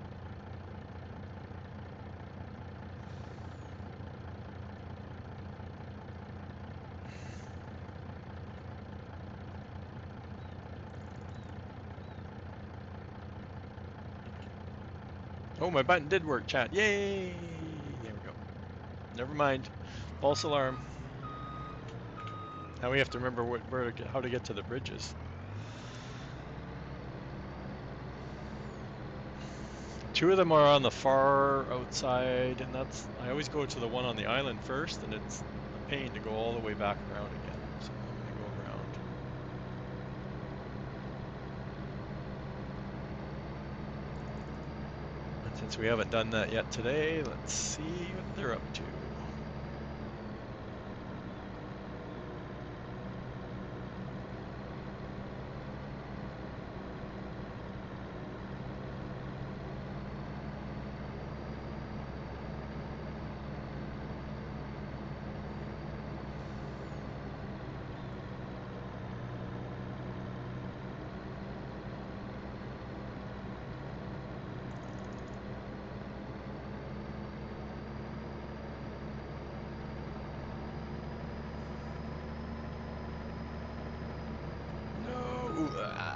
Oh, my button did work, chat. Yay! There we go. Never mind. False alarm. Now we have to remember how to get to the bridges. Two of them are on the far outside, and I always go to the one on the island first, and it's a pain to go all the way back around again. So I'm gonna go around. And since we haven't done that yet today, let's see what they're up to.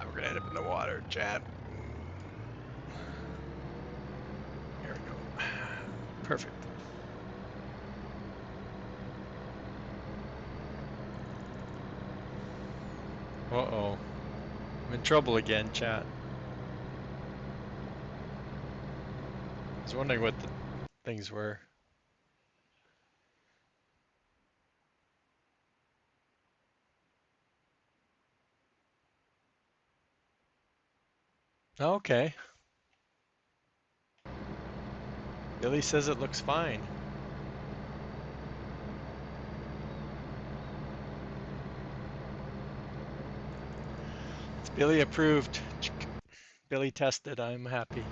We're gonna end up in the water, chat. Here we go. Perfect. Uh-oh. I'm in trouble again, chat. I was wondering what the things were. Okay. Billy says it looks fine. It's Billy approved. Billy tested. I'm happy.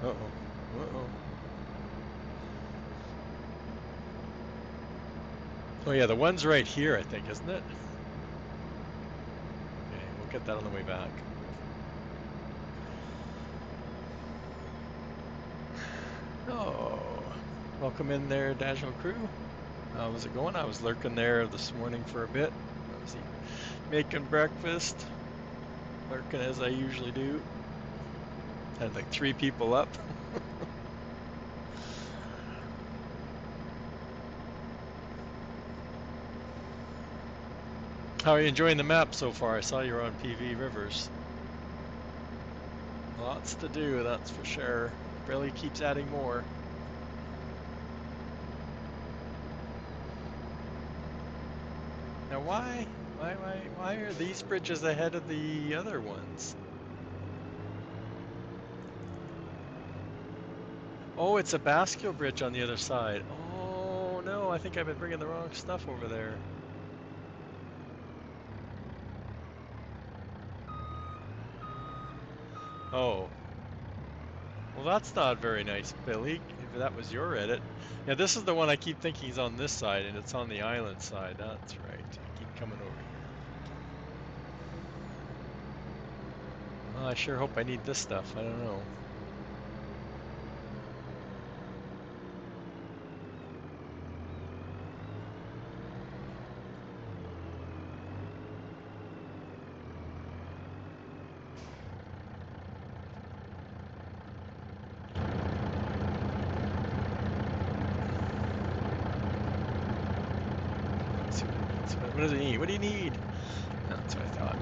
Uh-oh. Uh-oh. Oh yeah, the one's right here, I think, isn't it? Okay, we'll get that on the way back. Oh, welcome in there, Dagel crew. How's it going? I was lurking there this morning for a bit. I was making breakfast, lurking as I usually do. Had like 3 people up. How are you enjoying the map so far? I saw you're on PV Rivers. Lots to do, that's for sure. Billy keeps adding more. Now why are these bridges ahead of the other ones? Oh, it's a bascule bridge on the other side. Oh no, I think I've been bringing the wrong stuff over there. Oh. Well, that's not very nice, Billy, if that was your edit. Yeah, this is the one I keep thinking is on this side, and it's on the island side. That's right. I keep coming over here. Well, I sure hope I need this stuff. I don't know. Let's see what it needs. What does it need? What do you need? That's what I thought.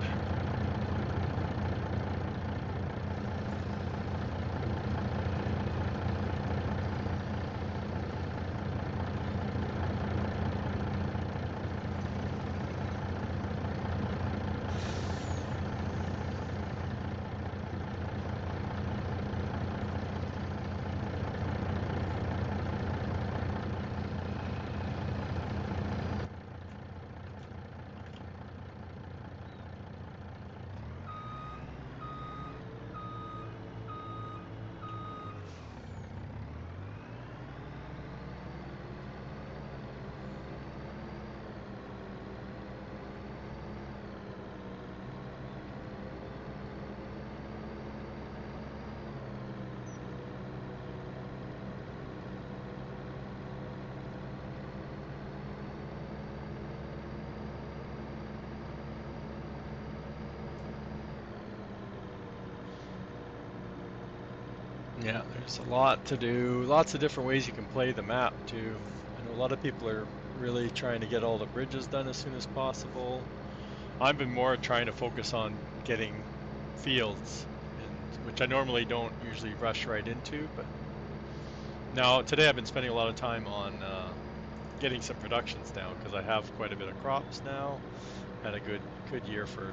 Yeah, there's a lot to do. Lots of different ways you can play the map too. I know a lot of people are really trying to get all the bridges done as soon as possible. I've been more trying to focus on getting fields, which I normally don't usually rush right into, but now today I've been spending a lot of time on getting some productions down because I have quite a bit of crops now. Had a good year for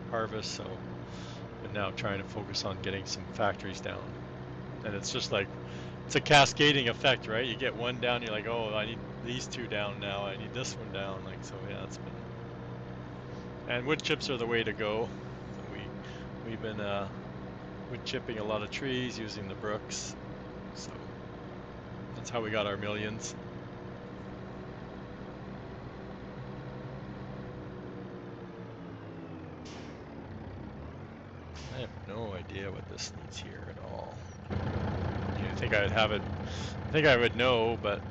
harvest, so I'm now trying to focus on getting some factories down. And it's just like, it's a cascading effect, right? You get one down, you're like, oh, I need these two down now. I need this one down. Like, so yeah, it's been. And wood chips are the way to go. So we've been wood chipping a lot of trees using the brooks. So that's how we got our millions. I have no idea what this needs here at all. I think I'd have it. I think I would know, but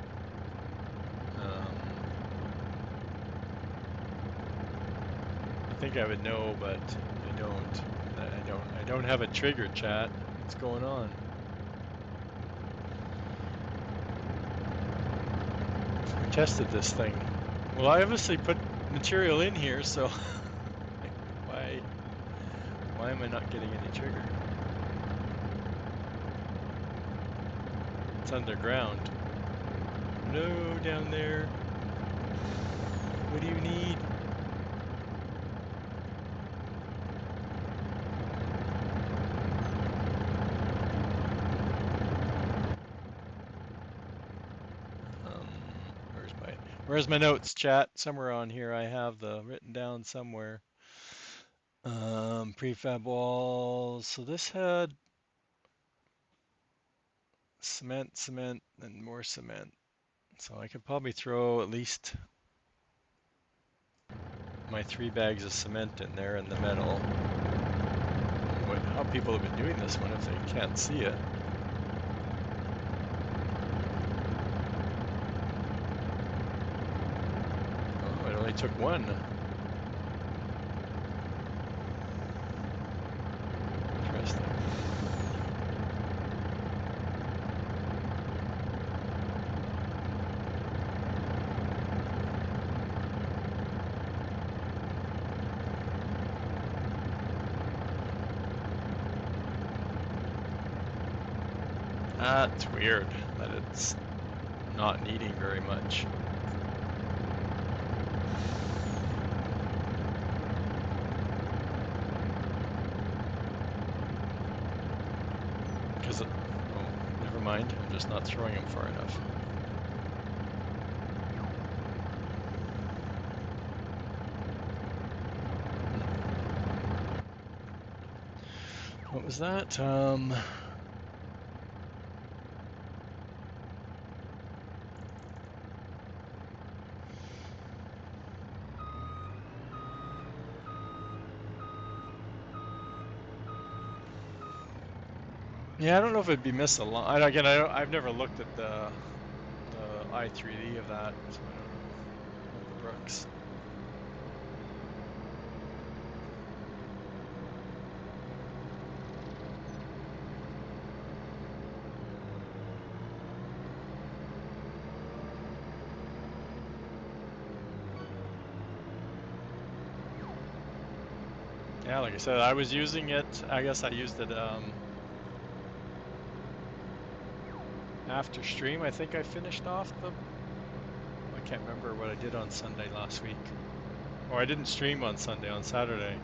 I think I would know, but I don't. I don't have a trigger, chat. What's going on? We tested this thing. Well, I obviously put material in here, so like, why am I not getting any trigger? It's underground. Hello, down there. What do you need? Where's my notes, chat? Somewhere on here I have the written down somewhere. Prefab walls. So this had cement, and more cement. So I could probably throw at least my 3 bags of cement in there and the metal. How people have been doing this one if they can't see it. Oh, it only took one. Interesting. That's weird that it's not needing very much. Because oh, never mind. I'm just not throwing them far enough. What was that? Yeah, I don't know if it'd be misaligned. Again, I've never looked at the I3D of that, so I don't know. Of the brooks. Yeah, like I said, I was using it. I guess I used it after stream. I think I finished off the. I can't remember what I did on Sunday last week. Or I didn't stream on Sunday. On Saturday.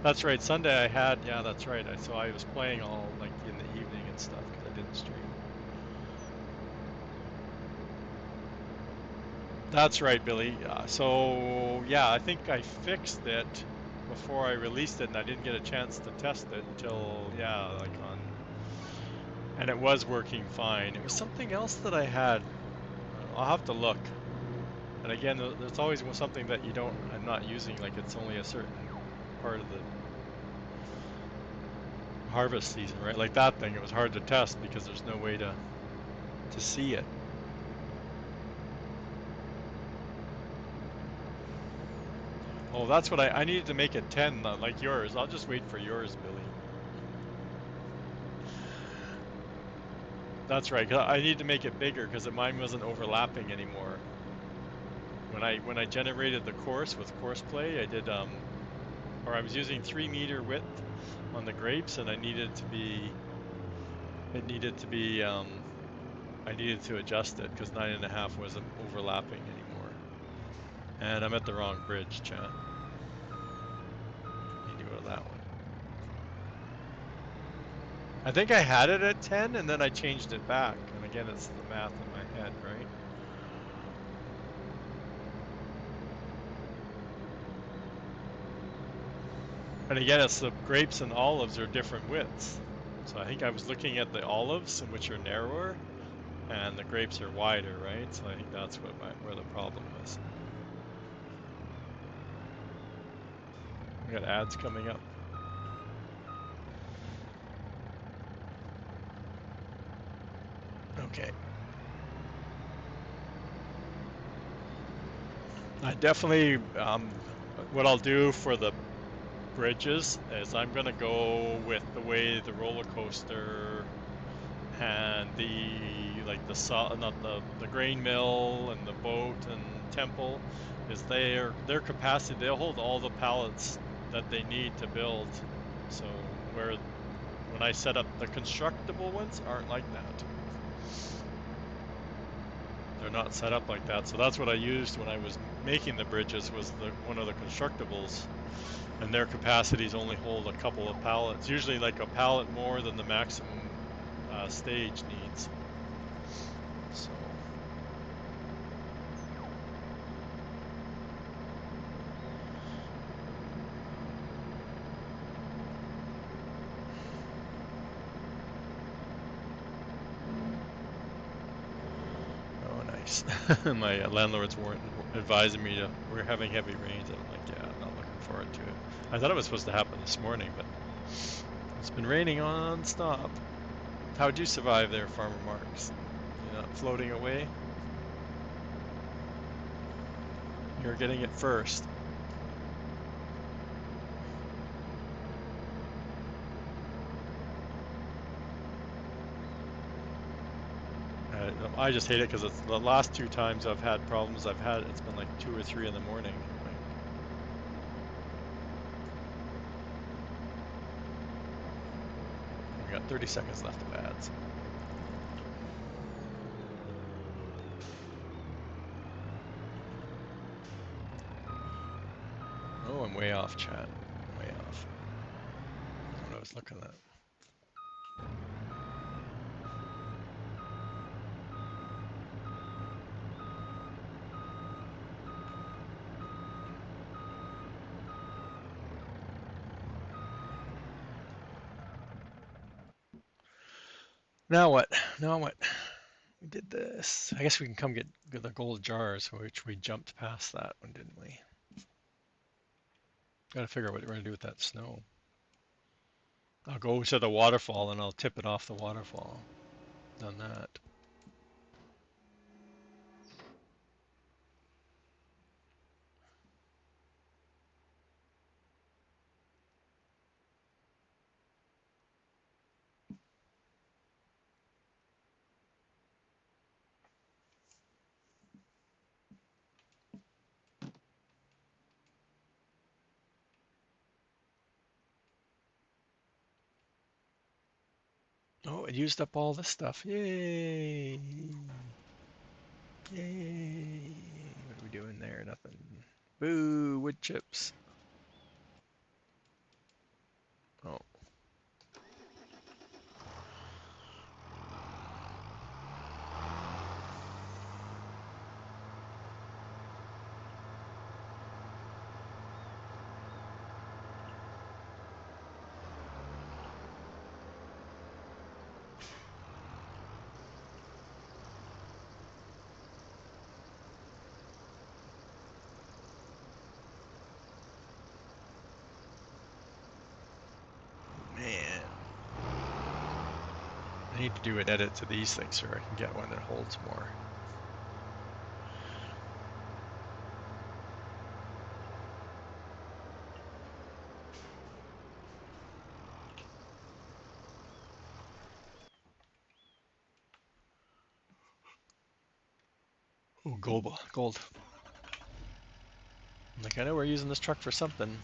That's right. Sunday I had. Yeah, that's right. So I was playing all like in the evening and stuff because I didn't stream. That's right, Billy. So yeah, I think I fixed it before I released it, and I didn't get a chance to test it until yeah, like on, and it was working fine. It was something else that I had. I'll have to look. And again, there's always something that you don't. I'm not using. Like it's only a certain part of the harvest season, right? Like that thing, it was hard to test because there's no way to see it. Oh, that's what I needed to make it 10, like yours. I'll just wait for yours, Billy. That's right. I need to make it bigger because mine wasn't overlapping anymore. When I generated the course with CoursePlay, I did or I was using 3 meter width on the grapes, and I needed to be I needed to adjust it because 9.5 wasn't overlapping anymore. And I'm at the wrong bridge, chat. Need to go to that one. I think I had it at 10 and then I changed it back. And again, it's the math in my head, right? And again, it's the grapes and olives are different widths. So I think I was looking at the olives, which are narrower, and the grapes are wider, right? So I think that's where the problem was. We got ads coming up. Okay. I definitely, what I'll do for the bridges is I'm gonna go with the way the roller coaster and the grain mill and the boat and temple is their capacity. They'll hold all the pallets that they need to build. So when I set up the constructible ones aren't like that. They're not set up like that. So that's what I used when I was making the bridges was one of the constructibles, and their capacities only hold a couple of pallets. Usually like a pallet more than the maximum stage needs. So. Oh, nice. My landlords weren't advising me we're having heavy rains. I'm like, yeah, I'm not looking forward to it. I thought it was supposed to happen this morning, but it's been raining on-stop. How'd you survive there, Farmer Marks? You're not floating away? You're getting it first. I just hate it because it's the last 2 times I've had problems it's been like 2 or 3 in the morning. We got 30 seconds left of ads. Oh, I'm way off, chat. I'm way off. That's what I was looking at. Now what? Now what? We did this. I guess we can come get the gold jars, which we jumped past that one, didn't we? Got to figure out what we're going to do with that snow. I'll go to the waterfall and I'll tip it off the waterfall. Done that. Oh, it used up all this stuff. Yay! Yay! What are we doing there? Nothing. Boo! Wood chips. Oh, man. I need to do an edit to these things so I can get one that holds more. Oh, gold. Like, I know we're using this truck for something.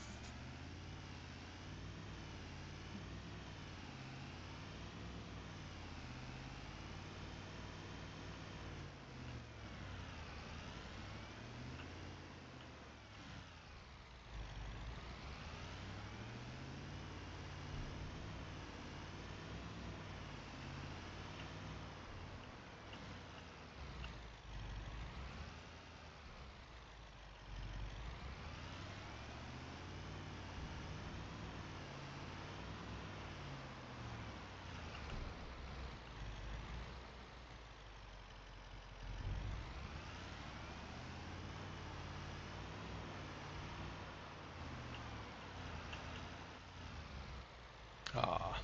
Ah,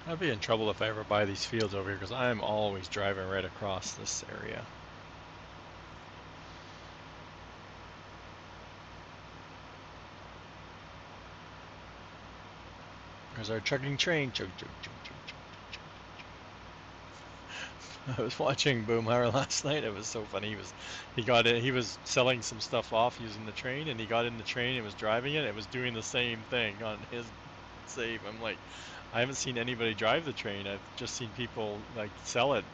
I'd be in trouble if I ever buy these fields over here because I'm always driving right across this area. There's our chugging train. Chug, chug, chug, chug, chug, chug. I was watching Boomhauer last night. It was so funny. He got it. He was selling some stuff off using the train, and he got in the train and was driving it. It was doing the same thing on his save. I'm like, I haven't seen anybody drive the train. I've just seen people like sell it.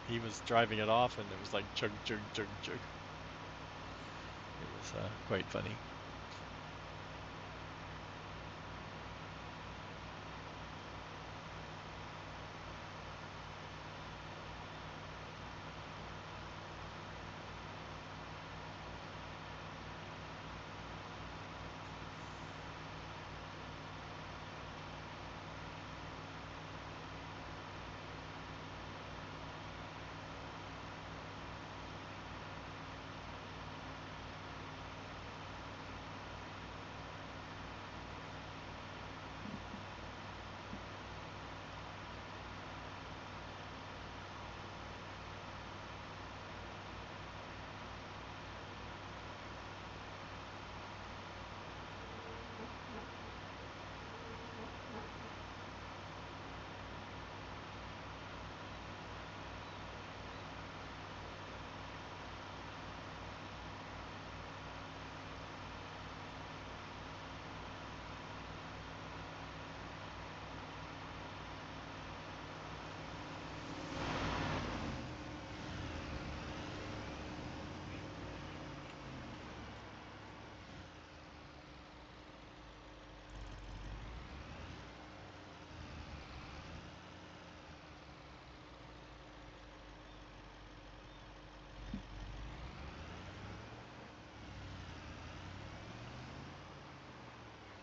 He was driving it off, and it was like chug, chug, chug, chug. It was quite funny.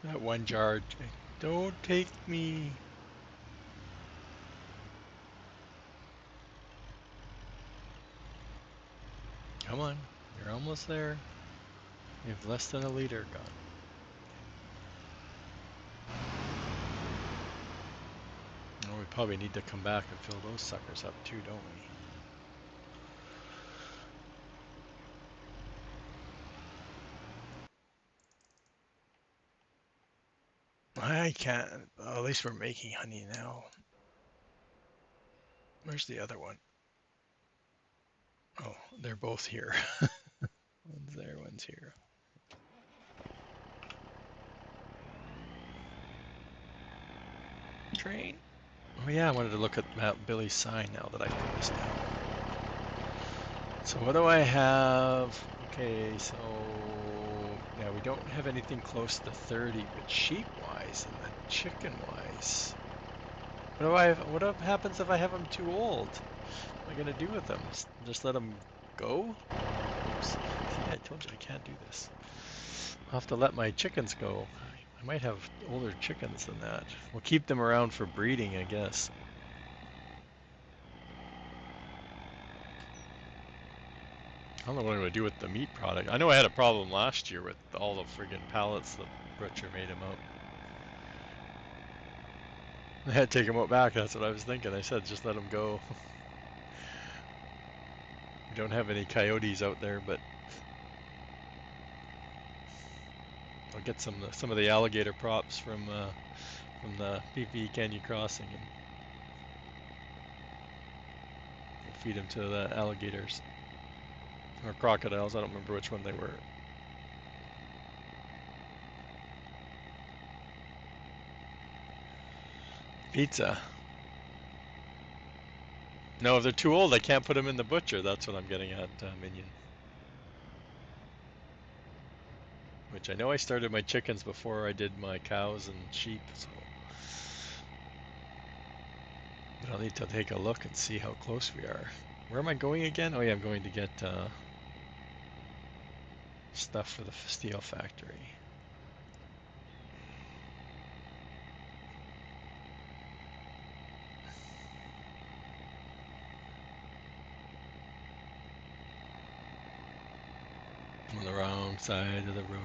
That one jar. Don't take me. Come on. You're almost there. You have less than a liter gone. probably need to come back and fill those suckers up too, don't we? I can't. Well, at least we're making honey now. Where's the other one? Oh, they're both here. One's there, one's here. Train. Oh yeah, I wanted to look at Mount Billy's sign now that I've put this down. So what do I have? Okay, so yeah, we don't have anything close to 30, but sheep-wise and the chicken-wise, what happens if I have them too old? What am I gonna do with them? Just let them go? Oops. See, I told you I can't do this. I'll have to let my chickens go. I might have older chickens than that. We'll keep them around for breeding, I guess. I don't know what I'm going to do with the meat product. I know I had a problem last year with all the friggin' pallets the butcher made him out. I had to take him out back, that's what I was thinking. I said, just let him go. We don't have any coyotes out there, but I'll get some of the alligator props from the PV Canyon Crossing, and we'll feed them to the alligators. Or crocodiles, I don't remember which one they were. Pizza. No, if they're too old, I can't put them in the butcher. That's what I'm getting at, Minion. Which I know I started my chickens before I did my cows and sheep, so. But I'll need to take a look and see how close we are. Where am I going again? Oh yeah, I'm going to get stuff for the steel factory. On the wrong side of the road.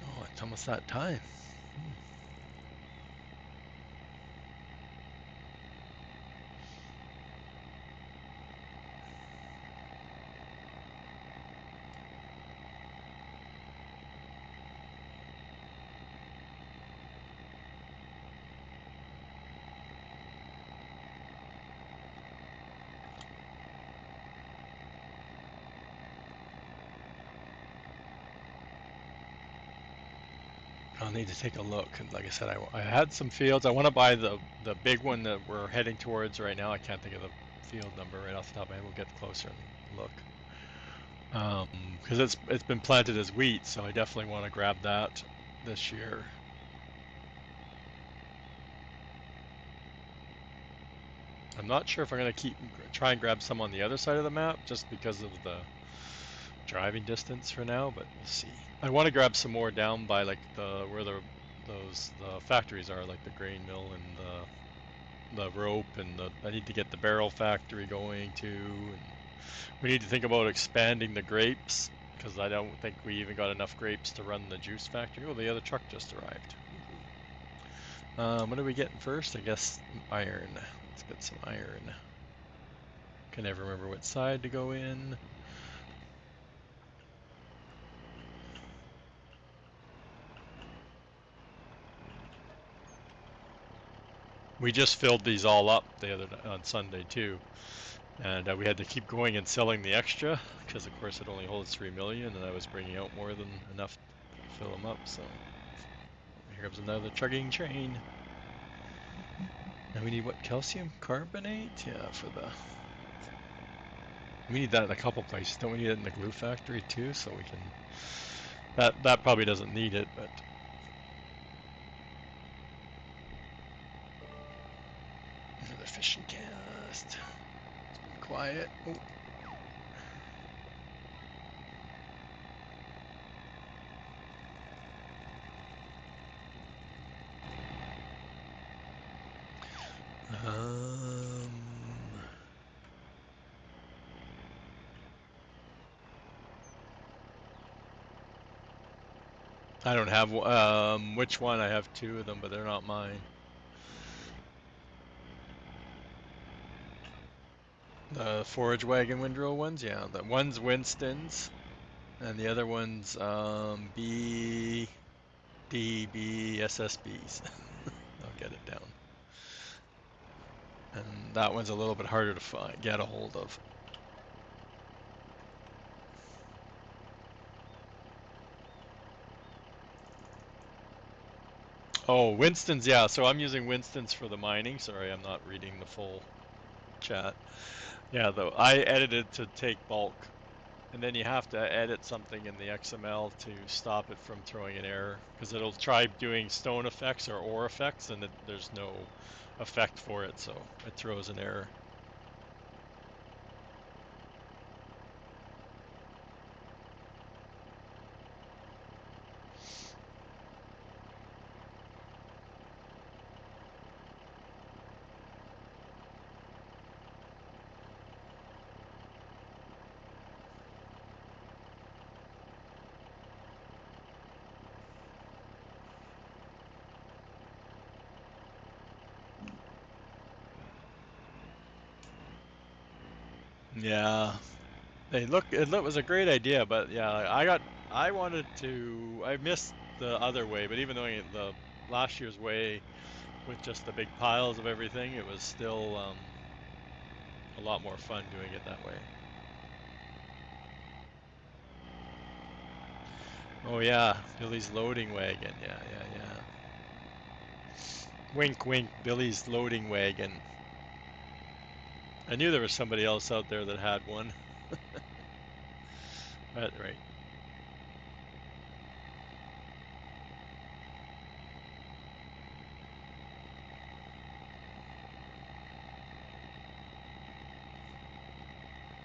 Oh, it's almost that time. I'll need to take a look. And like I said, I had some fields. I want to buy the big one that we're heading towards right now. I can't think of the field number right off the top of my head. We'll get closer and look. Because it's been planted as wheat, so I definitely want to grab that this year. I'm not sure if I'm going to try and grab some on the other side of the map just because of the driving distance for now, but we'll see. I want to grab some more down by like where the factories are, like the grain mill and the rope, and I need to get the barrel factory going too. And we need to think about expanding the grapes because I don't think we even got enough grapes to run the juice factory. Oh, the other truck just arrived. What are we getting first? I guess iron. Let's get some iron. Can never remember what side to go in. We just filled these all up on Sunday too, and we had to keep going and selling the extra because of course it only holds 3 million, and I was bringing out more than enough to fill them up. So here comes another chugging train. And we need what, calcium carbonate? Yeah, for the. We need that in a couple places. Don't we need it in the glue factory too? So we can. That probably doesn't need it, but. Another fishing can. Just it's been quiet. Oh. I don't have which one? I have two of them, but they're not mine. The forage wagon windrow ones, yeah. The one's Winston's, and the other one's BDB SSBs. I'll get it down. And that one's a little bit harder to get a hold of. Oh, Winston's, yeah. So I'm using Winston's for the mining. Sorry, I'm not reading the full chat. Yeah, though I edited to take bulk, and then you have to edit something in the XML to stop it from throwing an error, because it'll try doing stone effects or ore effects, and there's no effect for it, so it throws an error. Yeah, it was a great idea, but yeah, I missed the other way, but even though the last year's way with just the big piles of everything, it was still a lot more fun doing it that way. Oh yeah, Billy's loading wagon. Yeah, yeah, yeah. Wink, wink, Billy's loading wagon. I knew there was somebody else out there that had one. But, right.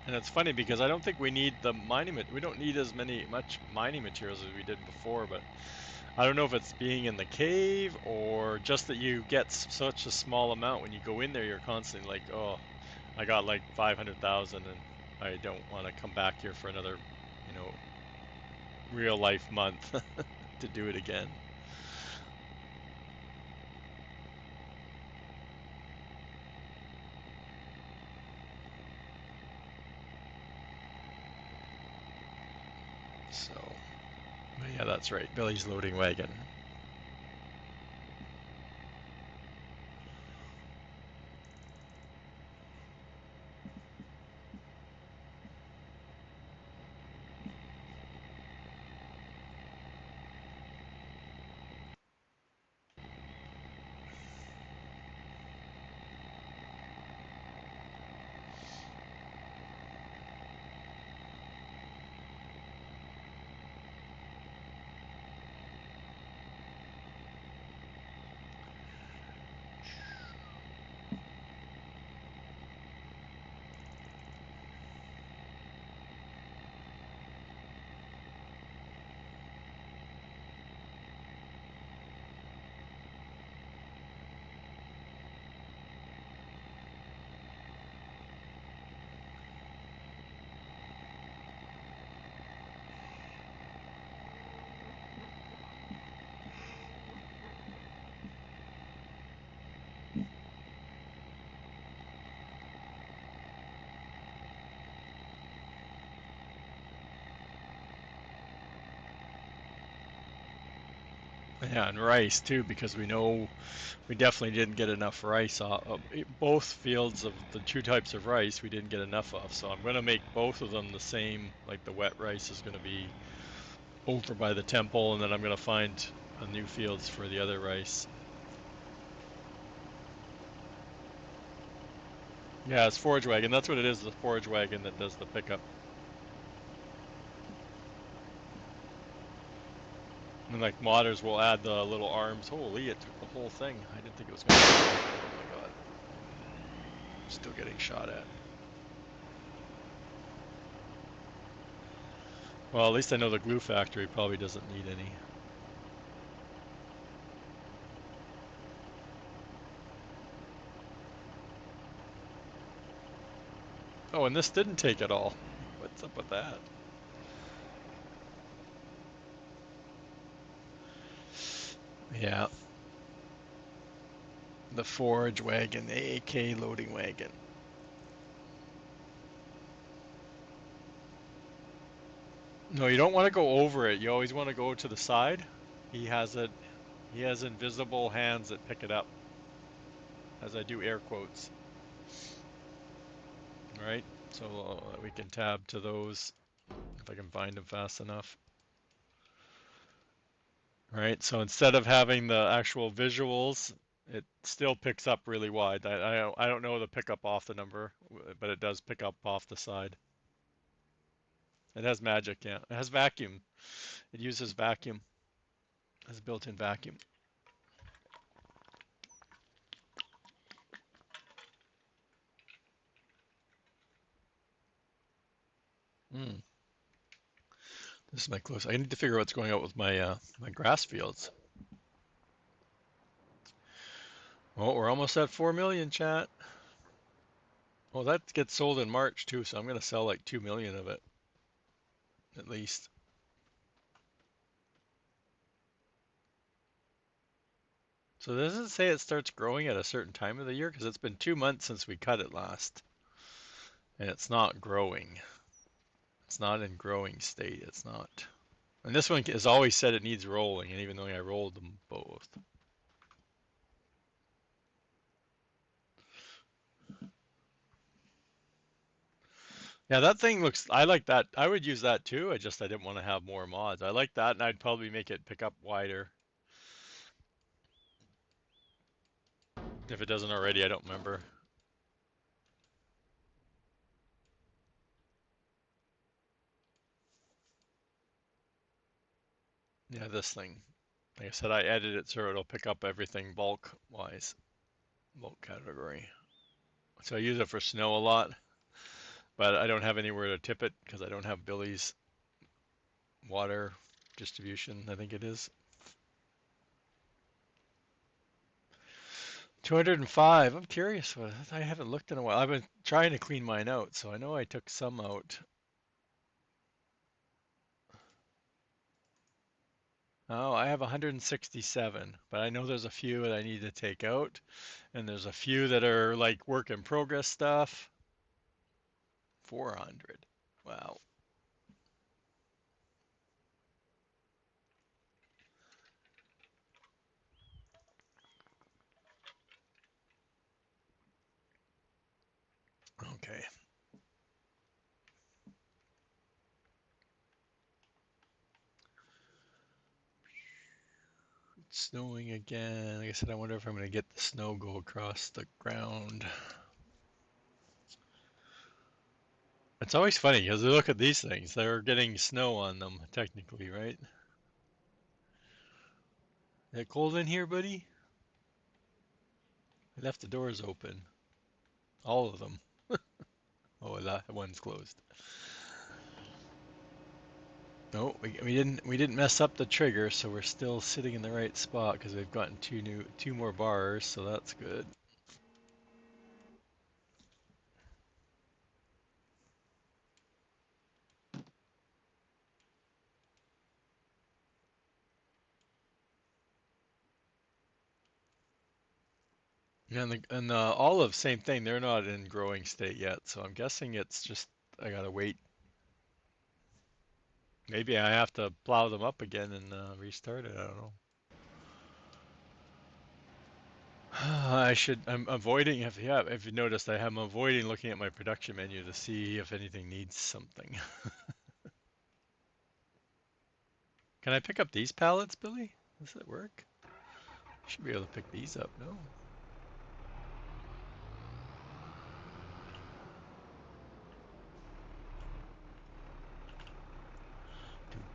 And it's funny because I don't think we need the mining. We don't need much mining materials as we did before. But I don't know if it's being in the cave or just that you get such a small amount when you go in there. You're constantly like, oh, I got like 500,000, and I don't want to come back here for another, you know, real life month to do it again. So, but yeah, that's right. Billy's loading wagon. Yeah, and rice too, because we know we definitely didn't get enough rice off both fields of the two types of rice. We didn't get enough of, so I'm going to make both of them the same. Like the wet rice is going to be over by the temple, and then I'm going to find new fields for the other rice. Yeah, it's forage wagon. That's what it is. The forage wagon that does the pickup. And like modders will add the little arms. Holy, it took the whole thing. I didn't think it was going to. Oh my god. Still getting shot at. Well, at least I know the glue factory probably doesn't need any. Oh, and this didn't take it all. What's up with that? Yeah, the forage wagon, the AK loading wagon. No, you don't want to go over it. You always want to go to the side. He has it. He has invisible hands that pick it up, as I do air quotes. Right? So we can tab to those if I can find them fast enough. Right? So instead of having the actual visuals, it still picks up really wide. I don't know the pickup off the number, but it does pick up off the side. It has magic, yeah. It has vacuum. It uses vacuum. It has built-in vacuum. Mm. This is my close. I need to figure out what's going on with my my grass fields. Oh, we're almost at 4 million, chat. Well, that gets sold in March too, so I'm gonna sell like 2 million of it at least. So does it say it starts growing at a certain time of the year? Because it's been 2 months since we cut it last, and it's not growing. It's not in growing state. It's not. And this one has always said it needs rolling, and even though I rolled them both. Yeah, that thing looks. I like that. I would use that too. I didn't want to have more mods. I like that, and I'd probably make it pick up wider if it doesn't already. I don't remember. Yeah, this thing. Like I said, I edited it so it'll pick up everything bulk wise, bulk category. So I use it for snow a lot, but I don't have anywhere to tip it because I don't have Billy's water distribution, I think it is. 205. I'm curious. I haven't looked in a while. I've been trying to clean mine out, so I know I took some out. Oh, I have 167, but I know there's a few that I need to take out, and there's a few that are like work in progress stuff. 400. Wow. Okay. It's snowing again. Like I said, I wonder if I'm going to get the snow go across the ground. It's always funny because look at these things. They're getting snow on them, technically, right? Is it cold in here, buddy? I left the doors open. All of them. Oh, that one's closed. No, we didn't mess up the trigger, so we're still sitting in the right spot because we've gotten two more bars, so that's good. Yeah, and the olive, same thing. They're not in growing state yet, so I'm guessing it's just I gotta wait. Maybe I have to plow them up again and restart it. I don't know. I should. I'm avoiding. If you noticed, I'm avoiding looking at my production menu to see if anything needs something. Can I pick up these pallets, Billy? Does that work? Should be able to pick these up. No.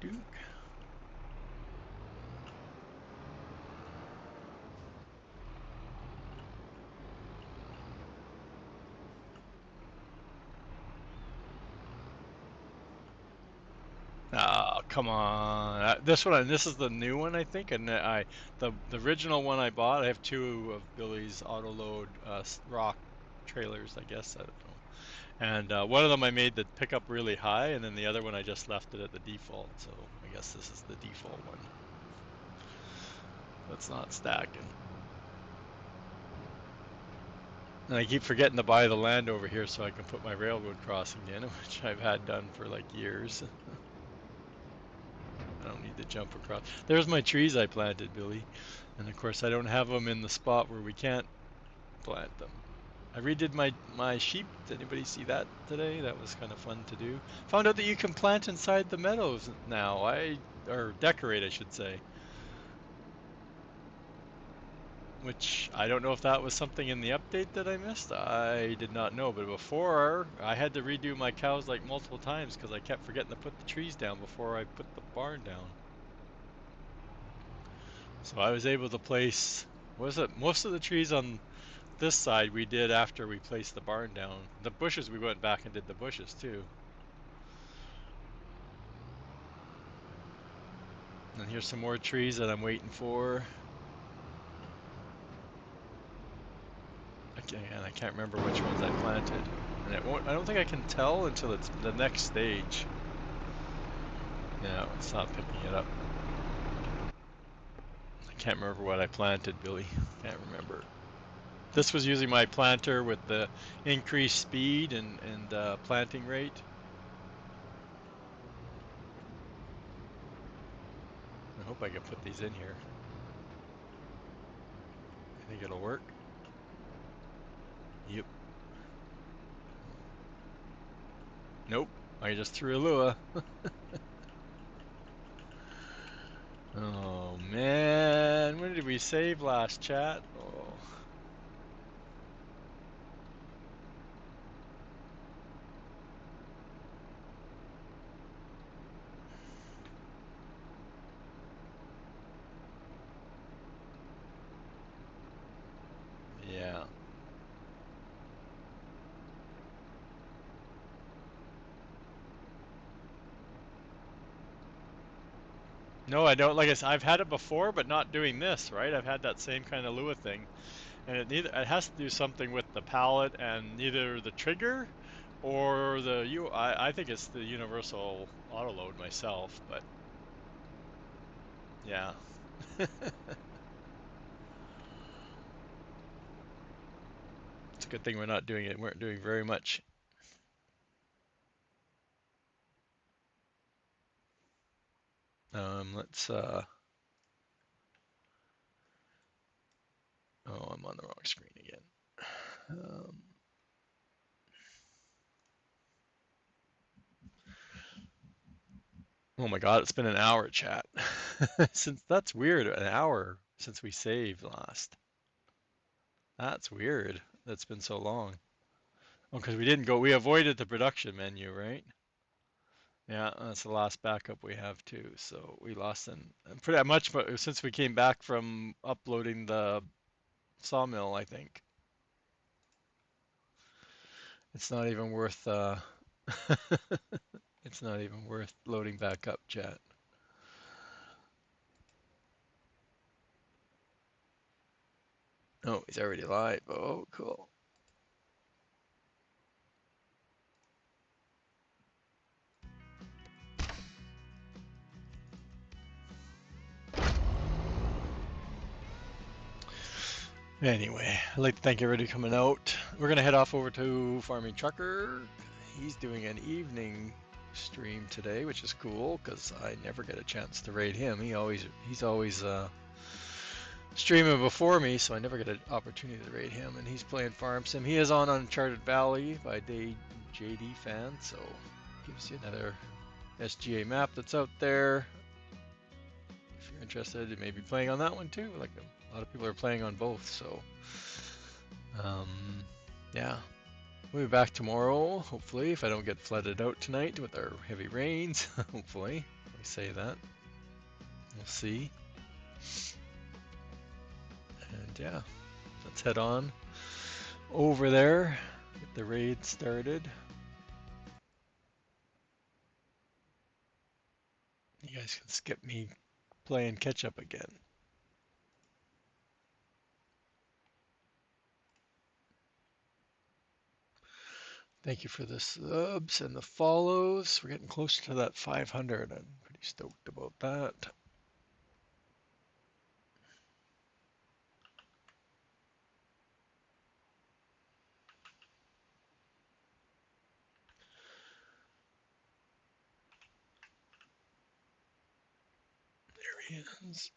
Doo -doo. come on. This one, this is the new one, I think, and the original one I bought. I have two of Billy's auto load rock trailers, I guess. I don't know. And one of them I made the pickup really high, and then the other one I just left it at the default. So I guess this is the default one. That's not stacking. And I keep forgetting to buy the land over here so I can put my railroad crossing in, which I've had done for like years. I don't need to jump across. There's my trees I planted, Billy. And of course I don't have them in the spot where we can't plant them. I redid my sheep. Did anybody see that today? That was kind of fun to do. Found out that you can plant inside the meadows now. Or decorate, I should say. Which I don't know if that was something in the update that I missed. I did not know, but before I had to redo my cows like multiple times because I kept forgetting to put the trees down before I put the barn down. So I was able to place, was it most of the trees on this side we did after we placed the barn down. The bushes we went back and did the bushes too. And here's some more trees that I'm waiting for. And I can't remember which ones I planted. And it won't, I don't think I can tell until it's the next stage. Yeah, it's not picking it up. I can't remember what I planted, Billy. Can't remember. This was using my planter with the increased speed and planting rate. I hope I can put these in here. I think it'll work. Yep. Nope. I just threw a lure. Oh man, when did we save last chat? Oh. Yeah. No, I don't. Like I said, I've had it before, but not doing this, right? I've had that same kind of lure thing, and it has to do something with the pallet and either the trigger or I think it's the universal auto load myself, but yeah. It's a good thing we're not doing it. We weren't doing very much. Let's oh, I'm on the wrong screen again. Um, oh my God, it's been an hour, chat. Since that's weird, an hour since we saved last. That's weird. That's been so long. Oh, because we didn't go. We avoided the production menu, right? Yeah, that's the last backup we have too. So we lost in pretty much, but since we came back from uploading the sawmill, I think it's not even worth. It's not even worth loading back up, chat. Oh, he's already live. Oh, cool. Anyway, I'd like to thank everybody coming out. We're gonna head off over to Farming Trucker. He's doing an evening stream today, which is cool because I never get a chance to raid him. He's always streaming before me, so I never get an opportunity to raid him. And he's playing Farm Sim. He is on Uncharted Valley by JD Fan, so gives you another SGA map that's out there. If you're interested, you may be playing on that one too. Like a lot of people are playing on both, so yeah. We'll be back tomorrow, hopefully, if I don't get flooded out tonight with our heavy rains. Hopefully, I say that. We'll see. And yeah, let's head on over there, get the raid started. You guys can skip me playing catch up again. Thank you for the subs and the follows. We're getting close to that 500. I'm pretty stoked about that. There he is.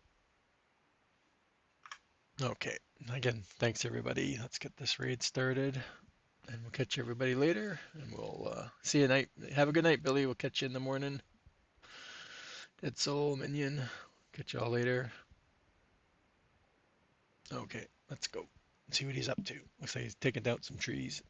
Okay. Again, thanks everybody. Let's get this raid started. And we'll catch everybody later. And we'll see you night. Have a good night, Billy. We'll catch you in the morning. Dead Soul, Minion. Catch y'all later. Okay, let's go. See what he's up to. Looks like he's taking down some trees.